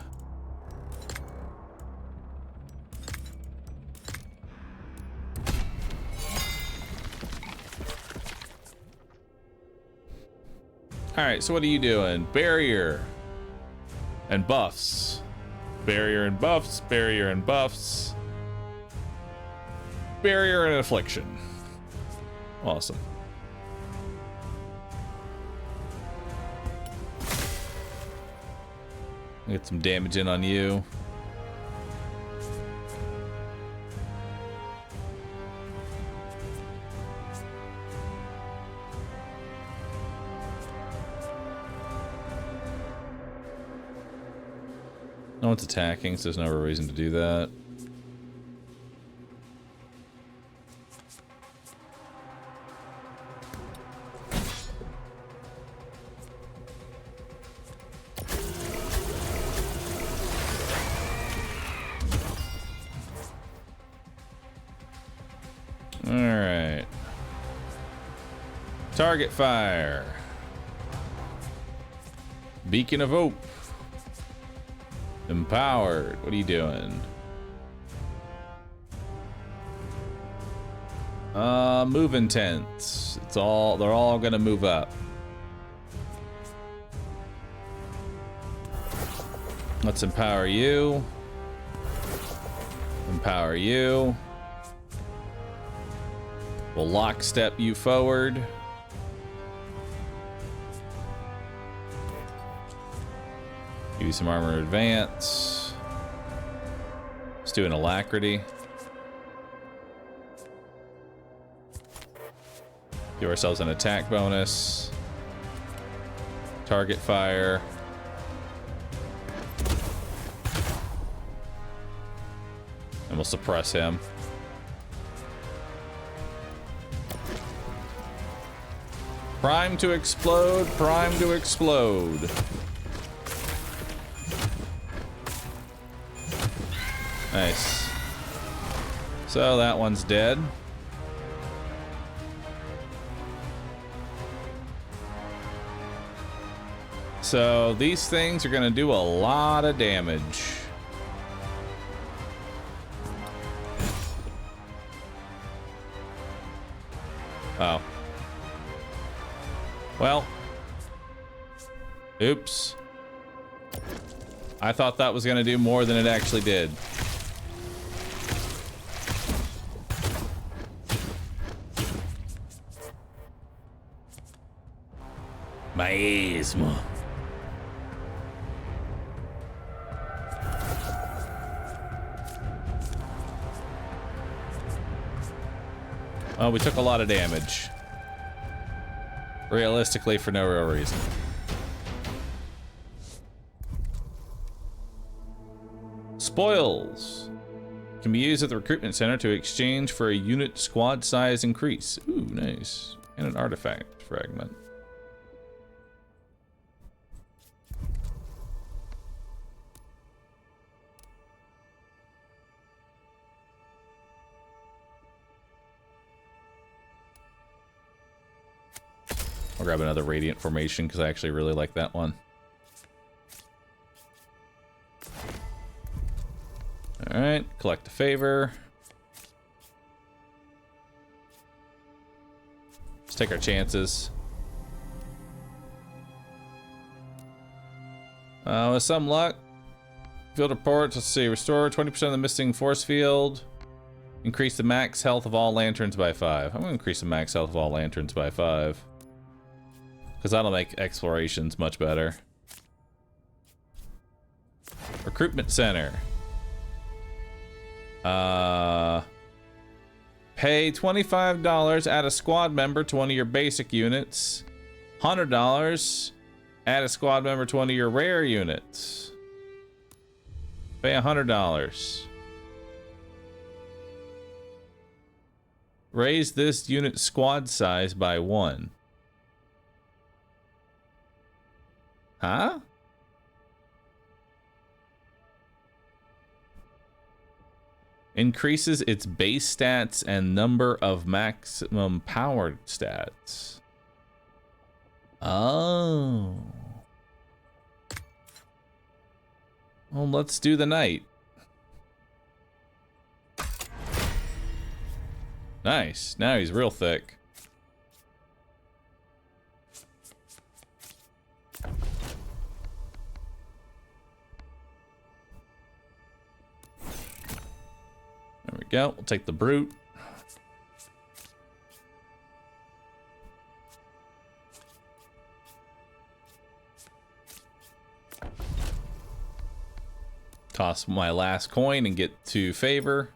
Alright, so what are you doing? Barrier and buffs. Barrier and buffs, barrier and buffs. Barrier and affliction. Awesome. Get some damage in on you. No one's attacking, so there's no reason to do that. Alright. Target fire. Beacon of Hope. Empowered. What are you doing? Move intense. They're all gonna move up. Let's empower you. Empower you. We'll lockstep you forward. Give you some armor advance. Let's do an alacrity. Give ourselves an attack bonus. Target fire. And we'll suppress him. Prime to explode, prime to explode. Nice. So that one's dead. So these things are gonna do a lot of damage. Oh. Well. Oops. I thought that was gonna do more than it actually did. Maismo. Well, we took a lot of damage. Realistically, for no real reason. Spoils can be used at the recruitment center to exchange for a unit squad size increase. Ooh, nice. And an artifact fragment. I'll grab another Radiant Formation because I actually really like that one. Alright, collect a favor. Let's take our chances. With some luck. Field reports, let's see. Restore 20% of the missing force field. Increase the max health of all lanterns by 5. I'm going to increase the max health of all lanterns by 5. Because that'll make explorations much better. Recruitment center. Pay $25, add a squad member to one of your basic units. $100, add a squad member to one of your rare units. Pay $100. Raise this unit squad size by 1. Huh? Increases its base stats and number of maximum powered stats. Oh. Well, let's do the knight. Nice. Now he's real thick. There we go. We'll take the brute. Toss my last coin and get to favor.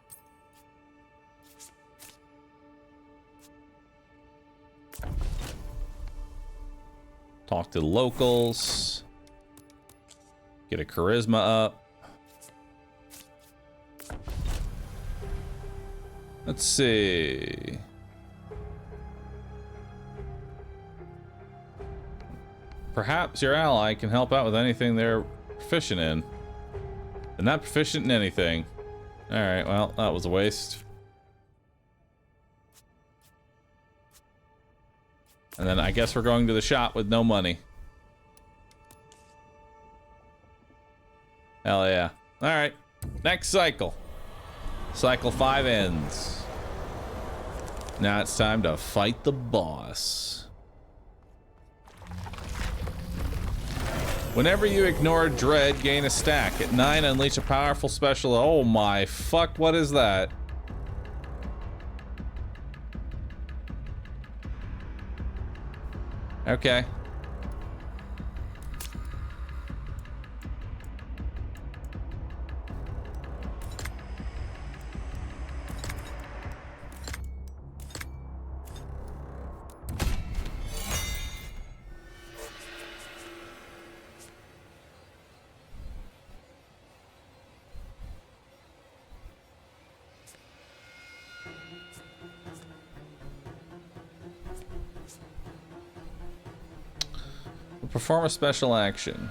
Talk to the locals. Get a charisma up. Let's see. Perhaps your ally can help out with anything they're proficient in. They're not proficient in anything. Alright, well, that was a waste. And then I guess we're going to the shop with no money. Hell yeah. Alright, next cycle. Cycle 5 ends. Now it's time to fight the boss. Whenever you ignore Dread, gain a stack. At 9, unleash a powerful special. Oh my fuck, what is that? Okay. Perform a special action.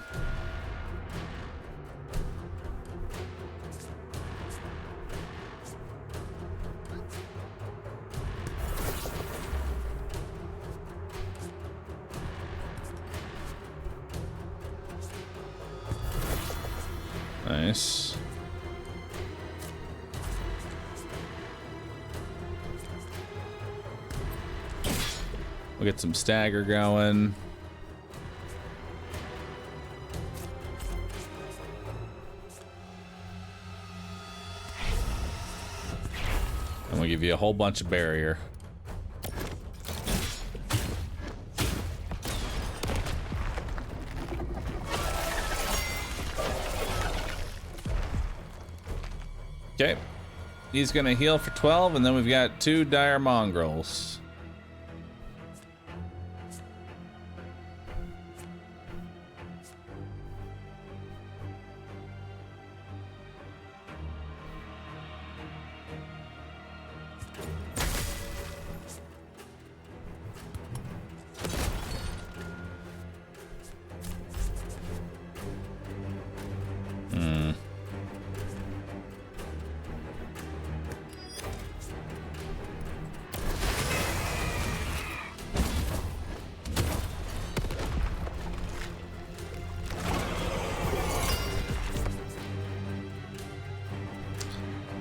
Nice. We'll get some stagger going. And we'll give you a whole bunch of barrier. Okay. He's gonna heal for 12, and then we've got 2 dire mongrels.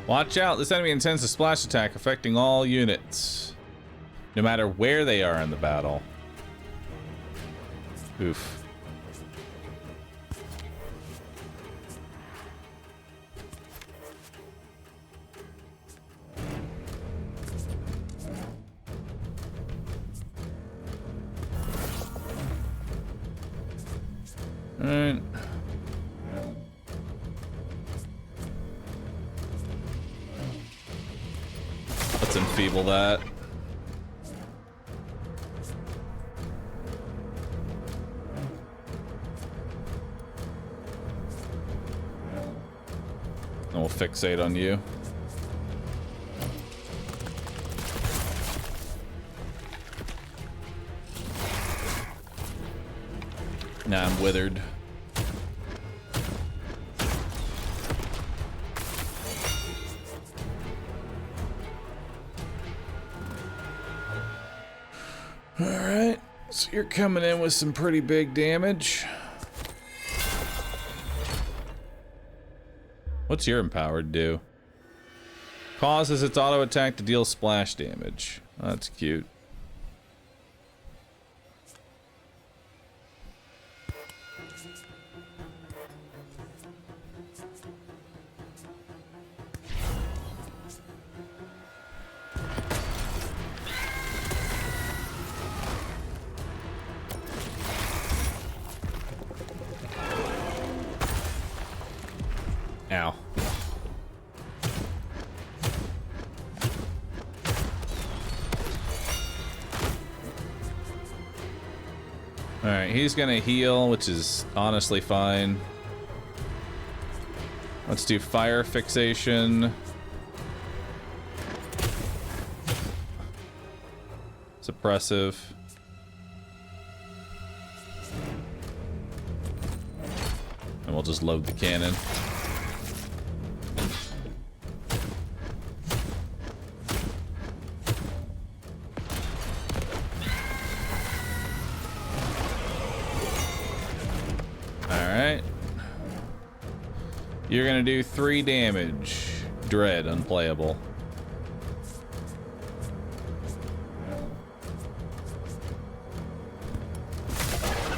Watch out, this enemy intends a splash attack affecting all units, no matter where they are in the battle. Oof. All right. Let's enfeeble that. And we'll fixate on you. Now I'm withered. Alright, so you're coming in with some pretty big damage. What's your empowered do? Causes its auto attack to deal splash damage. Oh, that's cute. Ow. Alright, he's gonna heal, which is honestly fine. Let's do fire fixation. Suppressive. And we'll just load the cannon. Alright. You're gonna do 3 damage. Dread, unplayable.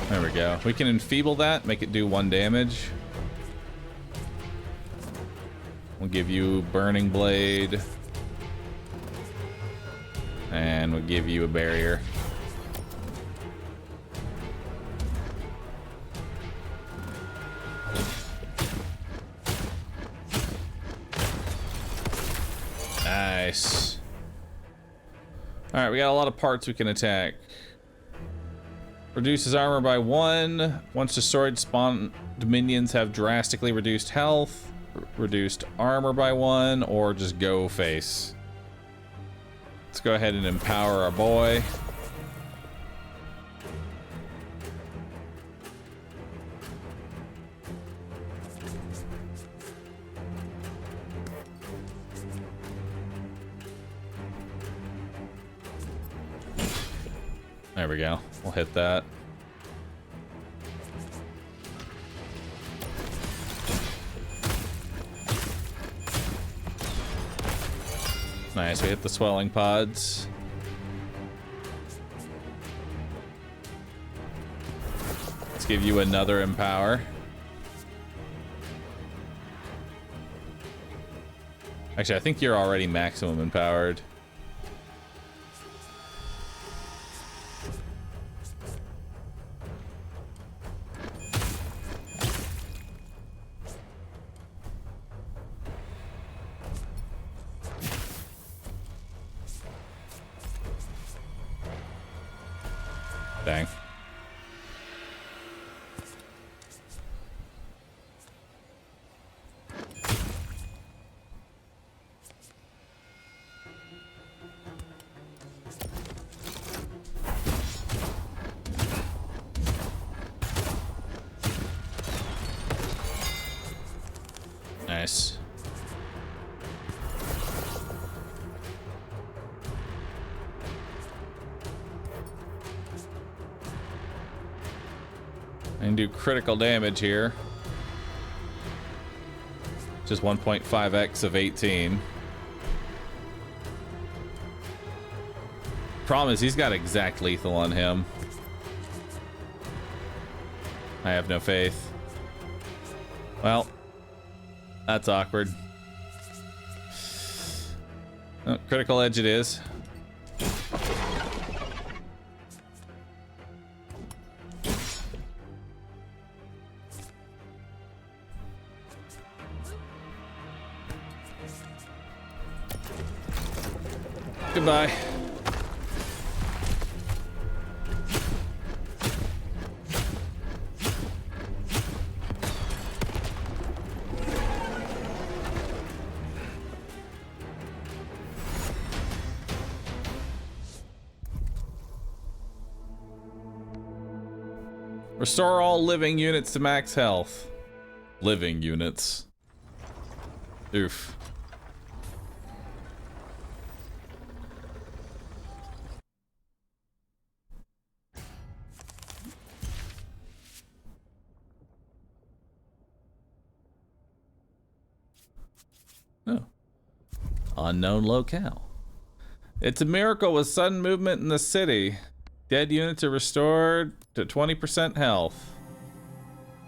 There we we go. We can enfeeble that, make it do 1 damage. We'll give you Burning Blade. And we'll give you a barrier. Nice. Alright, we got a lot of parts we can attack. Reduces armor by 1. Once destroyed, spawn minions have drastically reduced health. Reduced armor by 1, or just go face. Let's go ahead and empower our boy. There we go. We'll hit that. Nice, we hit the swelling pods. Let's give you another empower. Actually, I think you're already maximum empowered. Dang. Nice. And do critical damage here. Just 1.5x of 18. Problem is, he's got exact lethal on him. I have no faith. Well, that's awkward. Oh, critical edge it is. Goodbye. Restore all living units to max health. Living units. Oof. Oh. Unknown locale. It's a miracle with sudden movement in the city. Dead units are restored to 20% health.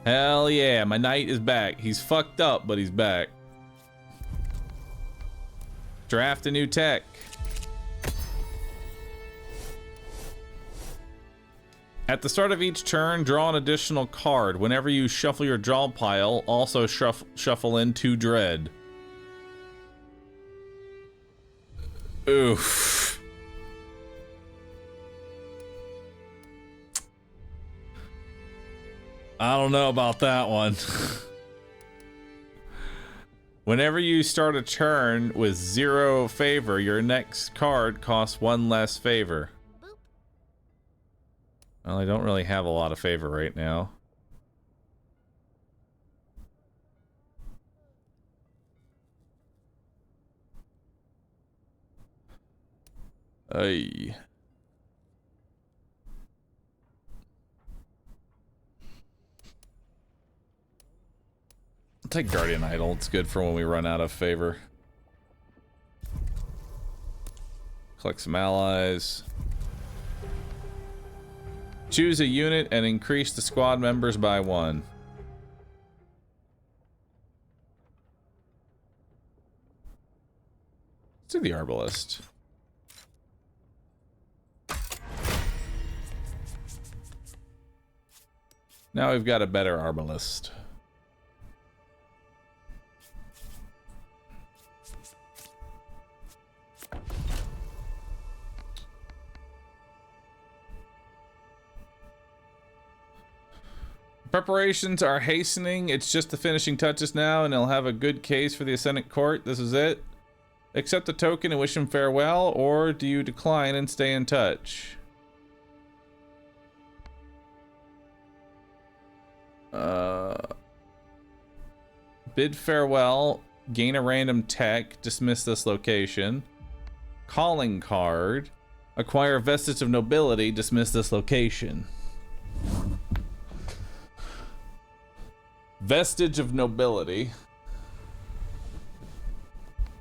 Hell yeah, my knight is back. He's fucked up, but he's back. Draft a new tech. At the start of each turn, draw an additional card. Whenever you shuffle your draw pile, also shuffle in 2 dread. Oof. I don't know about that one. Whenever you start a turn with 0 favor, your next card costs 1 less favor. Well, I don't really have a lot of favor right now. Ay. I'll take Guardian Idol. It's good for when we run out of favor. Collect some allies. Choose a unit and increase the squad members by 1. Let's do the Arbalist. Now we've got a better Arbalist. Preparations are hastening. It's just the finishing touches now, and they'll have a good case for the Ascendant Court. This is it. Accept the token and wish him farewell, or do you decline and stay in touch? Bid farewell, gain a random tech, dismiss this location. Calling card, acquire vestige of nobility, dismiss this location. Vestige of nobility.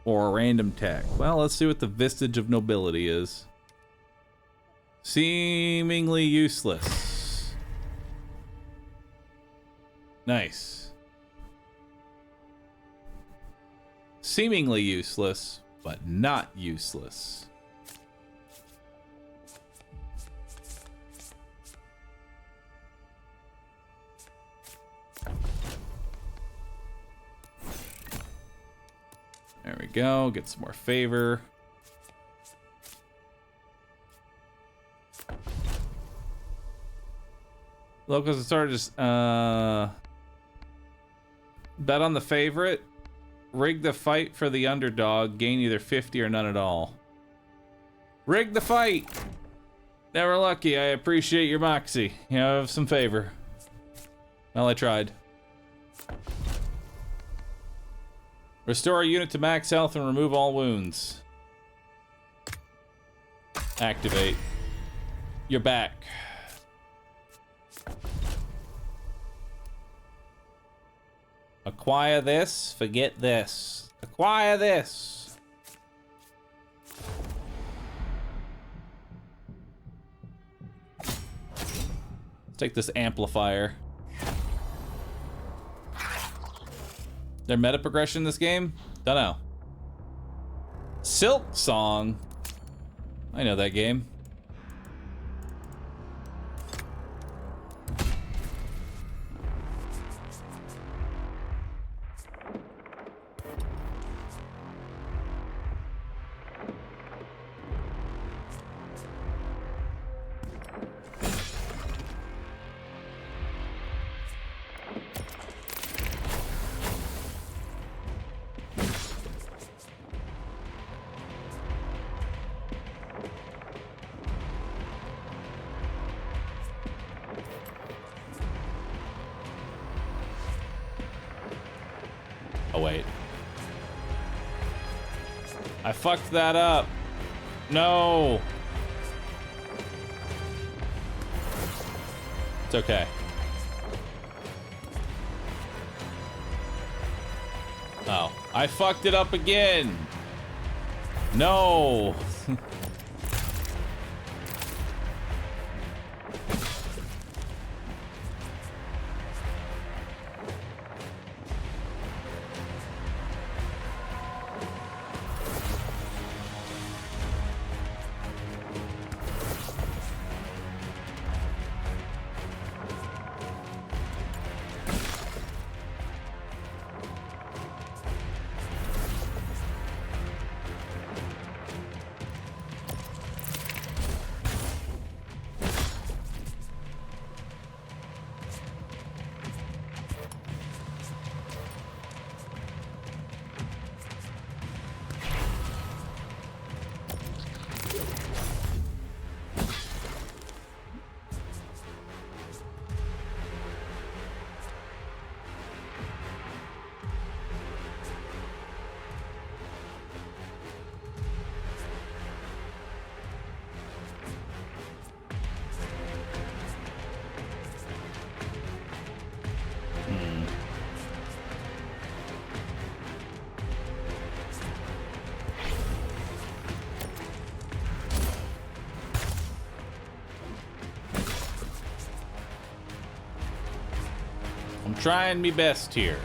Or a random tech. Well, let's see what the vestige of nobility is. Seemingly useless. Nice. Seemingly useless, but not useless. There we go. Get some more favor. Locals have started just bet on the favorite. Rig the fight for the underdog. Gain either 50 or none at all. Rig the fight. Never lucky. I appreciate your moxie. You have some favor. Well, I tried. Restore a unit to max health and remove all wounds. Activate. You're back. Acquire this, forget this. Acquire this. Let's take this amplifier. Their meta progression in this game? Dunno. Silk Song. I know that game. Oh, wait. I fucked that up. No. It's okay. Oh, I fucked it up again. No. Trying me best here.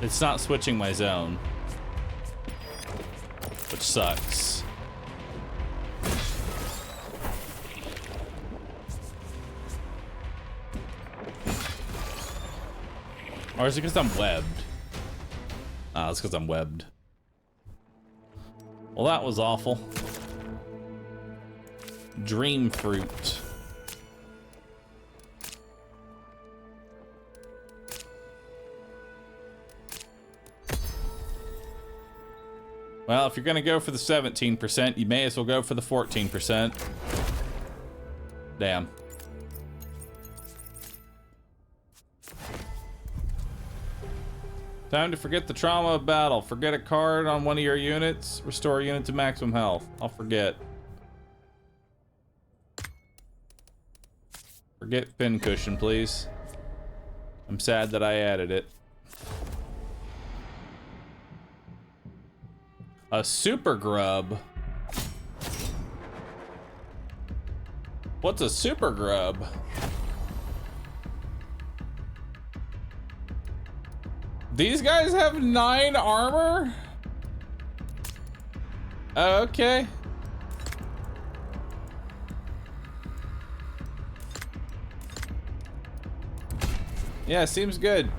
It's not switching my zone, which sucks. Or is it because I'm webbed? Ah, it's because I'm webbed. Well, that was awful. Dream fruit. Well, if you're gonna go for the 17%, you may as well go for the 14%. Damn. Time to forget the trauma of battle. Forget a card on one of your units. Restore a unit to maximum health. I'll forget. Forget pin cushion, please. I'm sad that I added it. A super grub? What's a super grub? These guys have 9 armor? Okay. Yeah, seems good.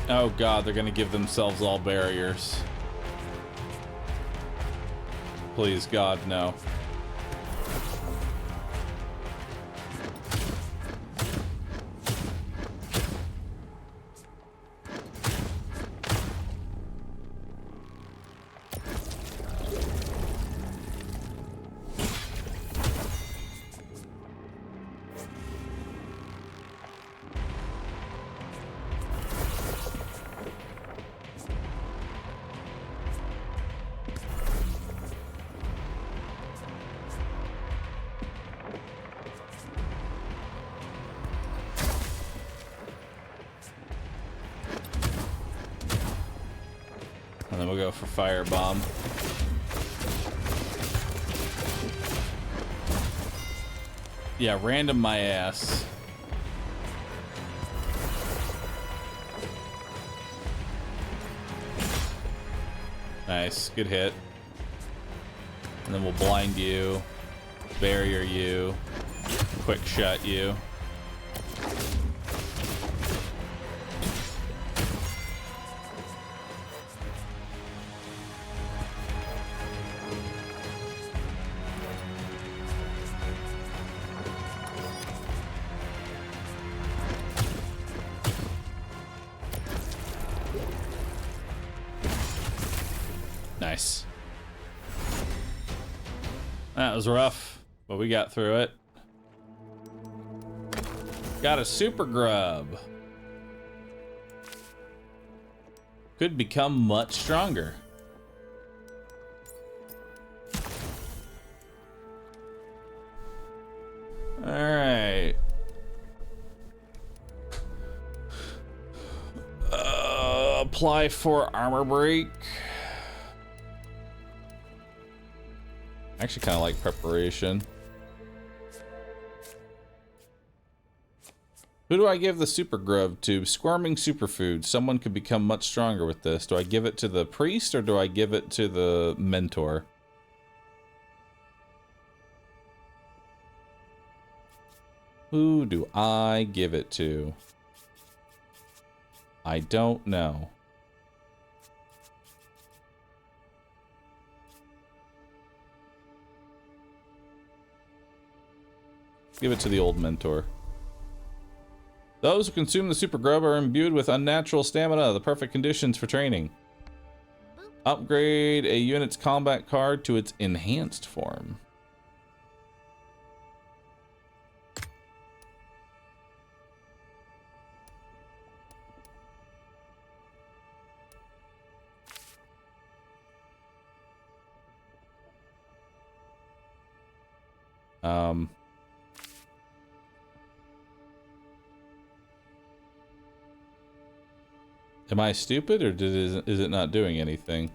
Oh god, they're gonna give themselves all barriers. Please, God, no. And then we'll go for firebomb. Yeah, random my ass. Nice, good hit. And then we'll blind you, barrier you, quick shot you. Nice. That was rough, but we got through it. Got a super grub. Could become much stronger. Alright. Apply for armor break. I actually kind of like preparation. Who do I give the super grub to? Squirming superfood. Someone could become much stronger with this. Do I give it to the priest or do I give it to the mentor? Who do I give it to? I don't know. Give it to the old mentor. Those who consume the super grub are imbued with unnatural stamina, the perfect conditions for training. Upgrade a unit's combat card to its enhanced form. Am I stupid or is it not doing anything?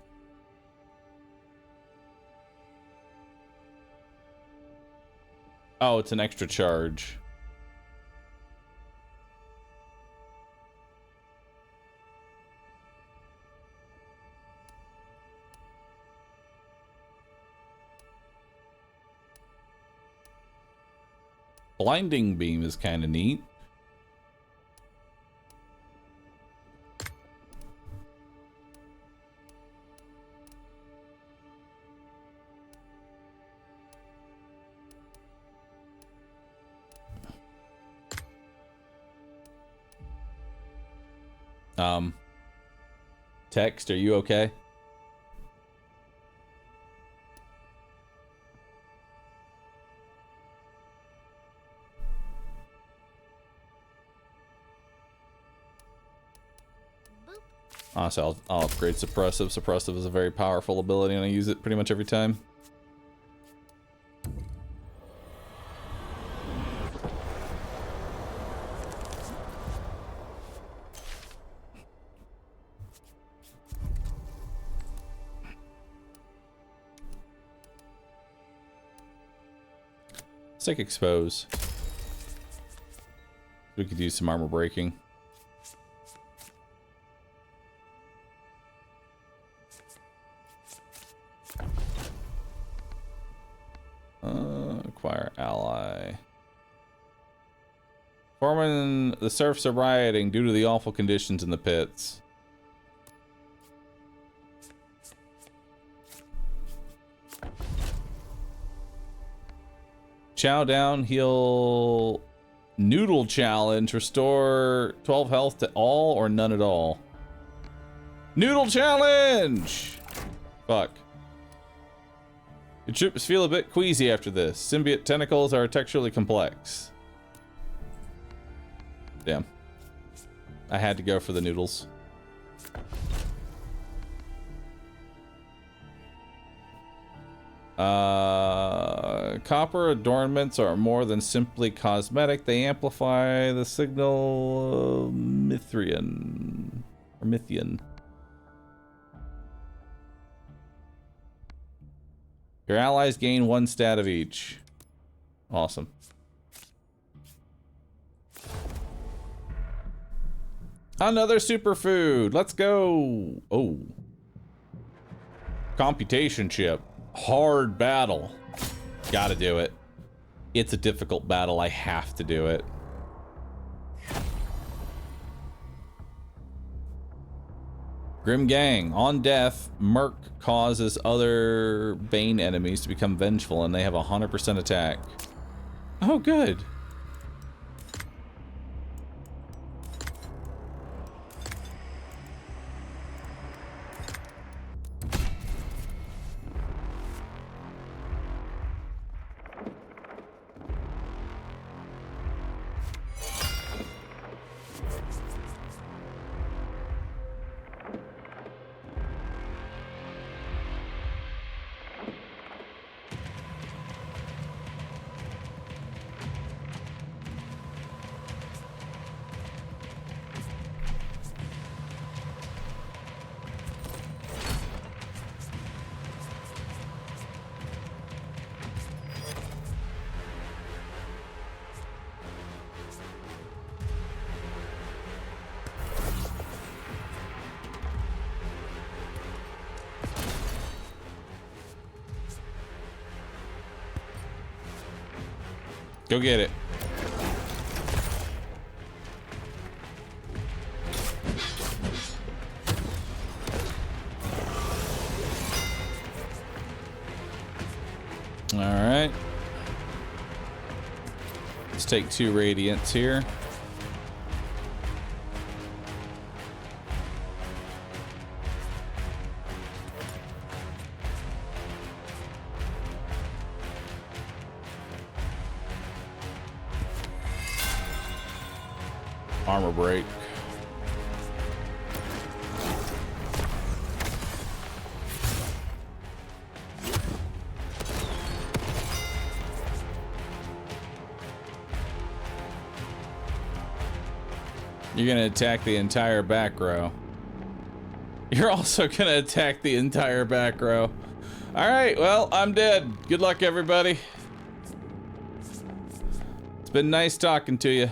Oh, it's an extra charge. Blinding beam is kind of neat. Text, are you okay? Honestly, I'll upgrade Suppressive. Suppressive is a very powerful ability and I use it pretty much every time. Let's take Expose. We could use some armor breaking. Acquire ally. Foreman, the serfs are rioting due to the awful conditions in the pits. Chow down, heal, noodle challenge, restore 12 health to all or none at all. Noodle challenge! Fuck. Your troops feel a bit queasy after this. Symbiote tentacles are texturally complex. Damn. I had to go for the noodles. Copper adornments are more than simply cosmetic. They amplify the signal of Mithrian. Or Mythian. Your allies gain 1 stat of each. Awesome. Another superfood. Let's go. Oh. Computation chip. Hard battle. Gotta do it. It's a difficult battle. I have to do it. Grim Gang. On death, Merc causes other Bane enemies to become vengeful and they have 100% attack. Oh, good. Go get it. All right. Let's take 2 radiants here. Armor break. You're gonna attack the entire back row. You're also gonna attack the entire back row. All right, well, I'm dead. Good luck, everybody. It's been nice talking to you.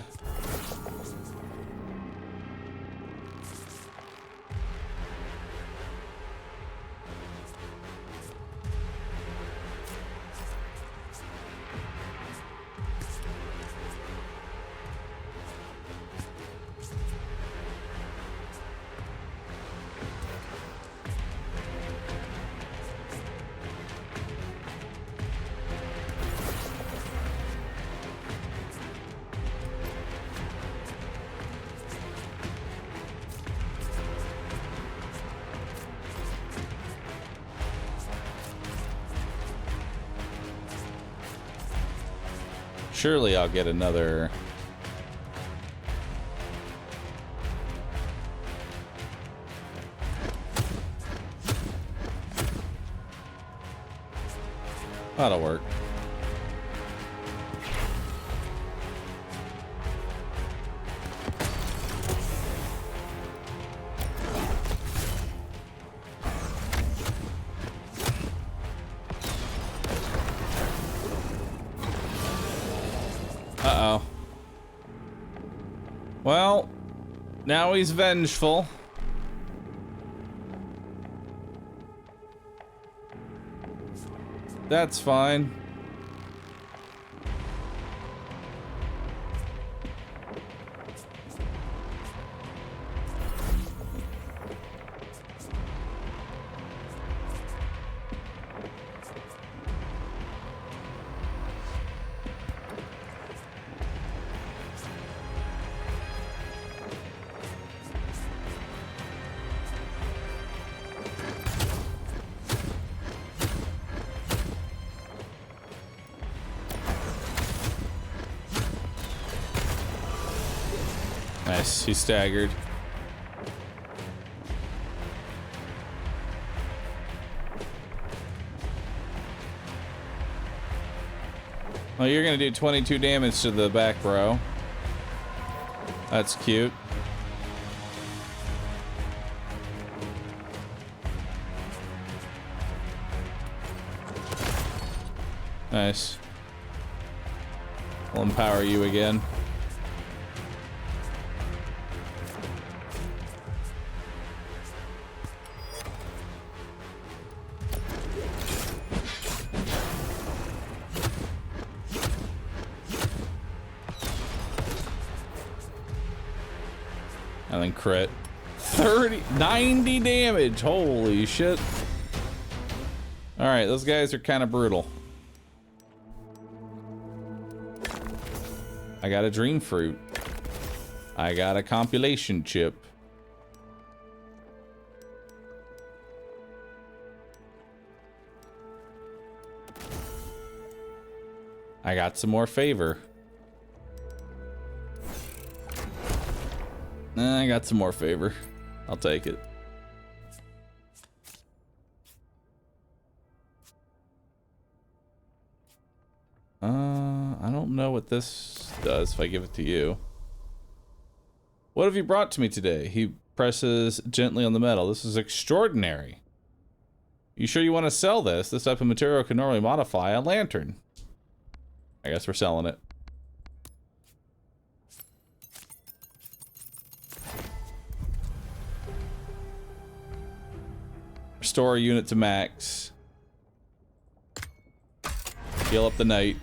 Surely I'll get another. That'll work. Uh-oh. Well, now he's vengeful. That's fine. Nice, he staggered. Well, you're gonna do 22 damage to the back row. That's cute. Nice. I'll empower you again. And then crit. 90 damage. Holy shit. Alright, those guys are kind of brutal. I got a dream fruit. I got a compilation chip. I got some more favor. I got some more favor. I'll take it. I don't know what this does if I give it to you. What have you brought to me today? He presses gently on the metal. This is extraordinary. You sure you want to sell this? This type of material can normally modify a lantern. I guess we're selling it. Restore a unit to max. Heal up the knight.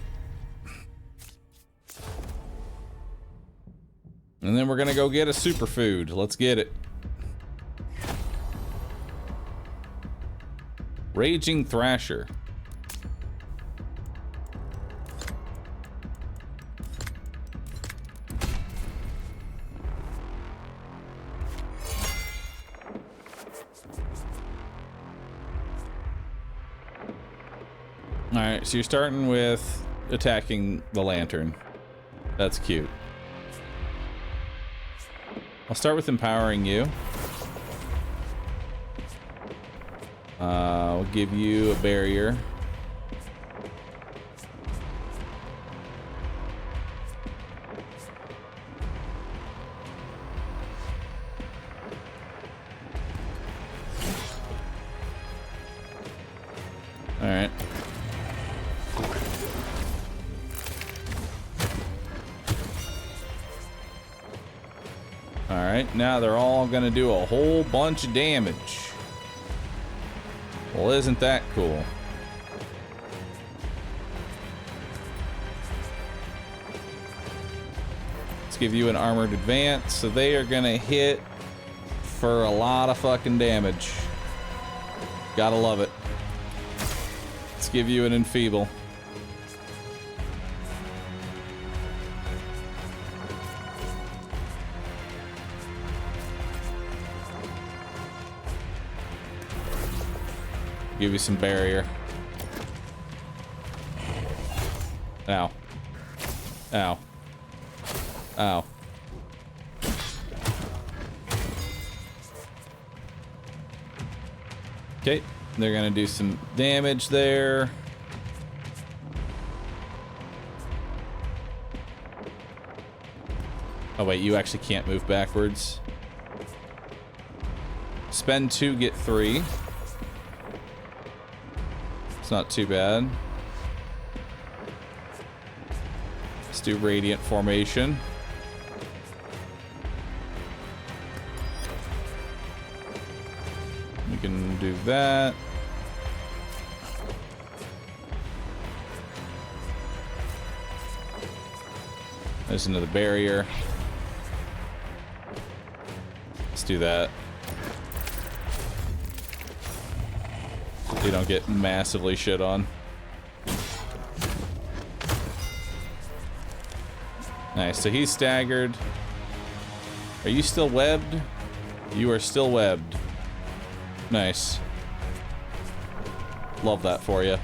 And then we're gonna go get a superfood. Let's get it. Raging Thrasher. Alright, so you're starting with attacking the lantern. That's cute. I'll start with empowering you. I'll give you a barrier. All right. All right, now they're all gonna do a whole bunch of damage. Well, isn't that cool? Let's give you an armored advance, so they are gonna hit for a lot of fucking damage. Gotta love it. Let's give you an enfeeble. Give you some barrier. Ow. Ow. Ow. Okay, they're gonna do some damage there. Oh wait, you actually can't move backwards. Spend 2, get 3. It's not too bad. Let's do Radiant Formation. We can do that. There's another barrier. Let's do that. You don't get massively shit on. Nice, so he's staggered. Are you still webbed? You are still webbed. Nice. Love that for you.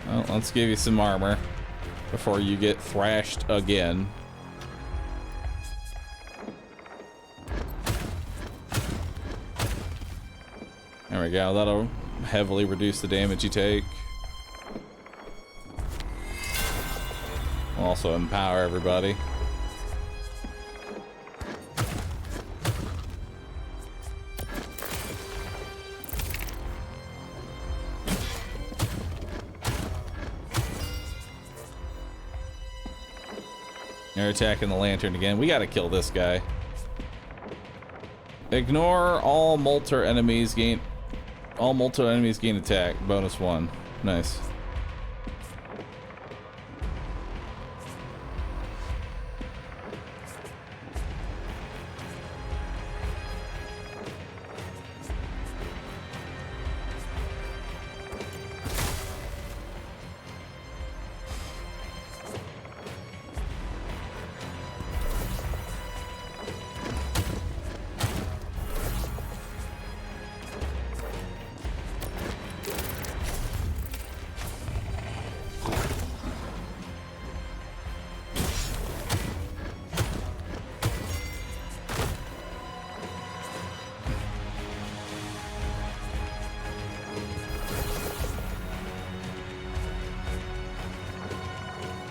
Well, let's give you some armor before you get thrashed again. There we go, that'll heavily reduce the damage you take. We'll also empower everybody. They're attacking the lantern again. We gotta kill this guy. Ignore all Molter enemies gain... All Molter enemies gain attack. Bonus 1. Nice.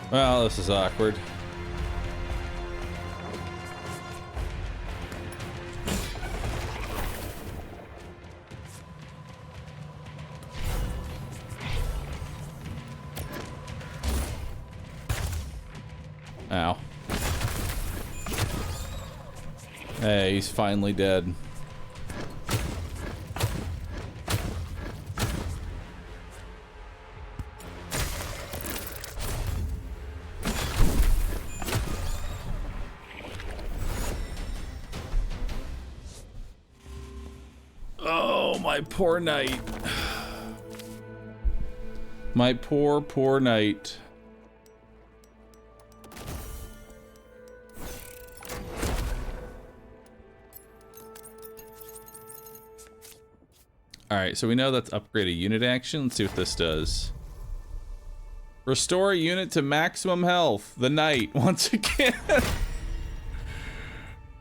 Well, this is awkward. Ow. Hey, he's finally dead. My poor knight. My poor, poor knight. Alright, so we know that's upgrade a unit action. Let's see what this does. Restore a unit to maximum health. The knight, once again.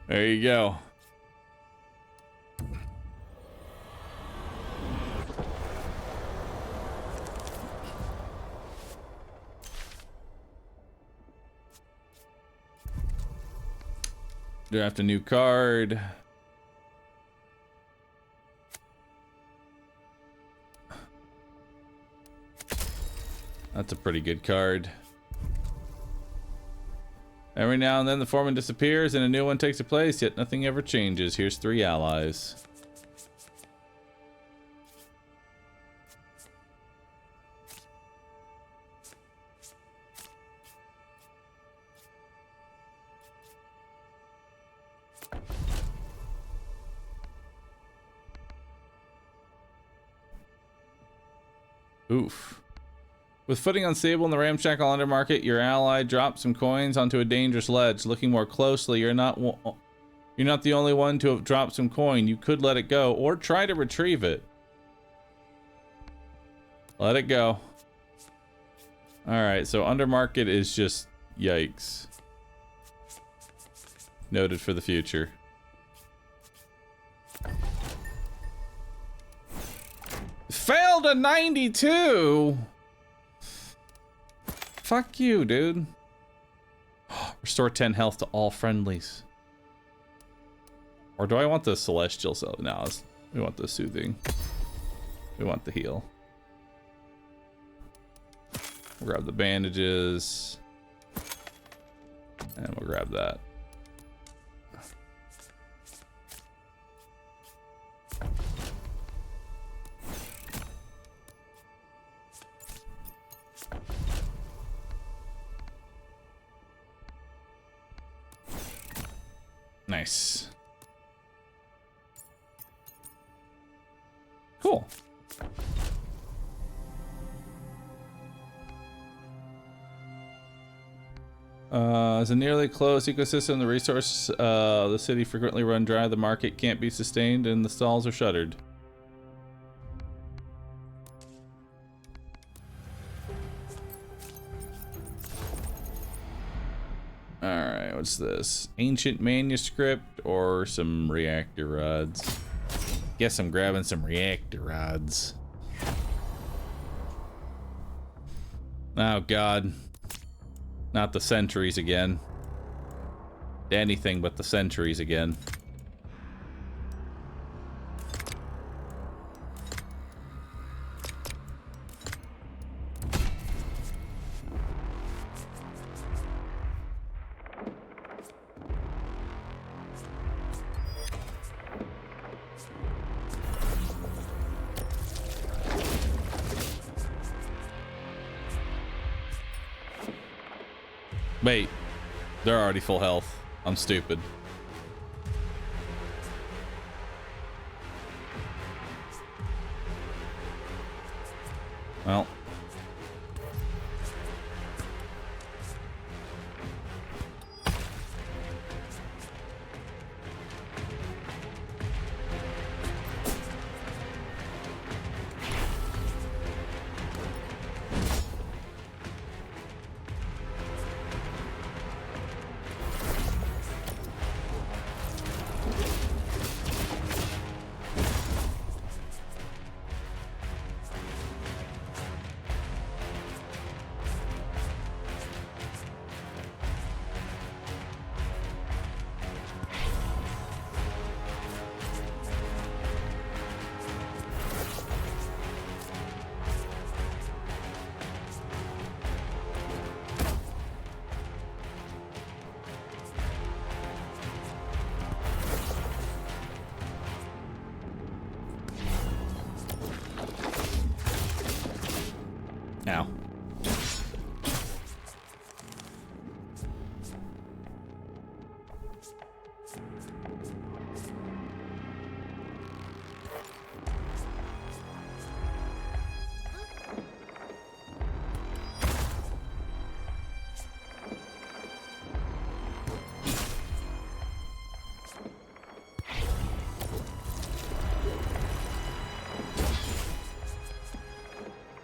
There you go. Draft a new card. That's a pretty good card. Every now and then the foreman disappears and a new one takes its place, yet nothing ever changes. Here's 3 allies. Oof. With footing unstable in the ramshackle undermarket, your ally drops some coins onto a dangerous ledge. Looking more closely, you're not the only one to have dropped some coin. You could let it go or try to retrieve it. Let it go. Alright, so undermarket is just yikes. Noted for the future. Failed a 92! Fuck you, dude. Restore 10 health to all friendlies. Or do I want the celestial cell? No, we want the soothing. We want the heal. We'll grab the bandages. And we'll grab that. Nice. Cool. As a nearly closed ecosystem, the resources the city frequently run dry, the market can't be sustained, and the stalls are shuttered. Alright, what's this? Ancient manuscript or some reactor rods? Guess I'm grabbing some reactor rods. Oh god. Not the sentries again. Anything but the sentries again. Wait, they're already full health. I'm stupid. Well. Now.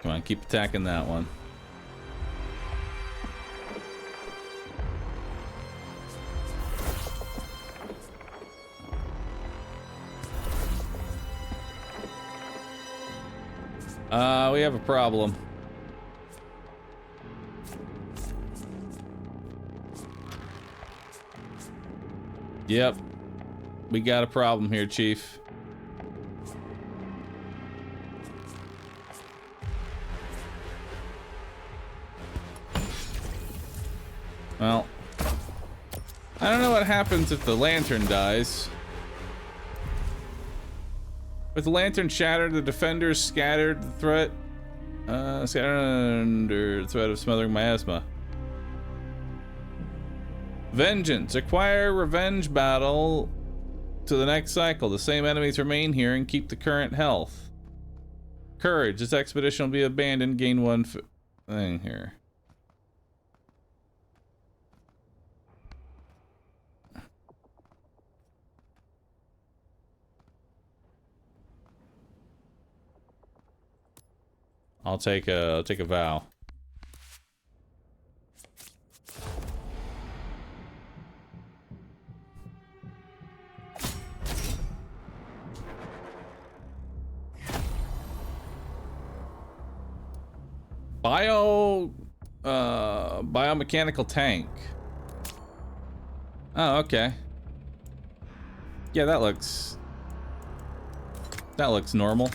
Come on, keep attacking that one. We have a problem. Yep. We got a problem here, Chief. Well, I don't know what happens if the lantern dies. With the lantern shattered, the defenders scattered the threat. Scattered under threat of smothering miasma. Vengeance. Acquire revenge battle to the next cycle. The same enemies remain here and keep the current health. Courage. This expedition will be abandoned. Gain one thing here. I'll take a vow. Biomechanical tank. Oh, okay. Yeah, that looks normal.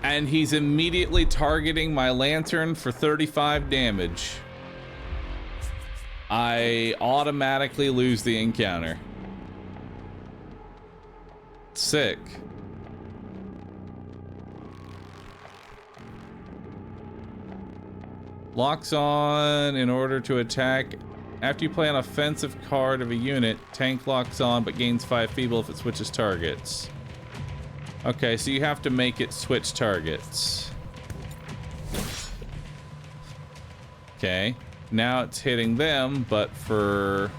And he's immediately targeting my lantern for 35 damage. I automatically lose the encounter. Sick. Locks on in order to attack. After you play an offensive card of a unit, tank locks on but gains 5 feeble if it switches targets. Okay, so you have to make it switch targets. Okay, now it's hitting them, but for...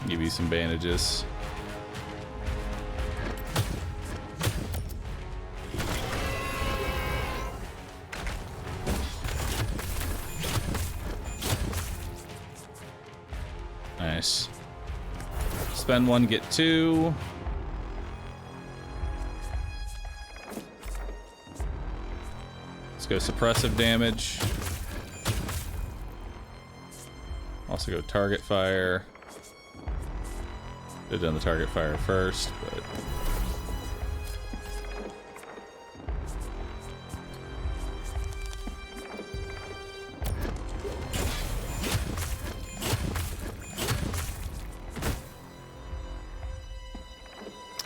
Give you some bandages. Nice. Spend one, get two. Let's go suppressive damage. Also go target fire. Should have done the target fire first, but...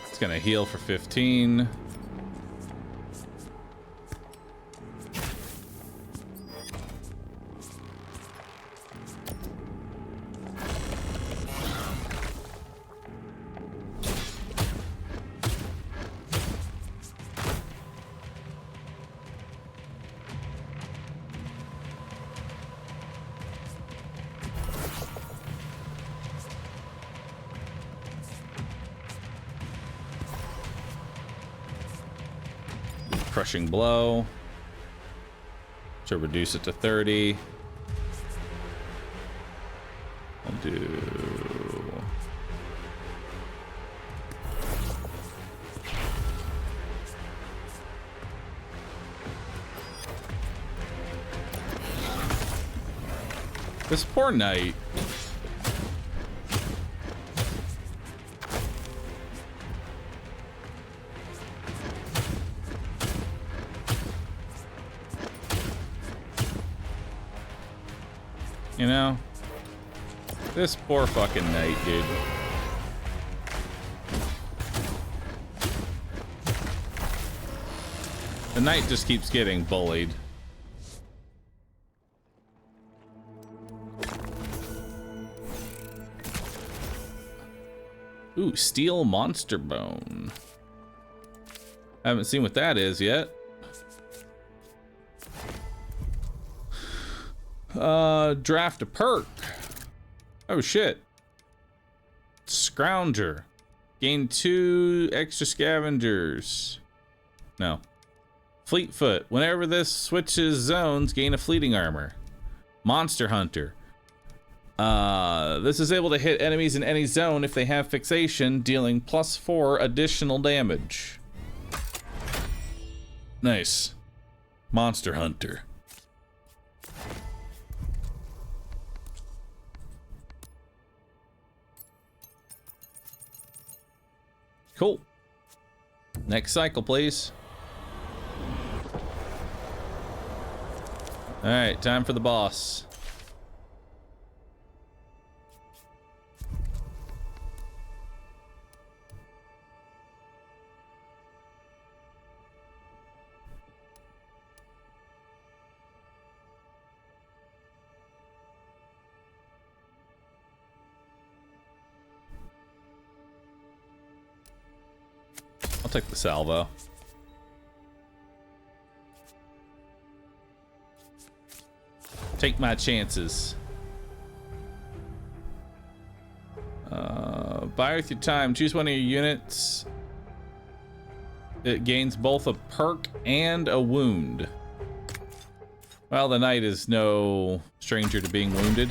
It's gonna heal for 15. Crushing blow to reduce it to 30. I'll do This poor knight. You know, this poor fucking knight, dude. The knight just keeps getting bullied. Ooh, steel monster bone. Haven't seen what that is yet. Draft a perk. Oh shit. Scrounger. Gain 2 extra scavengers. No. Fleetfoot. Whenever this switches zones, gain a fleeting armor. Monster Hunter. This is able to hit enemies in any zone if they have fixation, dealing +4 additional damage. Nice. Monster Hunter. Cool. Next cycle, please. All right, time for the boss. I'll take the salvo. Take my chances. Buy with your time. Choose one of your units. It gains both a perk and a wound. Well, the knight is no stranger to being wounded.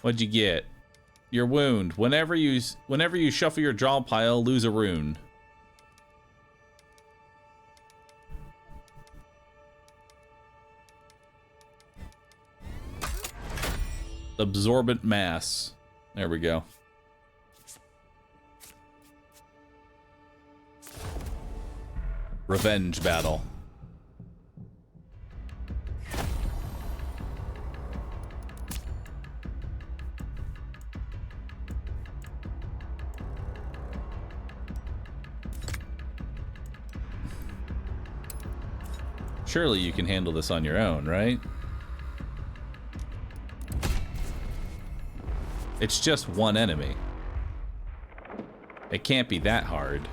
What'd you get? Your wound. Whenever you shuffle your draw pile, lose a rune. Absorbent mass. There we go. Revenge battle. Surely you can handle this on your own, right? It's just one enemy. It can't be that hard.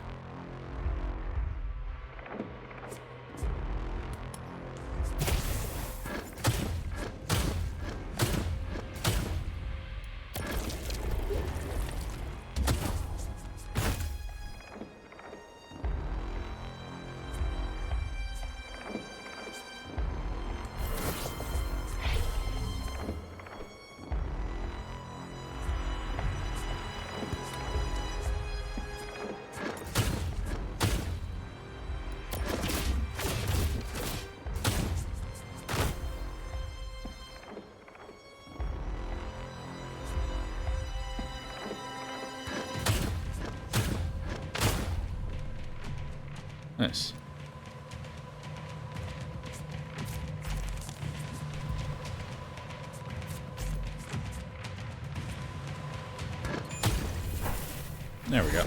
Nice. There we go.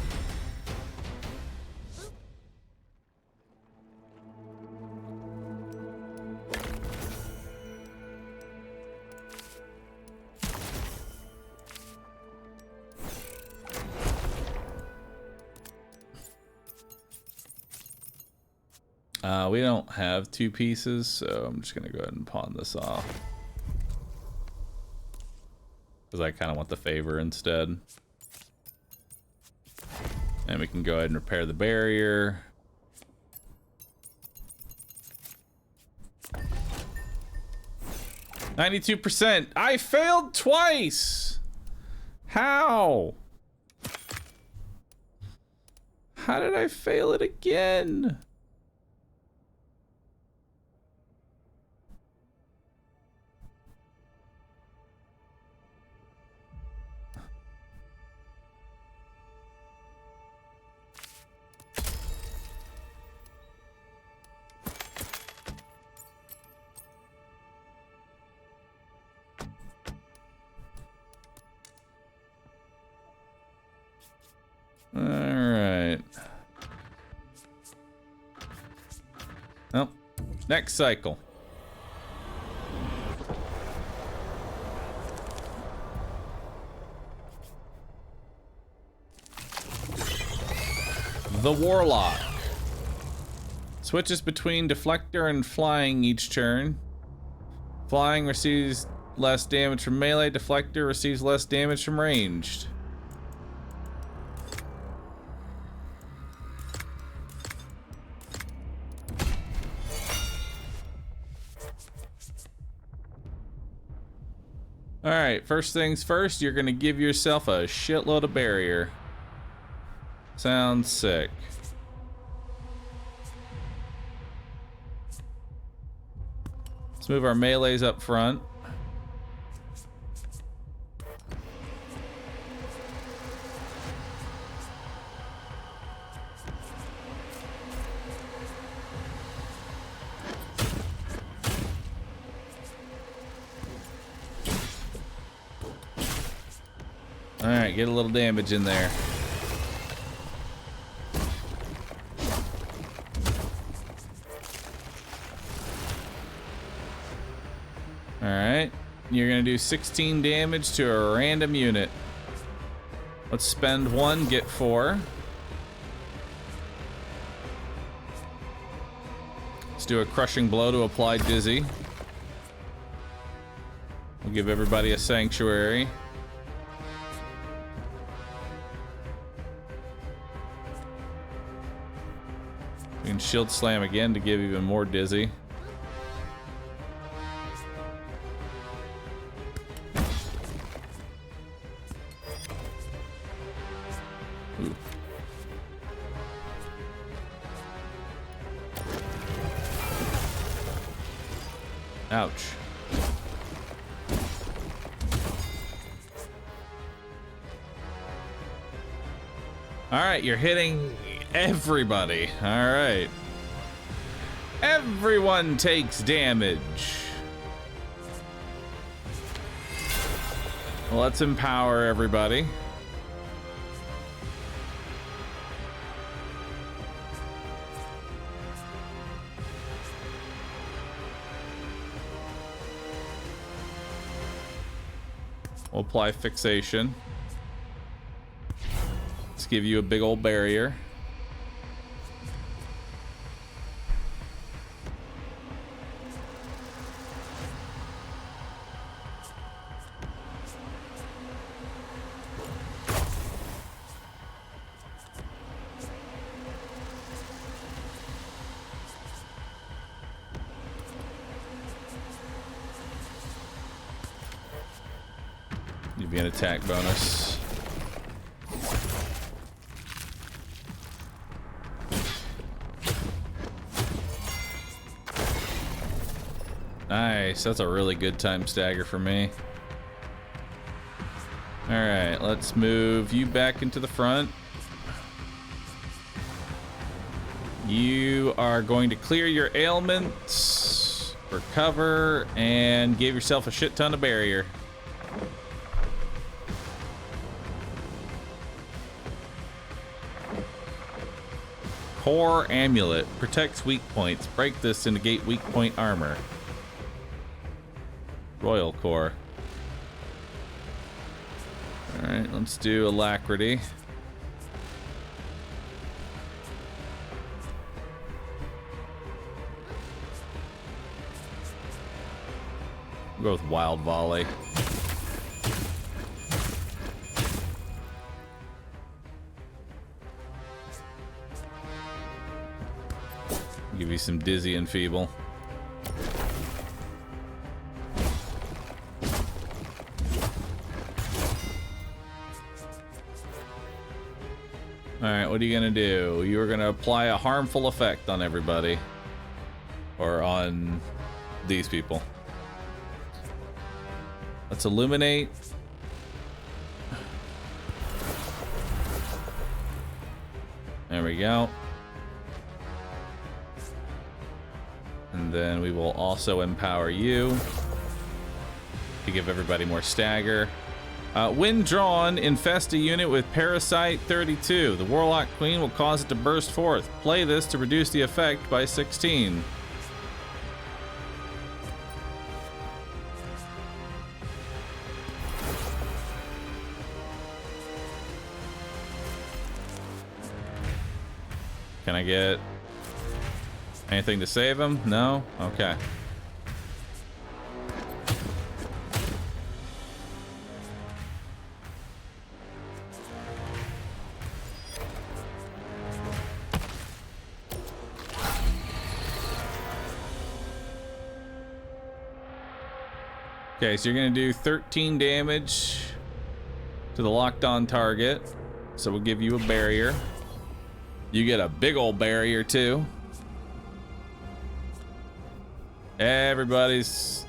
We don't have 2 pieces, so I'm just gonna go ahead and pawn this off. Because I kind of want the favor instead. And we can go ahead and repair the barrier. %. I failed twice! How? How did I fail it again? Well, next cycle. The Warlock. Switches between deflector and flying each turn. Flying receives less damage from melee. Deflector receives less damage from ranged. Alright, first things first, you're gonna give yourself a shitload of barrier. Sounds sick. Let's move our melees up front. Alright, get a little damage in there. Alright, you're gonna do 16 damage to a random unit. Let's spend 1, get 4. Let's do a crushing blow to apply dizzy. We'll give everybody a sanctuary. We can shield slam again to give even more dizzy. Ooh. Ouch. All right, you're hitting everybody. All right. Everyone takes damage. Well, let's empower everybody. We'll apply fixation. Let's give you a big old barrier. Give you an attack bonus. Nice, that's a really good time stagger for me. Alright, let's move you back into the front. You are going to clear your ailments, recover, and give yourself a shit ton of barrier. Core Amulet. Protects weak points. Break this to negate weak point armor. Royal Core. Alright, let's do Alacrity. We'll go with Wild Volley. Give you some dizzy and feeble. Alright, what are you gonna do? You're gonna apply a harmful effect on everybody. Or on these people. Let's illuminate. There we go. And then we will also empower you to give everybody more stagger. When drawn, infest a unit with Parasite 32. The Warlock Queen will cause it to burst forth. Play this to reduce the effect by 16. Can I get anything to save him? No? Okay. Okay, so you're gonna do 13 damage to the locked on target. So we'll give you a barrier. You get a big old barrier too. Everybody's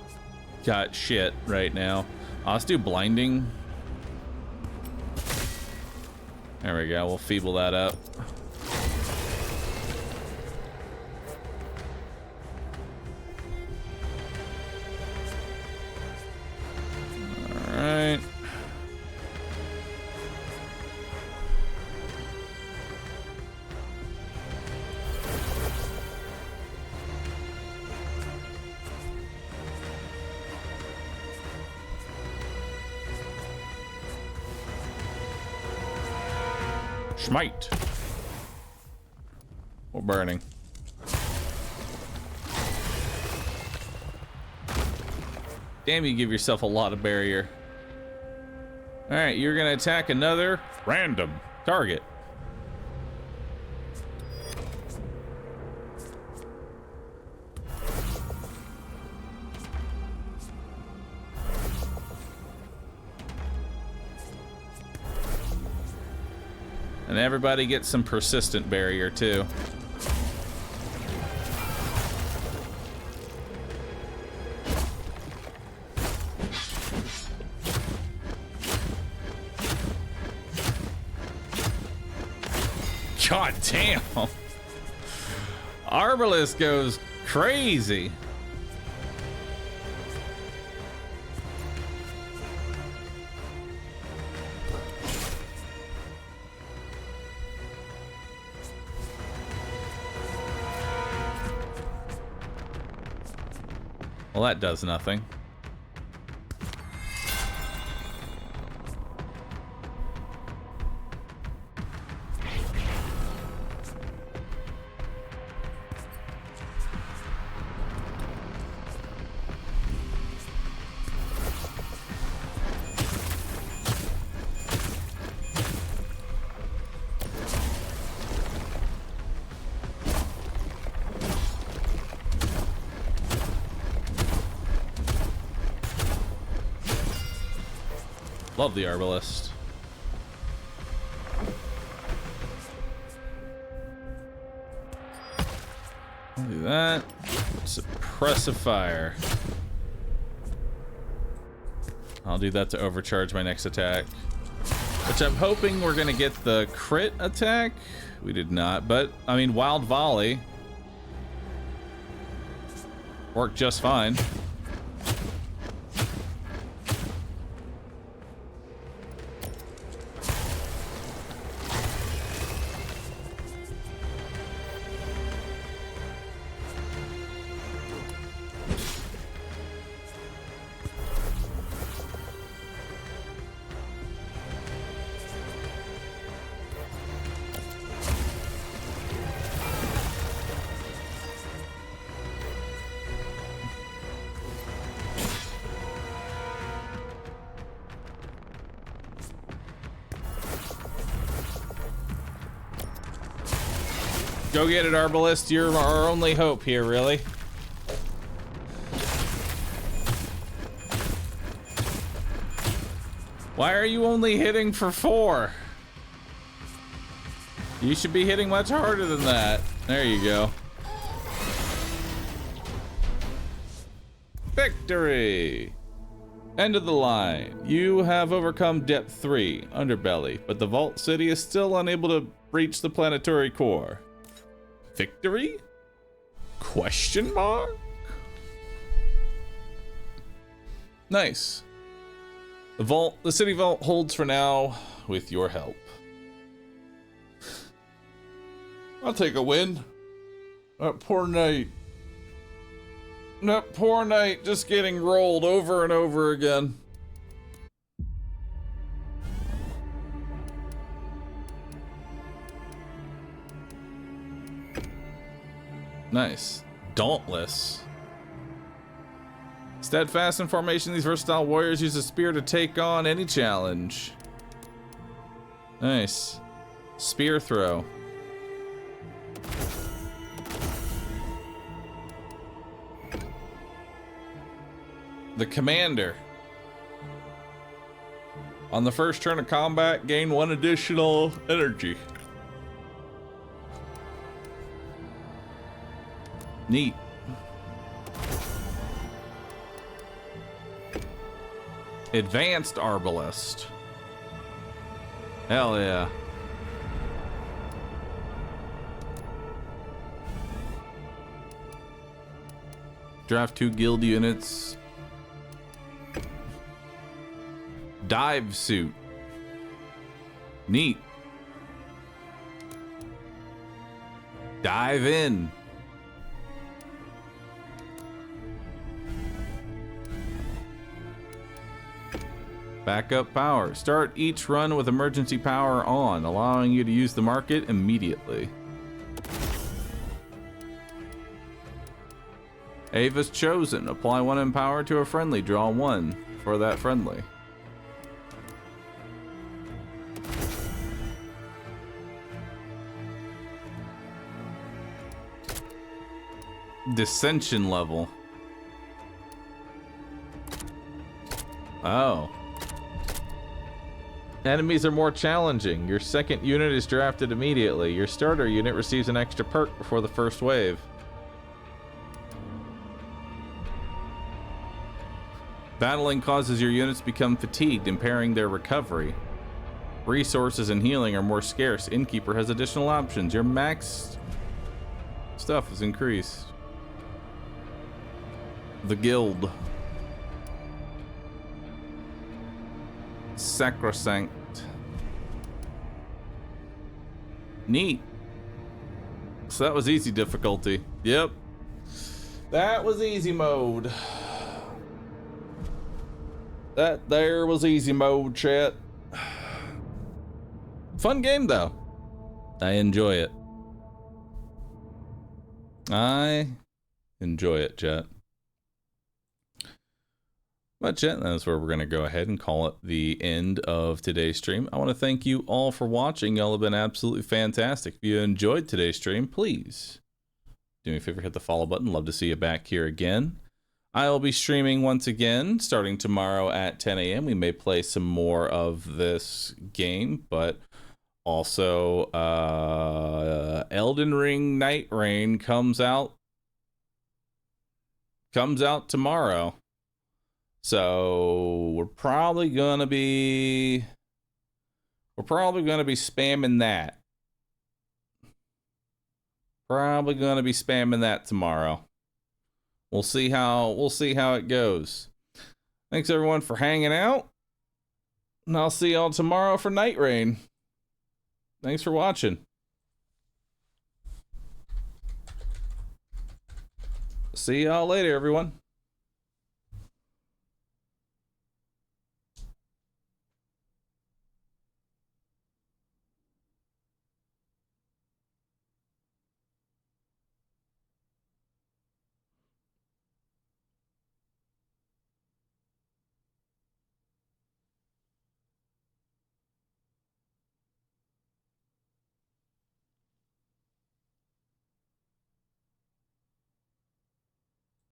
got shit right now. Let's do blinding. There we go, we'll feeble that up. All right. Smite. Or burning. Damn, you give yourself a lot of barrier. All right, you're gonna attack another random target. And everybody gets some persistent barrier too. God damn. Arbalest goes crazy. Well, that does nothing. Love the Arbalest. I'll do that. Suppressifier. I'll do that to overcharge my next attack. Which I'm hoping we're gonna get the crit attack. We did not, but I mean, Wild Volley worked just fine. Go get it, Arbalest. You're our only hope here, really. Why are you only hitting for 4? You should be hitting much harder than that. There you go. Victory! End of the line. You have overcome Depth 3, Underbelly, but the Vault City is still unable to reach the planetary core. Victory? Question mark? Nice. The city vault holds for now with your help. I'll take a win. That poor knight. That poor knight just getting rolled over and over again. Nice. Dauntless. Steadfast in formation, these versatile warriors use a spear to take on any challenge. Nice. Spear throw. The commander. On the first turn of combat, gain 1 additional energy. Neat. Advanced Arbalist. Hell yeah. Draft 2 guild units. Dive suit. Neat. Dive in. Backup power. Start each run with emergency power on, allowing you to use the market immediately. Ava's chosen. Apply 1 empower to a friendly. Draw 1 for that friendly. Dissension level. Oh. Enemies are more challenging. Your second unit is drafted immediately. Your starter unit receives an extra perk before the first wave. Battling causes your units to become fatigued, impairing their recovery. Resources and healing are more scarce. Innkeeper has additional options. Your max stuff is increased. The guild. Sacrosanct. Neat. So that was easy difficulty. Yep. That was easy mode. That there was easy mode, chat. Fun game though. I enjoy it. I enjoy it, chat. But chat, that's where we're going to go ahead and call it the end of today's stream. I want to thank you all for watching. Y'all have been absolutely fantastic. If you enjoyed today's stream, please do me a favor, hit the follow button. Love to see you back here again. I'll be streaming once again starting tomorrow at 10 a.m. We may play some more of this game, but also Elden Ring Night Rain comes out tomorrow. So we're probably gonna be spamming that. Probably gonna be spamming that tomorrow. We'll see how it goes. Thanks everyone for hanging out. And I'll see y'all tomorrow for Night Rain. Thanks for watching. See y'all later, everyone.